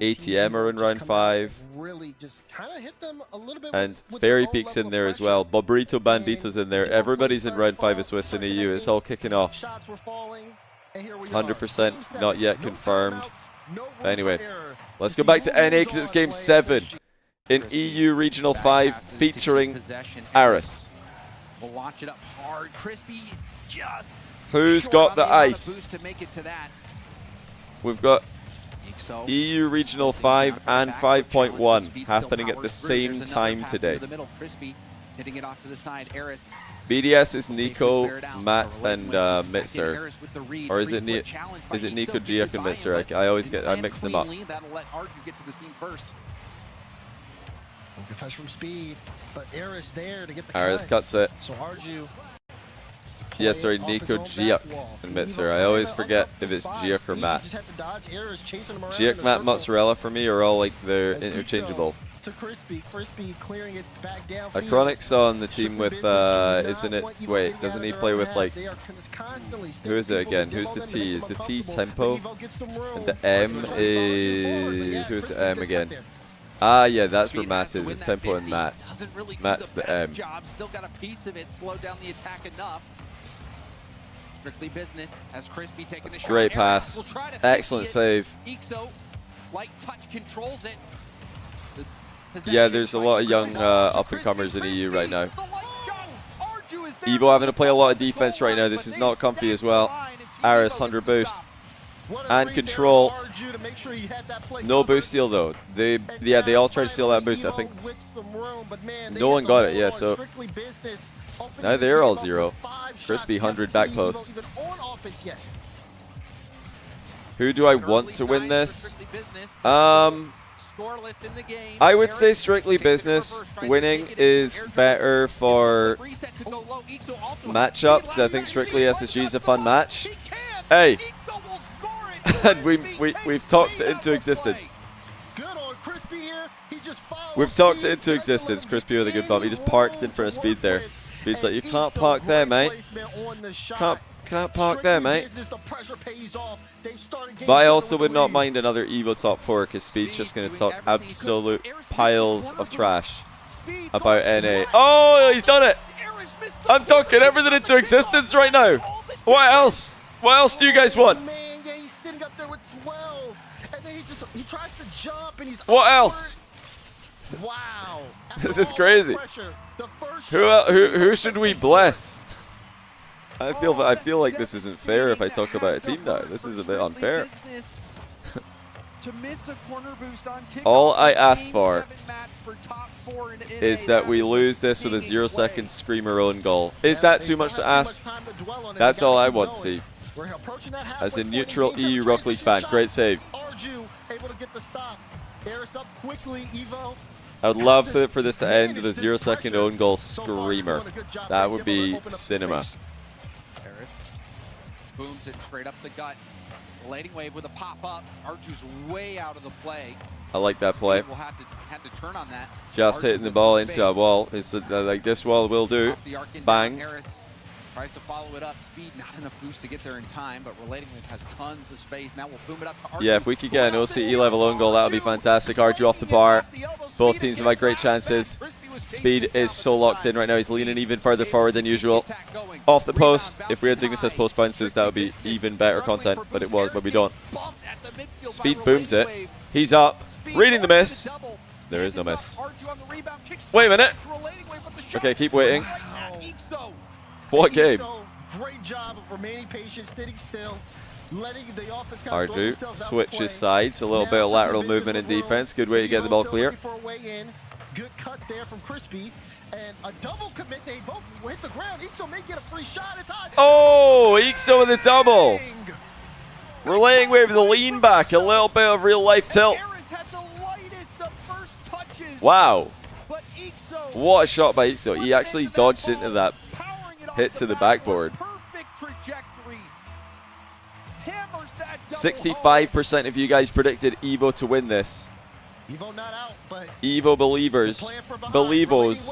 ATM are in round 5. really just kind of hit them a little bit. And Fairy Peak's in there as well. Bobrito Bandito's in there. Everybody's in round 5 of Swiss and EU. It's all kicking off. 100% not yet confirmed. Anyway, let's go back to NA because it's game 7 in EU Regional 5 featuring Aris. We'll launch it up hard. Crispy just Who's got the ice? to make it to that. We've got EU Regional 5 and 5.1 happening at the same time today. Crispy hitting it off to the side. Eris BDS is Nico, Matt, and Mitzer. Or is it Nico, Giak, and Mitzer? I always I mix them up. That'll let Arju get to the scene first. Good touch from speed, but Eris there to get the Aris cuts it. So Arju. Yeah, sorry, Nico, Giak, and Mitzer. I always forget if it's Giak or Matt. Giak, Matt, Mozzarella for me are all like they're interchangeable. To Crispy clearing it back down. Iconic's on the team with, isn't it? Wait, doesn't he play with like? Who is it again? Who's the T? Is the T Tempo? And the M is who's the M again? Ah, yeah, that's where Matt is. It's Tempo and Matt. Matt's the M. Still got a piece of it. Slow down the attack enough. Strictly Business has Crispy taking the shot. Great pass. Excellent save. Ixo, light touch controls it. Yeah, there's a lot of young up-and-comers in EU right now. Evo having to play a lot of defense right now. This is not comfy as well. Aris, 100 boost. and control. No boost steal though. They all tried to steal that boost. I think no one got it. Yeah, so now they're all 0. Crispy 100 back post. Who do I want to win this? I would say strictly business. Winning is better for matchup because I think strictly SSG is a fun match. Hey, and we've talked it into existence. We've talked it into existence. Crispy with a good bump. He just parked in front of Speed there. Speed's like, you can't park there, mate. Can't park there, mate. But I also would not mind another Evo top 4 because Speed's just going to talk absolute piles of trash about NA. Oh, he's done it! I'm talking everything into existence right now. What else? What else do you guys want? What else? Wow. This is crazy. Who should we bless? I feel like this isn't fair if I talk about a team now. This is a bit unfair. All I ask for is that we lose this with a 0-second screamer own goal. Is that too much to ask? That's all I want to see. As a neutral EU Rock League fan, great save. I would love for this to end with a 0-second own goal screamer. That would be cinema. Booms it straight up the gut. Blading wave with a pop-up. Arju's way out of the play. I like that play. We'll have to turn on that. Just hitting the ball into a wall. It's like this wall will do. Bang. Harris tries to follow it up. Speed, not enough boost to get there in time, but Relating Wave has tons of space. Now we'll boom it up to Arju. Yeah, if we could get an OCE level own goal, that would be fantastic. Arju off the bar. Both teams have had great chances. Speed is so locked in right now. He's leaning even further forward than usual. Off the post. If we had Dignitas post bounces, that would be even better content, but we don't. Speed booms it. He's up. Reading the miss. There is no miss. Wait a minute. Okay, keep waiting. What game? Great job of remaining patient, sitting still, letting the offense Arju switches sides. A little bit of lateral movement in defense. Good way to get the ball clear. Good cut there from Crispy. And a double commit. They both hit the ground. Ixo may get a free shot. It's hot. Oh, Ixo with the double. Relaying wave the lean back. A little bit of real life tilt. Wow. What a shot by Ixo. He actually dodged into that hit to the backboard. 65% of you guys predicted Evo to win this. Evo not out, but Evo believers, Believos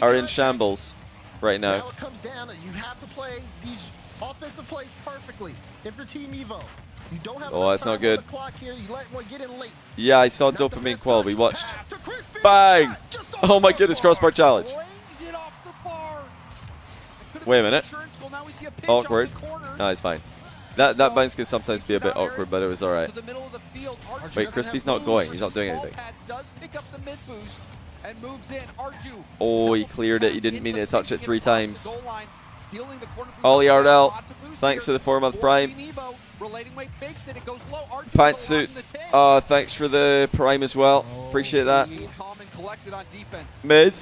are in shambles right now. Now it comes down to you have to play these offensive plays perfectly. If you're Team Evo, you don't have that's not good. the clock here. You let one get in late. Yeah, I saw Dopamine Quell. We watched. Bang! Oh my goodness, crossbar challenge. Wait a minute. Awkward. No, it's fine. That bounce can sometimes be a bit awkward, but it was alright. Wait, Crispy's not going. He's not doing anything. Oh, he cleared it. He didn't mean to touch it 3 times. Ollie RL, thanks for the 4-month prime. Pantsuit, thanks for the prime as well. Appreciate that. Mid,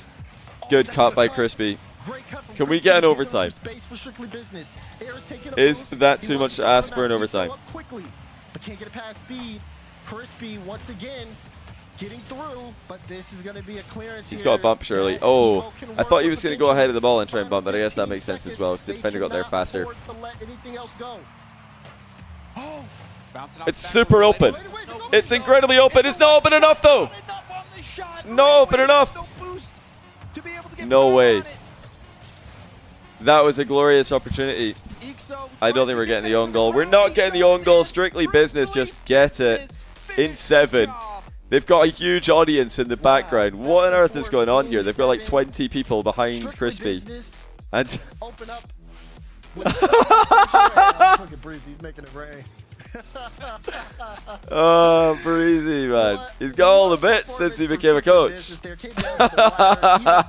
good cut by Crispy. Can we get an overtime? Is that too much to ask for an overtime? But can't get it past Speed. Crispy once again getting through, but this is going to be a clearance. He's got a bump, surely. Oh, I thought he was going to go ahead of the ball and try and bump, but I guess that makes sense as well because the defender got there faster. It's super open. It's incredibly open. It's not open enough, though. It's not open enough. No way. That was a glorious opportunity. I don't think we're getting the own goal. We're not getting the own goal. Strictly business. Just get it in 7. They've got a huge audience in the background. What on earth is going on here? They've got like 20 people behind Crispy. And open up. Look at Breeze. He's making it rain. Oh, Breezy, man. He's got all the bits since he became a coach.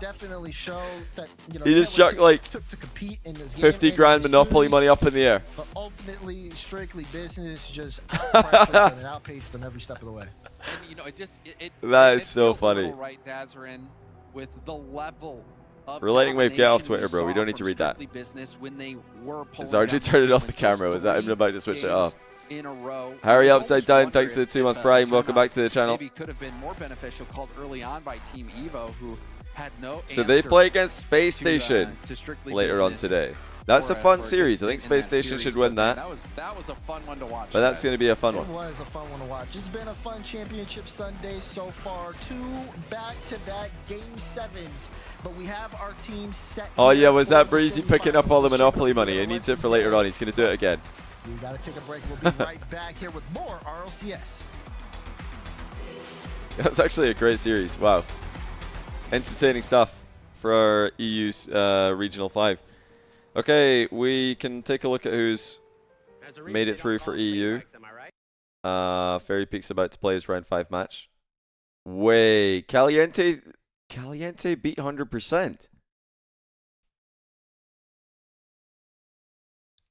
Definitely show that, you know, He just chucked like 50 grand Monopoly money up in the air. But ultimately, strictly business just outpressed them and outpaced them every step of the way. And you know, That is so feels a little funny. right, Dazarin, with the level of We're letting Wave get off domination Twitter, bro. We saw don't need to from read that. Strictly Business when they were Is pulling RJ down turning those off the wins, camera? Was that him three about to switch it off? games in a row. Harry You Upside almost Down, wonder thanks for the if 2-month a prime. Welcome timeout back to the channel. Maybe could have been more beneficial, called early on by Team Evo, who had no So they answer play against Space to, Station to Strictly later on Business today. That's a for fun good series. I think stint in Space that Station series, should but win man, that. that was a fun one to watch. But that's guys. going to be a fun It one. was a fun one to watch. It's been a fun championship Sunday so far. 2 back-to-back Game 7s. But we have our team set. Oh yeah, here was for that the Breezy picking up all the semifinals. Monopoly money? He needs it for later on. He's going to do it again. You gotta take a break. We'll be right back here with more RLCS. That's actually a great series. Wow. Entertaining stuff for our EU Regional 5. Okay, we can take a look at who's made it through for EU. Fairy Peak's about to play his round 5 match. Way. Caliente beat 100%.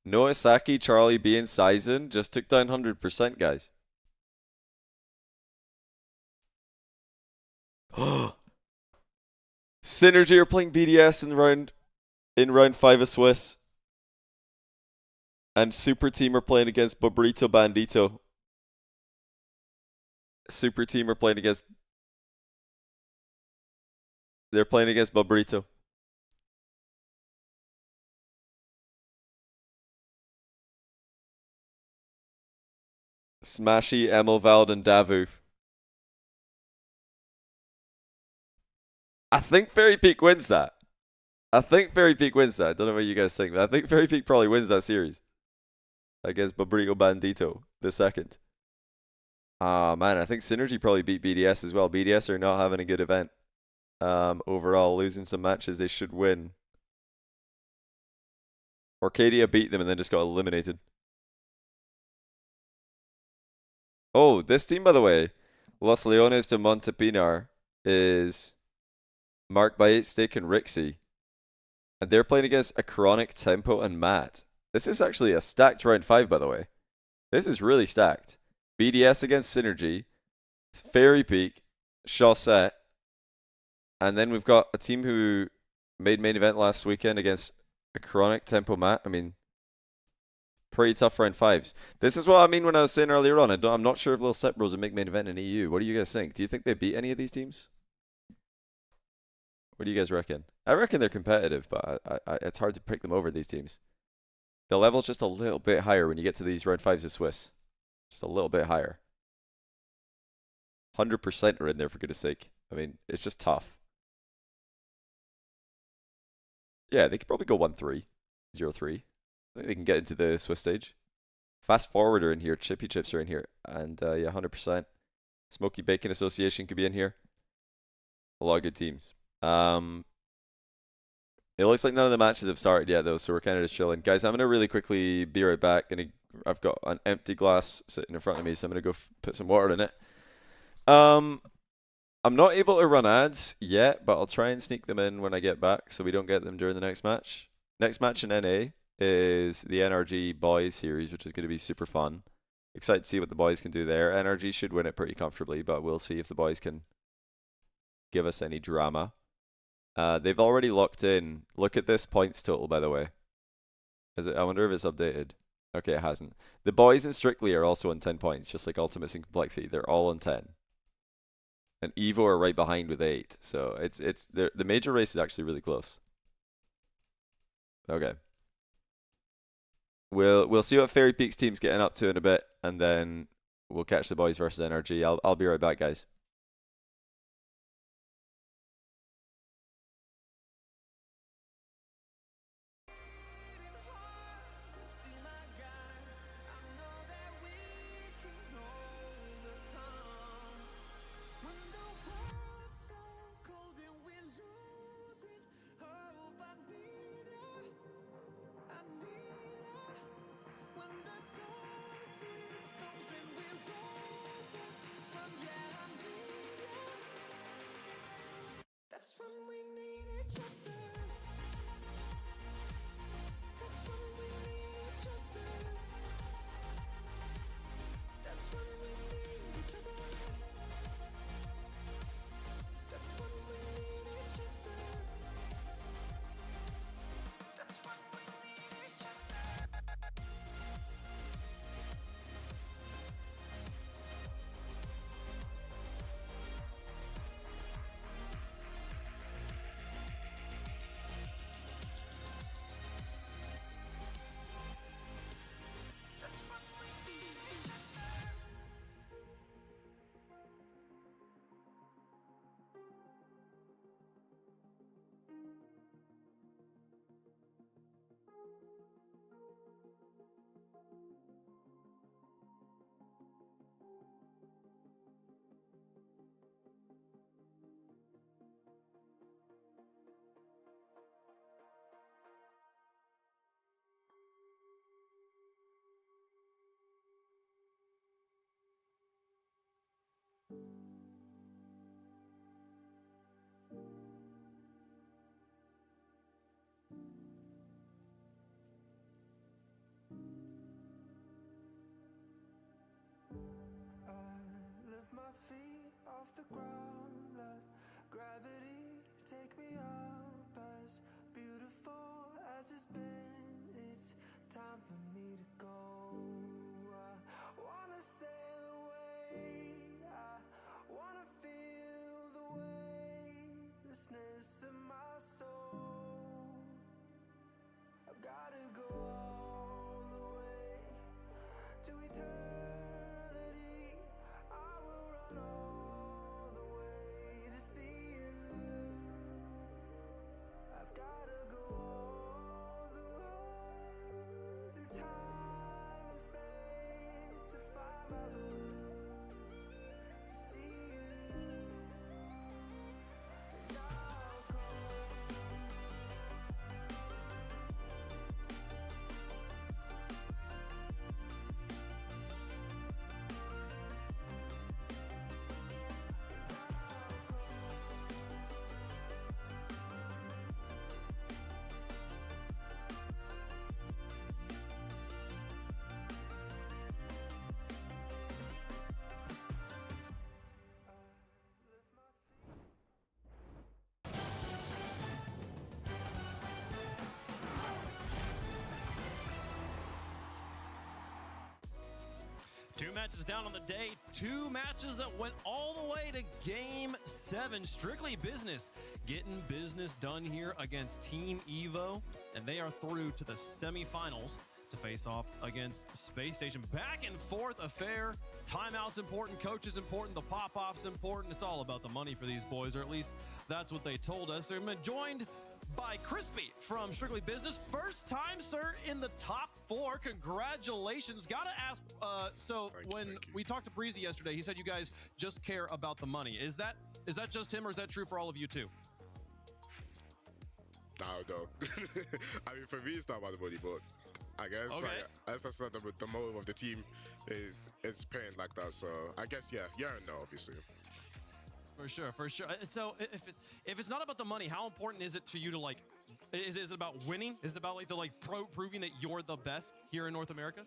Noah Saki, Charlie B, and Sizen just took down 100%, guys. Synergy are playing BDS in round 5 of Swiss. And Super Team are playing against Bobrito Bandito. Super Team are playing against... They're playing against Bobrito. Smashy, Emelvald, and Davoof. I think Fairy Peak wins that. I don't know what you guys think, but I think Fairy Peak probably wins that series. Against Bobrito Bandito, the second. Man, I think Synergy probably beat BDS as well. BDS are not having a good event. Overall, losing some matches they should win. Orcadia beat them and then just got eliminated. Oh, this team, by the way, Los Leones de Montepinar, is marked by 8stick and Rixie. And they're playing against Acronic, Tempo, and Matt. This is actually a stacked round 5, by the way. This is really stacked. BDS against Synergy, Fairy Peak, Chaussette, and then we've got a team who made main event last weekend against Acronic, Tempo, Matt. I mean, pretty tough round 5s. This is what I mean when I was saying earlier on. I'm not sure if Lil Set Bros will make main event in EU. What do you guys think? Do you think they beat any of these teams? What do you guys reckon? I reckon they're competitive, but it's hard to pick them over these teams. The level's just a little bit higher when you get to these round 5s of Swiss. Just a little bit higher. 100% are in there, for goodness sake. I mean, it's just tough. Yeah, they could probably go 1-3, 0-3. I think they can get into the Swiss stage. Fast Forward are in here. Chippy Chips are in here. And yeah, 100%. Smoky Bacon Association could be in here. A lot of good teams. It looks like none of the matches have started yet, though, so we're kind of just chilling. Guys, I'm going to really quickly be right back. I've got an empty glass sitting in front of me, so I'm going to go put some water in it. I'm not able to run ads yet, but I'll try and sneak them in when I get back so we don't get them during the next match. Next match in NA is the NRG Boys series, which is going to be super fun. Excited to see what the boys can do there. NRG should win it pretty comfortably, but we'll see if the boys can give us any drama. They've already locked in. Look at this points total, by the way. I wonder if it's updated. Okay, it hasn't. The boys in Strictly are also on 10 points, just like Ultimates and Complexity. They're all on 10. And Evo are right behind with 8. So the major race is actually really close. Okay. We'll see what Fairy Peak's team's getting up to in a bit, and then we'll catch the boys versus NRG. I'll be right back, guys. the ground, let gravity take me up. As beautiful as it's been, it's time for me to go. I wanna sail away, I wanna feel the weightlessness of my soul. I've gotta go all the way to eternity. I will run all the way to see you. I've gotta go all the way through time and space if I'm ever to see you. And I'll go. Two matches down on the day, two matches that went all the way to Game 7. Strictly Business getting business done here against Team Evo, and they are through to the semifinals to face off against Space Station. Back and forth affair. Timeout's important, coach is important, the pop-off's important. It's all about the money for these boys, or at least that's what they told us. They're joined by Crispy from Strictly Business. First time, sir, in the top 4. Congratulations. Gotta ask, when we talked to Breezy yesterday, he said you guys just care about the money. Is that just him, or is that true for all of you too? No. I mean, for me, it's not about the money, but I guess, okay. As I said, the motive of the team is paying like that. So I guess, yeah and no, obviously. For sure. So if it's not about the money, how important is it to you to like? Is it about winning? Is it about proving that you're the best here in North America?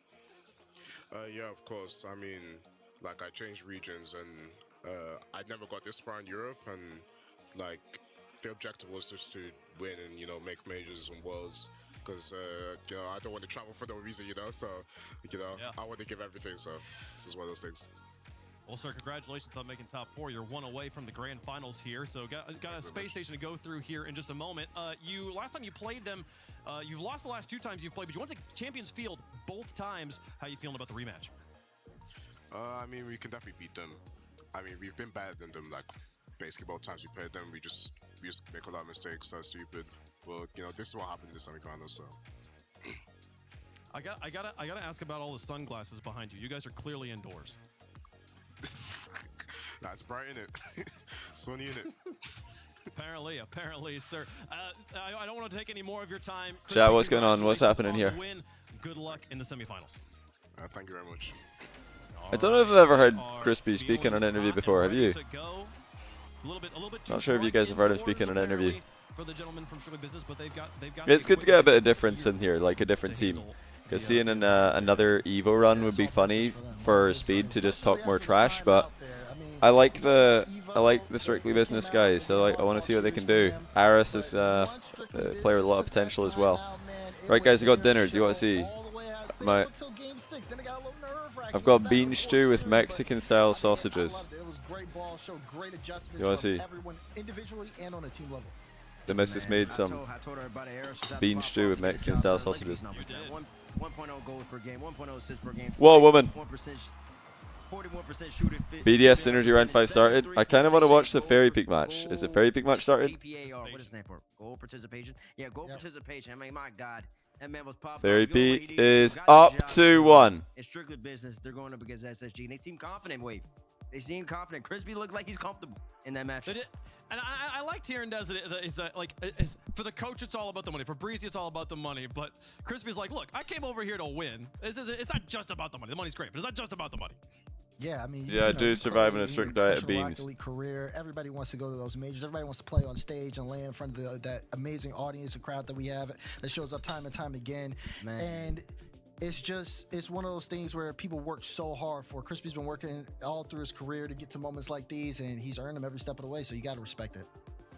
Yeah, of course. I mean, like I changed regions, and I never got this far in Europe, and like the objective was just to win and make majors and worlds. Because I don't want to travel for no reason, so I want to give everything. So this is one of those things. Well, sir, congratulations on making top 4. You're one away from the grand finals here. So got a Space Station to go through here in just a moment. Last time you played them, you've lost the last 2 times you've played, but you went to Champions Field both times. How you feeling about the rematch? I mean, we can definitely beat them. I mean, we've been better than them. Like basically both times we played them, we just make a lot of mistakes. That's stupid. But this is what happened in the semifinals. So I gotta ask about all the sunglasses behind you. You guys are clearly indoors. That's bright in it. Sunny in it. Apparently, sir. I don't want to take any more of your time. Chat, what's going on? What's happening here? Win. Good luck in the semifinals. Thank you very much. I don't know if I've ever heard Crispy speak in an interview before. Have you? Not sure if you guys have heard him speak in an interview. For the gentleman from Strictly Business, but they've got it's good to get a bit of difference in here, like a different team. Because seeing another Evo run would be funny for Speed to just talk more trash, but I like the Strictly Business guys, so I want to see what they can do. Aris is a player with a lot of potential as well. Right, guys, I got dinner. Do you want to see? I've got bean stew with Mexican style sausages. You want to see? The missus made some bean stew with Mexican style sausages. 1.0 goals per game, 1.0 assists per game. Whoa, woman. 41% shooting. BDS Synergy Round 5 started. I kind of want to watch the Fairy Peak match. Is the Fairy Peak match started? What is his name for? Goal participation? Yeah, goal participation. I mean, my God. That man was popping. Fairy Peak is up to 1. It's Strictly Business. They're going up against SSG, and they seem confident, Wave. They seem confident. Crispy looked like he's comfortable in that match. And I liked hearing does it. It's for the coach, it's all about the money. For Breezy, it's all about the money. But Crispy's like, look, I came over here to win. It's not just about the money. The money's great, but it's not just about the money. Yeah, I mean, dude, surviving a strict diet of beans. Career. Everybody wants to go to those majors. Everybody wants to play on stage and lay in front of that amazing audience and crowd that we have that shows up time and time again. Man. And it's one of those things where people work so hard for. Crispy's been working all through his career to get to moments like these, and he's earned them every step of the way. So you got to respect it.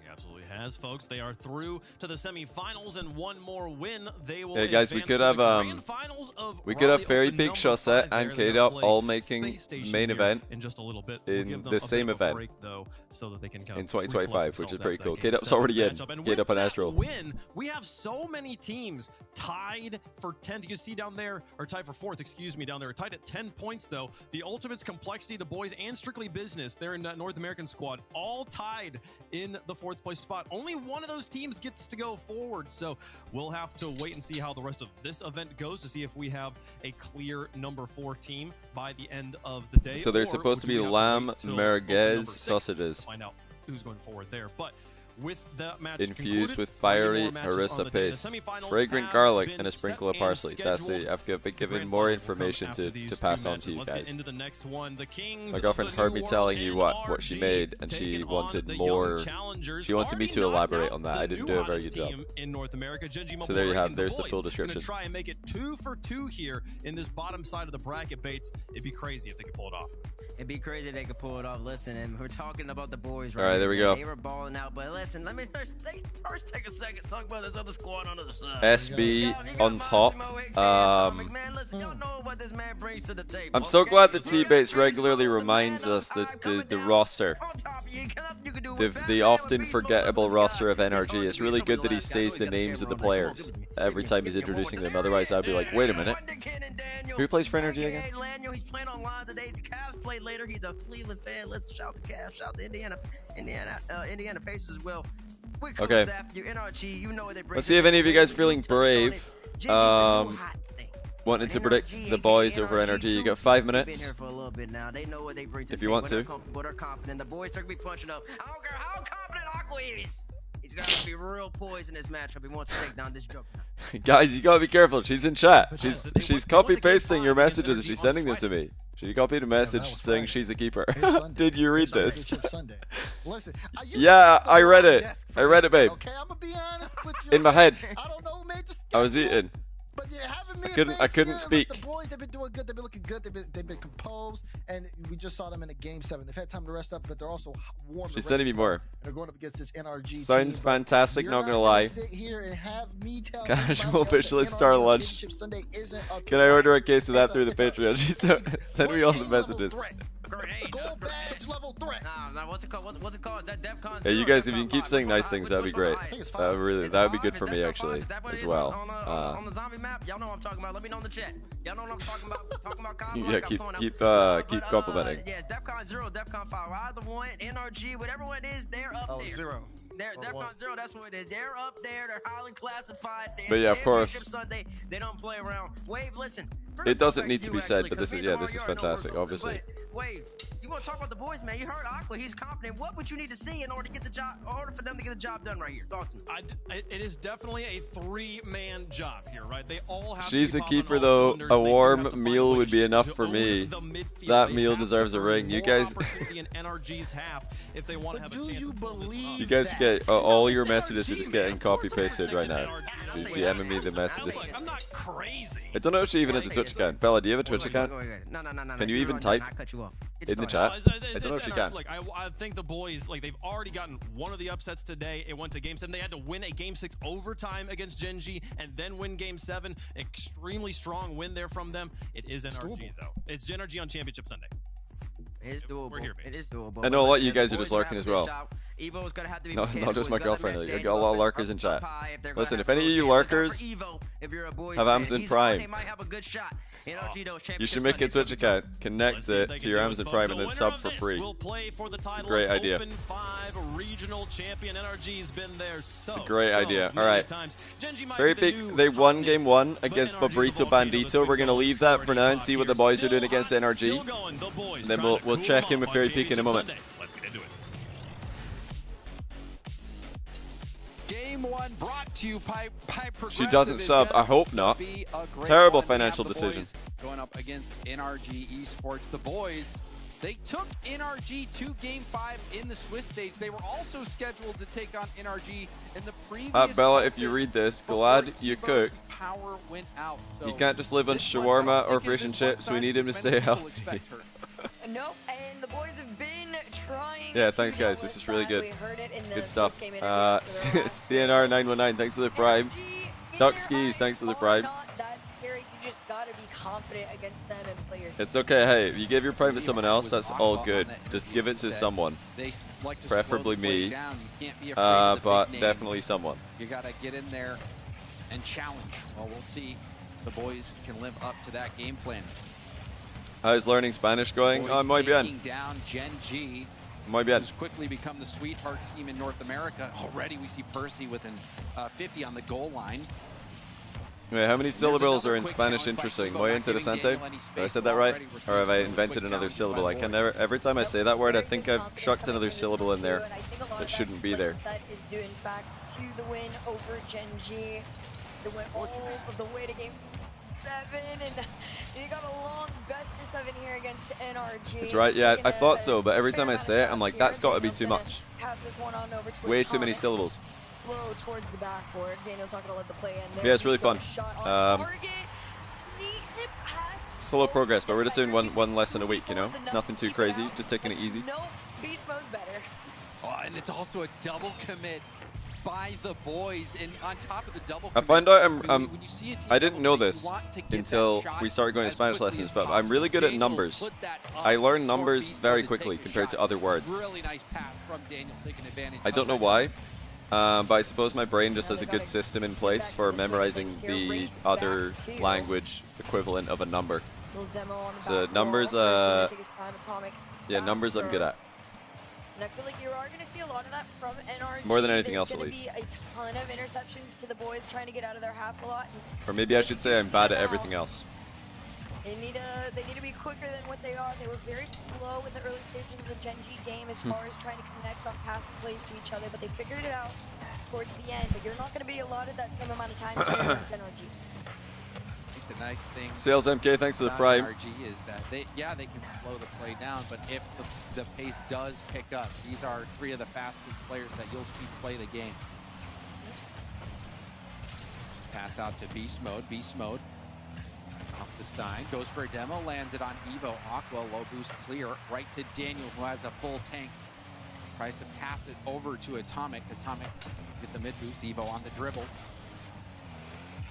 He absolutely has, folks. They are through to the semifinals, and one more win, they will. Hey guys, we advance could to have the grand finals of we could have Raleigh Fairy Open Peak, number Chaussette, 5 and there. They're K-Dub gonna all play making Space Station main here event in just a little bit. We'll in give them the a same bit of a event break, though, so that they can kind in of 2025, which is pretty cool. K-Dub's K-Dub's already in. And K-Dub with and that Astral. win, we have so many teams tied for 10th. You can see down there, or tied for 4th, excuse me, down there. Tied at 10 points, though. The Ultimates, Complexity, the boys, and Strictly Business, they're in that North American squad, all tied in the 4th place spot. Only one of those teams gets to go forward, so we'll have to wait and see how the rest of this event goes to see if we have a clear number 4 team by the end of the day. So they're or supposed to do we be have lamb, wait till merguez, number 6 sausages. to find out who's going forward there. But with that match Infused concluded, with 30 fiery more matches on harissa the day. The paste, semifinals fragrant have garlic, been and a set sprinkle of and parsley. That's scheduled. it. I've been The given grand more final will come information after to these pass two on matches. to you Let's get guys. into the next one. The Kings My of girlfriend the heard New me telling World you what she NRG made, and she taking on wanted the more. young challengers. She wanted me Already to knocked elaborate out on that. the I didn't new do a very hottest good job. team in North America. Genji So Mobile there you Racing, have. There's the boys, full gonna description. try and make it 2 for 2 here in this bottom side of the bracket, Bates. It'd be crazy if they could pull it off. It'd be crazy if they could pull it off. Listen, and we're talking about the boys right All right, now, there we man. go. They were balling out, but listen, let me first take a second to talk about this other squad on the other side. SB on top. Man, listen, y'all know what this man brings to the table. I'm so glad that T-Bates regularly reminds us that the roster, the often forgettable roster of NRG. It's really good that he says the names of the players every time he's introducing them. Otherwise, I'd be like, wait a minute, who plays for NRG again? He's playing online today. The Cavs play later. He's a Cleveland fan. Let's shout the Cavs, shout the Indiana Pacers as well. Okay. Let's see if any of you guys are feeling brave. Wanting to predict the boys over NRG. You got 5 minutes. If you want to. But are confident. The boys are gonna be punching up. I don't care how confident Aqua is. He's gonna be real poised in this matchup. He wants to take down this joke. Guys, you gotta be careful. She's in chat. She's copy pasting your messages and she's sending them to me. She copied a message saying she's a keeper. Did you read this? Listen, Yeah, I read it. I read it, babe. Okay, I'm gonna be honest with you. In my head. I don't know, man. Just I was eating. But yeah, having me I couldn't speak. The boys have been doing good. They've been looking good. They've been composed, and we just saw them in a game 7. They've had time to rest up, but they're also warm. She's sending me more. They're going up against this NRG Sounds team, fantastic, not gonna lie. Sit here and have me tell Casual official star lunch. Can I order a case of that through the Patreon? She said, send me all the messages. Gold badge level threat. Nah, what's it called? What's it called? Is that DEFCON 0? Hey, you guys, if you can keep saying nice things, that'd be great. That would be good for me actually, as well. On the zombie map, y'all know what I'm talking about. Let me know in the chat. Y'all know what I'm talking about. Talking about Yeah, keep complimenting. Yeah, it's DEFCON 0, DEFCON 5. Either one, NRG, whatever one it is, they're up there. 0. They're DEFCON 0, that's what it is. They're up there. They're highly classified. But yeah, of course. Sunday, they don't play around. Wave, listen. It doesn't need to be said, but this is fantastic, obviously. Wave, you want to talk about the boys, man? You heard Aqua. He's confident. What would you need to see in order to get the job, in order for them to get the job done right here? Talk to me. It is definitely a 3-man job here, right? They all have. She's to a be popping keeper all though. cylinders. A They do warm have to find meal ways would be enough to for own me. the midfield. That They meal have to deserves a earn ring. You more guys. opportunity in NRG's half if they want to have a chance. You guys get all your messages are just getting copy pasted right now. Just DMing me the messages. I'm not crazy. I don't know if she even has a Twitch account. Bella, do you have a Twitch account? No. Can you even type in the chat? I don't know if she can. Like I think the boys, like they've already gotten one of the upsets today. It went to Game 7. They had to win a Game 6 overtime against Genji and then win Game 7. Extremely strong win there from them. It is NRG though. It's NRG on Championship Sunday. It is doable. We're here, It is doable. I know a lot of you guys are just lurking as well. Evo's gonna have to be Not just my girlfriend. I got a lot of lurkers in chat. Listen, if any of you lurkers have Amazon Prime, you should make a Twitch account, connect it to your Amazon Prime, and then sub for free. It's a great idea. It's a great idea. All right. Very big. They won Game 1 against Babrito Bandito. We're gonna leave that for now and see what the boys are doing against NRG. And then we'll check in with Fairy Peak in a moment. Let's get into it. Game 1 brought to you by She doesn't sub. I hope not. Terrible financial decision. Going up against NRG Esports. The boys They took NRG to Game 5 in the Swiss stage. They were also scheduled to take on NRG in the previous. Bella, if you read this, glad you cook. Power went out. So You can't just live on shawarma or fish and chips. We need him to stay healthy. Nope, and the boys have been trying. Yeah, thanks guys. This is really good. We heard it in the Good stuff. post-game interview after their last game. CNR919, thanks for the prime. Tuck Skis, thanks for the prime. Not that scary. You just gotta be confident against them and play your. It's okay. Hey, if you give your prime to someone else, that's all good. Just give it to someone. Preferably me. But definitely someone. You gotta get in there and challenge. Well, we'll see. The boys can live up to that game plan. How's learning Spanish going? Oh, muy bien. Down Gen G. Muy bien. Who's quickly become the sweetheart team in North America. Already we see Percy within 50 on the goal line. Wait, how many syllables are in Spanish interesting? Muy interesante? Have I said that right? Or have I invented another syllable? I can never, every time I say that word, I think I've chucked another syllable in there that shouldn't be there. That is due, in fact, to the win over Gen G. They went all of the way to Game 7, and they got a long best of 7 here against NRG. That's right, yeah, I thought so, but every time I say it, I'm like, that's got to be too much. Pass this one on over to Way too many syllables. Slow towards the backboard. Daniel's not going to let the play end there. Yeah, it's really fun. Slow Slow progress, but we're just doing one lesson a week, you know? It's nothing too crazy, just taking it easy. No, beast mode's better. Oh, and it's also a double commit by the boys, and on top of the double I commit, find out when you see a team I didn't know double commit, this you want to get that until shot we started going to as Spanish quickly lessons, as but I'm really good at Daniel numbers. put that up I learn for numbers Beast very Mode to quickly take a compared to shot. other words. Really nice pass from Daniel, taking advantage. I don't know why, but I suppose my brain just has a good system in place for memorizing the other language equivalent of a number. Little demo on the So back numbers, wall. First, gonna take his time, Atomic. yeah, numbers I'm good at. And I feel like you are going to see a lot of that from NRG. More than anything else, There's at going to be a ton of interceptions to the boys trying to get out of their half a lot. Or maybe I should say I'm bad at everything else. They need to be quicker than what they are. They were very slow in the early stages of the Gen G game as far as trying to connect on passing plays to each other, but they figured it out towards the end. But you're not going to be allotted that same amount of time here against NRG. I think the nice thing Sales MK, thanks for the prime. NRG is that they can slow the play down, but if the pace does pick up, these are 3 of the fastest players that you'll see play the game. Pass out to Beast Mode. Beast Mode off the side, goes for a demo, lands it on Evo. Aqua, low boost clear, right to Daniel, who has a full tank. Tries to pass it over to Atomic. Atomic get the mid boost. Evo on the dribble.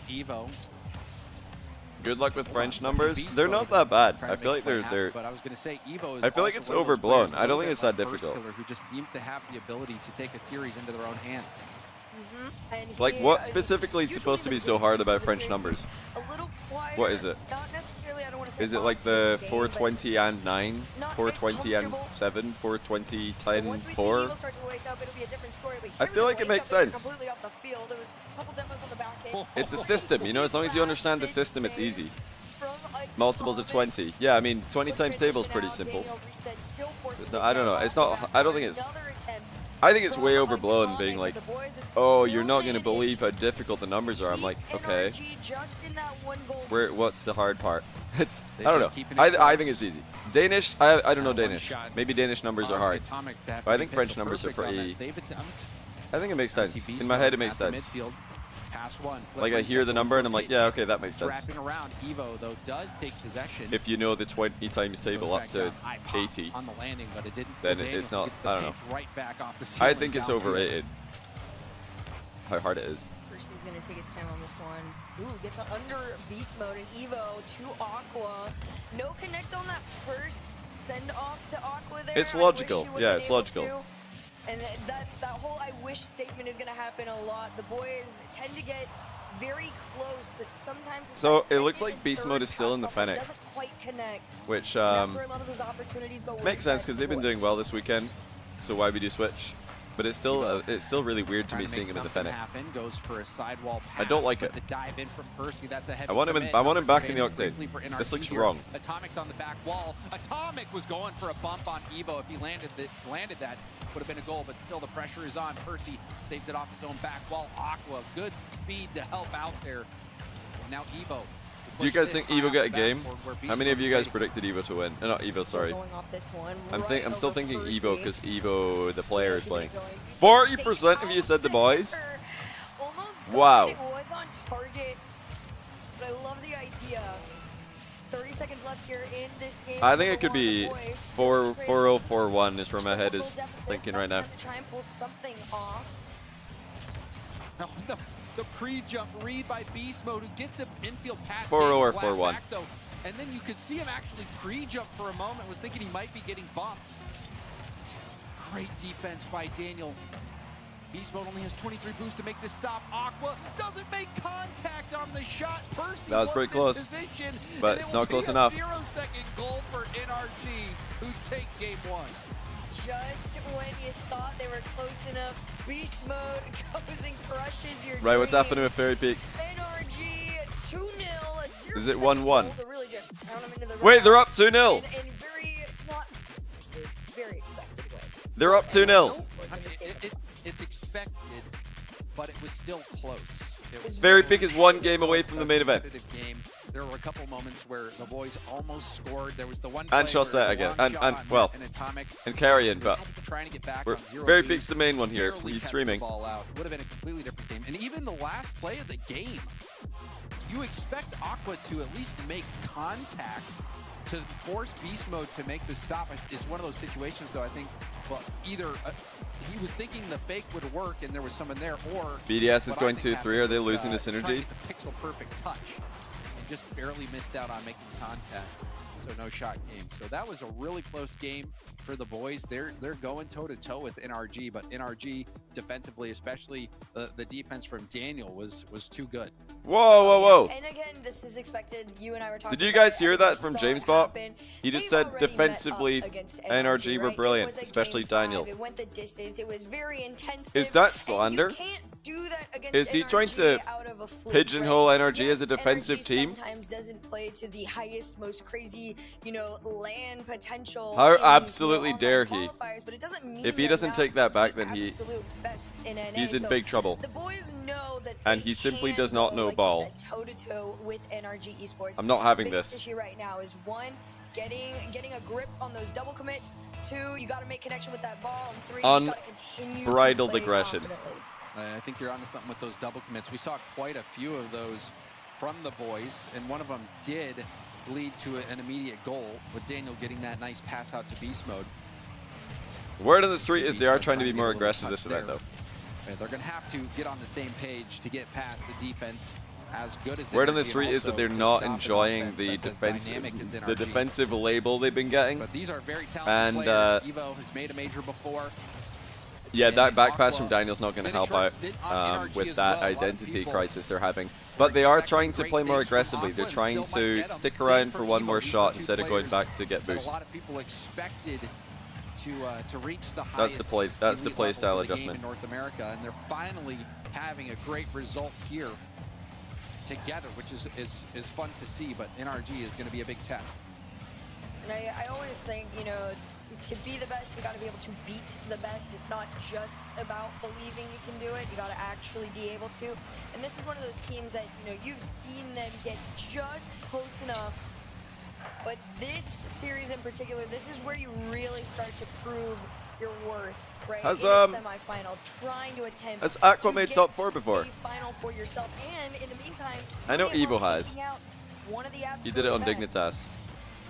Evo. Good luck with French numbers. They're not that bad. I feel like they're. But I was going to say Evo is I feel like it's overblown. I don't think it's that difficult. Who just seems to have the ability to take a series into their own hands. Like, what specifically is supposed to be so hard about French numbers? What is it? Is it like the 420 and 9, 420 and 7, 420, 10, 4? I feel like it makes sense. It's a system, you know, as long as you understand the system, it's easy. Multiples of 20. Yeah, I mean, 20 times table is pretty simple. It's not, I don't know, it's not, I don't think it's, I think it's way overblown being like, oh, you're not going to believe how difficult the numbers are. I'm like, okay. What's the hard part? It's, I don't know. I think it's easy. Danish, I don't know Danish. Maybe Danish numbers are hard. But I think French numbers are pretty, I think it makes sense. In my head, it makes sense. Like I hear the number and I'm like, yeah, okay, that makes sense. Around. Evo, though, does take possession. If you know the 20 times table up to 80, on the landing, but it didn't then it's not, I don't know. Right back off the I think it's overrated how hard it is. Percy's going to take his time on this one. Ooh, gets under beast mode and Evo to Aqua. No connect on that first send off to Aqua there. It's logical. Yeah, it's logical. And that whole I wish statement is going to happen a lot. The boys tend to get very close, but sometimes it's so it looks like beast mode is still in the Fennec, doesn't quite connect. Which that's where a lot of those opportunities go. Makes sense because they've been doing well this weekend. So why would you switch? But it's still really weird to me seeing him in the Fennec. Goes for a sidewall pass, I don't like it. The dive in from Percy, that's a heavy I want him back in the Octane. This looks wrong. Atomic's on the back wall. Atomic was going for a bump on Evo. If he landed that, would have been a goal, but still the pressure is on. Percy saves it off his own back wall. Aqua, good speed to help out there. Now Evo Do you guys think Evo get a game? How many of you guys predicted Evo to win? Not Evo, sorry. I'm still thinking Evo because Evo, the player, is playing. 40% of you said the boys. Wow. It was on target, but I love the idea. 30 seconds left here in this game. I think it could be 4-0, 4-1 is where my head is thinking right now. Try and pull something off. The pre-jump read by Beast Mode, who gets an infield pass. 4-0 or 4-1. And then you could see him actually pre-jump for a moment, was thinking he might be getting bumped. Great defense by Daniel. Beast Mode only has 23 boosts to make this stop. Aqua doesn't make contact on the shot. Percy That was pretty close, position, but it's not close enough. 0-second goal for NRG, who take game 1. Just when you thought they were close enough, Beast Mode goes and crushes your Right, what's dreams. happening with Fairy Peak? NRG 2-0. Is it 1-1? Really just pound them into the Wait, ground. they're up 2-0. And very expected way. They're up 2-0. It's expected, but it was still close. It was Fairy Peak is 1 game away from the main event. game. There were a couple moments where the boys almost scored. There was the one And play where Chaussette it again. was a long And shot well, an atomic. and Carrion, but Trying to get back we're, on 0 Fairy boost, Peak's the main one here. barely He's kept streaming. The ball out. Would have been a completely different game. And even the last play of the game, you expect Aqua to at least make contact to force Beast Mode to make the stop. It's one of those situations, though, I think, well, either he was thinking the fake would work and there was someone there, or BDS is what I going think 2-3. happened Are they was, losing the trying to synergy? get the pixel perfect touch and just barely missed out on making contact. So no shot game. So that was a really close game for the boys. They're going toe-to-toe with NRG, but NRG defensively, especially the defense from Daniel, was too good. Whoa, whoa, whoa. And again, this is expected. You and I were talking. Did you about guys hear it. that from James Bot? He just They've said already met defensively up against NRG were right? It brilliant, was a especially game 5. Daniel. It went the distance. It was very intensive. Is that and slander? you can't do that against Is he trying NRG to out of a fluke, pigeonhole right? NRG as a Yes, defensive NRG team? Sometimes doesn't play to the highest, most crazy, land potential. How in, absolutely dare he? qualifiers, but it doesn't mean If he they're doesn't not take that back, the then absolute best in NA. he's in So big trouble. The boys know that And they he simply can does not go, know like you ball. said, toe-to-toe with NRG Esports. I'm not having The biggest this. issue right now is 1, getting a grip on those double commits. 2, you got to make connection with that ball. And 3, you just got to continue to Unbridled play aggression. confidently. I think you're onto something with those double commits. We saw quite a few of those from the boys, and one of them did lead to an immediate goal with Daniel getting that nice pass out to Beast Mode. Word on the street is they are trying to be more aggressive this event, though. And they're going to have to get on the same page to get past the defense as good as Word on the NRG, and street is that also they're to not stop an enjoying offense the that's as dynamic as NRG. defensive label they've been getting. But these are very talented And players. Evo has made a major before. yeah, And that back Aqua pass from Daniel's not going to did a help short out stint on NRG with as that well. A lot of identity people crisis they're having. But they are trying to great play more things from aggressively. Aqua They're and trying still might to get 'em. stick Same around for for one Evo. more These are shot two instead of going players back to get that boost. a lot of people expected to reach the highest That's the play. That's the elite play levels style of the game adjustment. in North America, and they're finally having a great result here together, which is fun to see. But NRG is going to be a big test. And I always think, to be the best, you got to be able to beat the best. It's not just about believing you can do it. You got to actually be able to. And this is one of those teams that, you've seen them get just close enough. But this series in particular, this is where you really start to prove your worth, right? Has, in a semifinal, trying to attempt has Aqua to made get top 4 before? a final for yourself. And in the meantime, I know Daniel Evo has. taking out one of the He did it on absolute best. Dignitas.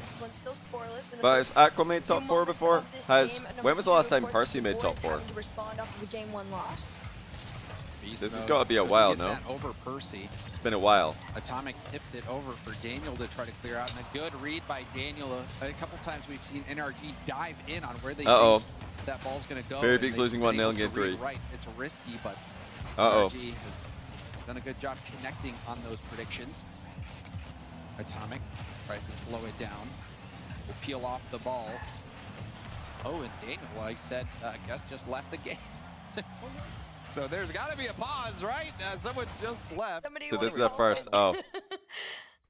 This one's still scoreless in the But first has Aqua made top few 4 moments before? of this Has game. Number when was the two, last of time course, Percy the made top boys 4? having to respond off of a game 1 loss. This has got to be a while, no? Over Percy. It's been a while. Atomic tips it over for Daniel to try to clear out, and a good read by Daniel. A couple times we've seen NRG dive in on where they think that ball's going to go. Fairy and Peak's they've losing been 1-0 able in to game 3. read right. It's risky, but Uh-oh. NRG has done a good job connecting on those predictions. Atomic tries to slow it down. Will peel off the ball. Oh, and Daniel, like I said, I guess just left the game. So there's got to be a pause, right? Someone just left. So this is at first. Oh.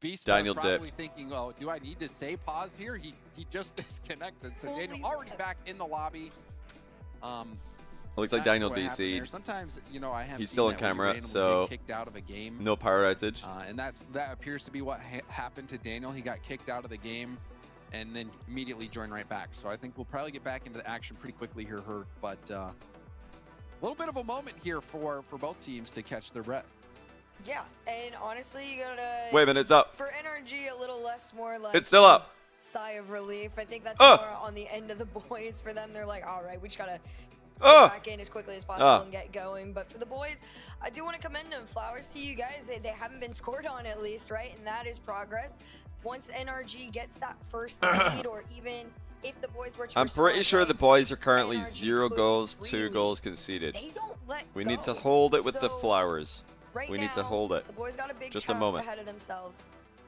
Beast Daniel probably dipped. thinking, oh, do I need to say pause here? He just disconnected. So Daniel already back in the lobby. looks like That's Daniel what happened there. DC'd. Sometimes, you know, I have He's seen still on that where you camera, randomly so get kicked out of a game. no power outage. And that appears to be what happened to Daniel. He got kicked out of the game and then immediately joined right back. So I think we'll probably get back into the action pretty quickly here, Herc. But a little bit of a moment here for both teams to catch their breath. Yeah, and honestly, you gotta... Wait a minute, it's up. For NRG, a little less more like... It's still up. Sigh of relief. I think that's more on the end of the boys. For them, they're like, all right, we just gotta get back in as quickly as possible and get going. But for the boys, I do want to commend them. Flowers to you guys. They haven't been scored on at least, right? And that is progress. Once NRG gets that first lead, or even if the boys were to I'm pretty respond, sure right, the boys are currently NRG 0 goals, 2 really- goals conceded. They don't let We go. need to hold it with the So, flowers. right We need to now, hold it. The boys got a big Just a task moment. ahead of themselves.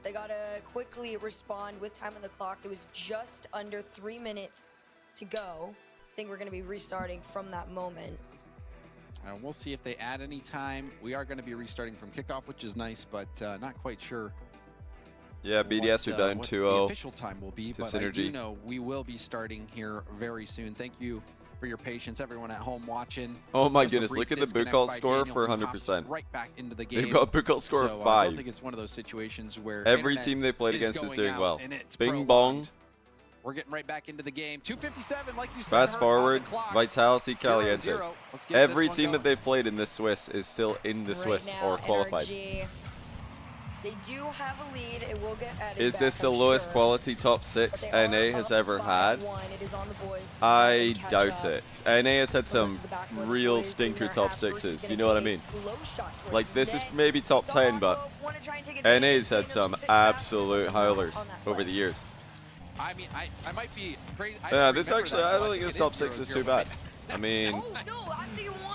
They gotta quickly respond with time on the clock. There was just under 3 minutes to go. I think we're gonna be restarting from that moment. We'll see if they add any time. We are going to be restarting from kickoff, which is nice, but not quite sure. Yeah, BDS are down what the 2-0 official time will be, to but I do Synergy. know we will be starting here very soon. Thank you for your patience, everyone at home watching. Oh my Just a goodness, brief look at the disconnect Bukal by score Daniel, for who hops 100%. right back into the game. They've got a Bukal score So, of I don't 5. think it's one of those situations where Every internet team they played is against is going doing out well. and it's Bing prolonged. bong, We're getting right back into the game. 2:57, like you said. fast Herc, on the forward, clock. vitality, caliente. 0-0. Let's get Every this one team that going. they've played in this Swiss is still in the Swiss right now, or qualified. NRG, they do have a lead. It will get added Is back, this the I'm lowest sure. quality top 6 But they NA are has up ever by had? 1. It is on the boys to I catch doubt up. it. NA has had some to the backboard. real Boys in stinker their top half versus 6s. gonna You know what I take a mean? slow shot towards Like this is net. maybe top 10, but Wanna try and take advantage. NA's had Daniels some fit fast absolute howlers on that over play. the years. I mean, I might be crazy. Yeah, this actually, I don't think this top 6 is too bad. I mean,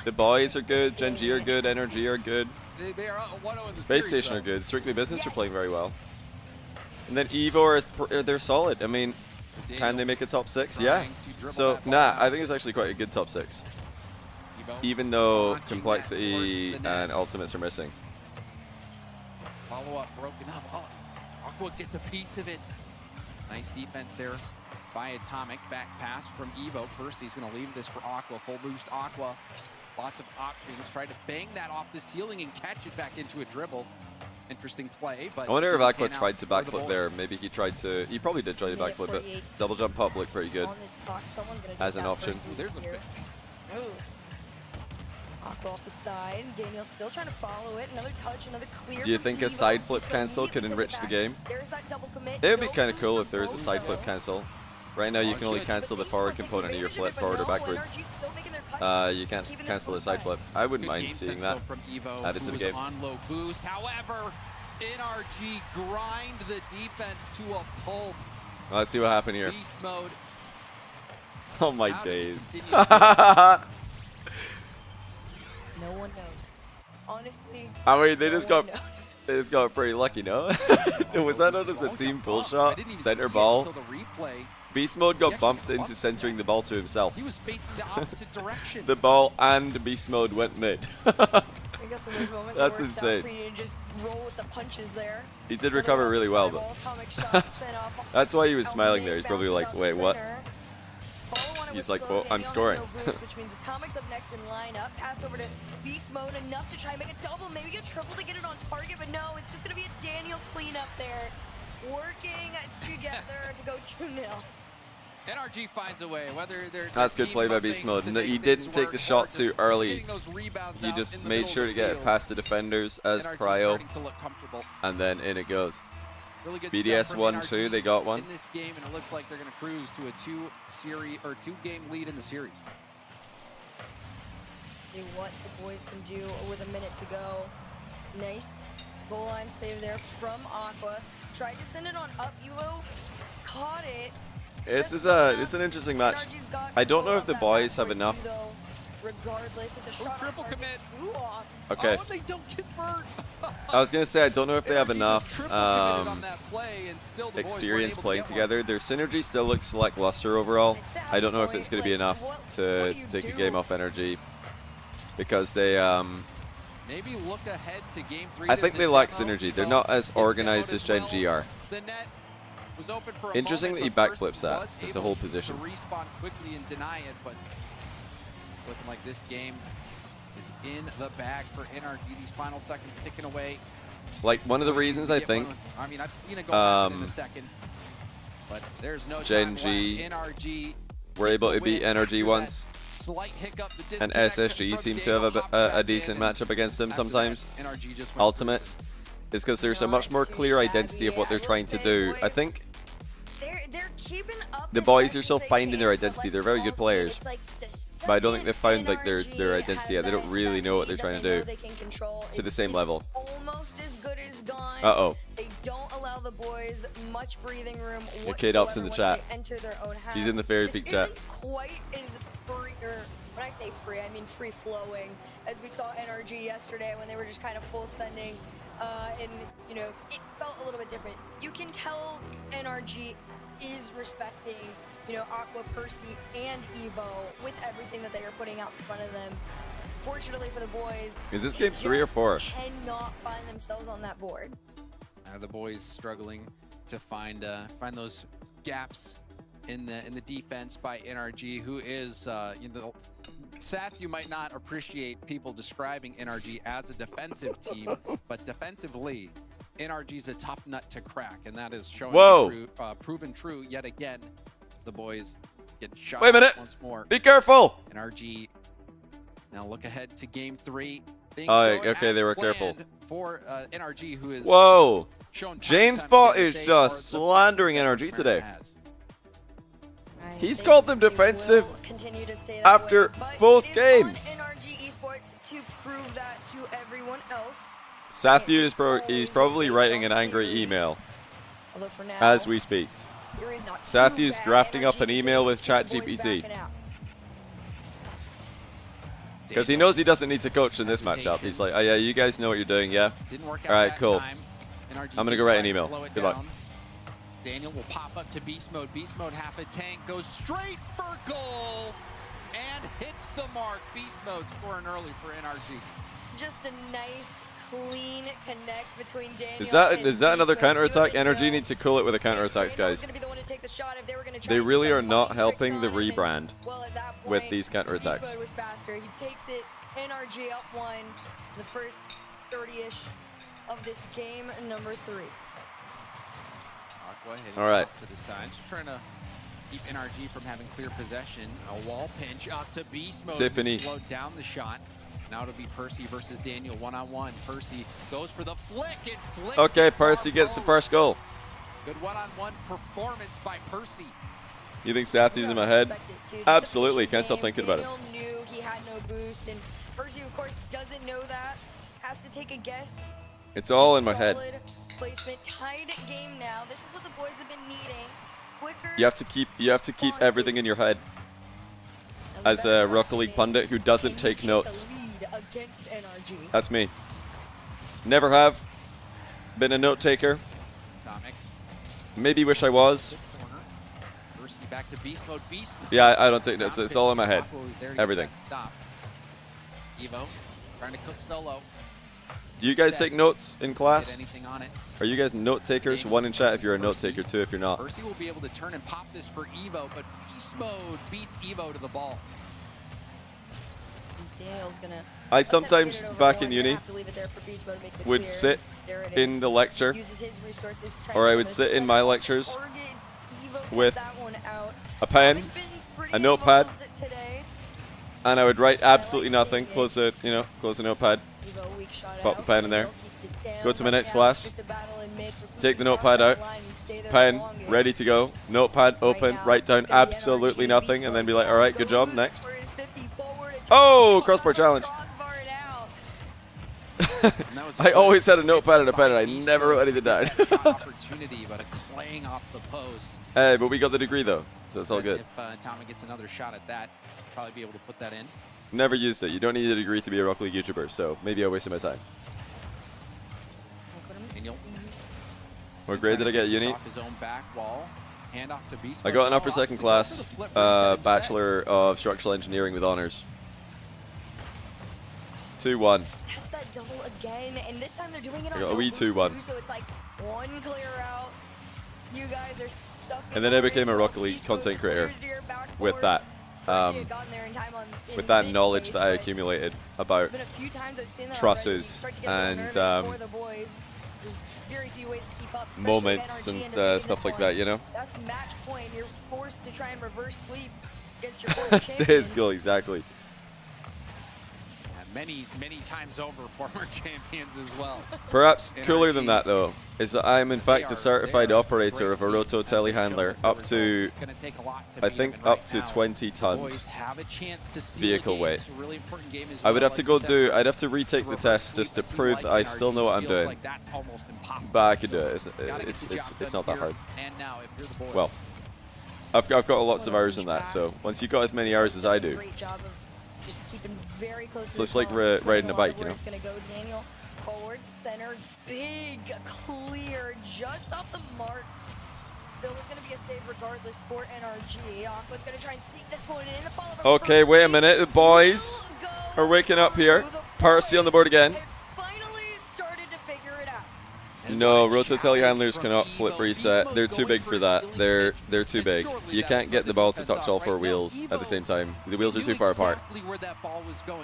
the boys are good, Gen G are good, NRG are good, They are 1-0 in the Space series, Station though. are good, Strictly Business are playing very well. And then Evo they're solid. I mean, can they make a top 6? Yeah. So, nah, I think it's actually quite a good top 6. Even though complexity and ultimates are missing. Follow up broken up. Oh, Aqua gets a piece of it. Nice defense there by Atomic. Back pass from Evo. First, he's going to leave this for Aqua. Full boost Aqua. Lots of options. Try to bang that off the ceiling and catch it back into a dribble. Interesting play, but I wonder if didn't Aqua pan out tried to for the backflip there. Bullets. Maybe he probably did try to Minute backflip it. 48. Double jump pop looked pretty good On this clock, someone's gonna as take an that option. first lead here. Ooh. Aqua off the side. Daniel's still trying to follow it. Another touch, another clear. Do you from think a Evo. side He's flip gonna cancel need could to send it enrich the back. game? There's that double commit. It would be No kind of boost cool for if there was a both, side flip though. cancel. Right now you can only cancel the forward component of your flip, forward or backwards. You can't cancel the side flip. I wouldn't Good mind game seeing sense, that though, from Evo, added who to the was game. on low boost. However, NRG grind the defense to a pulp. Let's see what happened here. Beast mode. Oh my How does he days. continue No one knows. Honestly. I mean, they no just one got knows. they just got pretty lucky, no? Was that not just a team pull shot? Center ball. Until the replay. Beast mode He got actually bumped got into bumped centering the ball to himself. He was facing the opposite direction. The ball and beast mode went mid. I guess in those moments That's it works insane. out for you to just roll with the punches there. He did recover really well though. That's why he was smiling there. He's probably like, wait, what? He's like, well, I'm scoring. Which means Atomic's up next in lineup. Pass over to Beast Mode, enough to try and make a double, maybe a triple to get it on target, but no, it's just going to be a Daniel cleanup there. Working together to go 2-0. NRG finds a way, whether they're That's good play by Beast Mode. No, he didn't take the shot too early. He just made sure to get it past the defenders as prio, and then in it goes. Really good BDS stuff from 1-2, NRG they got one. in this game, and it looks like they're going to cruise to a two-game lead in the series. See what the boys can do with a minute to go. Nice goal line save there from Aqua. Tried to send it on up. Evo caught it. This is an interesting match. I don't know if the boys have enough. Regardless, it's a shot triple commit. Okay. Oh, they don't convert. I was gonna say I don't know if they have enough on that play, and still the boys weren't experience able to playing get one. together. Their synergy still looks lackluster overall. I don't know if it's gonna be enough to take a game off energy because they Maybe look ahead to game 3. I think There's they a lack demo. synergy. They're not as organized as Gen G are. The net was open for a Interesting that moment, he but first backflips that. was It's a able whole position. to respawn quickly and deny it, but looking like this game is in the bag for NRG. These final seconds ticking away. Like, one of the reasons I think I mean, I've seen it go happen in a second, but there's no Gen time G left. NRG were able to beat NRG once, slight hiccup, the and disconnect SSG from seem to Diego have hopped a back decent in, and matchup against them after sometimes. that, NRG just went Ultimates is because there's a much more clear identity of what they're trying to do. I think They're keeping up the boys are still finding their identity. They're very good players, but I don't think they've found like their identity yet. They don't really know what they're trying to do to the same level. Almost as good as gone. Uh-oh. They don't allow the boys much breathing room. Yeah, K-Dop's in the chat. Enter their own half. He's in the Fairy Peak chat. Isn't quite as free, or when I say free, I mean free flowing, as we saw NRG yesterday when they were just kind of full sending. And you know, it felt a little bit different. You can tell NRG is respecting, you know, Aqua, Percy, and Evo with everything that they are putting out in front of them. Fortunately for the boys, Is this game 3 or 4? cannot find themselves on that board. The boys struggling to find those gaps in the defense by NRG, who is you know, Seth, you might not appreciate people describing NRG as a defensive team, but defensively, NRG's a tough nut to crack, and that is showing proven true yet again as the boys get shot Wait a minute. once more. Be careful. NRG now look ahead to game 3. Things Oh, going okay, as they were careful. planned for NRG, who is Whoa. shown James Bot is just slandering NRG today. He's called them defensive after both games. NRG Esports to prove that to everyone else. Sathu is he's probably writing an angry email Although for now, as we speak. there is not too Sathu's bad. drafting up NRG an email with continues to keep the boys ChatGPT backing out. because he knows he doesn't need to coach in this matchup. He's like, oh yeah, you guys know what you're doing, yeah? Didn't work out All right, that cool. time. NRG I'm gonna go did write try an and email. slow it Good luck. down. Daniel will pop up to beast mode. Beast mode, half a tank, goes straight for goal and hits the mark. Beast mode scoring early for NRG. Just a nice, clean connect between Daniel Is that and another Beast Mode. counterattack? You already Energy know needs to cool it with a counterattacks, guys. gonna be the one to take the shot if they were gonna try They and do really some are not mind helping the tricks on him. rebrand Well, at that with point, these Beast counterattacks. Mode was faster. He takes it. NRG up 1. The first 30-ish of this game, number 3. Aqua hitting All right. off to the side, just trying to keep NRG from having clear possession. A wall pinch up to beast mode. Tiffany. Slowed down the shot. Now it'll be Percy versus Daniel one-on-one. Percy goes for the flick. It flicks Okay, the far Percy gets the post. first goal. Good one-on-one performance by Percy. You think Sathu's in my head? Absolutely, can't stop thinking about it. Daniel knew he had no boost, and Percy, of course, doesn't know that. Has to take a guess. It's all in my head. Solid placement. Tied game now. This is what the boys have been needing. Quicker. You have to keep everything in your head. As a Rocket League pundit who doesn't take notes. lead against NRG. That's me. Never have been a note taker. Atomic. Maybe wish I was. Corner. Percy back to beast mode. Beast mode. Yeah, I don't take notes. It's all in my head. Aqua was there to get Everything. that stop. Evo trying to cook solo. Do you guys take notes in Get class? anything on it. Are you guys note takers? One in chat if you're a note taker, two if you're not. Percy will be able to turn and pop this for Evo, but beast mode beats Evo to the ball. Daniel's gonna. I sometimes, back in uni, have to leave it there for Beast Mode to make it would clear. sit There it in is. the lecture, Uses his resources to try or and I get would him sit to in my lectures target. Evo cut with that one out. a pen, It's been pretty a notepad, involved today. and I would write absolutely nothing. Close the, close the notepad, Evo weak shot pop the out. pen in there, Keeps it down. go to my Right next now, class, it's just a battle in mid for take the Percy notepad across out, that line and stay there pen the longest. ready to go, notepad open, now, write down it's gonna be absolutely NRG, nothing, Beast and then Mode be like, down, all right, good job, goes next. for his 50 forward attack. Oh, crossbar challenge. Crossbar it out. I always had a notepad and a pen, and I never wrote anything down. Opportunity, but a clang off the post. Hey, but we got the degree though, so it's all good. If Tommy gets another shot at that, probably be able to put that in. Never used it. You don't need a degree to be a Rocket League YouTuber, so maybe I wasted my time. Daniel. What grade did I get at uni? Off his own back wall. Hand off to Beast I Mode. got an Oh, upper second obviously class, goes for the flip reset instead. Bachelor of Structural Engineering with honors. 2-1. That's that double again, and this time they're doing it I on got a no wee boost 2-1. too, so it's like one clear out. You guys are stuck. And then I became a Rocket League content creator with that. with that knowledge that I accumulated about trusses and moments and stuff like that, you know? That's match point. You're forced to try and reverse sweep against your former Stay in school, exactly. Many times over, former champions as well. Perhaps cooler than that, though, is that I'm in fact a certified operator of a roto telehandler up to, I think, up to 20 tons vehicle weight. I would have to I'd have to retake the test just to prove that I still know what I'm doing. But I could do it. It's not that hard. Well, I've got lots of hours in that, so once you've got as many hours as I do, so it's like riding a bike, you know? It's gonna go, Daniel. Forward, center, big clear, just off the mark. Still was gonna be a save regardless for NRG. Aqua's gonna try and sneak this one in. The follow-up Okay, wait a minute. The boys are waking up here. Percy on the board again. No, roto telehandlers cannot flip reset. They're too big for that. They're too big. You can't get the ball to touch all 4 wheels at the same time. The wheels are too far apart.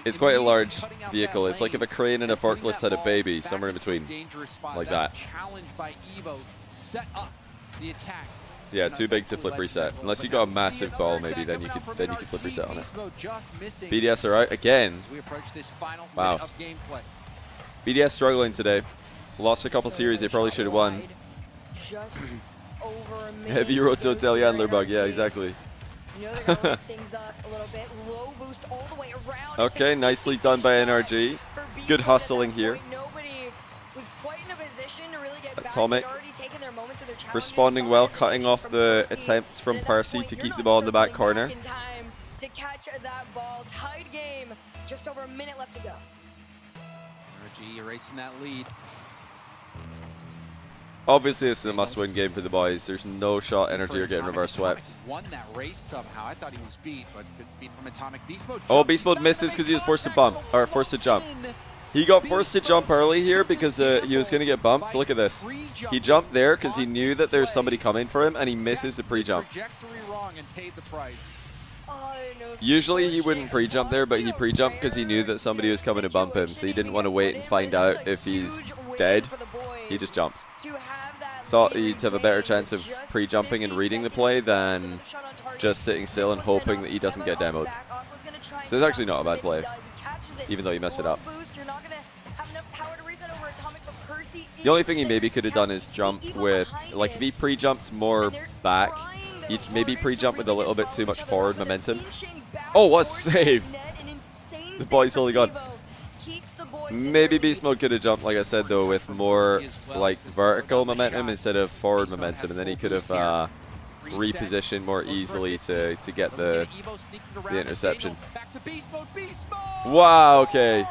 It's quite a large vehicle. It's like if a crane and a forklift had a baby, somewhere in between, like that. Yeah, too big to flip reset. Unless you got a massive ball, maybe then you could flip reset on it. BDS are out again. Wow. BDS struggling today. Lost a couple series they probably should have won. Heavy roto telehandler bug, yeah, exactly. Okay, nicely done by NRG. Good hustling here. Atomic responding well, cutting off the attempts from Percy to keep the ball in the back corner. To catch that ball, tied game. Just over a minute left to go. NRG erasing that lead. Obviously, this is a must-win game for the boys. There's no shot Energy are getting reverse swept. Won that race somehow. I thought he was beat, but good speed from Atomic. Beast Mode. Oh, Beast Mode misses because he was forced to bump, or forced to jump. He got forced to jump early here because he was going to get bumped. So look at this. He jumped there because he knew that there's somebody coming for him, and he misses the pre-jump. Usually he wouldn't pre-jump there, but he pre-jumped because he knew that somebody was coming to bump him, so he didn't want to wait and find out if he's dead. He just jumps. Thought he'd have a better chance of pre-jumping and reading the play than just sitting still and hoping that he doesn't get demoed. So it's actually not a bad play, even though he messed it up. The only thing he maybe could have done is jump with, like if he pre-jumped more back, he'd maybe pre-jump with a little bit too much forward momentum. Oh, what a save! The boy's only gone. Maybe Beast Mode could have jumped, like I said, though, with more like vertical momentum instead of forward momentum, and then he could have repositioned more easily to get the interception. Wow, okay.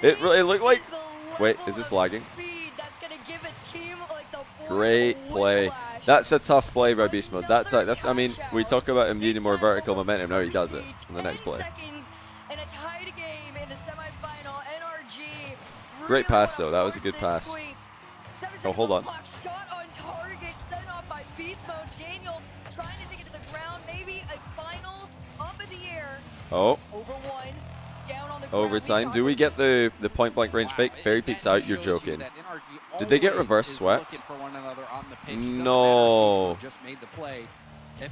It really looked like... Wait, is this lagging? Great play. That's a tough play by Beast Mode. That's I mean, we talk about him needing more vertical momentum. Now he does it in the next play. Great pass, though. That was a good pass. Oh, hold on. Oh. Overtime. Do we get the point blank range fake? Fairy peeks out. You're joking. Did they get reverse swept? No.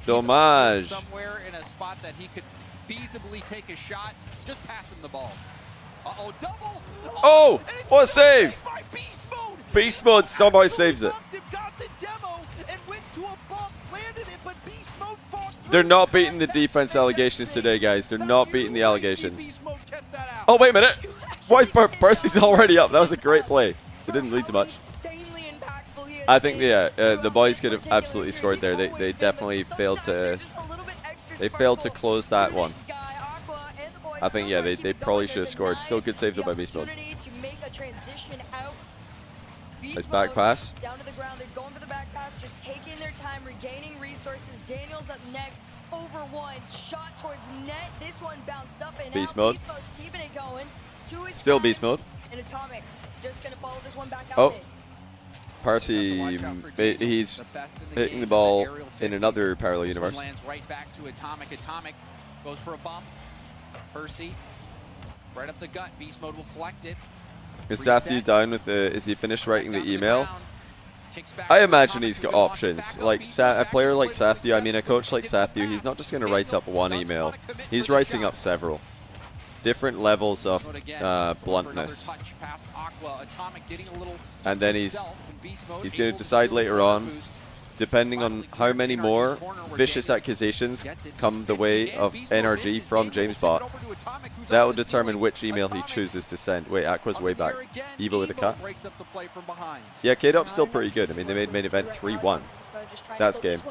Dommage. Somewhere in a spot that he could feasibly take a shot. Just pass him the ball. Uh-oh, double. Oh, what a save. Beast Mode somehow saves it. They're not beating the defense allegations today, guys. They're not beating the allegations. Oh, wait a minute. Why is Percy's already up? That was a great play. It didn't lead to much. I think, yeah, the boys could have absolutely scored there. They definitely failed to... They failed to close that one. I think, yeah, they probably should have scored. Still good save though by Beast Mode. Nice back pass. Down to the ground, they're going for the back pass, just taking their time, regaining resources. Daniel's up next, over one, shot towards net. This one bounced up and Beast out. Mode. Beast Mode's keeping it going. Still Beast Mode. And Atomic just gonna follow this one back out. Oh. Parsi, he's hitting the ball in another parallel universe. Lands right back to Atomic. Atomic goes for a bump. Percy, right up the gut. Beast Mode will collect it. Is Sathu down with the? Is he finished writing the email? I imagine he's got options. Like a player like Sathu, I mean a coach like Sathu, he's not just going to write up one email. He's writing up several. Different levels of bluntness. And then he's going to decide later on, depending on how many more vicious accusations come the way of NRG from JamesBot, that will determine which email he chooses to send. Wait, Aqua's way back. Evo with a cut. Yeah, K-Dop's still pretty good. I mean, they made main event 3-1. That's game.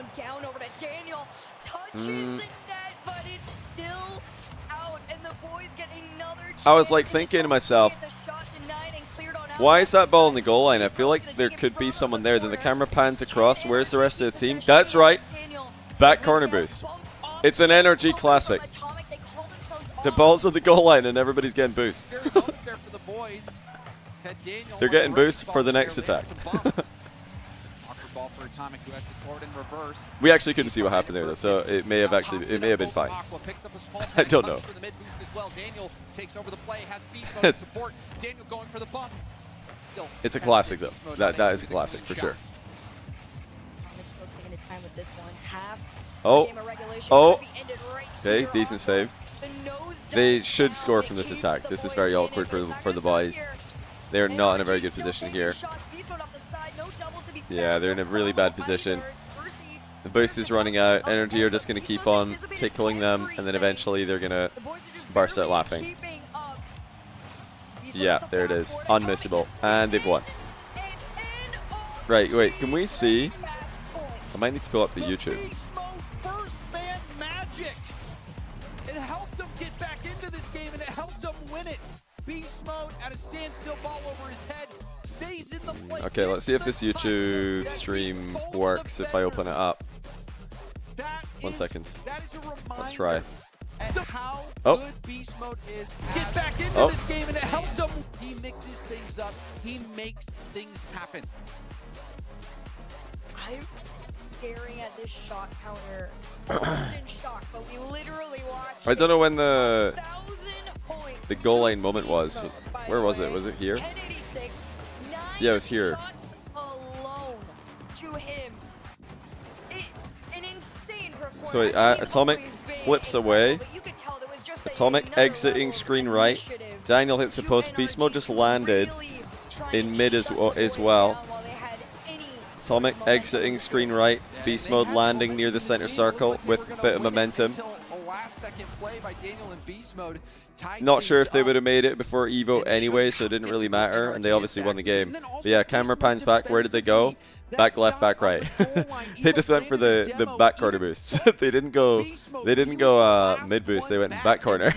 I was like thinking to myself, why is that ball in the goal line? I feel like there could be someone there. Then the camera pans across. Where's the rest of the team? That's right. Back corner boost. It's an NRG classic. The ball's on the goal line and everybody's getting boost. They're getting boost for the next attack. We actually couldn't see what happened there though, so it may have been fine. I don't know. It's a classic though. That is a classic for sure. Oh. Oh. Okay, decent save. They should score from this attack. This is very awkward for the boys. They're not in a very good position here. Yeah, they're in a really bad position. The boost is running out. NRG are just going to keep on tickling them, and then eventually they're going to burst out laughing. Yeah, there it is. Unmissable. And they've won. Right, wait, can we see? I might need to pull up the YouTube. It helped him get back into this game, and it helped him win it. Beast Mode at a standstill, ball over his head. Stays in the play. Okay, let's see if this YouTube stream works if I open it up. 1 second. Let's try. How good Beast Mode is. Get back into this game, and it helped him. He mixes things up. He makes things happen. I'm staring at this shot counter. Almost in shock, but we literally watched. I don't know when the goal line moment was. Where was it? Was it here? Yeah, it was here. Alone to him. An insane performance. So Atomic flips away. Atomic exiting screen right. Daniel hits the post. Beast Mode just landed in mid as well. Atomic exiting screen right. Beast Mode landing near the center circle with a bit of momentum. Not sure if they would have made it before Evo anyway, so it didn't really matter, and they obviously won the game. But yeah, camera pans back. Where did they go? Back left, back right. They just went for the back corner boosts. They didn't go mid boost. They went back corner.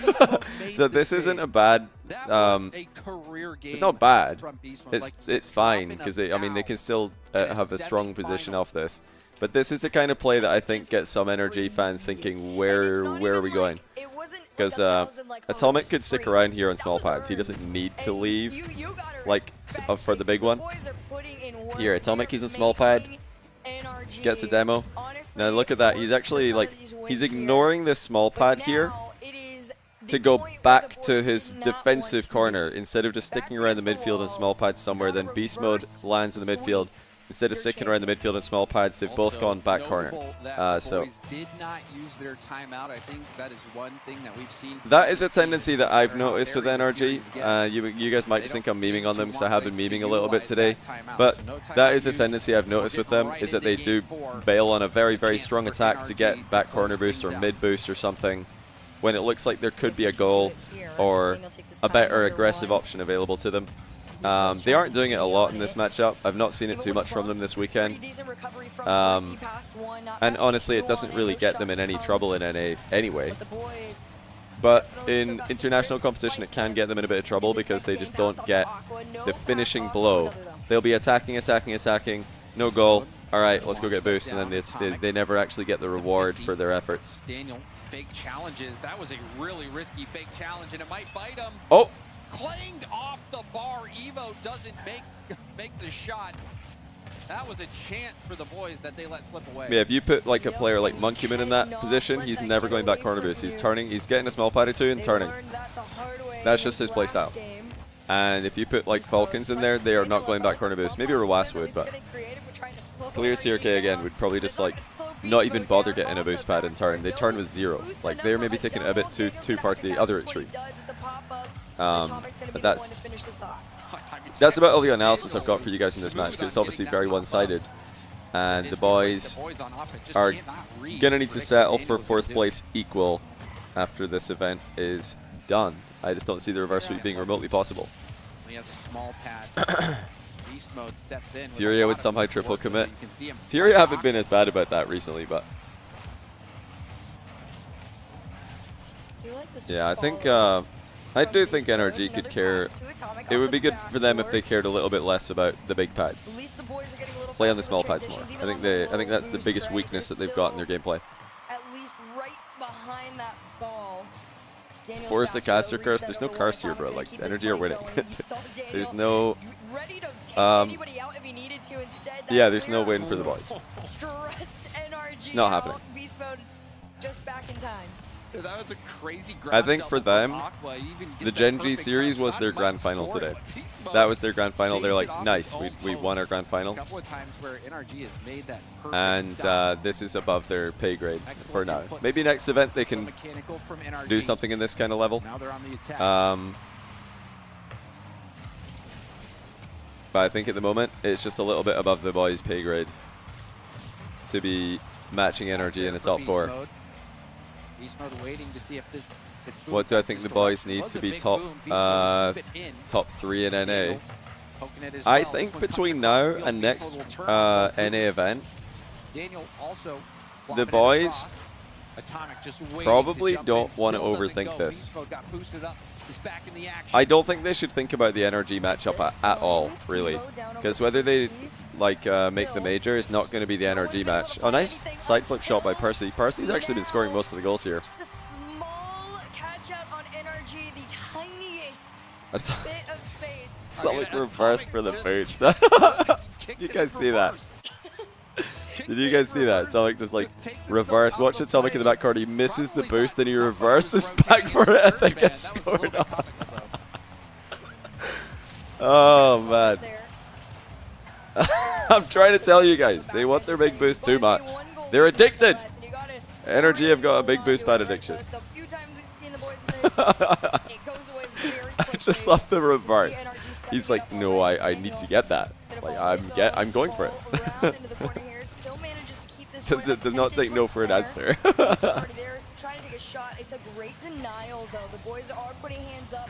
So this isn't a bad. It's not bad. It's fine because they can still have a strong position off this. But this is the kind of play that I think gets some NRG fans thinking, where are we going? Because Atomic could stick around here on small pads. He doesn't need to leave, like for the big one. Here, Atomic, he's a small pad, gets a demo. Now look at that. He's actually he's ignoring this small pad here to go back to his defensive corner instead of just sticking around the midfield and small pads somewhere. Then Beast Mode lands in the midfield. Instead of sticking around the midfield and small pads, they've both gone back corner. So did not use their timeout. I think that is one thing that we've seen. That is a tendency that I've noticed with NRG. You guys might just think I'm memeing on them because I have been memeing a little bit today. But that is a tendency I've noticed with them, is that they do bail on a very, very strong attack to get back corner boost or mid boost or something when it looks like there could be a goal or a better aggressive option available to them. They aren't doing it a lot in this matchup. I've not seen it too much from them this weekend. And honestly, it doesn't really get them in any trouble in NA anyway. But in international competition, it can get them in a bit of trouble because they just don't get the finishing blow. They'll be attacking, no goal. All right, let's go get boost, and then they never actually get the reward for their efforts. Daniel, fake challenges. That was a really risky fake challenge, and it might bite him. Oh! Clanged off the bar. Evo doesn't make the shot. That was a chance for the boys that they let slip away. Yeah, if you put like a player like Monkeyman in that position, he's never going back corner boost. He's turning, he's getting a small pad or two and turning. That's just his playstyle. And if you put like Falcons in there, they are not going back corner boost. Maybe Rawas would, but Clear CRK again would probably just like not even bother getting a boost pad and turn. They turn with 0. Like they're maybe taking it a bit too far to the other extreme. But that's about all the analysis I've got for you guys in this match, because it's obviously very one-sided. And the boys are going to need to settle for 4th place equal after this event is done. I just don't see the reverse sweep being remotely possible. He has a small pad. Beast mode steps in. Furia would somehow triple commit. Furia haven't been as bad about that recently, but yeah, I think I do think NRG could care. It would be good for them if they cared a little bit less about the big pads. Play on the small pads more. I think that's the biggest weakness that they've got in their gameplay. At least right behind that ball. Force the caster curse. There's no curse here, bro. Like NRG are winning. There's no. Yeah, there's no win for the boys. It's not happening. Beast mode just back in time. That was a crazy I think for them, the Gen G series was their grand final today. That was their grand final. They're like, nice, we won our grand final. And this is above their pay grade for now. Maybe next event they can do something in this kind of level. But I think at the moment, it's just a little bit above the boys' pay grade to be matching NRG in the top 4. Waiting to see if this what do I think the boys need to be top 3 in NA? I think between now and next NA event, the boys probably don't want to overthink this. I don't think they should think about the NRG matchup at all, really, because whether they like make the major is not going to be the NRG match. Oh, nice side flip shot by Percy. Percy's actually been scoring most of the goals here. It's like reverse for the pooch. Did you guys see that? Did you guys see that? Atomic just like reverse. Watch Atomic in the back corner. He misses the boost, then he reverses back for it and then gets scored on. Oh man. I'm trying to tell you guys, they want their big boost too much. They're addicted. NRG have got a big boost pad addiction. I just love the reverse. He's like, no, I need to get that. Like I'm going for it. Does not take no for an answer. Trying to take a shot. It's a great denial, though. The boys are putting hands up.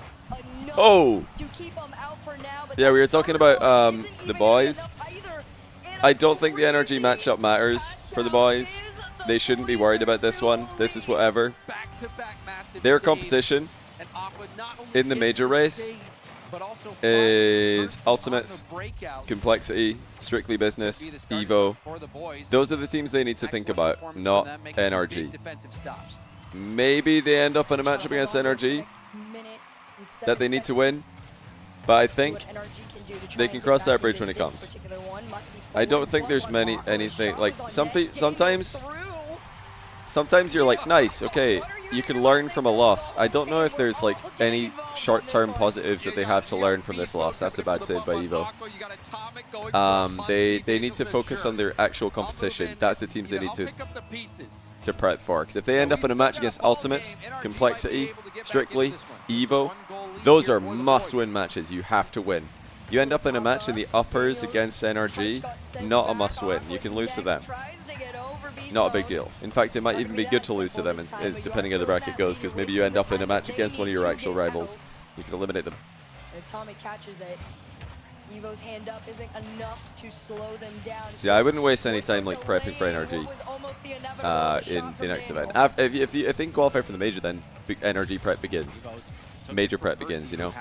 Oh. To keep them out for now, but yeah, we were talking about the boys. I don't think the NRG matchup matters for the boys. They shouldn't be worried about this one. This is whatever. Their competition in the major race is Ultimates, Complexity, Strictly Business, Evo. Those are the teams they need to think about, not NRG. Maybe they end up in a matchup against NRG that they need to win, but I think they can cross that bridge when it comes. I don't think there's anything like sometimes you're like, nice, okay, you can learn from a loss. I don't know if there's like any short-term positives that they have to learn from this loss. That's a bad save by Evo. They need to focus on their actual competition. That's the teams they need to prep for. Because if they end up in a match against Ultimates, Complexity, Strictly, Evo, those are must-win matches. You have to win. You end up in a match in the uppers against NRG, not a must-win. You can lose to them. Not a big deal. In fact, it might even be good to lose to them, depending how the bracket goes, because maybe you end up in a match against one of your actual rivals. You can eliminate them. Atomic catches it. Evo's hand up isn't enough to slow them down. Yeah, I wouldn't waste any time like prepping for NRG in the next event. If you think qualify for the major, then NRG prep begins. Major prep begins, you know.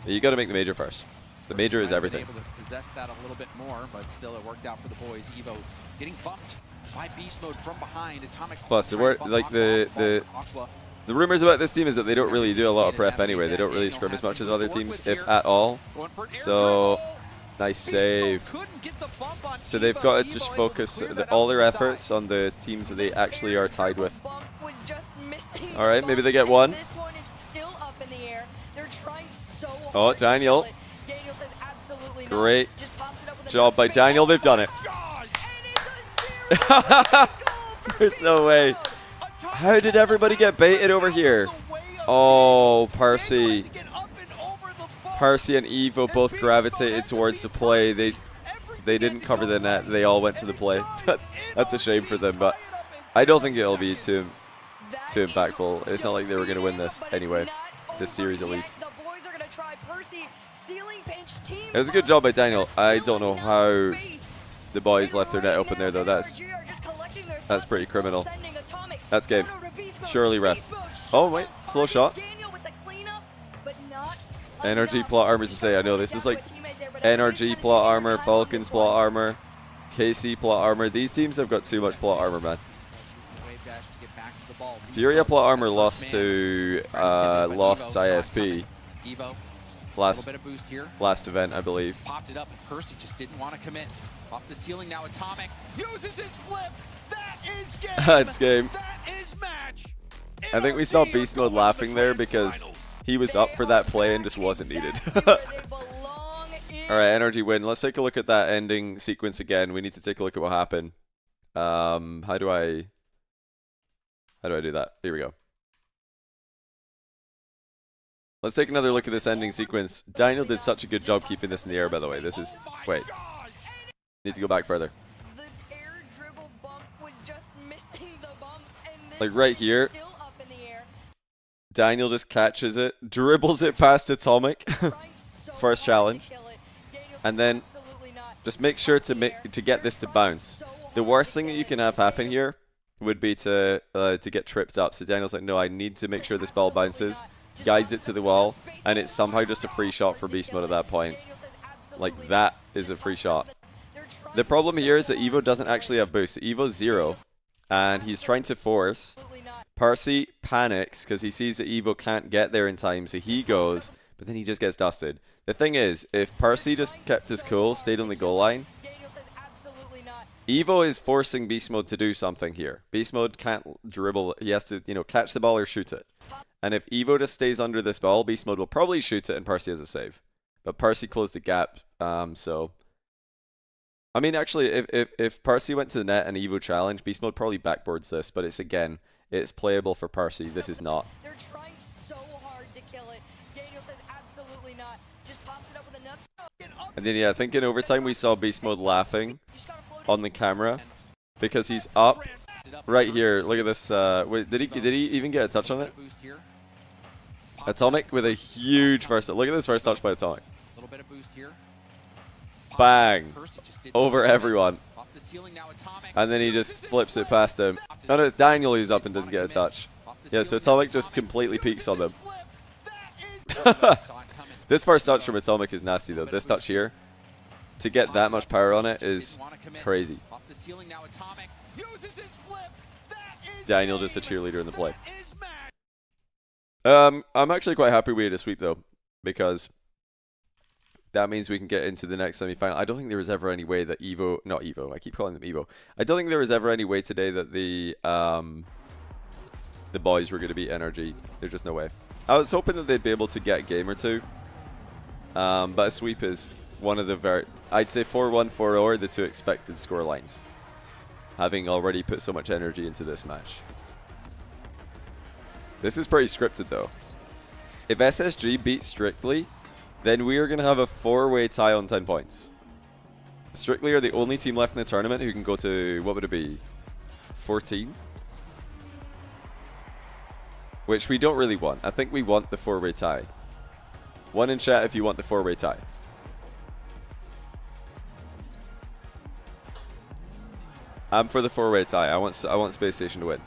You got to make the major first. The major is everything. Able to possess that a little bit more, but still it worked out for the boys. Evo getting bumped by beast mode from behind. Atomic. Plus, the rumors about this team is that they don't really do a lot of prep anyway. They don't really scrim as much as other teams, if at all. So Nice save. So they've got to just focus all their efforts on the teams that they actually are tied with. All right, maybe they get one. This one is still up in the air. They're trying so hard. Oh, Daniel. Daniel says absolutely not. Great Just pops it up with a job by Daniel. They've done it. There's no way. How did everybody get baited over here? Oh, Percy. Percy and Evo both gravitated towards the play. They didn't cover the net. They all went to the play. That's a shame for them, but I don't think it'll be too impactful. It's not like they were going to win this anyway. This series at least. It was a good job by Daniel. I don't know how the boys left their net open there though. That's pretty criminal. That's game. Surely ref. Oh wait, slow shot. NRG plot armor to say. I know this is like NRG plot armor, Falcons plot armor, KC plot armor. These teams have got too much plot armor, man. Furia plot armor lost to ISP last event, I believe. Popped it up, and Percy just didn't want to commit. Off the ceiling now, Atomic uses his flip. That is game. That's game. That is match. I think we saw Beast Mode laughing there because he was up for that play and just wasn't needed. Alright, NRG win. Let's take a look at that ending sequence again. We need to take a look at what happened. How do I do that? Here we go. Let's take another look at this ending sequence. Daniel did such a good job keeping this in the air, by the way. This is... Wait. Need to go back further. Like right here. Daniel just catches it, dribbles it past Atomic. First challenge. And then just make sure to get this to bounce. The worst thing that you can have happen here would be to get tripped up. So Daniel's like, no, I need to make sure this ball bounces. Guides it to the wall, and it's somehow just a free shot for Beast Mode at that point. Like, that is a free shot. The problem here is that Evo doesn't actually have boost. Evo's 0, and he's trying to force. Percy panics because he sees that Evo can't get there in time, so he goes, but then he just gets dusted. The thing is, if Percy just kept his cool, stayed on the goal line, Evo is forcing Beast Mode to do something here. Beast Mode can't dribble. He has to, catch the ball or shoot it. And if Evo just stays under this ball, Beast Mode will probably shoot it and Percy has a save. But Percy closed the gap, so... I mean, actually, if Percy went to the net and Evo challenged, Beast Mode probably backboards this, but it's, again, it's playable for Percy. This is not. They're trying so hard to kill it. Daniel says absolutely not. Just pops it up with a nuts. And then, yeah, I think in overtime we saw Beast Mode laughing on the camera because he's up right here. Look at this. Wait, did he even get a touch on it? Atomic with a huge first. Look at this first touch by Atomic. Bang! Over everyone. And then he just flips it past him. Oh no, it's Daniel who's up and doesn't get a touch. Yeah, so Atomic just completely peeks on them. This first touch from Atomic is nasty though. This touch here, to get that much power on it is crazy. Daniel just a cheerleader in the play. I'm actually quite happy we had a sweep though, because that means we can get into the next semi-final. I don't think there was ever any way that not Evo, I keep calling them Evo. I don't think there was ever any way today that the boys were going to beat NRG. There's just no way. I was hoping that they'd be able to get a game or two. But a sweep is one of the I'd say 4-1, 4-0 are the two expected score lines, having already put so much energy into this match. This is pretty scripted though. If SSG beats Strictly, then we are going to have a 4-way tie on 10 points. Strictly are the only team left in the tournament who can go to, what would it be, 14? Which we don't really want. I think we want the 4-way tie. One in chat if you want the 4-way tie. I'm for the 4-way tie. I want Space Station to win.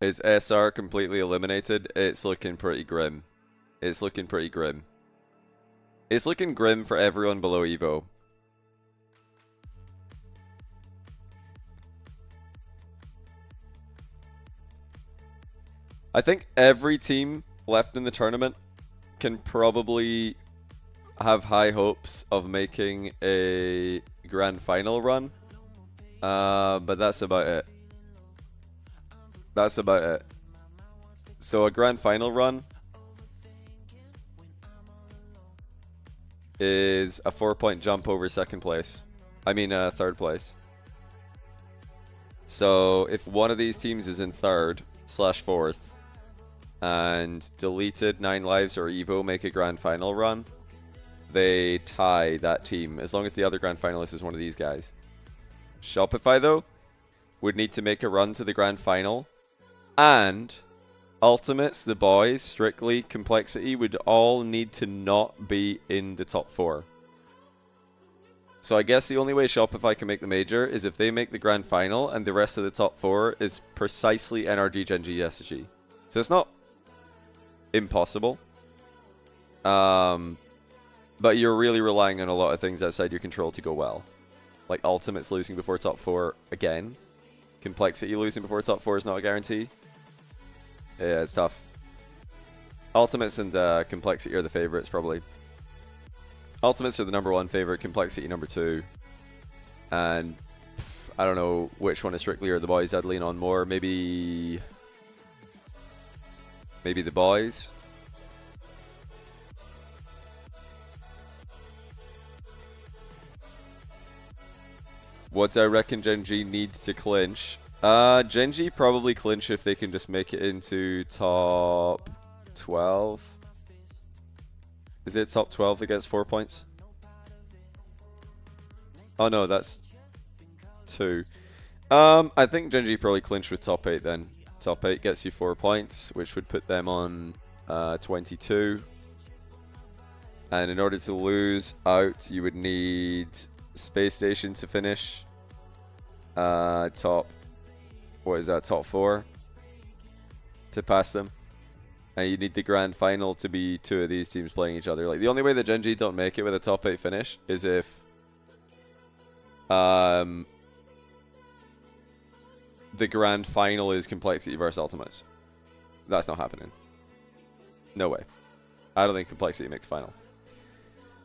Is SR completely eliminated? It's looking pretty grim. It's looking pretty grim. It's looking grim for everyone below Evo. I think every team left in the tournament can probably have high hopes of making a grand final run. But that's about it. That's about it. So a grand final run is a 4-point jump over second place. I mean, third place. So if one of these teams is in third/4th and Deleted, 9 Lives, or Evo make a grand final run, they tie that team as long as the other grand finalist is one of these guys. Shopify, though, would need to make a run to the grand final, and Ultimates, the boys, Strictly, Complexity would all need to not be in the top 4. So I guess the only way Shopify can make the major is if they make the grand final and the rest of the top 4 is precisely NRG, Gen G, SSG. So it's not impossible. But you're really relying on a lot of things outside your control to go well. Like Ultimates losing before top 4 again. Complexity losing before top 4 is not a guarantee. Yeah, it's tough. Ultimates and Complexity are the favorites, probably. Ultimates are the #1 favorite, Complexity #2. And I don't know which one is Strictly or the boys I'd lean on more. Maybe the boys. What do I reckon Gen G needs to clinch? Gen G probably clinch if they can just make it into top 12. Is it top 12 that gets 4 points? Oh no, that's 2. I think Gen G probably clinch with top 8 then. Top 8 gets you 4 points, which would put them on 22. And in order to lose out, you would need Space Station to finish top, what is that, top 4 to pass them. And you need the grand final to be 2 of these teams playing each other. Like, the only way that Gen G don't make it with a top 8 finish is if the grand final is Complexity versus Ultimates. That's not happening. No way. I don't think Complexity makes the final.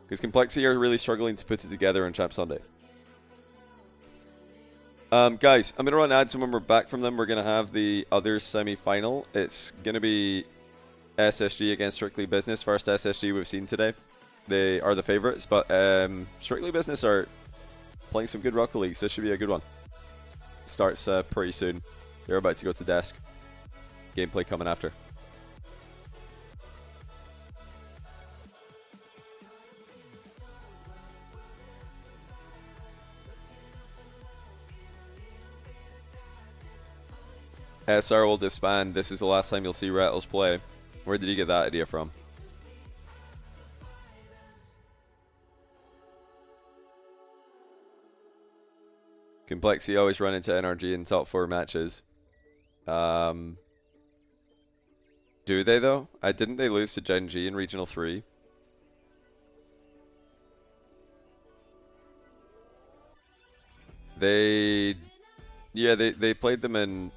Because Complexity are really struggling to put it together on Champ Sunday. Guys, I'm going to run ads, and when we're back from them, we're going to have the other semi-final. It's going to be SSG against Strictly Business. First SSG we've seen today. They are the favorites, but Strictly Business are playing some good Rocket Leagues. This should be a good one. Starts pretty soon. They're about to go to desk. Gameplay coming after. SR will disband. This is the last time you'll see Rattles play. Where did you get that idea from? Complexity always run into NRG in top 4 matches. Do they though? Didn't they lose to Gen G in Regional 3? They played them in...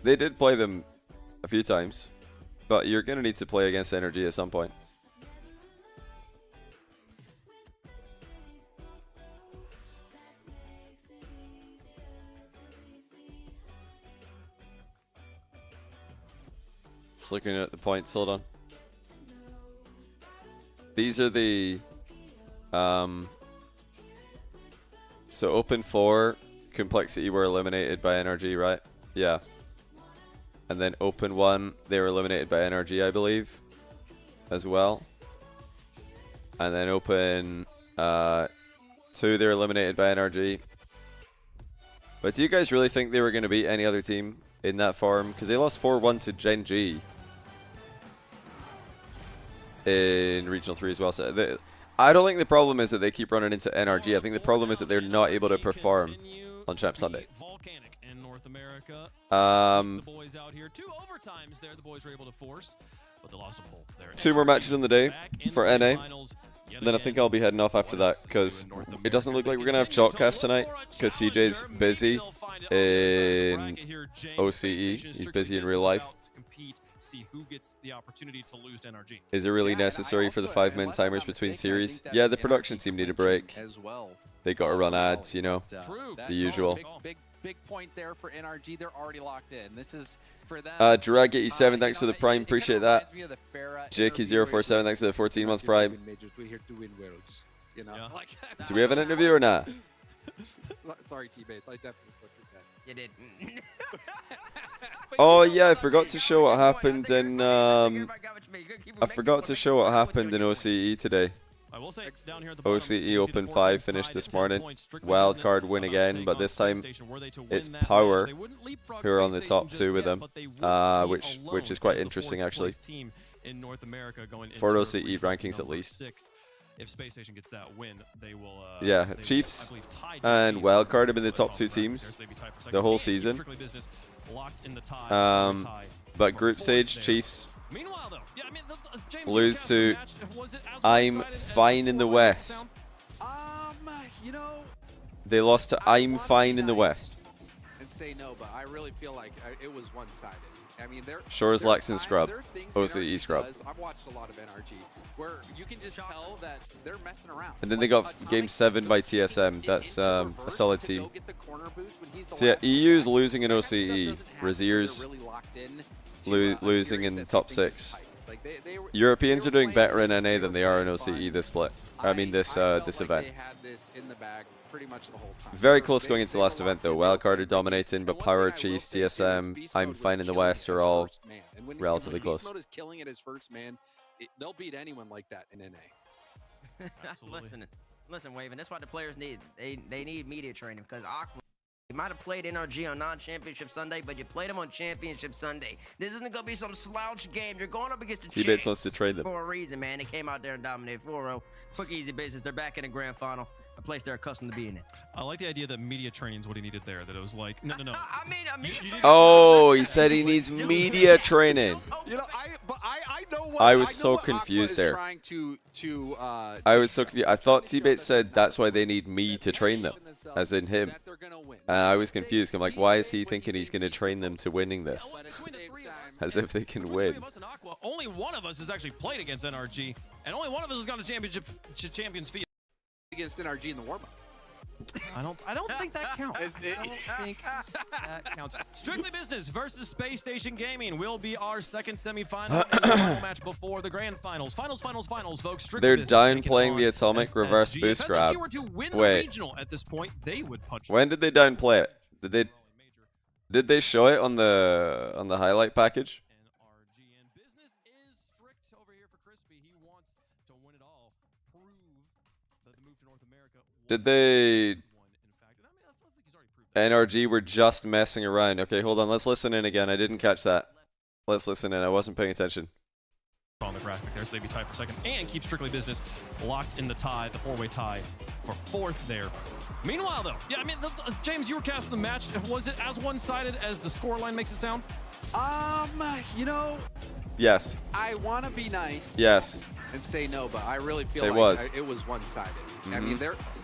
They did play them a few times, but you're going to need to play against NRG at some point. Just looking at the points, hold on. These are the... So Open 4, Complexity were eliminated by NRG, right? Yeah. And then Open 1, they were eliminated by NRG, I believe, as well. And then Open 2, they were eliminated by NRG. But do you guys really think they were going to beat any other team in that form? Because they lost 4-1 to Gen G in Regional 3 as well. So I don't think the problem is that they keep running into NRG. I think the problem is that they're not able to perform on Champ Sunday. North America. Um, The boys out here. 2 overtimes there the boys were able to force, but they lost them both there. 2 more matches in the day for NA. And then I think I'll be heading off after that because it doesn't look like we're going to have Chalkcast tonight because CJ's busy in OCE. He's busy in real life. See who gets the opportunity to lose to NRG. Is it really necessary for the 5-minute timers between series? Yeah, the production team need a break. They got to run ads, you know, the usual. Big point there for NRG. They're already locked in. This is for them. Drag87, thanks for the Prime. Appreciate that. Jakey047, thanks for the 14-month Prime. Do we have an interview or not? Sorry, T-Bates. I definitely put You did. Oh yeah, I forgot to show what happened in I forgot to show what happened in OCE today. I will say down here at the bottom, OCE Open 5 finished this morning. Wildcard win again, but this time it's Power who are on the top 2 with them, which is quite interesting actually. For OCE rankings at least. If Space Station gets that win, they will. Yeah, Chiefs and Wildcard have been the top 2 teams the whole season. But group stage, Chiefs lose to I'm Fine in the West. You know, They lost to I'm Fine in the West. and say no, but I really feel like it was one-sided. I mean, Shores, Lex, and Scrub. OCE Scrub. I've watched a lot of NRG where you can just tell that they're messing around. And then they got game 7 by TSM. That's a solid team. So yeah, EU's losing in OCE. Razier's losing in the top 6. Europeans are doing better in NA than they are in OCE this split. I mean this event. Very close going into the last event though. Wildcard are dominating, but Power, Chiefs, TSM, I'm Fine in the West are all relatively close. Beast Mode is killing it as first man. They'll beat anyone like that in NA. Listen, Waven. That's what the players need. They need media training because Aqua. You might have played NRG on non-championship Sunday, but you played them on championship Sunday. This isn't gonna be some slouch game. You're going up against the T-Bates wants to trade them for a reason, man. They came out there and dominated 4-0. Quick, easy business. They're back in the grand final, a place they're accustomed to being in. I like the idea that media training is what he needed there. That it was like, no. I mean. Oh, he said he needs media training. You know, I know what I was so confused there. I was so confused. I thought T-Bates said that's why they need me to train them, as in him. I was confused. I'm like, why is he thinking he's going to train them to winning this? As if they can win. Only one of us has actually played against NRG, and only one of us has gone to Champions Field against NRG in the warm-up. I don't think that counts. I don't think that counts. Strictly Business versus Space Station Gaming will be our second semifinal and the final match before the grand finals. Finals, folks. Strictly They're Business downplaying the atomic reverse boost grab. Wait. At this point, they would punch. When did they downplay it? Did they show it on the highlight package? Did they... NRG were just messing around. Okay, hold on. Let's listen in again. I didn't catch that. Let's listen in. I wasn't paying attention. On the graphic there, so they'd be tied for second and keep Strictly Business locked in the tie, the 4-way tie for 4th there. Meanwhile, though, yeah, I mean, James, you were casting the match. Was it as one-sided as the scoreline makes it sound? You know... Yes. I want to be nice. Yes. And say no, but I really feel it was one-sided. Mm-hmm. I mean,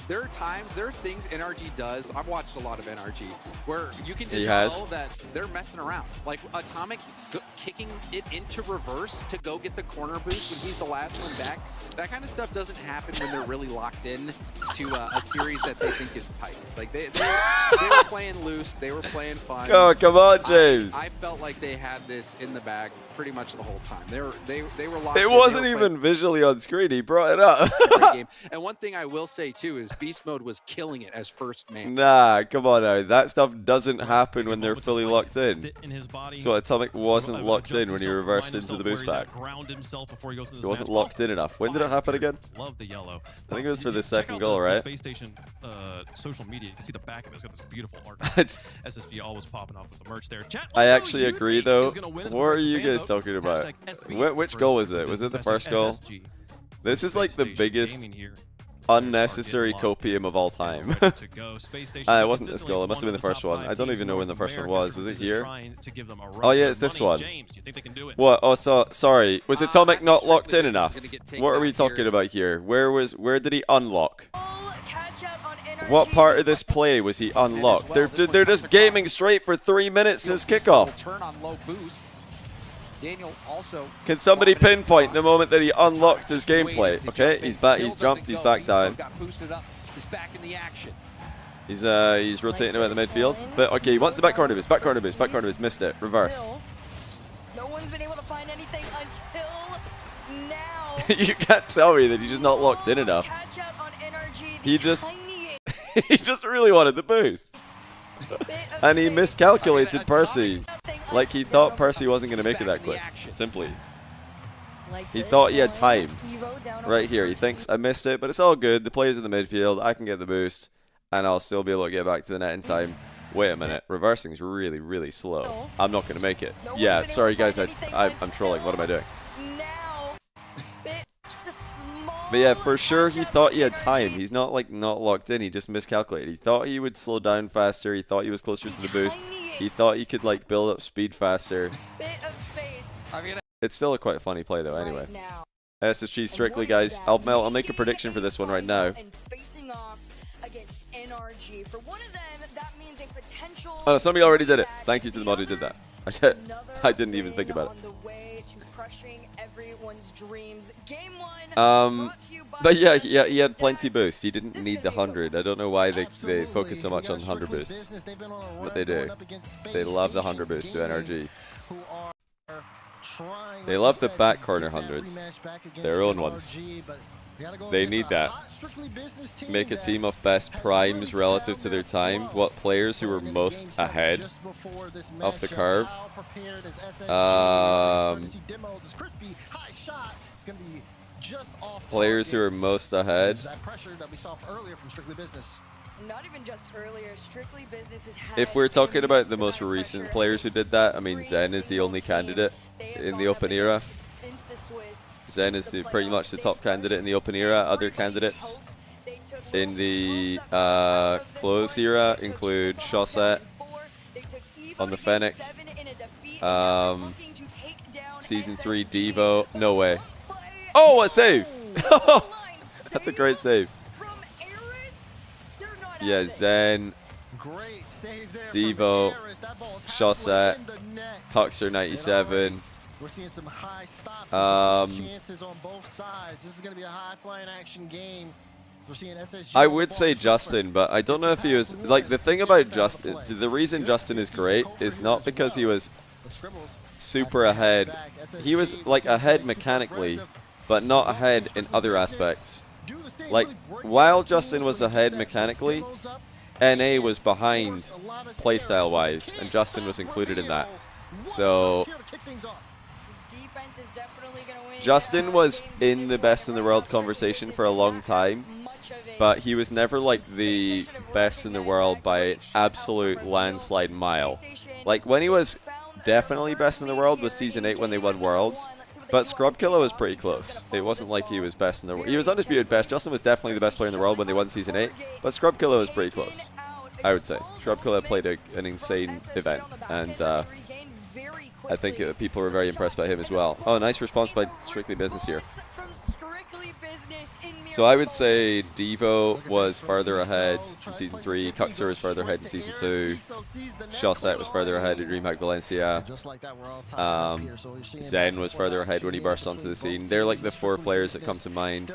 there are times, there are things NRG does. I've watched a lot of NRG where you can just tell that they're messing around. Like Atomic kicking it into reverse to go get the corner boost when he's the last one back. That kind of stuff doesn't happen when they're really locked in to a series that they think is tight. Like they were playing loose, they were playing fun. Oh, come on, James. I felt like they had this in the bag pretty much the whole time. They were locked. It wasn't even visually on screen. He brought it up. And one thing I will say too is Beast Mode was killing it as first man. Nah, come on now. That stuff doesn't happen when they're fully locked in. So Atomic wasn't locked in when he reversed into the boost pack. He wasn't locked in enough. When did it happen again? Love the yellow. I think it was for the second goal, right? Space Station social media. You can see the back of it. It's got this beautiful art. SSG always popping off with the merch there. Chat, I actually agree though. What are you guys talking about? Which goal was it? Was it the first goal? This is like the biggest unnecessary copium of all time. to go. Space Station It wasn't this goal. It must have been the first one. I don't even know when the first one was. Was it here? to give them a Oh run yeah, for it's this money. one. James, do you think they can do it? What? Oh, sorry. Was Atomic not locked in enough? What are we talking about here? Where did he unlock? What part of this play was he unlocked? They're just gaming straight for 3 minutes since kickoff. Turn on low boost. Daniel also. Can somebody pinpoint the moment that he unlocked his gameplay? Okay, he's back. He's jumped. He's back down. Got boosted up. He's back in the action. He's rotating about the midfield. But okay, he wants the back corner boost. Back corner boost. Back corner boost. Missed it. Reverse. No one's been able to find anything until now. You can't tell me that he's just not locked in enough. He just he just really wanted the boost. And he miscalculated Percy. Like he thought Percy wasn't going to make it that quick. Simply. He thought he had time. Right here. He thinks I missed it, but it's all good. The play's in the midfield. I can get the boost. And I'll still be able to get back to the net in time. Wait a minute. Reversing is really, really slow. I'm not going to make it. Yeah, sorry guys. I'm trolling. What am I doing? But yeah, for sure he thought he had time. He's not like not locked in. He just miscalculated. He thought he would slow down faster. He thought he was closer to the boost. He thought he could like build up speed faster. It's still a quite funny play though. Anyway, SSG strictly, guys. I'll make a prediction for this one right now. Oh, no, somebody already did it. Thank you to the mod who did that. I didn't even think about it. But yeah, he had plenty boost. He didn't need the 100. I don't know why they focus so much on 100 boosts. But they do. They love the 100 boost to NRG. They love the back corner 100s. Their own ones. They need that. Make a team of best primes relative to their time. What players who were most ahead of the curve? Players who are most ahead. Not even just earlier, Strictly Business has had. If we're talking about the most recent players who did that, I mean Zen is the only candidate in the open era. Zen is pretty much the top candidate in the open era. Other candidates in the closed era include Shawset on the Fennec, Season 3 Devo. No way. Oh, what save! That's a great save. Yeah, Zen, Devo, Shawset, Coxer 97. We're seeing some high stops, chances on both sides. This is going to be a high flying action game. We're seeing SSG. I would say Justin, but I don't know if he was like the thing about Justin. The reason Justin is great is not because he was super ahead. He was like ahead mechanically, but not ahead in other aspects. Like while Justin was ahead mechanically, NA was behind playstyle wise, and Justin was included in that. So Justin was in the best in the world conversation for a long time, but he was never like the best in the world by an absolute landslide mile. Like when he was definitely best in the world was Season 8 when they won Worlds, but Scrubkiller was pretty close. It wasn't like he was best in the world. He was undisputed best. Justin was definitely the best player in the world when they won Season 8, but Scrubkiller was pretty close, I would say. Scrubkiller played an insane event, and I think people were very impressed by him as well. Oh, nice response by Strictly Business here. So I would say Devo was further ahead in Season 3, Cuxer was further ahead in Season 2, Shawset was further ahead in DreamHack Valencia, Zen was further ahead when he burst onto the scene. They're like the 4 players that come to mind.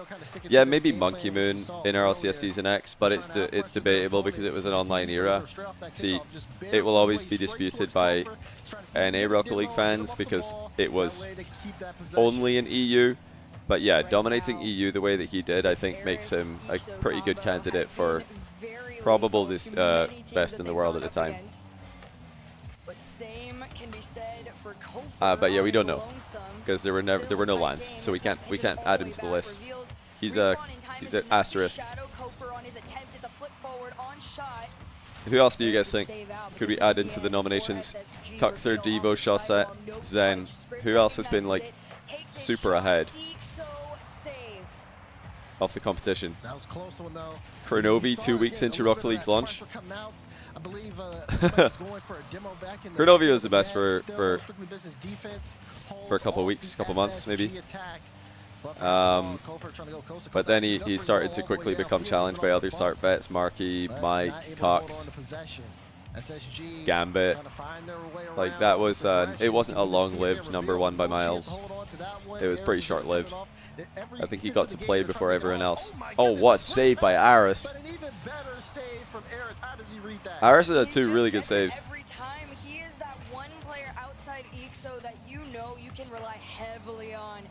Yeah, maybe Monkey Moon in RLCS Season X, but it's debatable because it was an online era. See, it will always be disputed by NA Rocket League fans because it was only in EU. But yeah, dominating EU the way that he did, I think makes him a pretty good candidate for probable this best in the world at the time. But yeah, we don't know because there were no lands, so we can't add him to the list. He's an asterisk. Who else do you guys think could we add into the nominations? Cuxer, Devo, Shawset, Zen. Who else has been like super ahead? off the competition. That was close one though. Kronovi 2 weeks into Rocket League's launch. I believe somebody was going for a demo back in the Kronovi was the best for Strictly Business defense, a couple of weeks, couple months maybe. attack. But then he started to quickly become challenged by other start vets, Marky, Mike, Cox, Gambit. Like that was, it wasn't a long-lived #1 by miles. It was pretty short-lived. I think he got to play before everyone else. Oh, what a save by Aris. Aris had 2 really good saves. Every time he is that one player outside EXO that you know you can rely heavily on,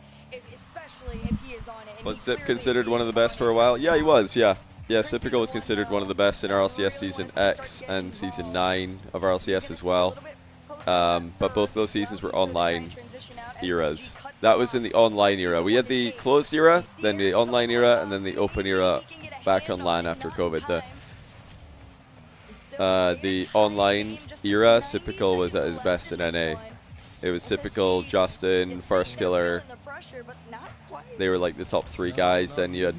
especially if he is on it. Was Sip considered one of the best for a while? Yeah, he was, yeah. Yeah, Sipical was considered one of the best in RLCS Season X and Season 9 of RLCS as well. But both those seasons were online eras. That was in the online era. We had the closed era, then the online era, and then the open era back on LAN after COVID. The online era, Sipical was at his best in NA. It was Sipical, Justin, First Killer. They were like the top 3 guys. Then you had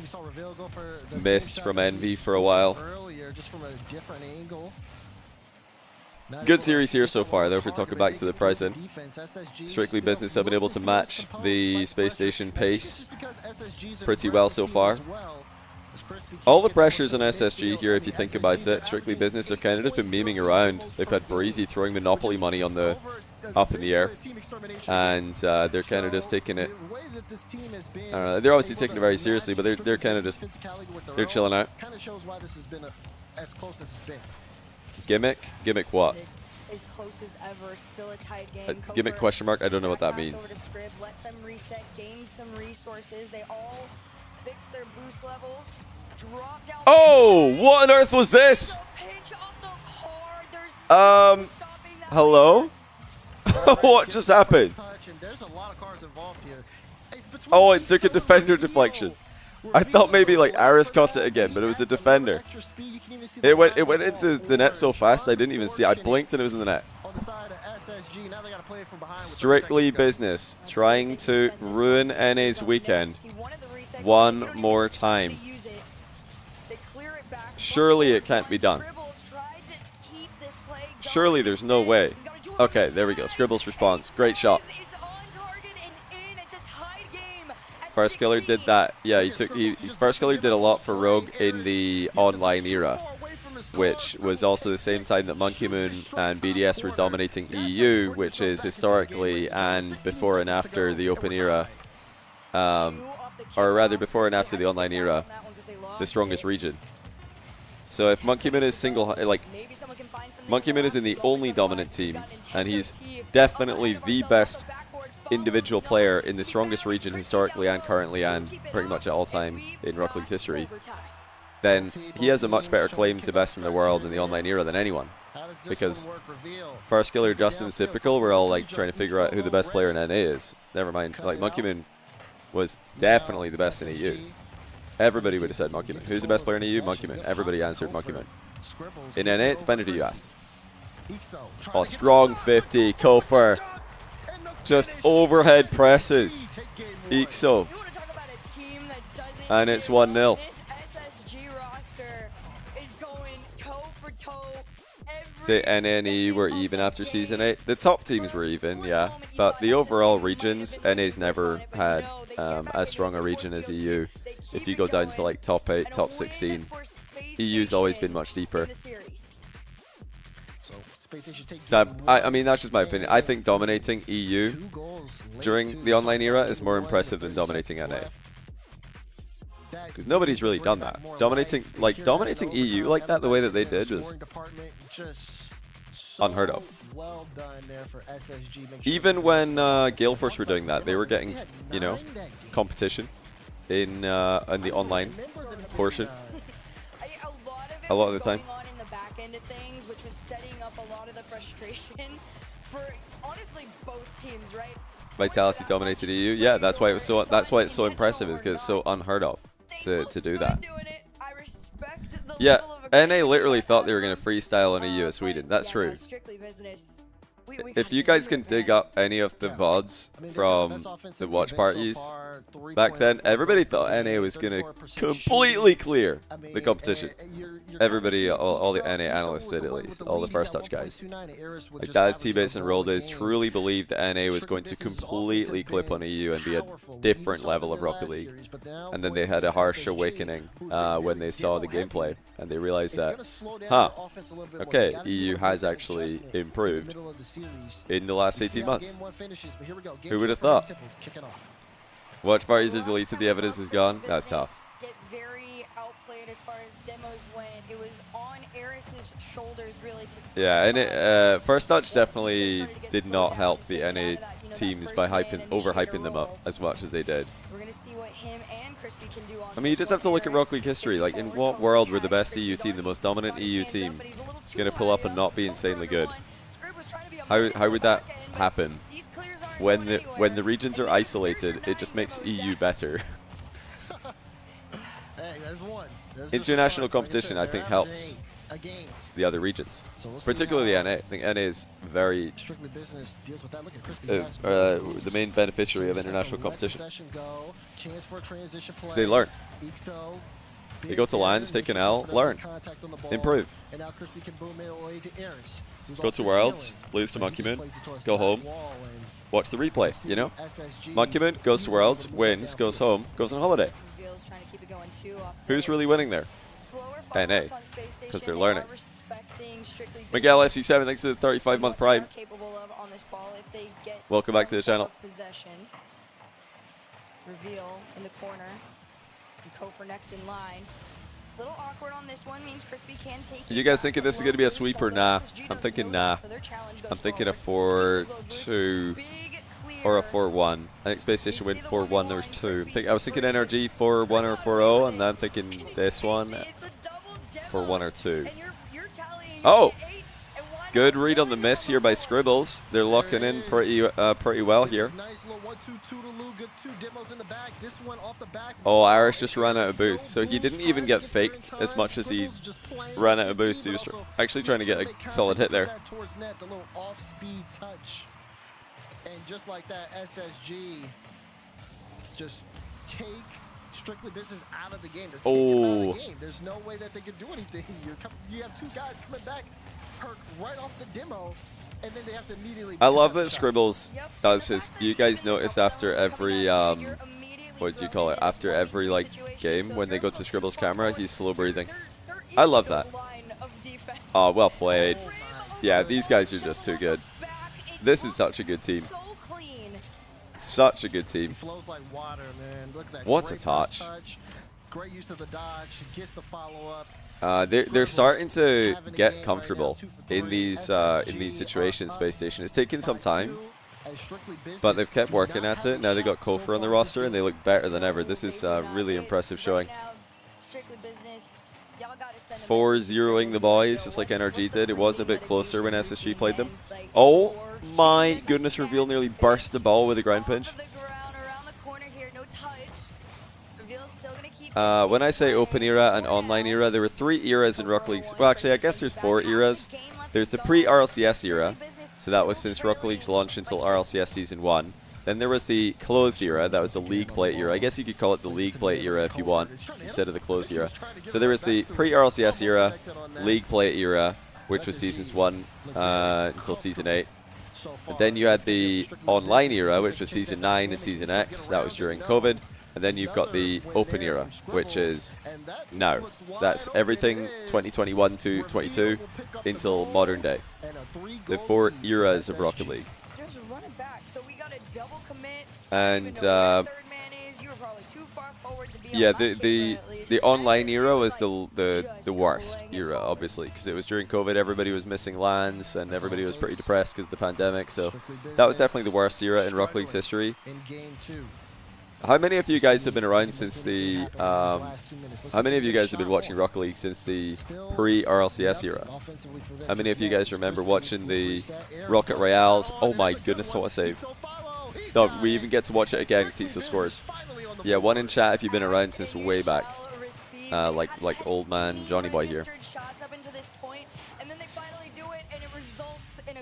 Mist from Envy for a while. Good series here so far, though, if we're talking back to the present. Strictly Business have been able to match the Space Station pace pretty well so far. All the pressures on SSG here, if you think about it. Strictly Business have kind of just been memeing around. They've had Breezy throwing Monopoly money on the up in the air, and they're kind of just taking it. I don't know, they're obviously taking it very seriously, but they're kind of just chilling out. Gimmick what? As close as ever, still a tied game. Gimmick question mark? I don't know what that means. Let them reset, gain some resources. They all fix their boost levels. Drop down. Oh, what on earth was this? Hello? What just happened? Oh, it took a defender deflection. I thought maybe like Aris caught it again, but it was a defender. It went into the net so fast I didn't even see it. I blinked and it was in the net. Strictly Business trying to ruin NA's weekend one more time. Surely it can't be done. Surely there's no way. Okay, there we go. Scribble's response. Great shot. First Killer did that. Yeah, First Killer did a lot for Rogue in the online era, which was also the same time that Monkey Moon and BDS were dominating EU, which is historically and before and after the open era, or rather before and after the online era, the strongest region. So if Monkey Moon is Monkey Moon is in the only dominant team, and he's definitely the best individual player in the strongest region historically and currently and pretty much at all time in Rocket League's history, then he has a much better claim to best in the world in the online era than anyone. Because First Killer, Justin, and Sipical were all like trying to figure out who the best player in NA is. Never mind, like Monkey Moon was definitely the best in EU. Everybody would have said Monkey Moon. Who's the best player in EU? Monkey Moon. Everybody answered Monkey Moon. In NA, it depended who you asked. Oh, strong 50, Kofer. Just overhead presses. Ixo. And it's 1-0. Say NA and EU were even after Season 8. The top teams were even, yeah. But the overall regions, NA's never had as strong a region as EU. If you go down to like top 8, top 16, EU's always been much deeper. So I mean, that's just my opinion. I think dominating EU during the online era is more impressive than dominating NA. Because nobody's really done that. Dominating EU like that, the way that they did, was unheard of. Even when Galeforce were doing that, they were getting, you know, competition in the online portion a lot of the time. End of things, which was setting up a lot of the frustration for honestly both teams, right? Vitality dominated EU. Yeah, that's why it was so. That's why it's so impressive, is because it's so unheard of to do that. Yeah, NA literally thought they were going to freestyle on EU at Sweden. That's true. if you guys can dig up any of the VODs from the watch parties back then, everybody thought NA was going to completely clear the competition. Everybody, all the NA analysts did at least, all the first touch guys. Like Daz, T-Bates, and Roldays truly believed that NA was going to completely clip on EU and be a different level of Rocket League. And then they had a harsh awakening when they saw the gameplay. And they realized that, okay, EU has actually improved in the last 18 months. Who would have thought? Watch parties are deleted, the evidence is gone. That's tough. Get very outplayed as far as demos went. It was on Eris's shoulders really to yeah, and first touch definitely did not help the NA teams by overhyping them up as much as they did. We're gonna see what him and Crispy can do on I mean, you just have to look at Rocket League history. Like, in what world were the best EU team, the most dominant EU team, going to pull up and not be insanely good? How would that happen? When the regions are isolated, it just makes EU better. International competition, I think, helps the other regions, particularly NA. I think NA is very the main beneficiary of international competition. Because they learn. They go to lands, take an L, learn, improve. Go to Worlds, lose to Monkey Moon, go home, watch the replay, you know? Monkey Moon goes to Worlds, wins, goes home, goes on holiday. Who's really winning there? NA, because they're learning. Miguel SC7, thanks to the 35-month prime. Welcome back to the channel. Reveal in the corner. And Kofor next in line. Little awkward on this one, means Crispy can take it. You guys thinking this is going to be a sweep or nah? I'm thinking nah. I'm thinking a 4-2 or a 4-1. I think Space Station win 4-1. There was 2. I was thinking NRG 4-1 or 4-0, and then I'm thinking this one 4-1 or 2. Oh! Good read on the miss here by Scribbles. They're locking in pretty well here. Oh, Irish just ran out of boost. So he didn't even get faked as much as he ran out of boost. He was actually trying to get a solid hit there. And just like that, SSG just take Strictly Business out of the game. They're taking them out of the game. There's no way that they can do anything. You have two guys coming back, perk right off the demo, and then they have to immediately. I love that Scribbles does his. Do you guys notice after every what do you call it? After every like game, when they go to Scribbles' camera, he's slow breathing. I love that. Oh, well played. Yeah, these guys are just too good. This is such a good team. Such a good team. Flows like water, man. Look at that. What a touch. Great use of the dodge. Gets the follow up. They're starting to get comfortable in these situations. Space Station. It's taken some time, but they've kept working at it. Now they got Kofor on the roster, and they look better than ever. This is a really impressive showing. 4-0ing the boys, just like NRG did. It was a bit closer when SSG played them. Oh my goodness, Reveal nearly burst the ball with a ground pinch. When I say open era and online era, there were 3 eras in Rocket League. Well, actually, I guess there's 4 eras. There's the pre-RLCS era, so that was since Rocket League's launch until RLCS Season 1. Then there was the closed era, that was the League Play era. I guess you could call it the League Play era if you want, instead of the closed era. So there was the pre-RLCS era, League Play era, which was Seasons 1 until Season 8. And then you had the online era, which was Season 9 and Season X, that was during COVID. And then you've got the open era, which is now. That's everything 2021 to 22 until modern day. The 4 eras of Rocket League. And yeah, the online era was the worst era, obviously, because it was during COVID. Everybody was missing LANs, and everybody was pretty depressed because of the pandemic. So that was definitely the worst era in Rocket League's history. How many of you guys have been around since the? How many of you guys have been watching Rocket League since the pre-RLCS era? How many of you guys remember watching the Rocket Royales? Oh my goodness, what a save! No, we even get to watch it again. Tiso scores. Yeah, one in chat if you've been around since way back, like old man Johnny Boy here.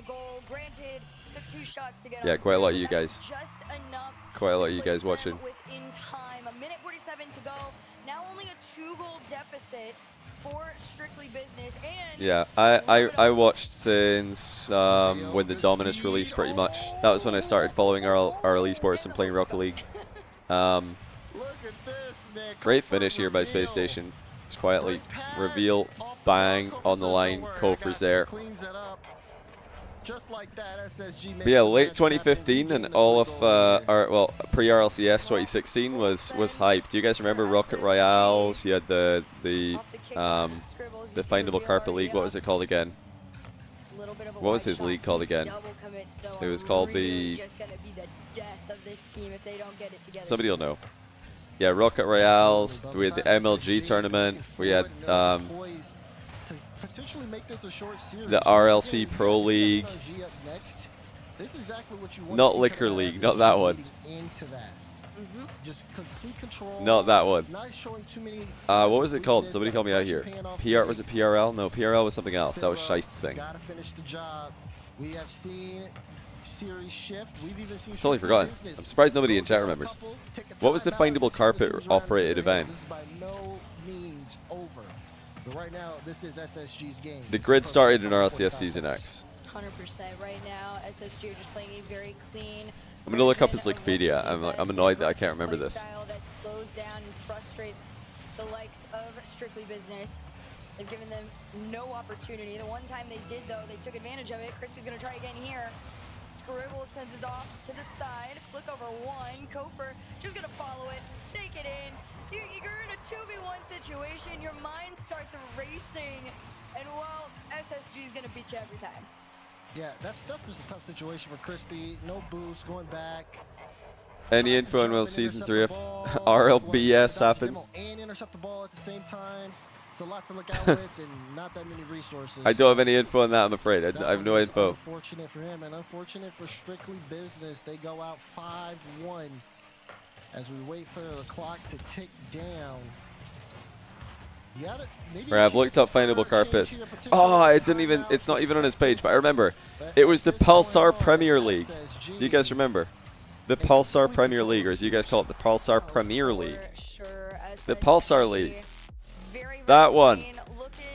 goal. Granted, took 2 shots to get Yeah, on quite a lot of through, you but that was guys. just enough Quite a lot of to you place guys them watching. within time. A minute 47 to go. Now only a 2-goal deficit for Strictly Business. And Yeah, I watched since when the Dominus released, pretty much. That was when I started following RLCS and playing Rocket League. Great finish here by Space Station. Just quietly reveal, bang, on the line. Kofer's there. But yeah, late 2015 and all of pre-RLCS 2016 was hype. Do you guys remember Rocket Royales? You had the Findable Carpet League. What was it called again? What was his league called again? It was called the... Somebody will know. Yeah, Rocket Royales. We had the MLG tournament. We had the RLC Pro League. Not Liquor League, not that one. Not that one. What was it called? Somebody call me out here. Was it PRL? No, PRL was something else. That was Scheist's thing. We have seen series shift. We've even seen Totally forgotten. I'm surprised nobody in chat remembers. What was the Findable Carpet operated event? This is by no means over. But right now, this is SSG's game. The grid started in RLCS Season X. 100% right now. SSG are just playing a very clean. I'm gonna look up his Wikipedia. I'm annoyed that I can't remember this. That slows down and frustrates the likes of Strictly Business. They've given them no opportunity. The one time they did, though, they took advantage of it. Crispy's gonna try again here. Scribble sends it off to the side. Flick over 1. Kofer just gonna follow it, take it in. You're in a 2v1 situation. Your mind starts racing, and well, SSG's gonna beat you every time. Yeah, that's just a tough situation for Crispy. No boost, going back. Any info on when Season 3 of RLBS happens? And intercept the ball at the same time. It's a lot to look out with, and not that many resources. I don't have any info on that, I'm afraid. I have no info. Unfortunate for him, and unfortunate for Strictly Business. They go out 5-1 as we wait for the clock to tick down. I've looked up Findable Carpets. Oh, it's not even on his page, but I remember. It was the Pulsar Premier League. Do you guys remember? The Pulsar Premier League, or as you guys call it, the Pulsar Premier League. The Pulsar League. That one.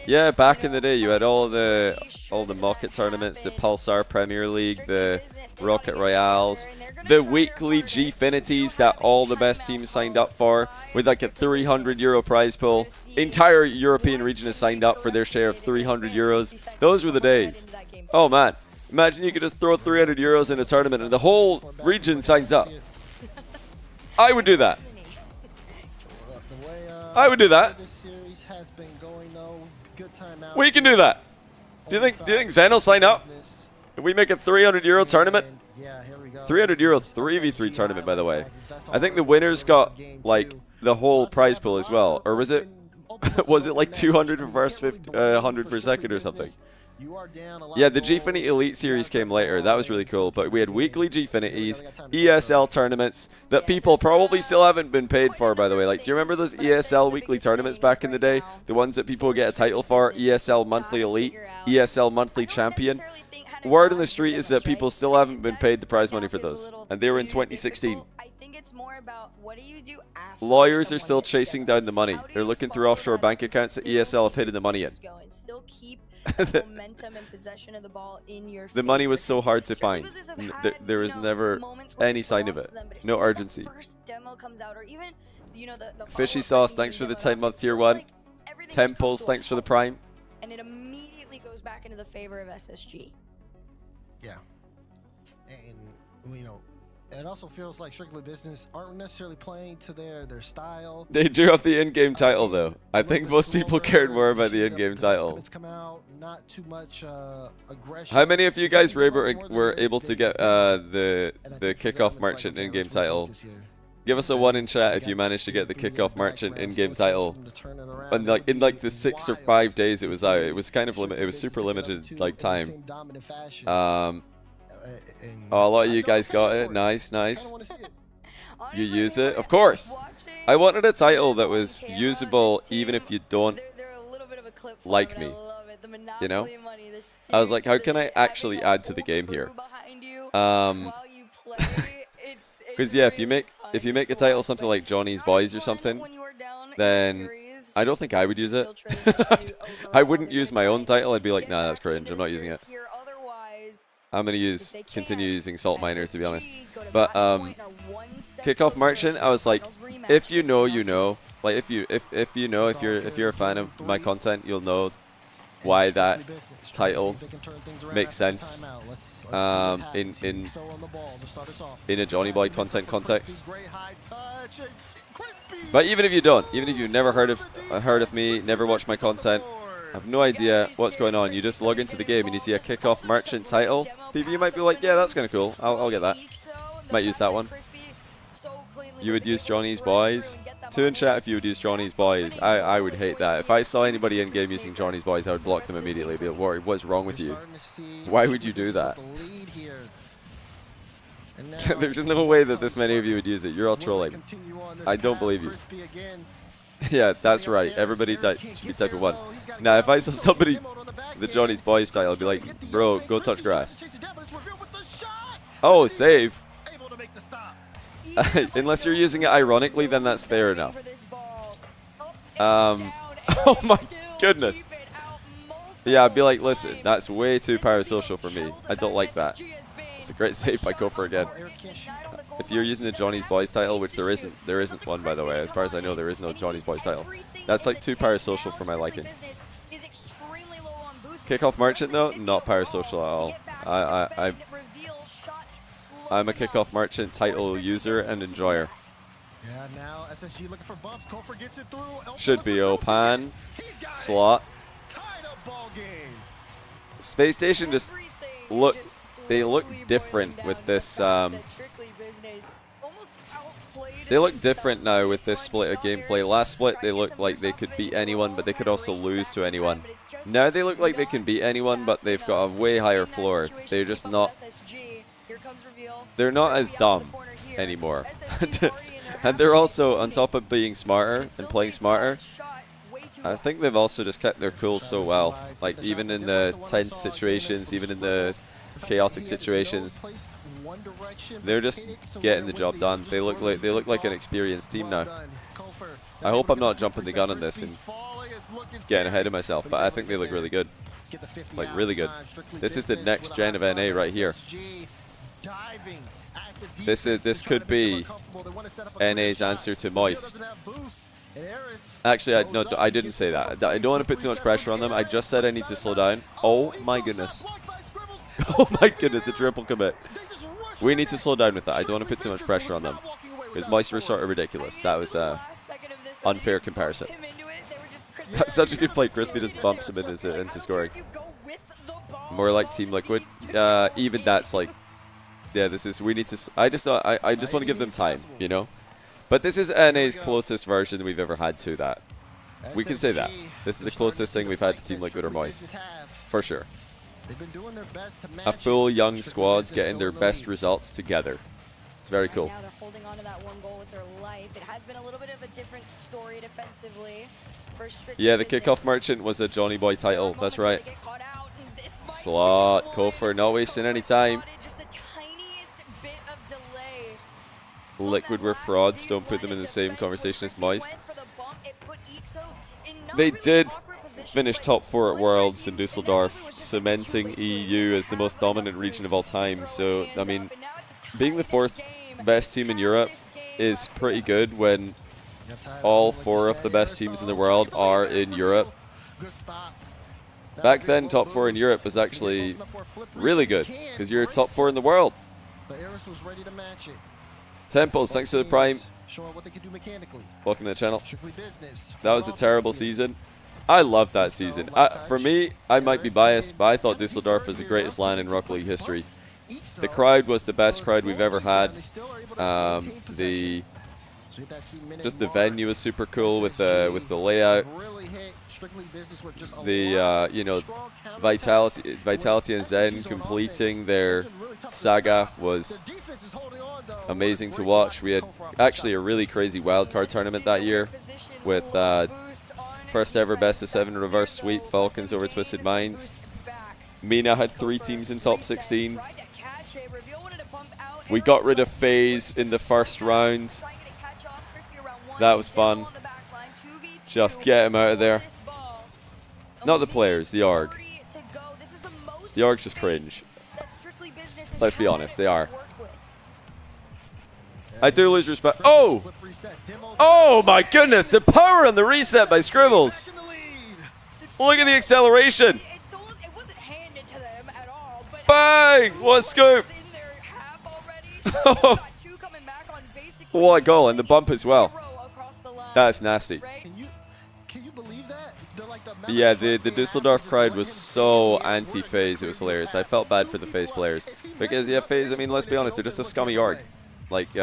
Yeah, back in the day, you had all the Mocket tournaments, the Pulsar Premier League, the Rocket Royales, the weekly Gfinities that all the best teams signed up for, with like a €300 prize pool. Entire European region has signed up for their share of €300. Those were the days. Oh man, imagine you could just throw €300 in a tournament and the whole region signs up. I would do that. I would do that. We can do that. Do you think Zen will sign up? If we make a €300 tournament? €300 3v3 tournament, by the way. I think the winners got like the whole prize pool as well, or was it like 200 for first, 100 for second, or something? Yeah, the Gfinity Elite Series came later. That was really cool. But we had weekly Gfinities, ESL tournaments that people probably still haven't been paid for, by the way. Like, do you remember those ESL weekly tournaments back in the day? The ones that people would get a title for? ESL Monthly Elite, ESL Monthly Champion. Word on the street is that people still haven't been paid the prize money for those. And they were in 2016. Lawyers are still chasing down the money. They're looking through offshore bank accounts that ESL have hidden the money in. Momentum and possession of the ball in your The money was so hard to find. There was never any sign of it. No urgency. Fishy Sauce, thanks for the 10-month tier 1. Temples, thanks for the prime. And it immediately goes back into the favor of SSG. Yeah. And, you know, it also feels like Strictly Business aren't necessarily playing to their style. They do have the in-game title, though. I think most people cared more about the in-game title. It's come out, not too much aggression. How many of you guys were able to get the Kickoff Merchant in-game title? Give us a 1 in chat if you managed to get the Kickoff Merchant in-game title. And like in the 6 or 5 days it was out. It was kind of limited. It was super limited like time. Oh, a lot of you guys got it. Nice, nice. You use it? Of course. I wanted a title that was usable even if you don't like me. You know, I was like, how can I actually add to the game here? Because yeah, if you make a title something like Johnny's Boys or something, then I don't think I would use it. I wouldn't use my own title. I'd be like, nah, that's cringe. I'm not using it. I'm gonna continue using Salt Miners, to be honest. But Kickoff Merchant, I was like, if you know, you know. Like if you're a fan of my content, you'll know why that title makes sense in a Johnny Boy content context. But even if you don't, even if you've never heard of me, never watched my content, have no idea what's going on, you just log into the game and you see a Kickoff Merchant title, you might be like, yeah, that's kind of cool. I'll get that. Might use that one. You would use Johnny's Boys. 2 in chat if you would use Johnny's Boys. I would hate that. If I saw anybody in game using Johnny's Boys, I would block them immediately. Be like, what's wrong with you? Why would you do that? There's no way that this many of you would use it. You're all trolling. I don't believe you. Yeah, that's right. Everybody should be type of 1. Now, if I saw somebody the Johnny's Boys style, I'd be like, bro, go touch grass. Oh, save. Unless you're using it ironically, then that's fair enough. Oh my goodness. Yeah, I'd be like, listen, that's way too parasocial for me. I don't like that. It's a great save by Gopher again. If you're using the Johnny's Boys title, which there isn't one, by the way. As far as I know, there is no Johnny's Boys title. That's like too parasocial for my liking. Kickoff Merchant though, not parasocial at all. I'm a Kickoff Merchant title user and enjoyer. Yeah, now SSG looking for bumps. Kofor gets it through. Should be Opan. Slot. Space Station just look different with this they look different now with this split of gameplay. Last split they looked like they could beat anyone, but they could also lose to anyone. Now they look like they can beat anyone, but they've got a way higher floor. They're just not they're not as dumb anymore. And they're also, on top of being smarter and playing smarter, I think they've also just kept their cool so well. Like even in the tense situations, even in the chaotic situations, they're just getting the job done. They look like an experienced team now. I hope I'm not jumping the gun on this and getting ahead of myself, but I think they look really good. Like really good. This is the next gen of NA right here. This could be NA's answer to Moist. Actually, I didn't say that. I don't want to put too much pressure on them. I just said I need to slow down. Oh my goodness. Oh my goodness, the triple commit. We need to slow down with that. I don't want to put too much pressure on them. Because Moist were sort of ridiculous. That was an unfair comparison. That's such a good play. Crispy just bumps him into scoring. More like Team Liquid. Even that's like, yeah, this is, we need to, I just want to give them time, you know? But this is NA's closest version we've ever had to that. We can say that. This is the closest thing we've had to Team Liquid or Moist. For sure. A full young squad's getting their best results together. It's very cool. Now they're holding on to that one goal with their life. It has been a little bit of a different story defensively. Yeah, the Kickoff Merchant was a Johnny Boy title. That's right. Slot, Kofor, not wasting any time. Liquid were frauds. Don't put them in the same conversation as Moist. They did finish top 4 at Worlds in Dusseldorf, cementing EU as the most dominant region of all time. So, I mean, being the 4th best team in Europe is pretty good when all 4 of the best teams in the world are in Europe. Back then, top 4 in Europe was actually really good because you're top 4 in the world. Temples, thanks for the Prime. Welcome to the channel. That was a terrible season. I loved that season. For me, I might be biased, but I thought Dusseldorf was the greatest LAN in Rocket League history. The crowd was the best crowd we've ever had. Just the venue was super cool with the layout. The you know, Vitality and Zen completing their saga was amazing to watch. We had actually a really crazy wildcard tournament that year with First ever best of 7 reverse sweep. Falcons over Twisted Minds. Mina had 3 teams in top 16. We got rid of FaZe in the first round. That was fun. Just get him out of there. Not the players, the ARG. The ARG's just cringe. Let's be honest, they are. I do lose respect. Oh! Oh my goodness, the power on the reset by Scribbles. Look at the acceleration. Bang! What a scoop! What a goal, and the bump as well. That's nasty. Yeah, the Dusseldorf crowd was so anti-FaZe, it was hilarious. I felt bad for the FaZe players. Because, yeah, FaZe, I mean, let's be honest, they're just a scummy org. Like,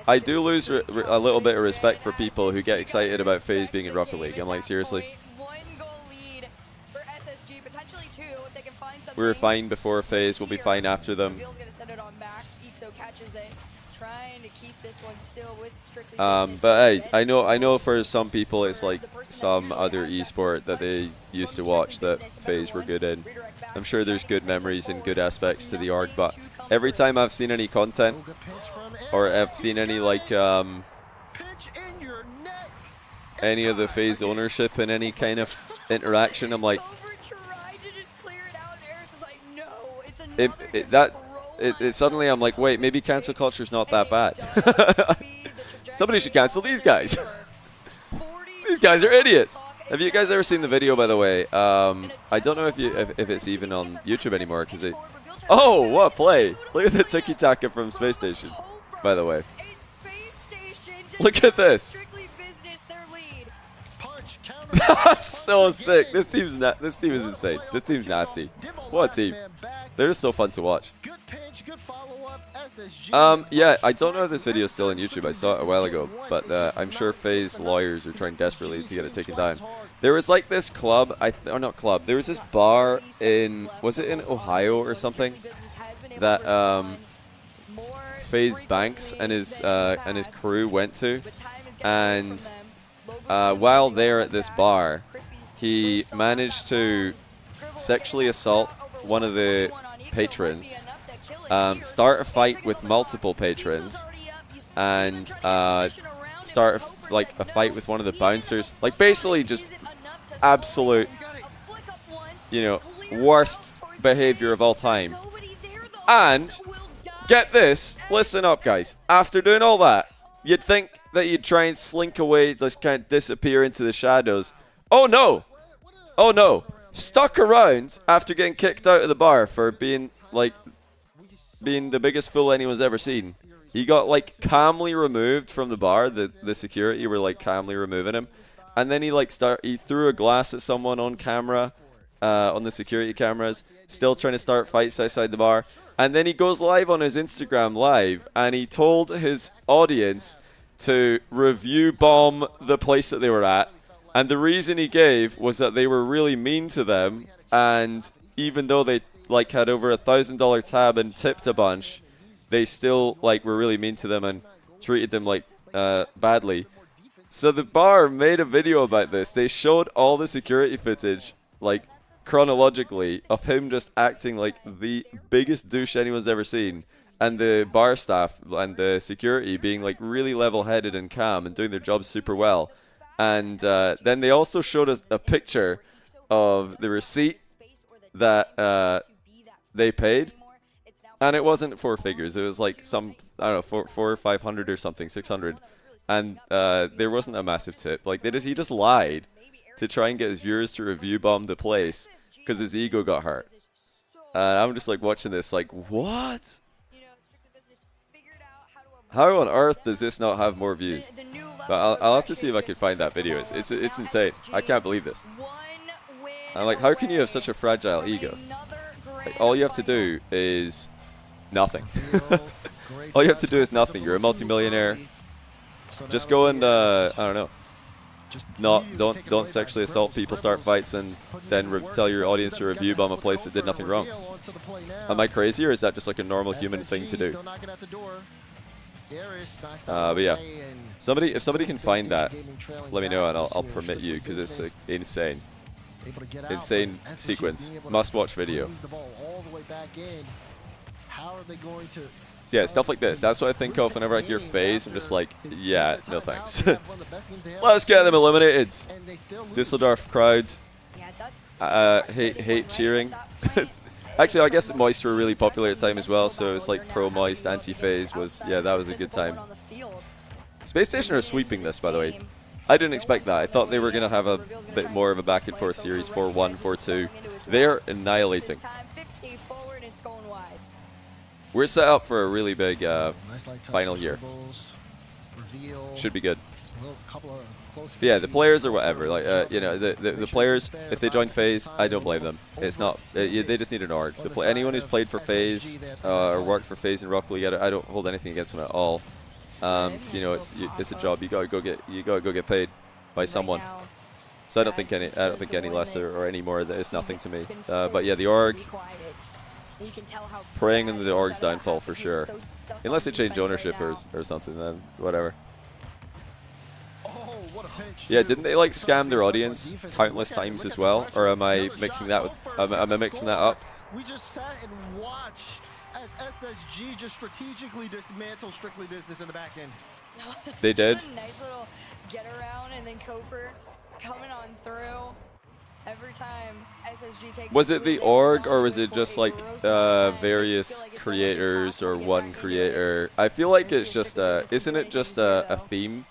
I do lose a little bit of respect for people who get excited about FaZe being in Rocket League. I'm like, seriously? We were fine before FaZe, we'll be fine after them. But hey, I know for some people it's like some other esport that they used to watch that FaZe were good in. I'm sure there's good memories and good aspects to the org, but every time I've seen any content or I've seen any like any of the FaZe ownership in any kind of interaction, I'm like, suddenly I'm like, wait, maybe cancel culture's not that bad. Somebody should cancel these guys. These guys are idiots. Have you guys ever seen the video, by the way? I don't know if it's even on YouTube anymore, because they... Oh, what a play. Look at the tiki-taka from Space Station, by the way. Look at this. That's so sick. This team is insane. This team's nasty. What a team. They're just so fun to watch. Yeah, I don't know if this video is still on YouTube. I saw it a while ago, but I'm sure FaZe lawyers are trying desperately to get it taken down. There was like this club, or not club, there was this bar in, was it in Ohio or something, that FaZe Banks and his crew went to, and while there at this bar, he managed to sexually assault one of the patrons, start a fight with multiple patrons, and start a fight with one of the bouncers. Like basically just absolute, you know, worst behavior of all time. And get this, listen up guys, after doing all that, you'd think that you'd try and slink away, just kind of disappear into the shadows. Oh no! Oh no! Stuck around after getting kicked out of the bar for being the biggest fool anyone's ever seen. He got like calmly removed from the bar. The security were like calmly removing him, and then he threw a glass at someone on camera, on the security cameras, still trying to start fights outside the bar. And then he goes live on his Instagram live, and he told his audience to review bomb the place that they were at. And the reason he gave was that they were really mean to them, and even though they like had over $1,000 tab and tipped a bunch, they still like were really mean to them and treated them like badly. So the bar made a video about this. They showed all the security footage like chronologically of him just acting like the biggest douche anyone's ever seen, and the bar staff and the security being like really level-headed and calm and doing their job super well. And then they also showed us a picture of the receipt that they paid, and it wasn't 4 figures. It was like some, I don't know, 400 or 500 or something, 600, and there wasn't a massive tip. Like he just lied to try and get his viewers to review bomb the place because his ego got hurt. And I'm just like watching this, like, what? How on earth does this not have more views? But I'll have to see if I can find that video. It's insane. I can't believe this. I'm like, how can you have such a fragile ego? Like, all you have to do is nothing. All you have to do is nothing. You're a multimillionaire. Just go and I don't know. Don't sexually assault people, start fights, and then tell your audience to review bomb a place that did nothing wrong. Am I crazy, or is that just like a normal human thing to do? But yeah, if somebody can find that, let me know and I'll permit you because it's an insane sequence. Must watch video. How are they going to? Yeah, stuff like this. That's what I think of whenever I hear FaZe. I'm just like, yeah, no thanks. Let's get them eliminated. Düsseldorf crowds. Hate cheering. Actually, I guess Moist were really popular at the time as well, so it's like pro Moist, anti FaZe was, yeah, that was a good time. Space Station are sweeping this, by the way. I didn't expect that. I thought they were going to have a bit more of a back and forth series, 4-1, 4-2. They're annihilating. We're set up for a really big final here. Should be good. Yeah, the players or whatever, like you know, the players, if they join FaZe, I don't blame them. It's not, they just need an org. Anyone who's played for FaZe or worked for FaZe in Rocket League, I don't hold anything against them at all. You know, it's a job. You gotta go get paid by someone. So I don't think any lesser or any more. It's nothing to me. But yeah, the org. Praying on the org's downfall for sure. Unless they change ownership or something, then whatever. Yeah, didn't they like scam their audience countless times as well? Or am I mixing that with? Am I mixing that up? We just sat and watched as SSG just strategically dismantled Strictly Business in the back end. They did. A nice little get around, and then Kofer coming on through. Every time SSG takes. Was it the org or was it just like various creators or one creator? I feel like it's just isn't it just a theme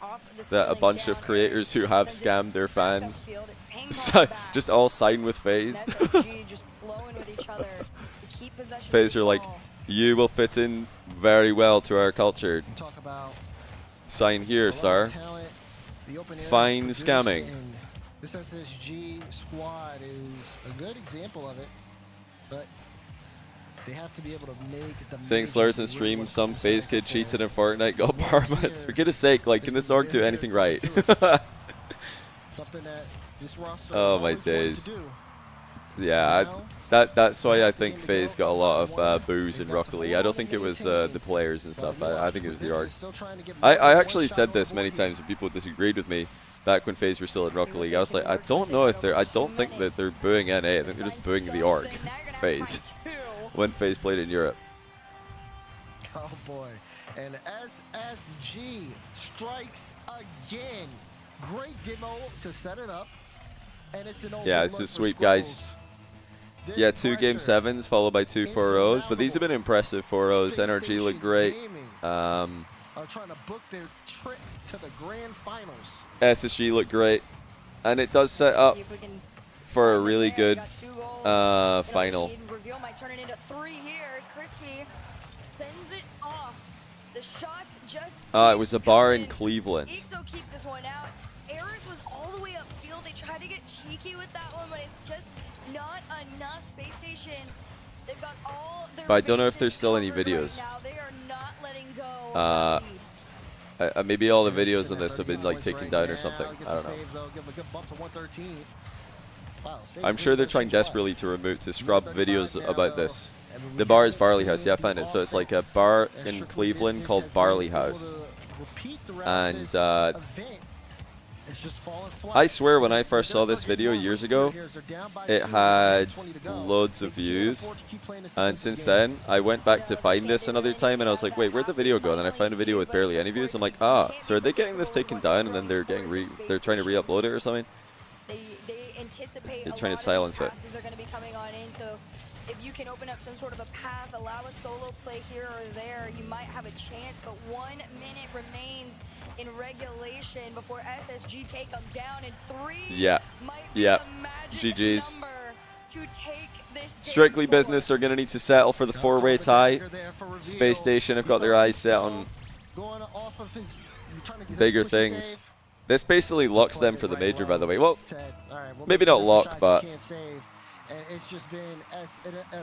that a bunch of creators who have scammed their fans just all sign with FaZe? FaZe are like, you will fit in very well to our culture. Sign here, sir. Fine scamming. This SSG squad is a good example of it, but they have to be able to make the saying slurs in stream, some FaZe kid cheated in Fortnite, got parments. For goodness sake, like, can this org do anything right? Something that this roster oh my days. Yeah, that's why I think FaZe got a lot of boos in Rocket League. I don't think it was the players and stuff. I think it was the org. I actually said this many times when people disagreed with me. Back when FaZe were still in Rocket League, I was like, I don't know if I don't think that they're booing NA. I think they're just booing the org, FaZe, when FaZe played in Europe. Oh boy, and SSG strikes again. Great demo to set it up, and it's an yeah, it's a sweep, guys. Yeah, 2 Game 7s followed by 2 4-0s, but these have been impressive 4-0s. NRG look great. Are trying to book their trip to the grand finals. SSG look great, and it does set up for a really good final. Reveal might turn it into 3 here. Crispy sends it off. The shots just. It was a bar in Cleveland. EXO keeps this one out. Ares was all the way upfield. They tried to get cheeky with that one, but it's just not enough. Space Station. They've got all their. But I don't know if there's still any videos. Right now. They are not letting go. Maybe all the videos on this have been like taken down or something. I don't know. I'm sure they're trying desperately to scrub videos about this. The bar is Barley House. Yeah, I found it. So it's like a bar in Cleveland called Barley House. And I swear when I first saw this video years ago, it had loads of views. And since then, I went back to find this another time and I was like, wait, where'd the video go? And then I found a video with barely any views. I'm like, ah, so are they getting this taken down and then they're trying to re-upload it or something? They anticipate they're trying to silence it. Are going to be coming on in, so if you can open up some sort of a path, allow a solo play here or there, you might have a chance, but 1 minute remains in regulation before SSG take them down, and 3 might be the magic GG's. number to take this Strictly Business are going to need to settle for the 4-way tie. Space Station have got their eyes set on bigger things. This basically locks them for the major, by the way. Well, maybe not lock, but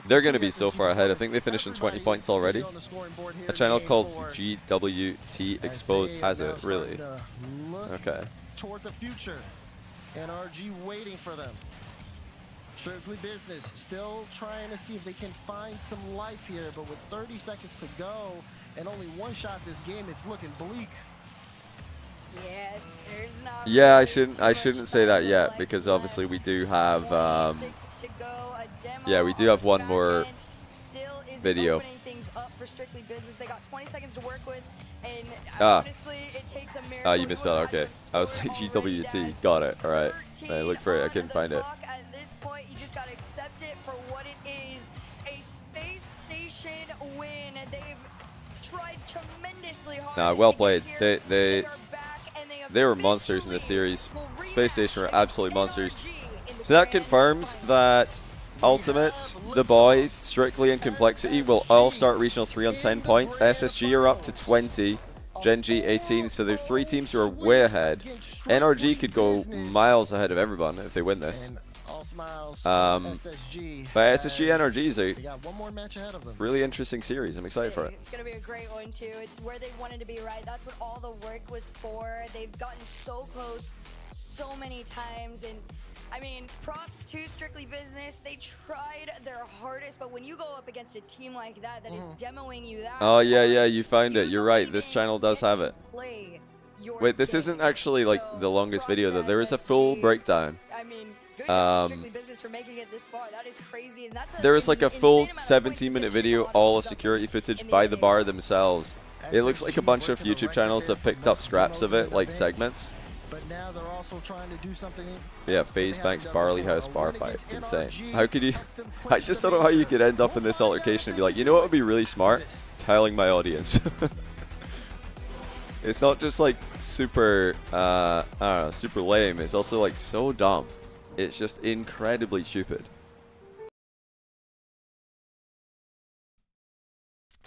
they're going to be so far ahead. I think they finished in 20 points already. A channel called GWT Exposed has it, really? Okay. Toward the future. NRG waiting for them. Strictly Business still trying to see if they can find some life here, but with 30 seconds to go, and only one shot this game, it's looking bleak. Yeah, there's not Yeah, really I shouldn't say that yet, because obviously we do have yeah, we do have one more still isn't video. opening things up for Strictly Business. They got 20 seconds to work with, and Ah. honestly, it takes a miracle. You misspelled it. Okay. I was like GWT. Got it. All right. I looked for it. I couldn't find it. At this point, you just gotta accept it for what it is. A space station win. They've tried tremendously hard. Nah, well played. They were monsters in this series. Space Station were absolutely monsters. So that confirms that Ultimates, the boys, Strictly, and Complexity will all start Regional 3 on 10 points. SSG are up to 20. Gen G 18. So there are 3 teams who are way ahead. NRG could go miles ahead of everyone if they win this. But SSG NRG is a really interesting series. I'm excited for it. It's going to be a great one, too. It's where they wanted to be, right? That's what all the work was for. They've gotten so close so many times. And, I mean, props to Strictly Business. They tried their hardest. But when you go up against a team like that that is demoing you that Oh, yeah, you found it. You're right. This channel does have it. Wait, this isn't actually like the longest video, though. There is a full breakdown. I mean, good job to Strictly Business for making it this far. That is crazy. And that's There is like a full 17-minute video, all of security footage by the bar themselves. It looks like a bunch of YouTube channels have picked up scraps of it, like segments. But now they're also trying to do something. Yeah, FaZe Bank's Barley House bar fight. Insane. How could you... I just don't know how you could end up in this altercation and be like, you know what would be really smart? Telling my audience. It's not just like super, I don't know, super lame. It's also like so dumb. It's just incredibly stupid.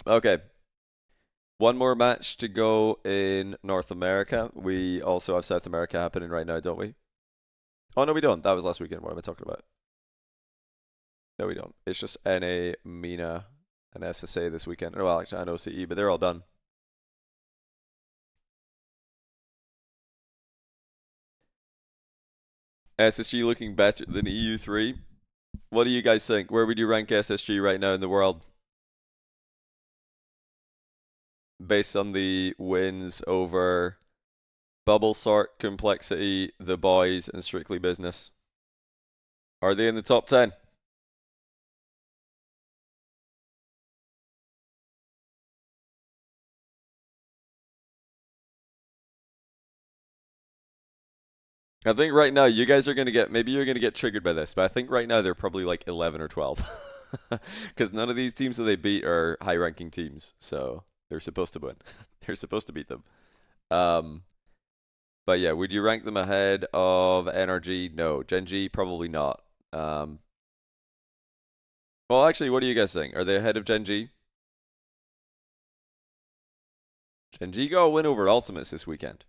Okay. One more match to go in North America. We also have South America happening right now, don't we? Oh, no, we don't. That was last weekend. What am I talking about? No, we don't. It's just NA, MENA, and SSA this weekend. Well, actually, and OCE, but they're all done. SSG looking better than EU3. What do you guys think? Where would you rank SSG right now in the world? Based on the wins over Bubble Sort, Complexity, The Boys, and Strictly Business. Are they in the top 10? I think right now you guys are going to get, maybe you're going to get triggered by this, but I think right now they're probably like 11 or 12. Because none of these teams that they beat are high-ranking teams, so they're supposed to win. They're supposed to beat them. But yeah, would you rank them ahead of NRG? No. Gen G? Probably not. Well, actually, what do you guys think? Are they ahead of Gen G? Gen G got a win over Ultimates this weekend.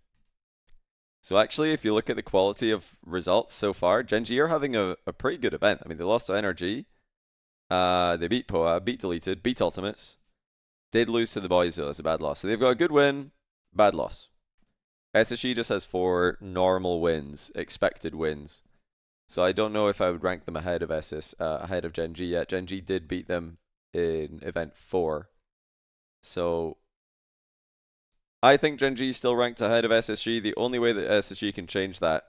So actually, if you look at the quality of results so far, Gen G are having a pretty good event. I mean, they lost to NRG. They beat POA, beat Deleted, beat Ultimates. Did lose to the boys, though. That's a bad loss. So they've got a good win, bad loss. SSG just has 4 normal wins, expected wins. So I don't know if I would rank them ahead of ahead of Gen G yet. Gen G did beat them in event 4. So I think Gen G is still ranked ahead of SSG. The only way that SSG can change that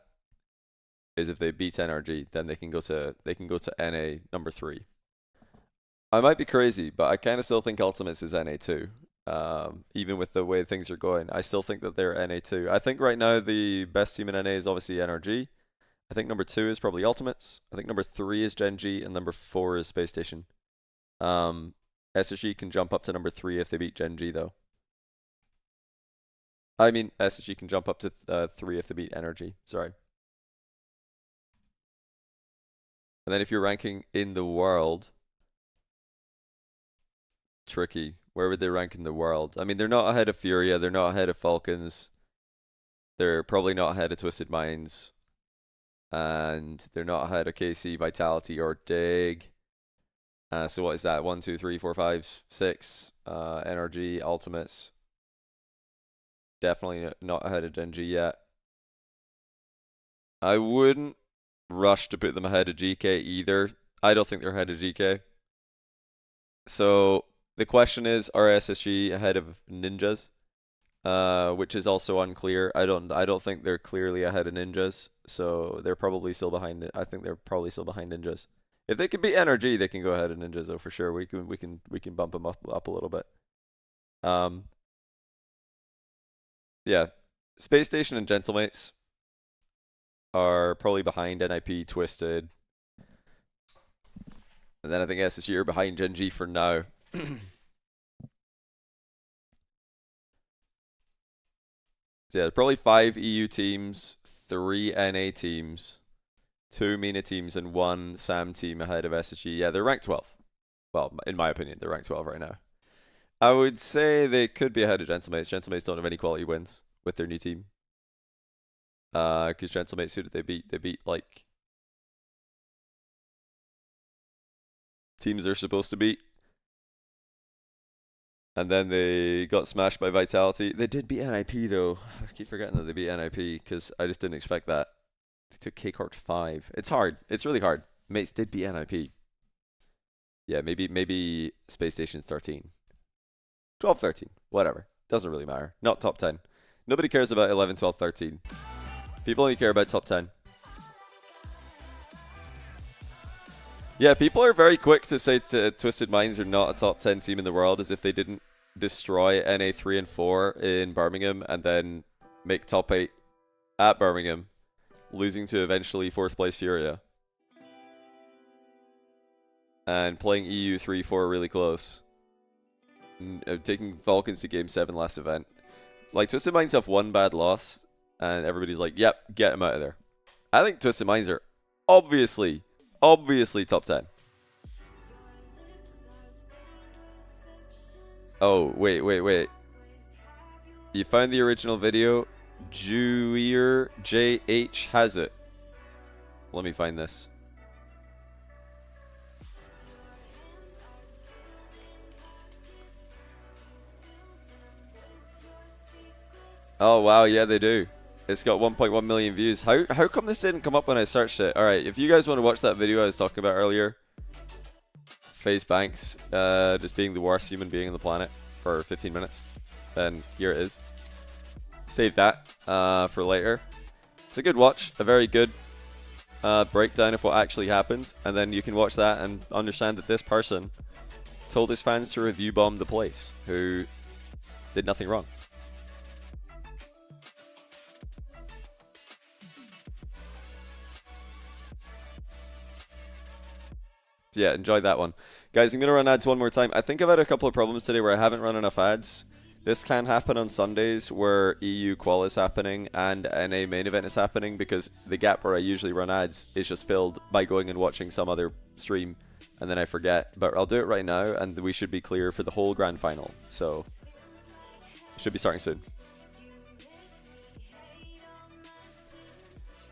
is if they beat NRG. Then they can go to NA number 3. I might be crazy, but I kind of still think Ultimates is NA2. Even with the way things are going, I still think that they're NA2. I think right now the best team in NA is obviously NRG. I think number 2 is probably Ultimates. I think number 3 is Gen G, and number 4 is Space Station. SSG can jump up to number 3 if they beat Gen G, though. I mean, SSG can jump up to 3 if they beat NRG. Sorry. And then if you're ranking in the world, tricky. Where would they rank in the world? I mean, they're not ahead of Furia. They're not ahead of Falcons. They're probably not ahead of Twisted Minds. And they're not ahead of KC, Vitality, or Dig. So what is that? 1, 2, 3, 4, 5, 6. NRG, Ultimates. Definitely not ahead of Gen G yet. I wouldn't rush to put them ahead of GK either. I don't think they're ahead of GK. So The question is, are SSG ahead of Ninjas? Which is also unclear. I don't think they're clearly ahead of Ninjas, so they're probably still behind it. I think they're probably still behind Ninjas. If they can beat NRG, they can go ahead of Ninjas though for sure. We can bump them up a little bit. Yeah, Space Station and Gentlemates are probably behind NIP, Twisted, and then I think SSG are behind Gen G for now. So yeah, probably 5 EU teams, 3 NA teams, 2 MENA teams, and 1 SAM team ahead of SSG. Yeah, they're ranked 12. Well, in my opinion, they're ranked 12 right now. I would say they could be ahead of Gentlemates. Gentlemates don't have any quality wins with their new team. Because Gentlemates, who did they beat? They beat, like, teams they're supposed to beat. And then they got smashed by Vitality. They did beat NIP though. I keep forgetting that they beat NIP because I just didn't expect that. They took K-Corp to 5. It's hard. It's really hard. Mates did beat NIP. Yeah, maybe Space Station's 13. 12, 13. Whatever. Doesn't really matter. Not top 10. Nobody cares about 11, 12, 13. People only care about top 10. Yeah, people are very quick to say Twisted Minds are not a top 10 team in the world as if they didn't destroy NA 3 and 4 in Birmingham and then make top 8 at Birmingham, losing to eventually 4th place Furia. And playing EU 3-4 really close. Taking Vulcans to Game 7 last event. Like, Twisted Minds have 1 bad loss, and everybody's like, yep, get them out of there. I think Twisted Minds are obviously top 10. Oh, wait. You found the original video? Juir JH has it. Let me find this. Oh wow, yeah they do. It's got 1.1 million views. How come this didn't come up when I searched it? Alright, if you guys want to watch that video I was talking about earlier, FaZe Banks just being the worst human being on the planet for 15 minutes, then here it is. Save that for later. It's a good watch, a very good breakdown of what actually happened, and then you can watch that and understand that this person told his fans to review bomb the place, who did nothing wrong. Yeah, enjoy that one. Guys, I'm going to run ads one more time. I think I've had a couple of problems today where I haven't run enough ads. This can happen on Sundays where EU Qual is happening and NA main event is happening because the gap where I usually run ads is just filled by going and watching some other stream and then I forget. But I'll do it right now and we should be clear for the whole grand final. So, should be starting soon.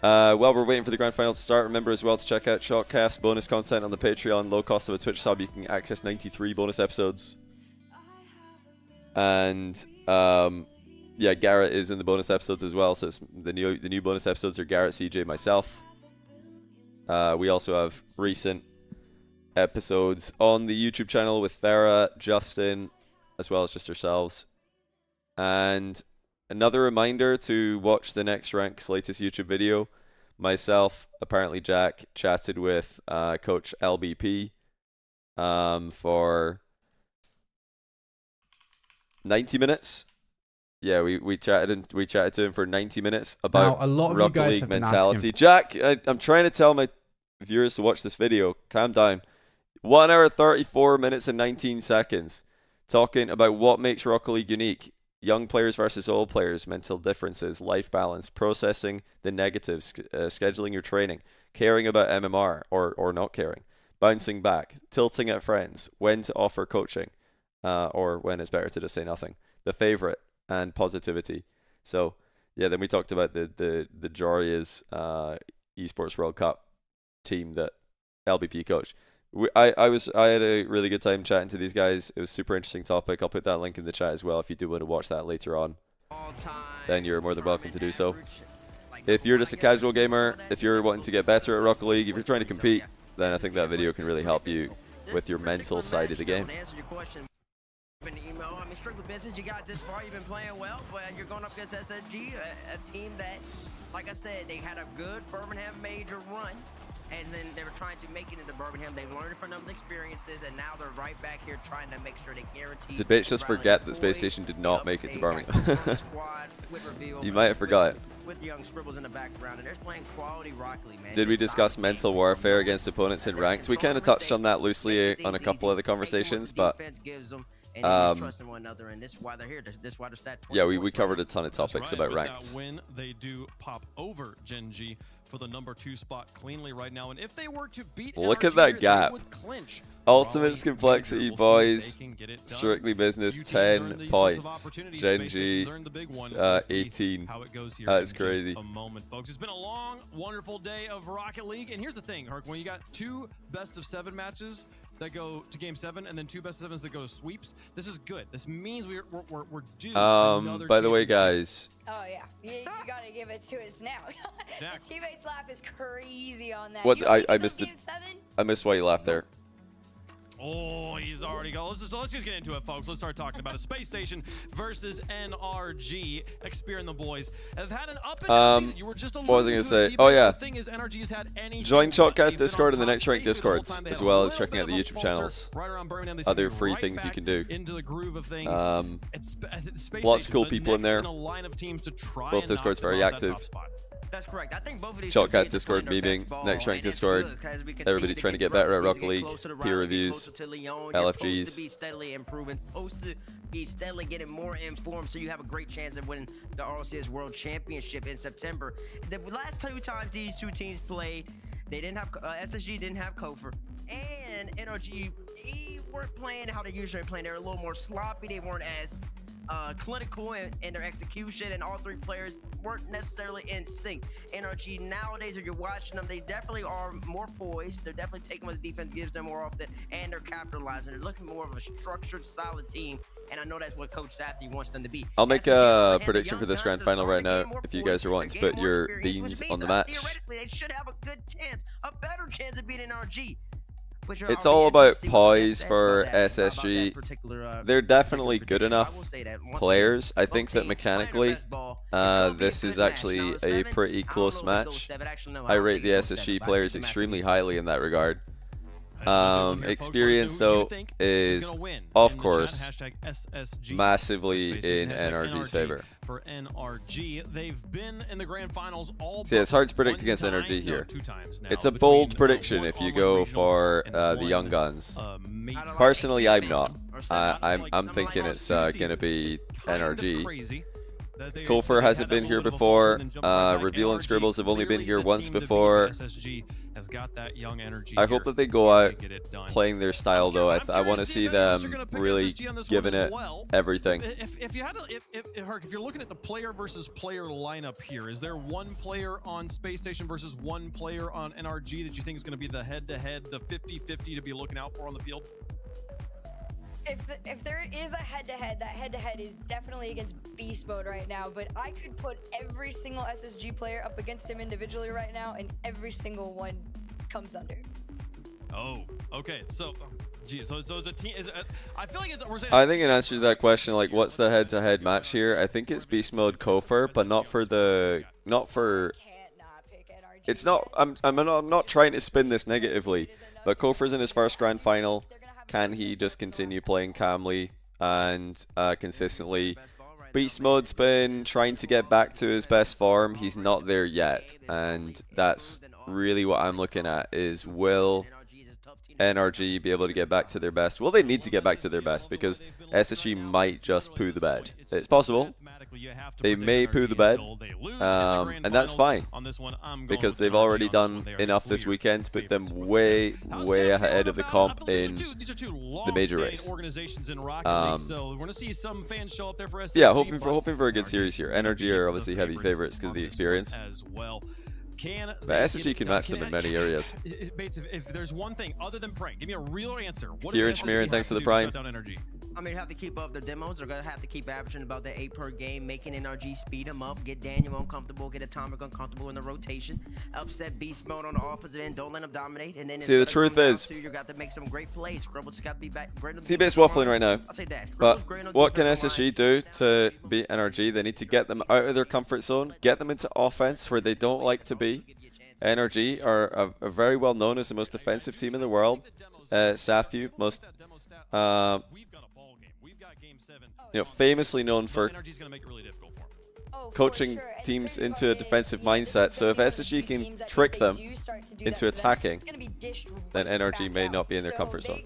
While we're waiting for the grand final to start, remember as well to check out Shotcast bonus content on the Patreon. Low cost of a Twitch sub, you can access 93 bonus episodes. And yeah, Garrett is in the bonus episodes as well. So it's the new bonus episodes are Garrett, CJ, myself. We also have recent episodes on the YouTube channel with Farah, Justin, as well as just ourselves. And another reminder to watch the Next Rank's latest YouTube video. Myself, apparently Jack, chatted with Coach LBP for 90 minutes. Yeah, we chatted to him for 90 minutes about now, a lot of Rocket you guys League have been mentality. asking Jack, I'm trying to tell my viewers to watch this video. Calm down. 1 hour 34 minutes and 19 seconds talking about what makes Rocket League unique. Young players versus old players, mental differences, life balance, processing the negatives, scheduling your training, caring about MMR or not caring, bouncing back, tilting at friends, when to offer coaching, or when it's better to just say nothing, the favorite, and positivity. So yeah, then we talked about the Joria's Esports World Cup team that LBP coached. I had a really good time chatting to these guys. It was a super interesting topic. I'll put that link in the chat as well if you do want to watch that later on. Then you're more than welcome to do so. If you're just a casual gamer, if you're wanting to get better at Rocket League, if you're trying to compete, then I think that video can really help you with your mental side of the game. an email. I mean, strictly business. You got this far. You've been playing well, but you're going up against SSG, a team that, like I said, they had a good Birmingham major run, and then they were trying to make it into Birmingham. They learned from them experiences, and now they're right back here trying to make sure they guarantee. Did bitch just forget that Space Station did not make it to Birmingham? You might have forgot. With young scribbles in the background, and they're playing quality Rocket League, man. Did we discuss mental warfare against opponents in ranked? We kind of touched on that loosely on a couple of the conversations, but yeah, we covered a ton of topics about ranked. Win, they do pop over Gen G for the #2 spot cleanly right now, and if they were to beat Look at NRG that here, they gap. would clinch. Ultimate complexity, boys. Strictly business, 10 points. Gen G, 18. That's crazy. A moment, folks. It's been a long, wonderful day of Rocket League, and here's the thing, Herc. When you got 2 best-of-7 matches that go to Game 7, and then 2 best-of-7s that go to sweeps, this is good. This means we're due. By the way, guys. Oh yeah, you gotta give it to us now. The teammates laugh is crazy on that. What I missed it. I missed why you laughed there. Oh, he's already gone. Let's just get into it, folks. Let's start talking about a Space Station versus NRG. Xperia and the boys have had an up and down season. You were just what was I gonna say? Oh yeah. Join Shotcast Discord and the Next Rank Discords, as well as checking out the YouTube channels. Other free things you can do. Lots of cool people in there. Both Discords very active. That's correct. I think both of these Shotcast Discord memeing, Next Rank Discord. Everybody trying to get better at Rocket League. Peer reviews, LFGs. To be steadily improving, supposed to be steadily getting more informed, so you have a great chance of winning the RLCS World Championship in September. The last 2 times these 2 teams played, they didn't have SSG didn't have Kofor, and NRG weren't playing how they usually play. They were a little more sloppy. They weren't as clinical in their execution, and all 3 players weren't necessarily in sync. NRG nowadays, if you're watching them, they definitely are more poised. They're definitely taking what the defense gives them more often, and they're capitalizing. They're looking more of a structured, solid team, and I know that's what Coach Safdie wants them to be. I'll make a prediction for this grand final right now, if you guys are wanting to put your beans on the match. Theoretically, they should have a good chance, a better chance of beating NRG. It's all about poise for SSG. They're definitely good enough players. I think that mechanically, this is actually a pretty close match. I rate the SSG players extremely highly in that regard. Experience, though, is, of course, massively in NRG's favor. For NRG, they've been in the grand finals all. See, it's hard to predict against NRG here. It's a bold prediction if you go for the young guns. Personally, I'm not. I'm thinking it's gonna be NRG. Kofor hasn't been here before. Reveal and Scribbles have only been here once before. I hope that they go out playing their style, though. I want to see them really giving it everything. If you're looking at the player versus player lineup here, is there one player on Space Station versus one player on NRG that you think is going to be the head-to-head, the 50-50 to be looking out for on the field? If there is a head-to-head, that head-to-head is definitely against Beast Mode right now, but I could put every single SSG player up against him individually right now, and every single one comes under. Oh, okay. So, geez, so it's a team. I feel like we're saying. I think in answer to that question, like, what's the head-to-head match here? I think it's Beast Mode Kofor, but not for. It's not. I'm not trying to spin this negatively, but Kofor's in his first grand final. Can he just continue playing calmly and consistently? Beast Mode's been trying to get back to his best form. He's not there yet, and that's really what I'm looking at, is will NRG be able to get back to their best? Will they need to get back to their best? Because SSG might just poo the bed. It's possible. They may poo the bed, and that's fine, because they've already done enough this weekend to put them way ahead of the comp in the major race. Yeah, hoping for a good series here. NRG are obviously heavy favorites because of the experience. The SSG can match them in many areas. Bates, if there's one thing other than praying, give me a real answer. Kieran Schmear, thanks for the prime. I mean, have to keep up their demos. They're gonna have to keep averaging about the 8 per game, making NRG speed them up, get Daniel uncomfortable, get Atomic uncomfortable in the rotation, upset Beast Mode on the offensive end, don't let them dominate, and then See, the truth is, you got to make some great plays. Scribbles got to be back. T-Base's waffling right now. I'll say that. But what can SSG do to beat NRG? They need to get them out of their comfort zone, get them into offense where they don't like to be. NRG are very well known as the most defensive team in the world. Sathu, most famously known for coaching teams into a defensive mindset. So if SSG can trick them into attacking, then NRG may not be in their comfort zone.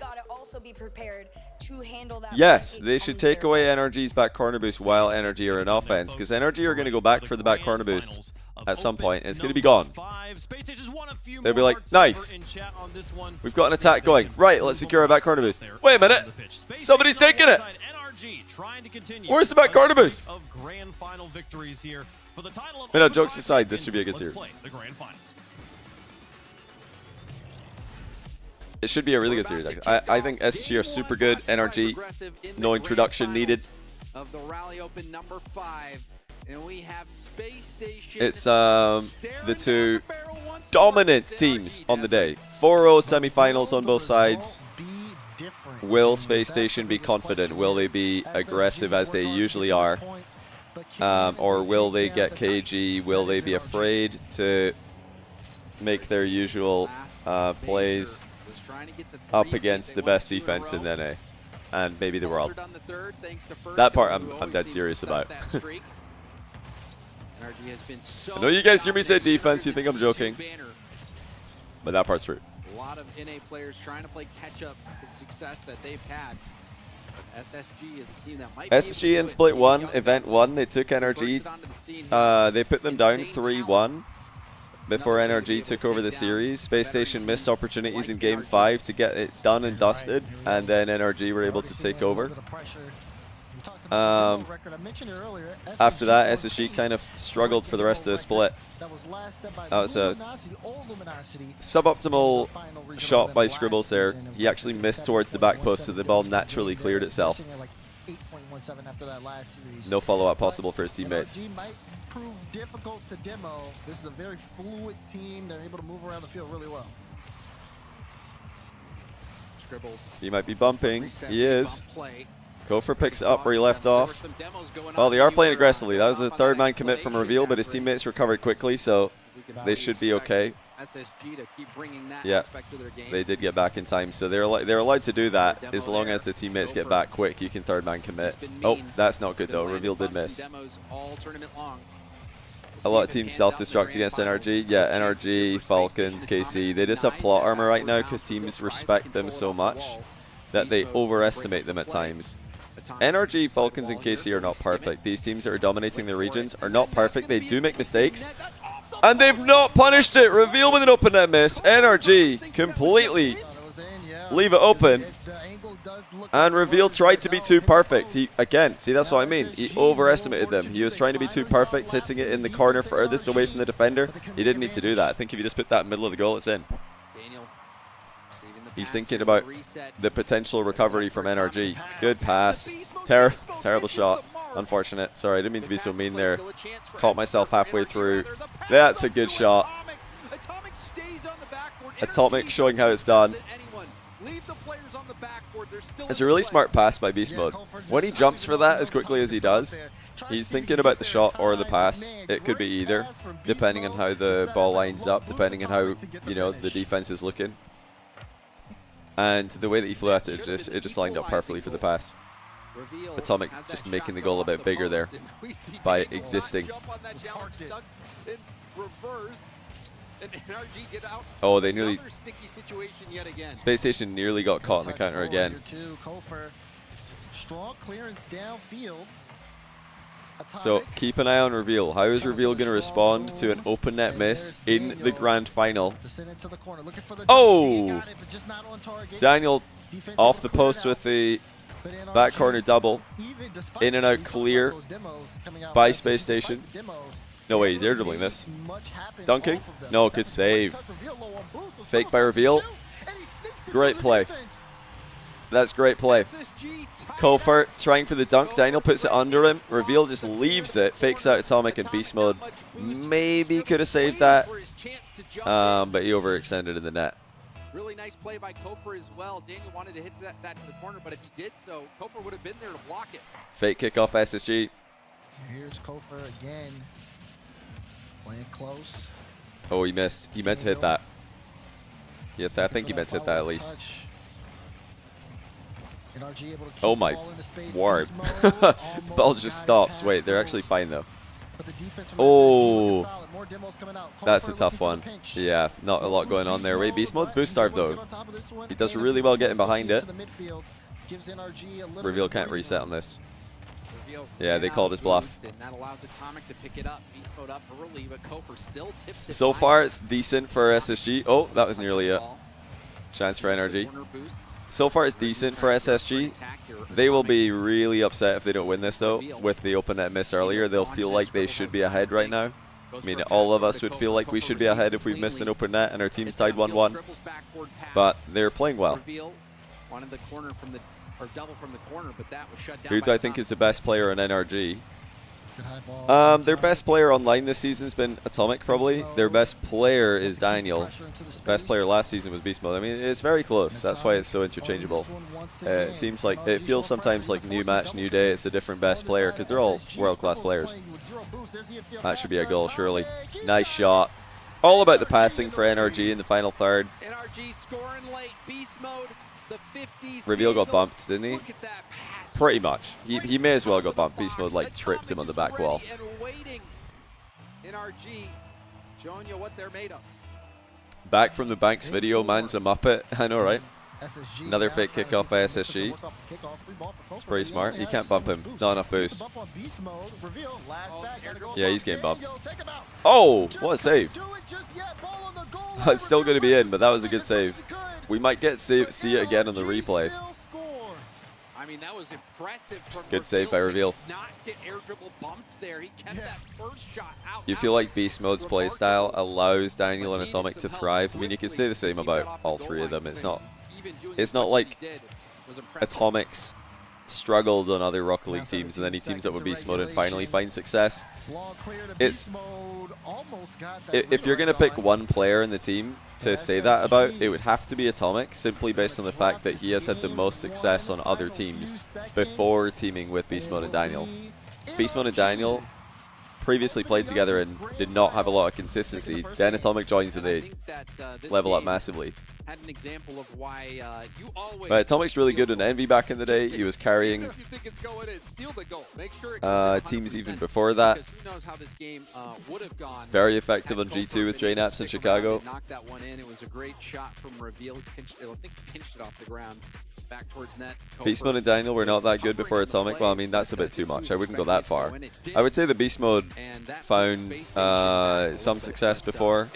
Yes, they should take away NRG's back corner boost while NRG are in offense, because NRG are going to go back for the back corner boost at some point, and it's going to be gone. They'll be like, nice, we've got an attack going. Right, let's secure our back corner boost. Wait a minute, somebody's taking it. Where's the back corner boost? But no, jokes aside, this should be a good series. It should be a really good series. I think SSG are super good. NRG, no introduction needed. Of the Rally Open number 5, and we have Space Station. It's the two dominant teams on the day. 4-0 semifinals on both sides. Will Space Station be confident? Will they be aggressive as they usually are? Or will they get KG? Will they be afraid to make their usual plays up against the best defense in NA and maybe the world? That part I'm dead serious about. I know you guys hear me say defense, you think I'm joking, but that part's true. A lot of NA players trying to play catch up to the success that they've had. But SSG is a team that might SSG in Split 1, Event 1, they took NRG. They put them down 3-1 before NRG took over the series. Space Station missed opportunities in Game 5 to get it done and dusted, and then NRG were able to take over. After that, SSG kind of struggled for the rest of the split. That was a suboptimal shot by Scribbles there. He actually missed towards the back post, so the ball naturally cleared itself. No follow-up possible for his teammates. Prove difficult to demo. This is a very fluid team. They're able to move around the field really well. Scribbles. He might be bumping. He is. Gopher picks it up where he left off. Well, they are playing aggressively. That was a third man commit from Reveal, but his teammates recovered quickly, so they should be okay. Yeah, they did get back in time, so they're allowed to do that as long as the teammates get back quick. You can third man commit. Oh, that's not good though. Reveal did miss. A lot of teams self-destruct against NRG. Yeah, NRG, Falcons, KC. They just have plot armor right now because teams respect them so much that they overestimate them at times. NRG, Falcons, and KC are not perfect. These teams that are dominating their regions are not perfect. They do make mistakes. And they've not punished it. Reveal with an open net miss. NRG completely leave it open. And Reveal tried to be too perfect. He, again, see, that's what I mean. He overestimated them. He was trying to be too perfect, hitting it in the corner furthest away from the defender. He didn't need to do that. I think if you just put that in the middle of the goal, it's in. He's thinking about the potential recovery from NRG. Good pass. Terrible shot. Unfortunate. Sorry, I didn't mean to be so mean there. Caught myself halfway through. That's a good shot. Atomic showing how it's done. It's a really smart pass by Beast Mode. When he jumps for that as quickly as he does, he's thinking about the shot or the pass. It could be either, depending on how the ball lines up, depending on how, you know, the defense is looking. And the way that he flew at it, it just lined up perfectly for the pass. Atomic just making the goal a bit bigger there by existing. Oh, they nearly... Space Station nearly got caught in the counter again. Strong clearance downfield. So keep an eye on Reveal. How is Reveal going to respond to an open net miss in the grand final? Oh! Daniel off the post with the back corner double. In and out clear by Space Station. No way, he's air dribbling this. Dunking? No, good save. Fake by Reveal. Great play. That's great play. Kofor trying for the dunk. Daniel puts it under him. Reveal just leaves it. Fakes out Atomic and Beast Mode. Maybe could have saved that. But he overextended in the net. Really nice play by Kofor as well. Daniel wanted to hit that to the corner, but if he did so, Kofor would have been there to block it. Fake kickoff SSG. Here's Kofor again. Playing close. Oh, he missed. He meant to hit that. Yeah, I think he meant to hit that at least. Oh my word. Ball just stops. Wait, they're actually fine though. Oh, that's a tough one. Yeah, not a lot going on there. Wait, Beast Mode's boost starved though. He does really well getting behind it. Reveal can't reset on this. Yeah, they called his bluff. So far, it's decent for SSG. Oh, that was nearly a chance for NRG. So far, it's decent for SSG. They will be really upset if they don't win this, though. With the open net miss earlier, they'll feel like they should be ahead right now. I mean, all of us would feel like we should be ahead if we've missed an open net and our team's tied 1-1. But they're playing well. Who do I think is the best player in NRG? Their best player online this season has been Atomic, probably. Their best player is Daniel. Best player last season was Beast Mode. I mean, it's very close. That's why it's so interchangeable. It seems like, it feels sometimes like new match, new day. It's a different best player because they're all world-class players. That should be a goal, surely. Nice shot. All about the passing for NRG in the final third. Reveal got bumped, didn't he? Pretty much. He may as well got bumped. Beast Mode like tripped him on the back wall. Back from the Banks video, man's a Muppet. I know, right? Another fake kickoff by SSG. It's pretty smart. You can't bump him. Not enough boost. Yeah, he's getting bumped. Oh, what a save. It's still going to be in, but that was a good save. We might see it again on the replay. I mean, that was impressive. Good save by Reveal. You feel like Beast Mode's playstyle allows Daniel and Atomic to thrive. I mean, you could say the same about all three of them. It's not like Atomic's struggled on other Rocket League teams and then he teams up with Beast Mode and finally finds success. It's if you're going to pick one player in the team to say that about, it would have to be Atomic, simply based on the fact that he has had the most success on other teams before teaming with Beast Mode and Daniel. Beast Mode and Daniel previously played together and did not have a lot of consistency. Then Atomic joins and they level up massively. But Atomic's really good in Envy back in the day. He was carrying teams even before that. Very effective on G2 with JNaps in Chicago. Beast Mode and Daniel were not that good before Atomic. Well, I mean, that's a bit too much. I wouldn't go that far. I would say the Beast Mode found some success before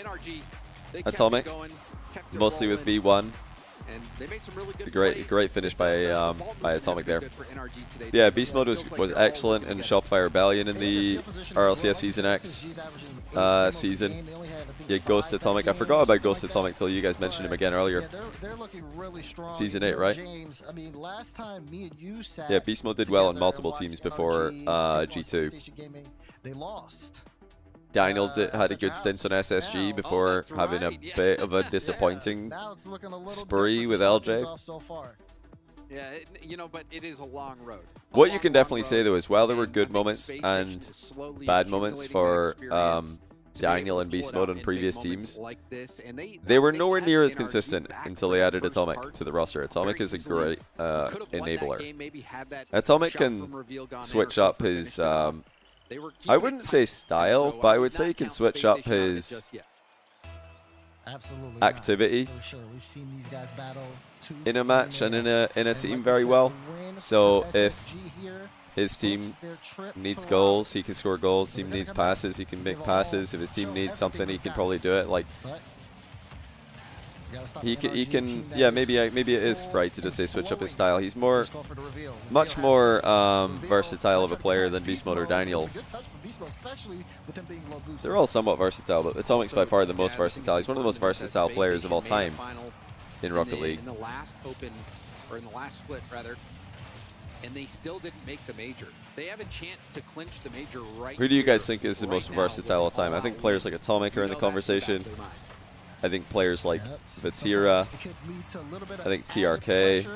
Atomic, mostly with V1. A great finish by Atomic there. Yeah, Beast Mode was excellent in Shopify Rebellion in the RLCS Season X season. Yeah, Ghost Atomic. I forgot about Ghost Atomic till you guys mentioned him again earlier. Season 8, right? Yeah, Beast Mode did well on multiple teams before G2. Daniel had a good stint on SSG before having a bit of a disappointing spree with LJ. Yeah, you know, but it is a long road. What you can definitely say though is, while there were good moments and bad moments for Daniel and Beast Mode on previous teams, they were nowhere near as consistent until they added Atomic to the roster. Atomic is a great enabler. Atomic can switch up his, I wouldn't say style, but I would say he can switch up his activity in a match and in a team very well. So if his team needs goals, he can score goals. Team needs passes, he can make passes. If his team needs something, he can probably do it. Like he can, yeah, maybe it is right to just say switch up his style. He's much more versatile of a player than Beast Mode or Daniel. They're all somewhat versatile, but Atomic's by far the most versatile. He's one of the most versatile players of all time in Rocket League. or in the last split rather, and they still didn't make the major. They have a chance to clinch the major right. Who do you guys here, think is the right most now versatile all with time? I think players like Atomic are in the conversation. back of their mind. I think players like Vatira. I think TRK.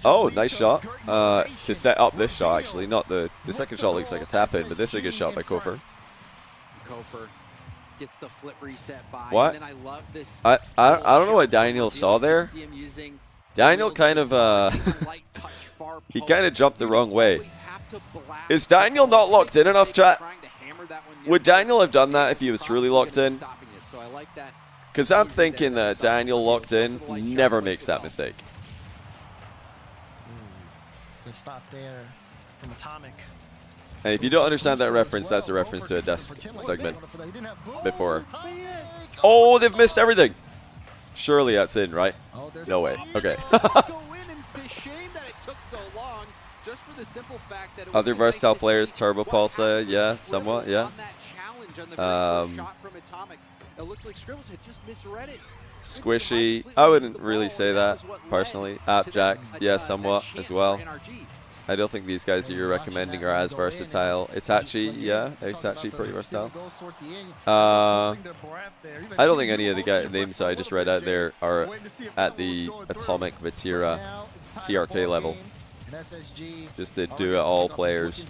Oh, nice shot. To set up this shot, actually. Not the second shot looks like a tap in, but this is a good shot by Kofer. Kofer gets the flip reset by. What? And then I love this. I don't know what Daniel saw there. Daniel kind of he kind of jumped the wrong way. Is Daniel not locked in enough, chat? Would Daniel have done that if he was truly locked in? Because I'm thinking that Daniel locked in never makes that mistake. Good stop there from Atomic. And if you don't understand that reference, that's a reference to a desk segment before. Oh, they've missed everything. Surely that's in, right? No way. Okay. Other versatile players, Turbo Pulsar, yeah, somewhat, yeah. Squishy, I wouldn't really say that personally. Appjacks, yeah, somewhat as well. I don't think these guys that you're recommending are as versatile. Itachi, yeah, Itachi pretty versatile. I don't think any of the names I just read out there are at the Atomic, Vatira, TRK level. Just the do-it-all players.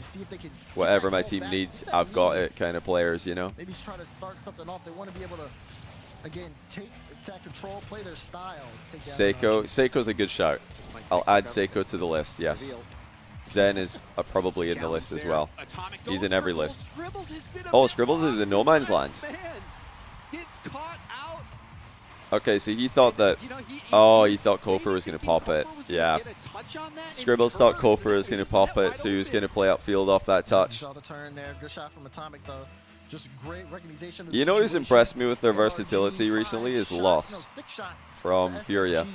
Whatever my team needs, I've got it kind of players, you know? Maybe try to start something off. They want to be able to, again, take control, play their style. Seiko's a good shout. I'll add Seiko to the list, yes. Zen is probably in the list as well. He's in every list. Oh, Scribbles is in no man's land. Okay, so he thought that... Oh, he thought Kofer was going to pop it. Yeah. Scribbles thought Kofer was going to pop it, so he was going to play upfield off that touch. You know who's impressed me with their versatility recently is Lost from Furia.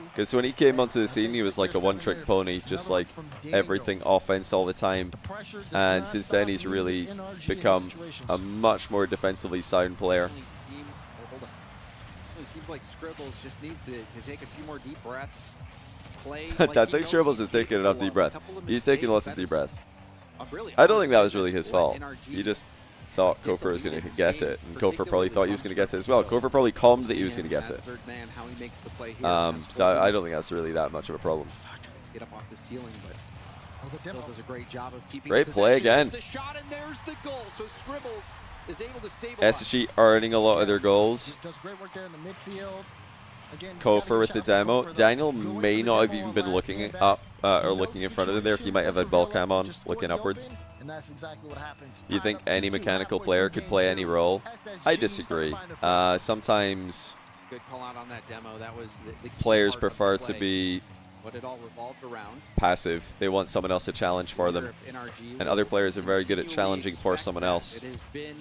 Because when he came onto the scene, he was like a one-trick pony, just like everything offense all the time. And since then, he's really become a much more defensively sound player. It seems like Scribbles just needs to take a few more deep breaths. I think Scribbles is taking enough deep breaths. He's taking lots of deep breaths. I don't think that was really his fault. He just thought Kofer was going to get it, and Kofer probably thought he was going to get it as well. Kofer probably calmed that he was going to get it. So I don't think that's really that much of a problem. Get up off the ceiling, but still does a great job of keeping great play again. the shot, and there's the goal. So Scribbles is able to stabilize. SSG earning a lot of their goals. Does great work there in the midfield. Again, Kofer with the demo. Daniel may not have even been looking up or looking in front of him there. He might have had ball cam on, looking upwards. And that's exactly what happens. Do you think any mechanical player could play any role? I disagree. Sometimes good call out on that demo. That was the players prefer to be what it all revolved around. Passive. They want someone else to challenge for them. And other players are very good at challenging for someone else. It has been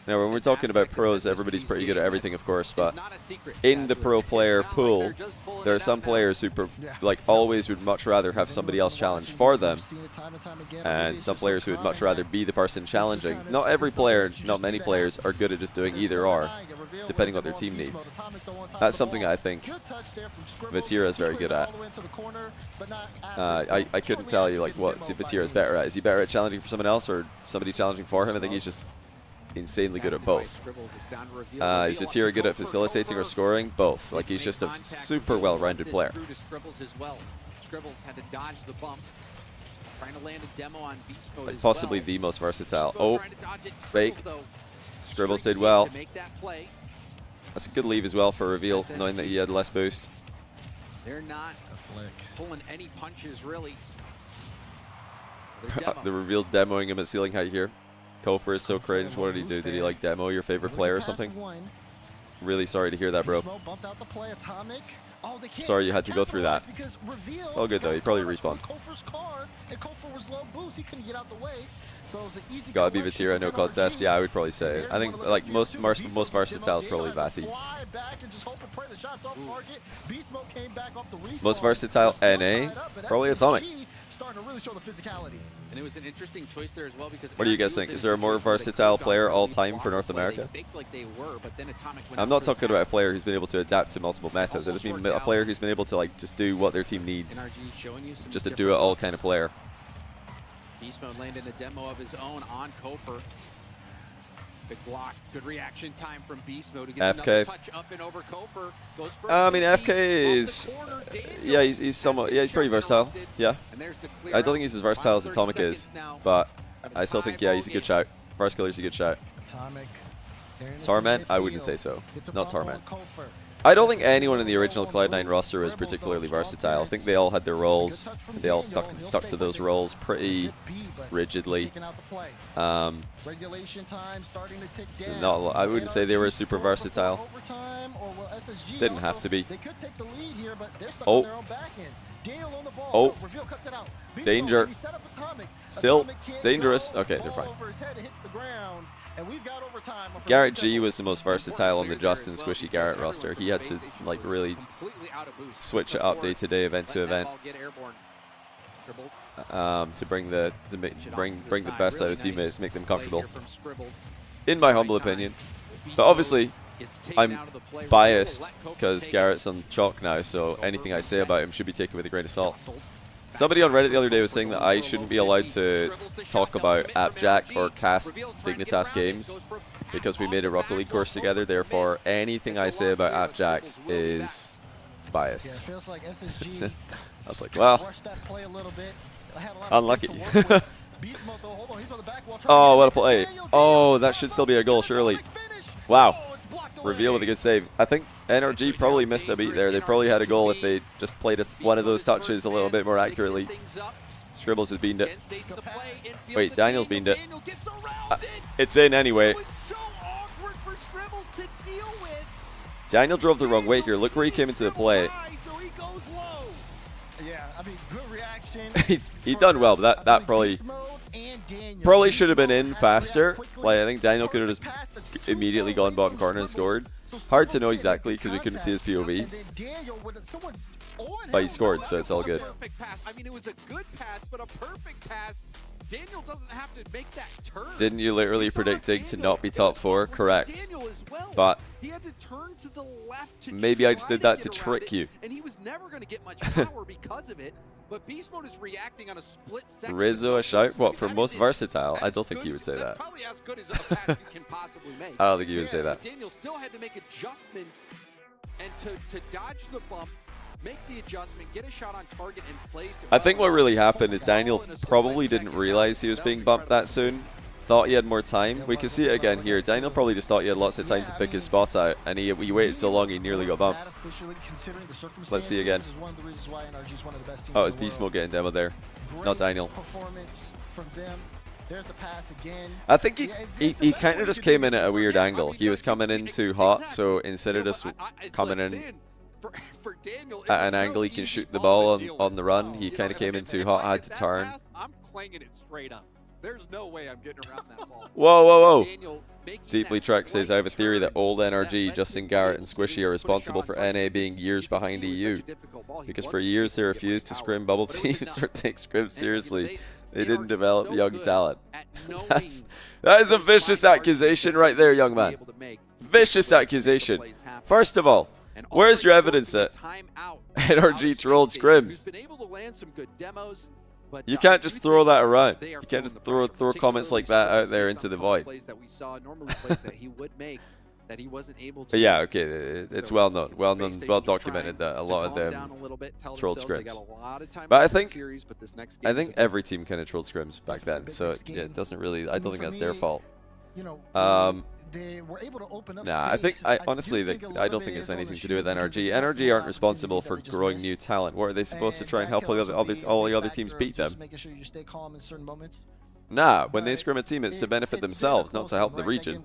Now, when we're talking about pros, everybody's pretty good at everything, of course, but in the pro player pool, there are some players who, like, always would much rather have somebody else challenge for them, and some players who would much rather be the person challenging. Not every player, not many players, are good at just doing either or, depending on what their team needs. That's something I think Vatira is very good at. I couldn't tell you, like, what Vatira is better at. Is he better at challenging for someone else or somebody challenging for him? I think he's just insanely good at both. Is Vatira good at facilitating or scoring? Both. Like, he's just a super well-rounded player. Scribbles had to dodge the bump. Trying to land a demo on Beast Mode Like, possibly the most versatile. Oh, fake. Scribbles did well. That's a good leave as well for reveal, knowing that he had less boost. They're not pulling any punches, really. The reveal demoing him at ceiling height here. Kofer is so cringe. What did he do? Did he like demo your favorite player or something? Really sorry to hear that, bro. Sorry you had to go through that. It's all good though. He probably respawned. Gotta be Vatira, no contest. Yeah, I would probably say. I think like most versatile is probably Vati. Most versatile NA, probably Atomic. And it was an interesting choice there as well because What do you guys think? Is there a more versatile player all time for North America? I'm not talking about a player who's been able to adapt to multiple metas. I just mean a player who's been able to like just do what their team needs. Just a do-it-all kind of player. Beast Mode landed a demo of his own on Kofer. Good block, good reaction time from Beast Mode. He gets FK. another touch up and over Kofer. Goes for I mean, FK is, yeah, he's somewhat, yeah, he's pretty versatile. Yeah, I don't think he's as versatile as Atomic is, but I still think, yeah, he's a good shout. First killer's a good shout. Torment, I wouldn't say so. Not Torment. I don't think anyone in the original Cloud9 roster was particularly versatile. I think they all had their roles. They all stuck to those roles pretty rigidly. Regulation time starting to tick So down. not a lot. I wouldn't say they were super versatile. Didn't have to be. They could take the lead here, but they're stuck Oh. on their own back end. Daniel on the ball. Oh. Reveal cuts it out. Danger. He set up Atomic. Still Atomic can't dangerous. go. Okay, they're Ball fine. over his head, it hits the ground, and we've got overtime. Garrett G was the most versatile on the Justin Squishy Garrett roster. He had to like really switch it up day to day, event to event, to bring the best out of his teammates, make them comfortable. In my humble opinion, but obviously I'm biased because Garrett's on chalk now, so anything I say about him should be taken with a grain of salt. Somebody on Reddit the other day was saying that I shouldn't be allowed to talk about AppJack or cast Dignitas games because we made a Rocket League course together. Therefore, anything I say about AppJack is biased. Yeah, it feels like SSG I was like, well, rushed that play a little bit. I had a lot of unlucky. space to work with. Beast Mode, though, hold on, he's on the back wall trying Oh, to what a get play. Daniel. Oh, that should still be a goal, surely. Wow. Reveal with a good save. I think NRG probably missed a beat there. They probably had a goal if they just played one of those touches a little bit more accurately. Scribbles has beamed it. Wait, Daniel's beamed it. It's in anyway. Daniel drove the wrong way here. Look where he came into the play. Yeah, I mean, good reaction. he done well, but that probably should have been in faster. Like, I think Daniel could have just immediately gone bottom corner and scored. Hard to know exactly because we couldn't see his POV. But he scored, so it's all good. I mean, it was a good pass, but a perfect pass. Daniel doesn't have to make that turn. Didn't you literally predict Dig to not be top 4? Correct. But he had to turn to the left to maybe I just did that to get trick around you. it, and he was never going to get much power because of it. But Beast Mode is reacting on a split second. Rizzo a shout? What, for most versatile? I don't think he would say that. Probably as good as a pass you can possibly make. I don't think he would say that. Daniel still had to make adjustments and to dodge the bump, make the adjustment, get a shot on target and place it. I think what really happened is Daniel probably didn't realize he was being bumped that soon. Thought he had more time. We can see it again here. Daniel probably just thought he had lots of time to pick his spots out, and he waited so long he nearly got bumped. Let's see again. Oh, it's Beast Mode getting demo there, not Daniel. There's the pass again. I think he kind of just came in at a weird angle. He was coming in too hot, so instead of just coming in at an angle he can shoot the ball on the run, he kind of came in too hot, had to turn. I'm clanging it straight up. There's no way I'm getting around that ball. Whoa, whoa, whoa. Deeply Trek says, I have a theory that old NRG, Justin Garrett, and Squishy are responsible for NA being years behind EU. Because for years they refused to scrim bubble teams or take scrim seriously. They didn't develop young talent. That is a vicious accusation right there, young man. Vicious accusation. First of all, where's your evidence that NRG trolled scrims? You can't just throw that around. You can't just throw comments like that out there into the void. But yeah, okay, it's well known, well documented that a lot of them trolled scrims. But I think every team kind of trolled scrims back then, so yeah, it doesn't really. I don't think that's their fault. Nah, I honestly I don't think it's anything to do with NRG. NRG aren't responsible for growing new talent. What are they supposed to try and help all the other teams beat them? Nah, when they scrim a team, it's to benefit themselves, not to help the region.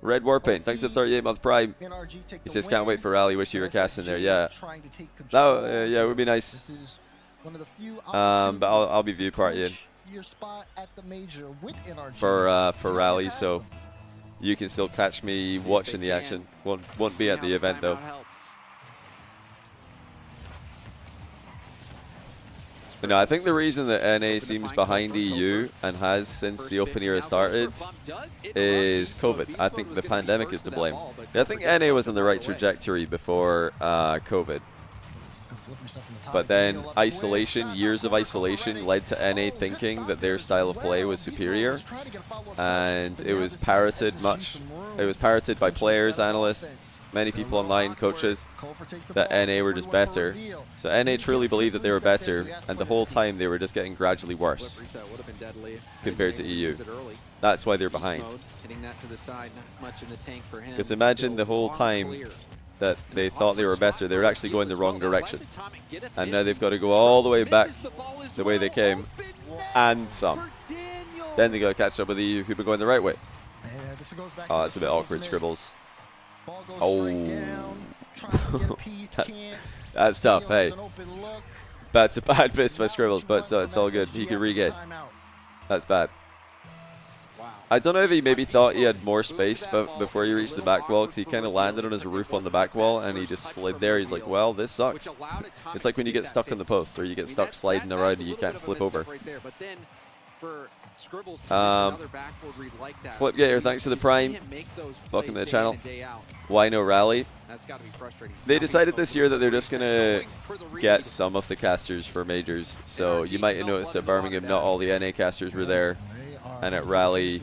Red Warpaint, thanks to 38-month Prime. He says, can't wait for Rally, wish you were cast in there. Yeah, that, yeah, it would be nice. But I'll be view partying for Rally, so you can still catch me watching the action. Won't be at the event though. No, I think the reason that NA seems behind EU and has since the Open era started is COVID. I think the pandemic is to blame. Yeah, I think NA was on the right trajectory before COVID. But then isolation, years of isolation, led to NA thinking that their style of play was superior, and it was parroted much. It was parroted by players, analysts, many people online, coaches, that NA were just better. So NA truly believed that they were better, and the whole time they were just getting gradually worse compared to EU. That's why they're behind. Because imagine the whole time that they thought they were better, they were actually going the wrong direction. And now they've got to go all the way back the way they came, and some. Then they got to catch up with EU, who've been going the right way. Oh, that's a bit awkward, Scribbles. Oh. That's tough, hey. That's a bad miss by Scribbles, but so it's all good. He can regain. That's bad. I don't know if he maybe thought he had more space but before he reached the back wall, because he kind of landed on his roof on the back wall and he just slid there. He's like, well, this sucks. It's like when you get stuck on the post or you get stuck sliding around and you can't flip over. Flipgator, thanks for the Prime. Welcome to the channel. Why no rally? They decided this year that they're just going to get some of the casters for majors. So you might have noticed at Birmingham, not all the NA casters were there. And at Rally,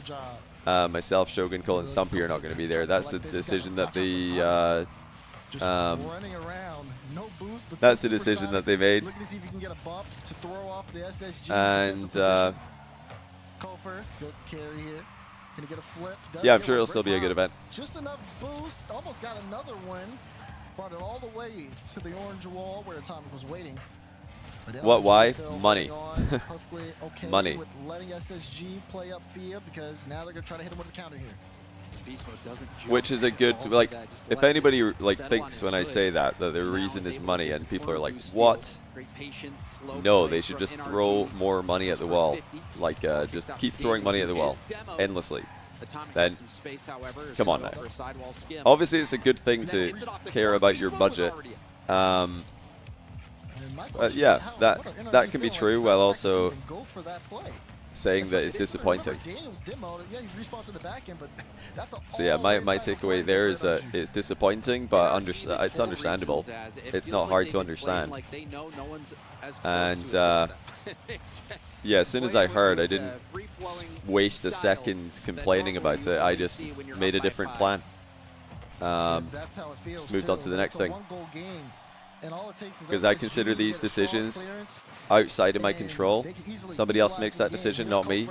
myself, Shogun, Cole, and Stumpy are not going to be there. That's a decision that the that's the decision that they made. And yeah, I'm sure it'll still be a good event. Just enough boost, almost got another one. Brought it all the way to the orange wall where Atomic was waiting. What? Why? Money. Okay Money. with letting SSG play up field because now they're gonna try to hit him with a counter here. Which is a good, like, if anybody like thinks when I say that the reason is money, and people are like, what? No, they should just throw more money at the wall. Like, just keep throwing money at the wall endlessly. Then, come on now. Obviously, it's a good thing to care about your budget. Yeah, that can be true while also saying that it's disappointing. So yeah, my takeaway there is that it's disappointing, but it's understandable. It's not hard to understand. And yeah, as soon as I heard, I didn't waste a second complaining about it. I just made a different plan. Just moved on to the next thing. Because I consider these decisions outside of my control. Somebody else makes that decision, not me.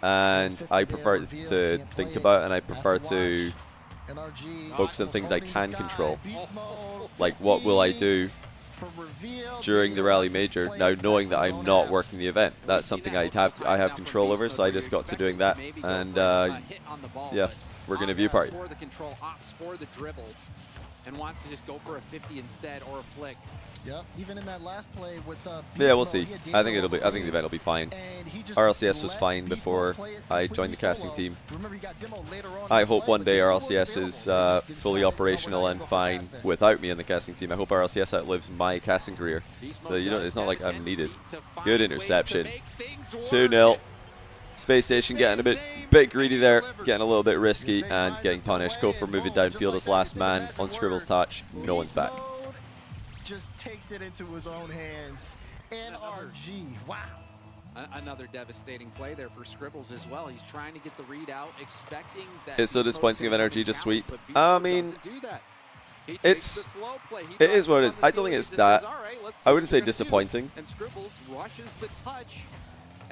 And I prefer to think about, and I prefer to focus on things I can control. Like, what will I do during the Rally Major, now knowing that I'm not working the event? That's something I have control over, so I just got to doing that. And yeah, we're going to view party. And wants to just go for a 50 instead or a flick. Yep, even in that last play with yeah, we'll see. I think the event will be fine. RLCS was fine before I joined the casting team. I hope one day RLCS is fully operational and fine without me in the casting team. I hope RLCS outlives my casting career. So you know, it's not like I'm needed. Good interception. 2-0. Space Station getting a bit greedy there, getting a little bit risky and getting punished. Kofor moving downfield as last man on Scribble's touch. No one's back. Just takes it into his own hands. NRG, wow. Another devastating play there for Scribbles as well. He's trying to get the read out, expecting that. It's so disappointing of NRG to sweep. I mean, it is what it is. I don't think it's that. I wouldn't say disappointing. And Scribbles rushes the touch.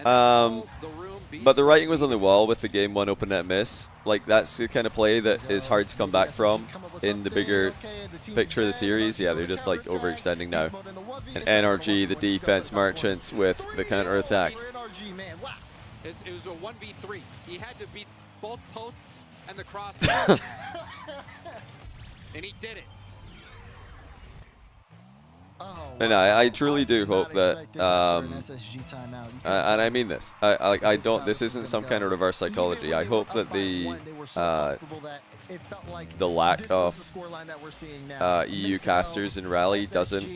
But the writing was on the wall with the game 1 open net miss. Like, that's the kind of play that is hard to come back from in the bigger picture of the series. Yeah, they're just like overextending now. And NRG, the defense merchants with the counter attack. It was a 1v3. He had to beat both posts and the cross. And he did it. And I truly do hope that, and I mean this, I don't, this isn't some kind of reverse psychology. I hope that the lack of EU casters in Rally doesn't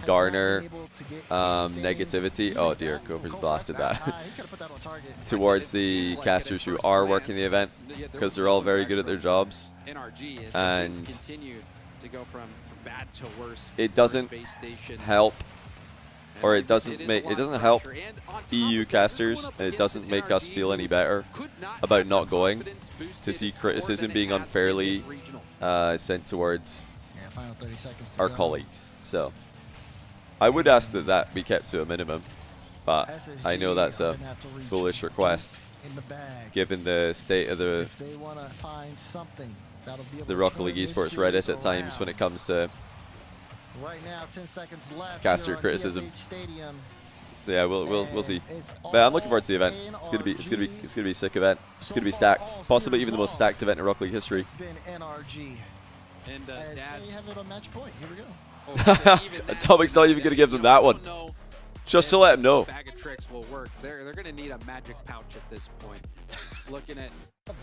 garner negativity. Oh dear, Gover's blasted that. Towards the casters who are working the event, because they're all very good at their jobs. And it doesn't help, or it doesn't help EU casters, and it doesn't make us feel any better about not going, to see criticism being unfairly sent towards our colleagues. So I would ask that that be kept to a minimum, but I know that's a foolish request given the state of the Rocket League Esports Reddit at times when it comes to caster criticism. So yeah, we'll see. But I'm looking forward to the event. It's gonna be a sick event. It's gonna be stacked, possibly even the most stacked event in Rocket League history. And they have it on match point. Here we go. Atomic's not even gonna give them that one, just to let him know. Bag of tricks will work. They're gonna need a magic pouch at this point. Looking at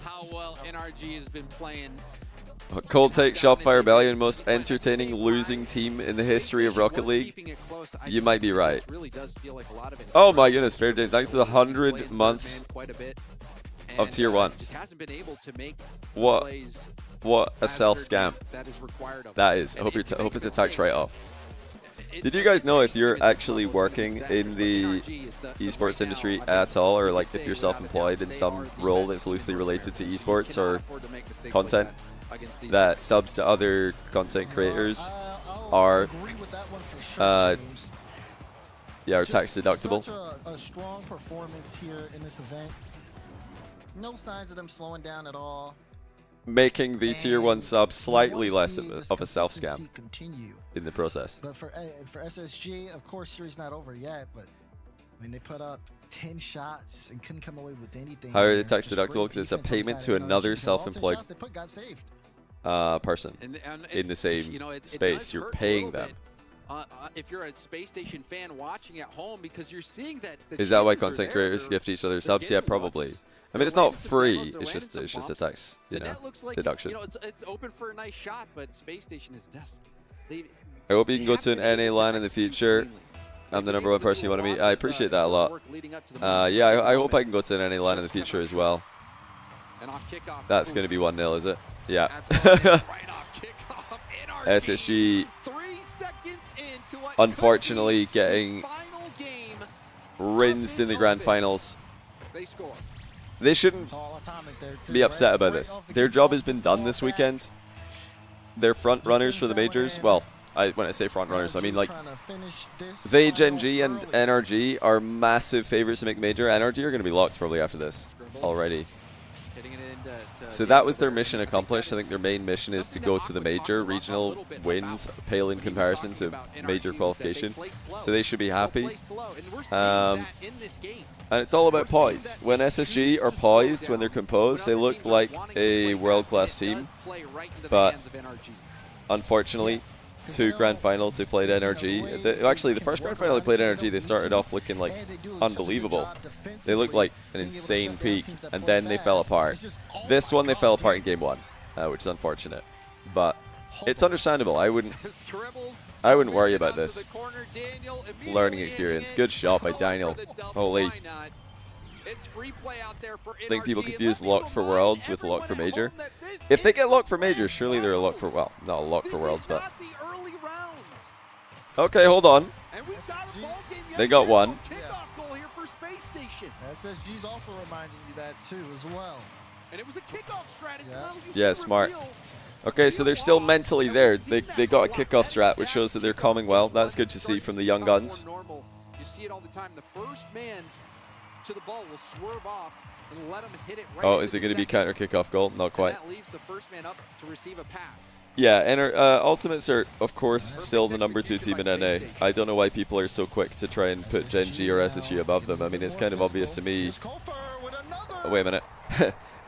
how well NRG has been playing. Cold take, Shopify Rebellion, most entertaining losing team in the history of Rocket League. You might be right. Oh my goodness, FairJame, thanks to the 100 months of Tier 1. What a self-scam that is. I hope it's a tax write-off. Did you guys know if you're actually working in the esports industry at all, or like if you're self-employed in some role that's loosely related to esports or content, that subs to other content creators are are tax deductible? A strong performance here in this event. No signs of them slowing down at all. Making the Tier 1 sub slightly less of a self-scam in the process. But for SSG, of course, series not over yet, but I mean, they put up 10 shots and couldn't come away with anything. How are they tax deductible? Because it's a payment to another self-employed person in the same space. You're paying them. If you're a Space Station fan watching at home, because you're seeing that. Is that why content creators gift each other subs? Yeah, probably. I mean, it's not free. It's just a tax, deduction. It's open for a nice shot, but Space Station is destined. I hope you can go to an NA LAN in the future. I'm the #1 person you want to meet. I appreciate that a lot. Yeah, I hope I can go to an NA LAN in the future as well. That's going to be 1-0, is it? Yeah. SSG, unfortunately, getting rinsed in the grand finals. They shouldn't be upset about this. Their job has been done this weekend. They're front runners for the majors. Well, when I say front runners, I mean like they, Gen G and NRG are massive favorites to make major. NRG are going to be locked probably after this already. So that was their mission accomplished. I think their main mission is to go to the major. Regional wins pale in comparison to major qualification. So they should be happy. And it's all about poise. When SSG are poised, when they're composed, they look like a world-class team. But unfortunately, 2 grand finals they played NRG. Actually, the first grand final they played NRG, they started off looking like unbelievable. They looked like an insane peak, and then they fell apart. This one, they fell apart in game 1, which is unfortunate. But it's understandable. I wouldn't worry about this. Learning experience. Good shot by Daniel. Holy. I think people confuse locked for worlds with locked for major. If they get locked for major, surely they're a lock for, well, not a lock for worlds, but. Okay, hold on. They got one. SSG's also reminding you that too, as well. And it was a kickoff strategy. Yeah, smart. Okay, so they're still mentally there. They got a kickoff strat, which shows that they're calming well. That's good to see from the young guns. You see it all the time. The first man to the ball will swerve off and let him hit it right. Oh, is it going to be counter kickoff goal? Not quite. That leaves the first man up to receive a pass. Yeah, and Ultimates are, of course, still the #2 team in NA. I don't know why people are so quick to try and put Gen G or SSG above them. I mean, it's kind of obvious to me. Oh, wait a minute.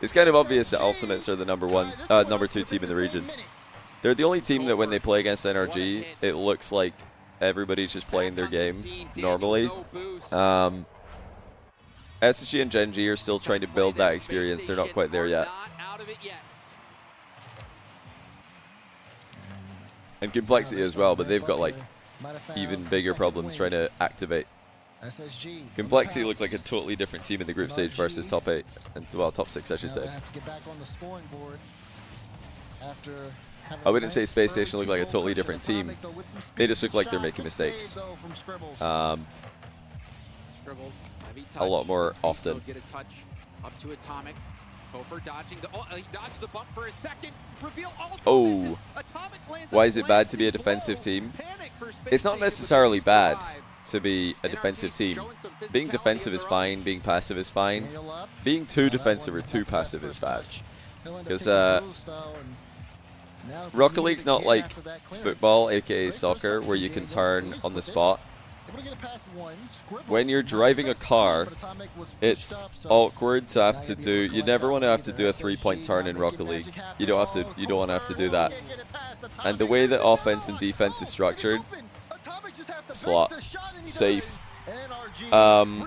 It's kind of obvious that Ultimates are the #2 team in the region. They're the only team that when they play against NRG, it looks like everybody's just playing their game normally. SSG and Gen G are still trying to build that experience. They're not quite there yet. And Complexity as well, but they've got like even bigger problems trying to activate. Complexity looks like a totally different team in the group stage versus top 8, and well, top 6 I should say. I wouldn't say Space Station look like a totally different team. They just look like they're making mistakes. A lot more often. Get a touch up to Atomic. Kofor dodging the he dodged the bump for a second. Reveal all Oh. Why is it bad to be a defensive team? It's not necessarily bad to be a defensive team. Being defensive is fine, being passive is fine. Being too defensive or too passive is bad. Because Rocket League's not like football, aka soccer, where you can turn on the spot. When you're driving a car, it's awkward to have to do. You never want to have to do a 3-point turn in Rocket League. You don't want to have to do that. And the way that offense and defense is structured, slot, safe. The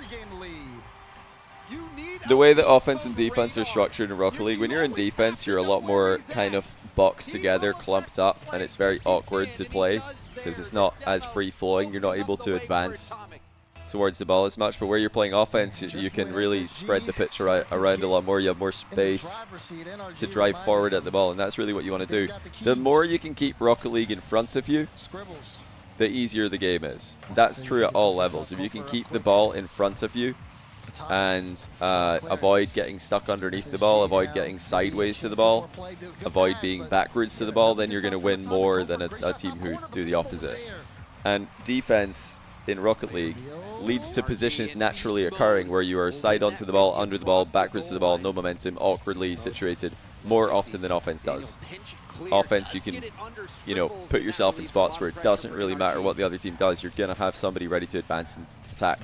way that offense and defense are structured in Rocket League, when you're in defense, you're a lot more kind of boxed together, clumped up, and it's very awkward to play because it's not as free-flowing. You're not able to advance towards the ball as much, but where you're playing offense, you can really spread the pitch around a lot more. You have more space to drive forward at the ball, and that's really what you want to do. The more you can keep Rocket League in front of you, the easier the game is. That's true at all levels. If you can keep the ball in front of you and avoid getting stuck underneath the ball, avoid getting sideways to the ball, avoid being backwards to the ball, then you're going to win more than a team who do the opposite. And defense in Rocket League leads to positions naturally occurring where you are side onto the ball, under the ball, backwards to the ball, no momentum, awkwardly situated more often than offense does. Offense, you can, you know, put yourself in spots where it doesn't really matter what the other team does. You're going to have somebody ready to advance and attack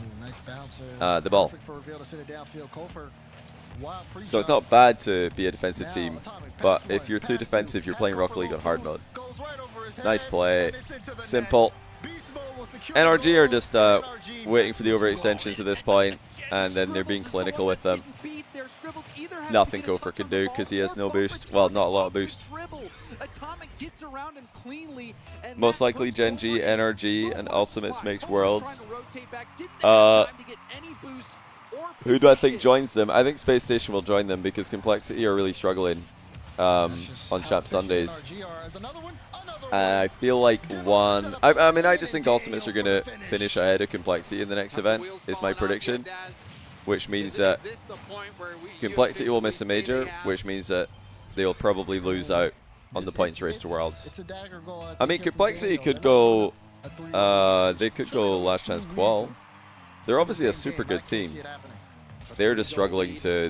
the ball. So it's not bad to be a defensive team, but if you're too defensive, you're playing Rocket League on hard mode. Nice play. Simple. NRG are just waiting for the overextensions at this point, and then they're being clinical with them. Nothing Kofor can do because he has no boost. Well, not a lot of boost. Most likely Gen G, NRG, and Ultimates makes Worlds. Who do I think joins them? I think Space Station will join them because Complexity are really struggling on Champ Sundays. I feel like one... I mean, I just think Ultimates are going to finish ahead of Complexity in the next event, is my prediction. Which means that Complexity will miss a major, which means that they'll probably lose out on the points race to Worlds. I mean, Complexity could go... they could go last chance qual. They're obviously a super good team. They're just struggling to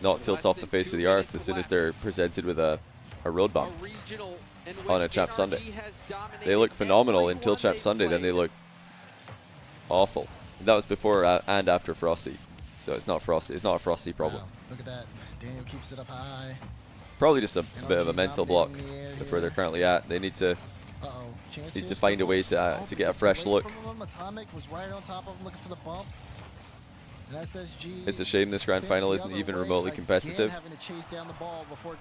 not tilt off the face of the earth as soon as they're presented with a road bump on a Champ Sunday. They look phenomenal until Champ Sunday, then they look awful. That was before and after Frosty. So it's not Frosty. It's not a Frosty problem. Look at that. Daniel keeps it up high. Probably just a bit of a mental block with where they're currently at. They need to find a way to get a fresh look. Atomic was right on top of him looking for the bump. It's a shame this grand final isn't even remotely competitive.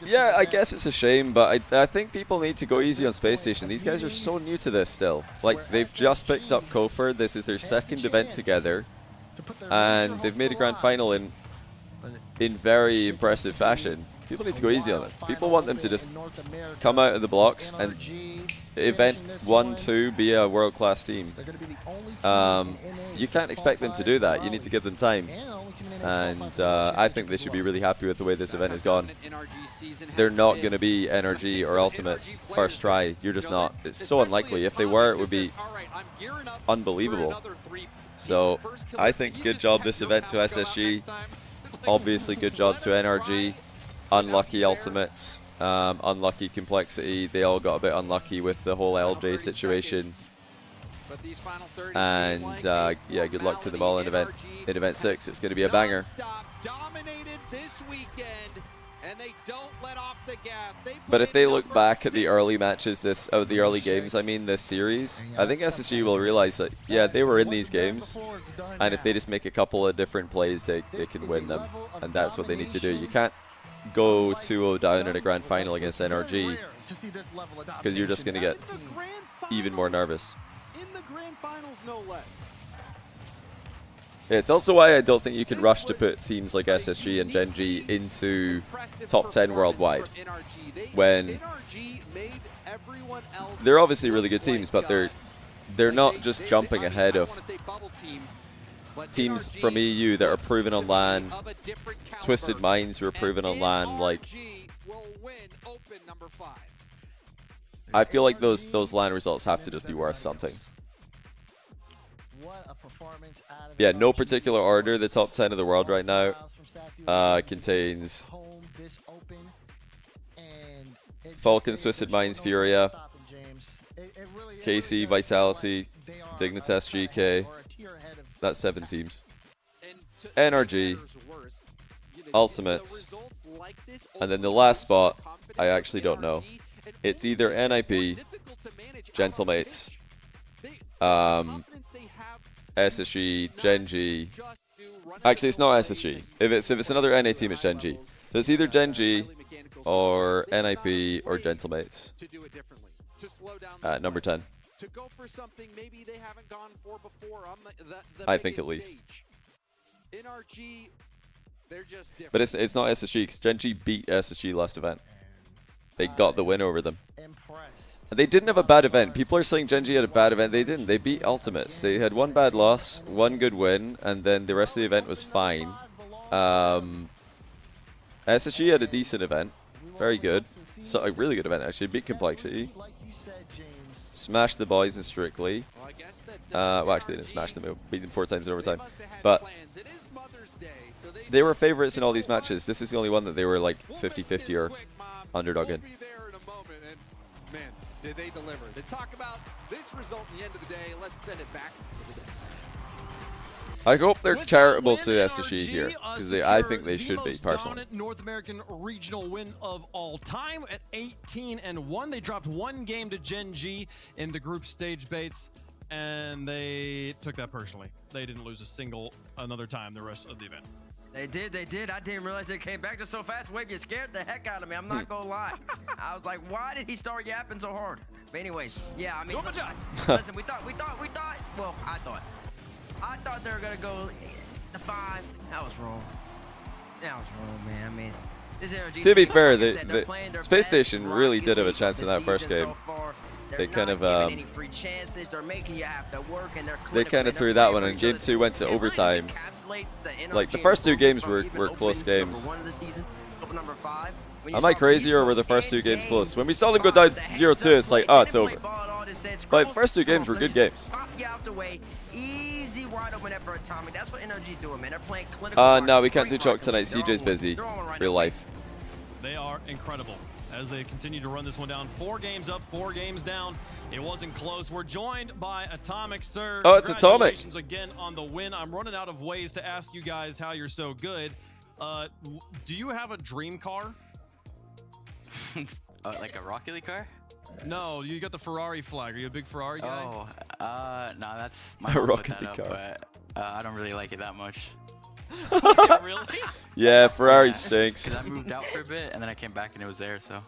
Yeah, I guess it's a shame, but I think people need to go easy on Space Station. These guys are so new to this still. Like, they've just picked up Kofor. This is their second event together. And they've made a grand final in very impressive fashion. People need to go easy on it. People want them to just come out of the blocks and event 1-2 be a world-class team. You can't expect them to do that. You need to give them time. And I think they should be really happy with the way this event has gone. They're not going to be NRG or Ultimates first try. You're just not. It's so unlikely. If they were, it would be unbelievable. So I think good job this event to SSG. Obviously good job to NRG. Unlucky Ultimates. Unlucky Complexity. They all got a bit unlucky with the whole LJ situation. And yeah, good luck to them all in event 6. It's going to be a banger. Dominated this weekend. And they don't let off the gas. But if they look back at the early matches, the early games, I mean, this series, I think SSG will realize that, yeah, they were in these games, and if they just make a couple of different plays, they can win them, and that's what they need to do. You can't go 2-0 down in a grand final against NRG, because you're just going to get even more nervous. In the grand finals, no less. Yeah, it's also why I don't think you can rush to put teams like SSG and Gen G into top 10 worldwide, when they're obviously really good teams, but they're not just jumping ahead of teams from EU that are proven on LAN, Twisted Minds who are proven on LAN. Like, I feel like those LAN results have to just be worth something. Yeah, no particular order. The top 10 of the world right now contains Falcons, Twisted Minds, Furia, KC, Vitality, Dignitas, GK. That's 7 teams. NRG, Ultimates, and then the last spot, I actually don't know. It's either NIP, Gentlemates, SSG, Gen G. Actually, it's not SSG. If it's another NA team, it's Gen G. So it's either Gen G or NIP or Gentlemates. Number 10. I think at least. But it's not SSG, because Gen G beat SSG last event. They got the win over them. They didn't have a bad event. People are saying Gen G had a bad event. They didn't. They beat Ultimates. They had 1 bad loss, 1 good win, and then the rest of the event was fine. SSG had a decent event. Very good. So a really good event, actually. Beat Complexity. Smashed the boys in Strictly. Well, actually, they didn't smash them. They beat them 4 times in overtime. But they were favorites in all these matches. This is the only one that they were like 50-50 or underdog in. Man, did they deliver? To talk about this result at the end of the day, let's send it back to the dice. I hope they're charitable to SSG here, because I think they should be, personally. North American regional win of all time at 18-1. They dropped 1 game to Gen G in the group stage baits, and they took that personally. They didn't lose another time the rest of the event. They did. I didn't realize it came back to so fast. Wave, you scared the heck out of me. I'm not gonna lie. I was like, why did he start yapping so hard? But anyways, yeah, I mean, listen, we thought, well, I thought they were gonna go the 5. That was wrong. That was wrong, man. I mean, this energy. To be fair, the Space Station really did have a chance in that first game. They kind of they kind of threw that one, and game 2 went to overtime. Like, the first 2 games were close games. Am I crazy, or were the first 2 games close? When we saw them go down 0-2, it's like, oh, it's over. But the first 2 games were good games. No, we can't do chalk tonight. CJ's busy. Real life. They are incredible as they continue to run this one down. 4 games up, 4 games down. It wasn't close. We're joined by Atomic, sir. Oh, it's Atomic. Congratulations again on the win. I'm running out of ways to ask you guys how you're so good. Do you have a dream car? Like a Rocket League car? No, you got the Ferrari flag. Are you a big Ferrari guy? Oh, no, that's my A mom put Rocket that League up, car. but I don't really like it that much. Yeah, really? Yeah, Ferrari stinks. Because I moved out for a bit, and then I came back and it was there, so.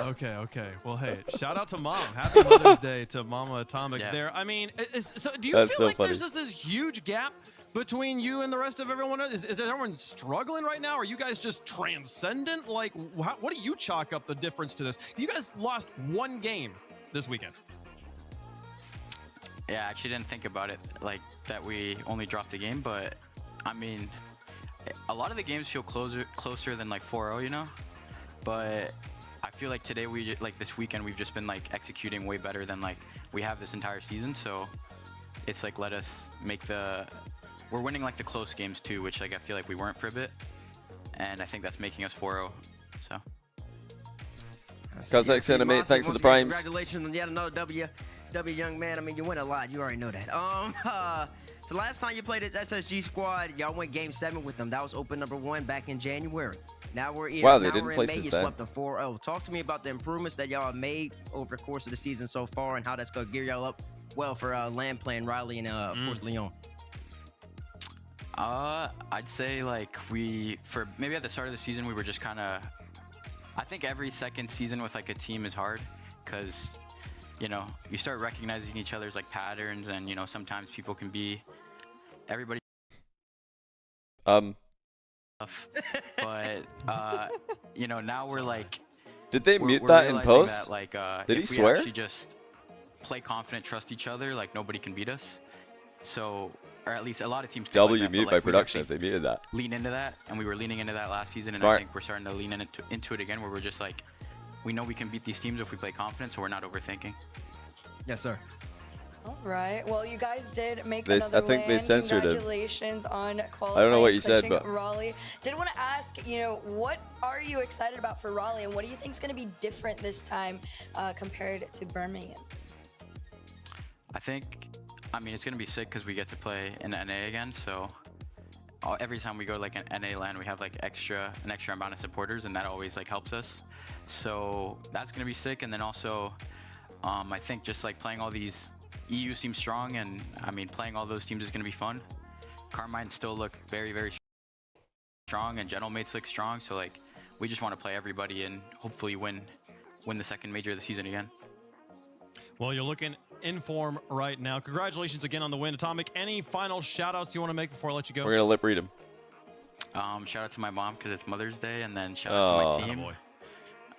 Okay. Well, hey, shout out to Mom. Happy Mother's Day to Mama Atomic there. I mean, so do you That's feel so like funny. there's just this huge gap between you and the rest of everyone? Is everyone struggling right now? Are you guys just transcendent? Like, what do you chalk up the difference to this? You guys lost 1 game this weekend. Yeah, I actually didn't think about it like that. We only dropped the game, but I mean, a lot of the games feel closer than like 4-0, you know. But I feel like today this weekend we've just been like executing way better than like we have this entire season. So it's like let us make we're winning like the close games too, which like I feel like we weren't for a bit, and I think that's making us 4-0. So. Kazakh Cinemate, thanks for the primes. Congratulations on yet another W. FW young man. I mean, you win a lot. You already know that. So last time you played this SSG squad, y'all went Game 7 with them. That was Open number 1 back in January. Now we're in. Wow, they now didn't we're in play May. since You then. swept them 4-0. Talk to me about the improvements that y'all have made over the course of the season so far, and how that's gonna gear y'all up well for land plan, Raleigh, and of course Lyon. I'd say like for maybe at the start of the season we were just kind of. I think every second season with like a team is hard, because you know you start recognizing each other's like patterns, and you know sometimes people can be everybody. But you know now we're like. Did they we're mute that in realizing post? That, like, Did he if we swear? actually just play confident, trust each other, like nobody can beat us. So, or at least a lot of teams. Feel like that, Mute but, by like, we production if actually they muted that. lean into that, and we were leaning into that last season, and Smart. I think we're starting to lean into it again, where we're just like, we know we can beat these teams if we play confident, so we're not overthinking. Yes, sir. All right. Well, you guys did make They- another I think they land. censored it. Congratulations on qualifying. I don't know what you said, clinching but- Raleigh. Did want to ask, you know, what are you excited about for Raleigh, and what do you think is going to be different this time compared to Birmingham? I mean, it's gonna be sick because we get to play in NA again. So every time we go to like an NA LAN, we have like an extra amount of supporters, and that always like helps us. So that's gonna be sick. And then also, I think just like playing all these EU seems strong, and I mean playing all those teams is gonna be fun. Carmine still look very, very strong, and General Mates look strong. So like we just want to play everybody and hopefully win the second major of the season again. Well, you're looking in form right now. Congratulations again on the win, Atomic. Any final shout-outs you want to make before I let you go? We're gonna lip read him. Shout out to my mom because it's Mother's Day, and then shout out to my team.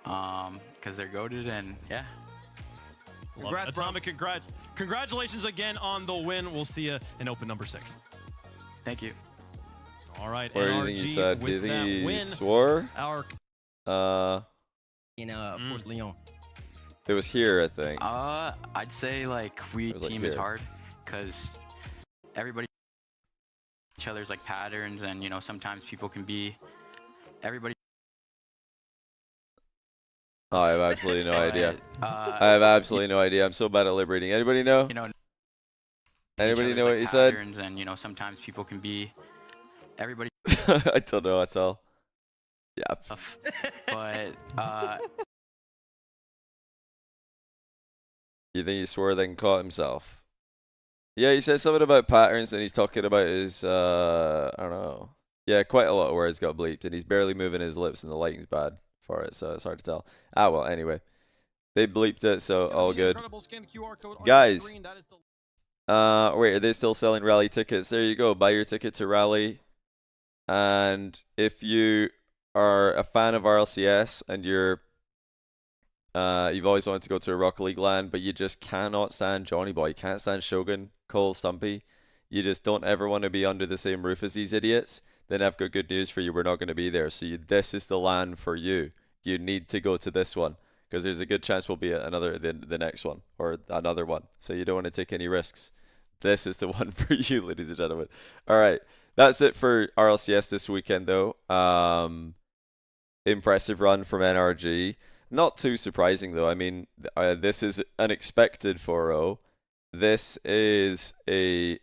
Attaboy. Because they're goated, and yeah. Congrats, Atomic. Congratulations again on the win. We'll see you in Open number 6. Thank you. All right. What do you think he NRG said? Do you with think that he win, swore? Our Of course, Lyon. It was here, I think. I'd say like It was, like, team is here. hard because everybody each other's like patterns, and you know sometimes people can be everybody. Oh, I have absolutely no idea. uh, I have absolutely no idea. I'm so bad at liberating. Anybody know? You know. Anybody each know other's, what he like, said? patterns, and you know sometimes people can be everybody. I don't know. That's all. Yeah. But You think he swore then caught himself? Yeah, he said something about patterns, and he's talking about his I don't know. Yeah, quite a lot of words got bleeped, and he's barely moving his lips, and the lighting's bad for it, so it's hard to tell. Ah, well, anyway, they bleeped it, so all good. Guys, wait, are they still selling Rally tickets? There you go. Buy your ticket to Rally, and if you are a fan of RLCS and you've always wanted to go to a Rocket League LAN, but you just cannot stand Johnny Boy, you can't stand Shogun, Cole, Stumpy, you just don't ever want to be under the same roof as these idiots, then I've got good news for you. We're not going to be there. So this is the LAN for you. You need to go to this one, because there's a good chance we'll be at the next one or another one. So you don't want to take any risks. This is the one for you, ladies and gentlemen. All right, that's it for RLCS this weekend, though. Impressive run from NRG. Not too surprising, though. I mean, this is an expected 4-0. This is I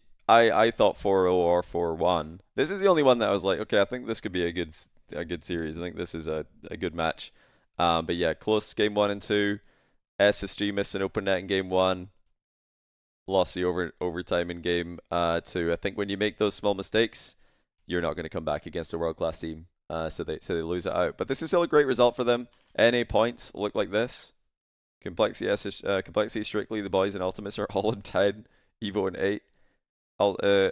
thought 4-0 or 4-1. This is the only one that I was like, okay, I think this could be a good series. I think this is a good match. But yeah, close game 1 and 2. SSG missed an open net in game 1. Lost the overtime in game 2. I think when you make those small mistakes, you're not going to come back against a world-class team. So they lose it out. But this is still a great result for them. NA points look like this. Complexity, Strictly, the boys, and Ultimates are all in 10. Evo in 8.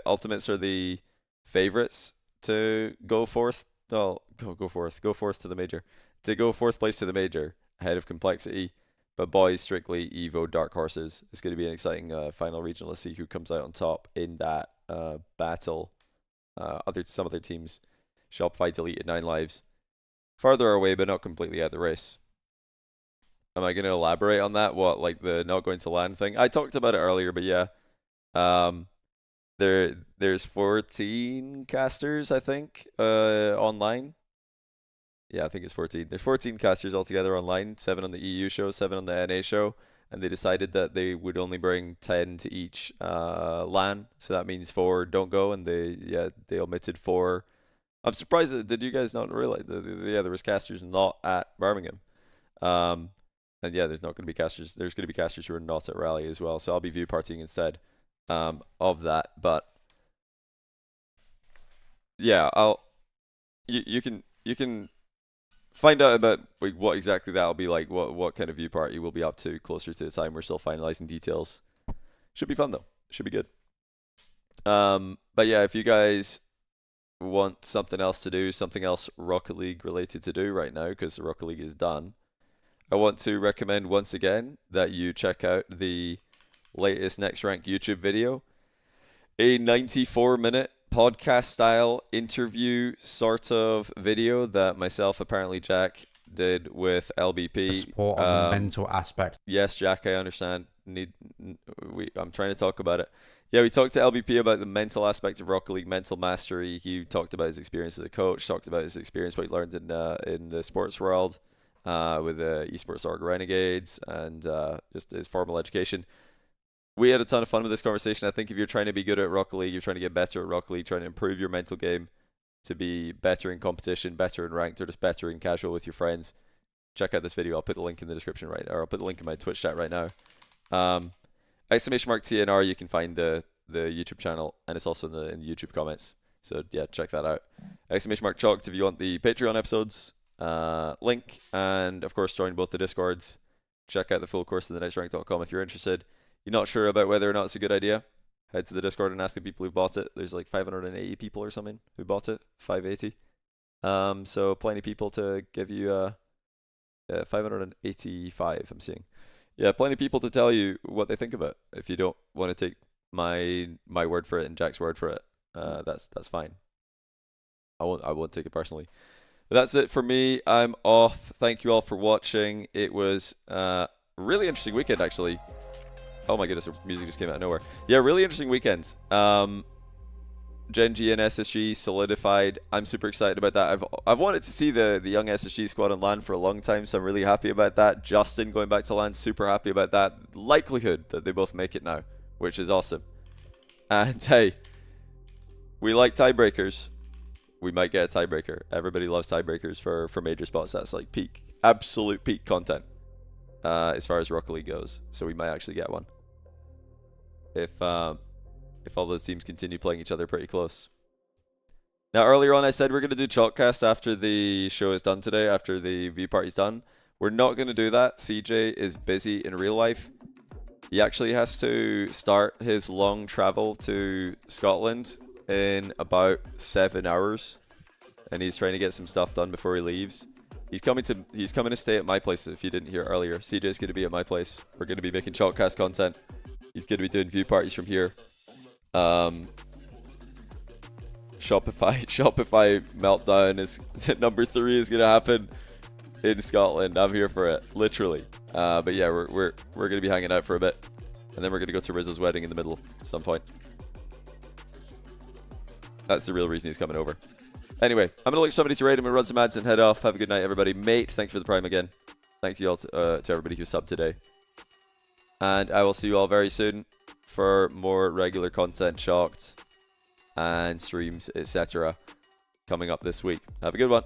Ultimates are the favorites to go fourth. No, go fourth to the major. To go fourth place to the major ahead of Complexity. But boys, Strictly, Evo, Dark Horses. It's going to be an exciting final regional. Let's see who comes out on top in that battle. Some other teams. Shopify deleted 9 lives. Farther away, but not completely out of the race. Am I going to elaborate on that? What, like the not going to LAN thing? I talked about it earlier, but yeah. There's 14 casters, I think, online. Yeah, I think it's 14. There's 14 casters altogether online. 7 on the EU show, 7 on the NA show. and they decided that they would only bring 10 to each LAN. So that means 4 don't go, and they omitted 4. I'm surprised. Did you guys not realize? There was casters not at Birmingham. And yeah, there's not going to be casters. There's going to be casters who are not at Rally as well. So I'll be view partying instead of that. But yeah, you can find out about like what exactly that'll be like. What kind of view party we'll be up to closer to the time. We're still finalizing details. Should be fun though. Should be good. But yeah, if you guys want something else to do, something else Rocket League related to do right now, because the Rocket League is done, I want to recommend once again that you check out the latest Next Rank YouTube video. A 94-minute podcast style interview sort of video that myself, apparently Jack, did with LBP. The sport on the mental aspect. Yes, Jack, I understand. I'm trying to talk about it. Yeah, we talked to LBP about the mental aspect of Rocket League, mental mastery. He talked about his experience as a coach, talked about his experience, what he learned in the sports world with the esports org Renegades, and just his formal education. We had a ton of fun with this conversation. I think if you're trying to be good at Rocket League, you're trying to get better at Rocket League, trying to improve your mental game to be better in competition, better in ranked, or just better in casual with your friends, check out this video. I'll put the link in the description I'll put the link in my Twitch chat right now. !TNR, you can find the YouTube channel, and it's also in the YouTube comments. So yeah, check that out. !Chalked if you want the Patreon episodes link, and of course join both the Discords. Check out the full course at thenextrank.com if you're interested. You're not sure about whether or not it's a good idea, head to the Discord and ask the people who bought it. There's like 580 people or something who bought it. 580. So plenty of people to give you 585 I'm seeing. Yeah, plenty of people to tell you what they think of it. If you don't want to take my word for it and Jack's word for it, that's fine. I won't take it personally. But that's it for me. I'm off. Thank you all for watching. It was a really interesting weekend, actually. Oh my goodness, the music just came out of nowhere. Yeah, really interesting weekend. Gen G and SSG solidified. I'm super excited about that. I've wanted to see the young SSG squad on LAN for a long time, so I'm really happy about that. Justin going back to LAN, super happy about that. Likelihood that they both make it now, which is awesome. And hey, we like tiebreakers. We might get a tiebreaker. Everybody loves tiebreakers for major spots. That's like peak, absolute peak content as far as Rocket League goes. So we might actually get one if all those teams continue playing each other pretty close. Now, earlier on I said we're going to do Chalkcast after the show is done today, after the view party's done. We're not going to do that. CJ is busy in real life. He actually has to start his long travel to Scotland in about 7 hours, and he's trying to get some stuff done before he leaves. He's coming to stay at my place. If you didn't hear earlier, CJ's going to be at my place. We're going to be making Chalkcast content. He's going to be doing view parties from here. Shopify meltdown is number 3 is going to happen in Scotland. I'm here for it, literally. But yeah, we're going to be hanging out for a bit, and then we're going to go to Rizzo's wedding in the middle at some point. That's the real reason he's coming over. Anyway, I'm going to look for somebody to raid him and run some ads and head off. Have a good night, everybody. Mate, thanks for the prime again. Thank you all to everybody who subbed today. And I will see you all very soon for more regular content, Chalked, and streams, etc. coming up this week. Have a good one.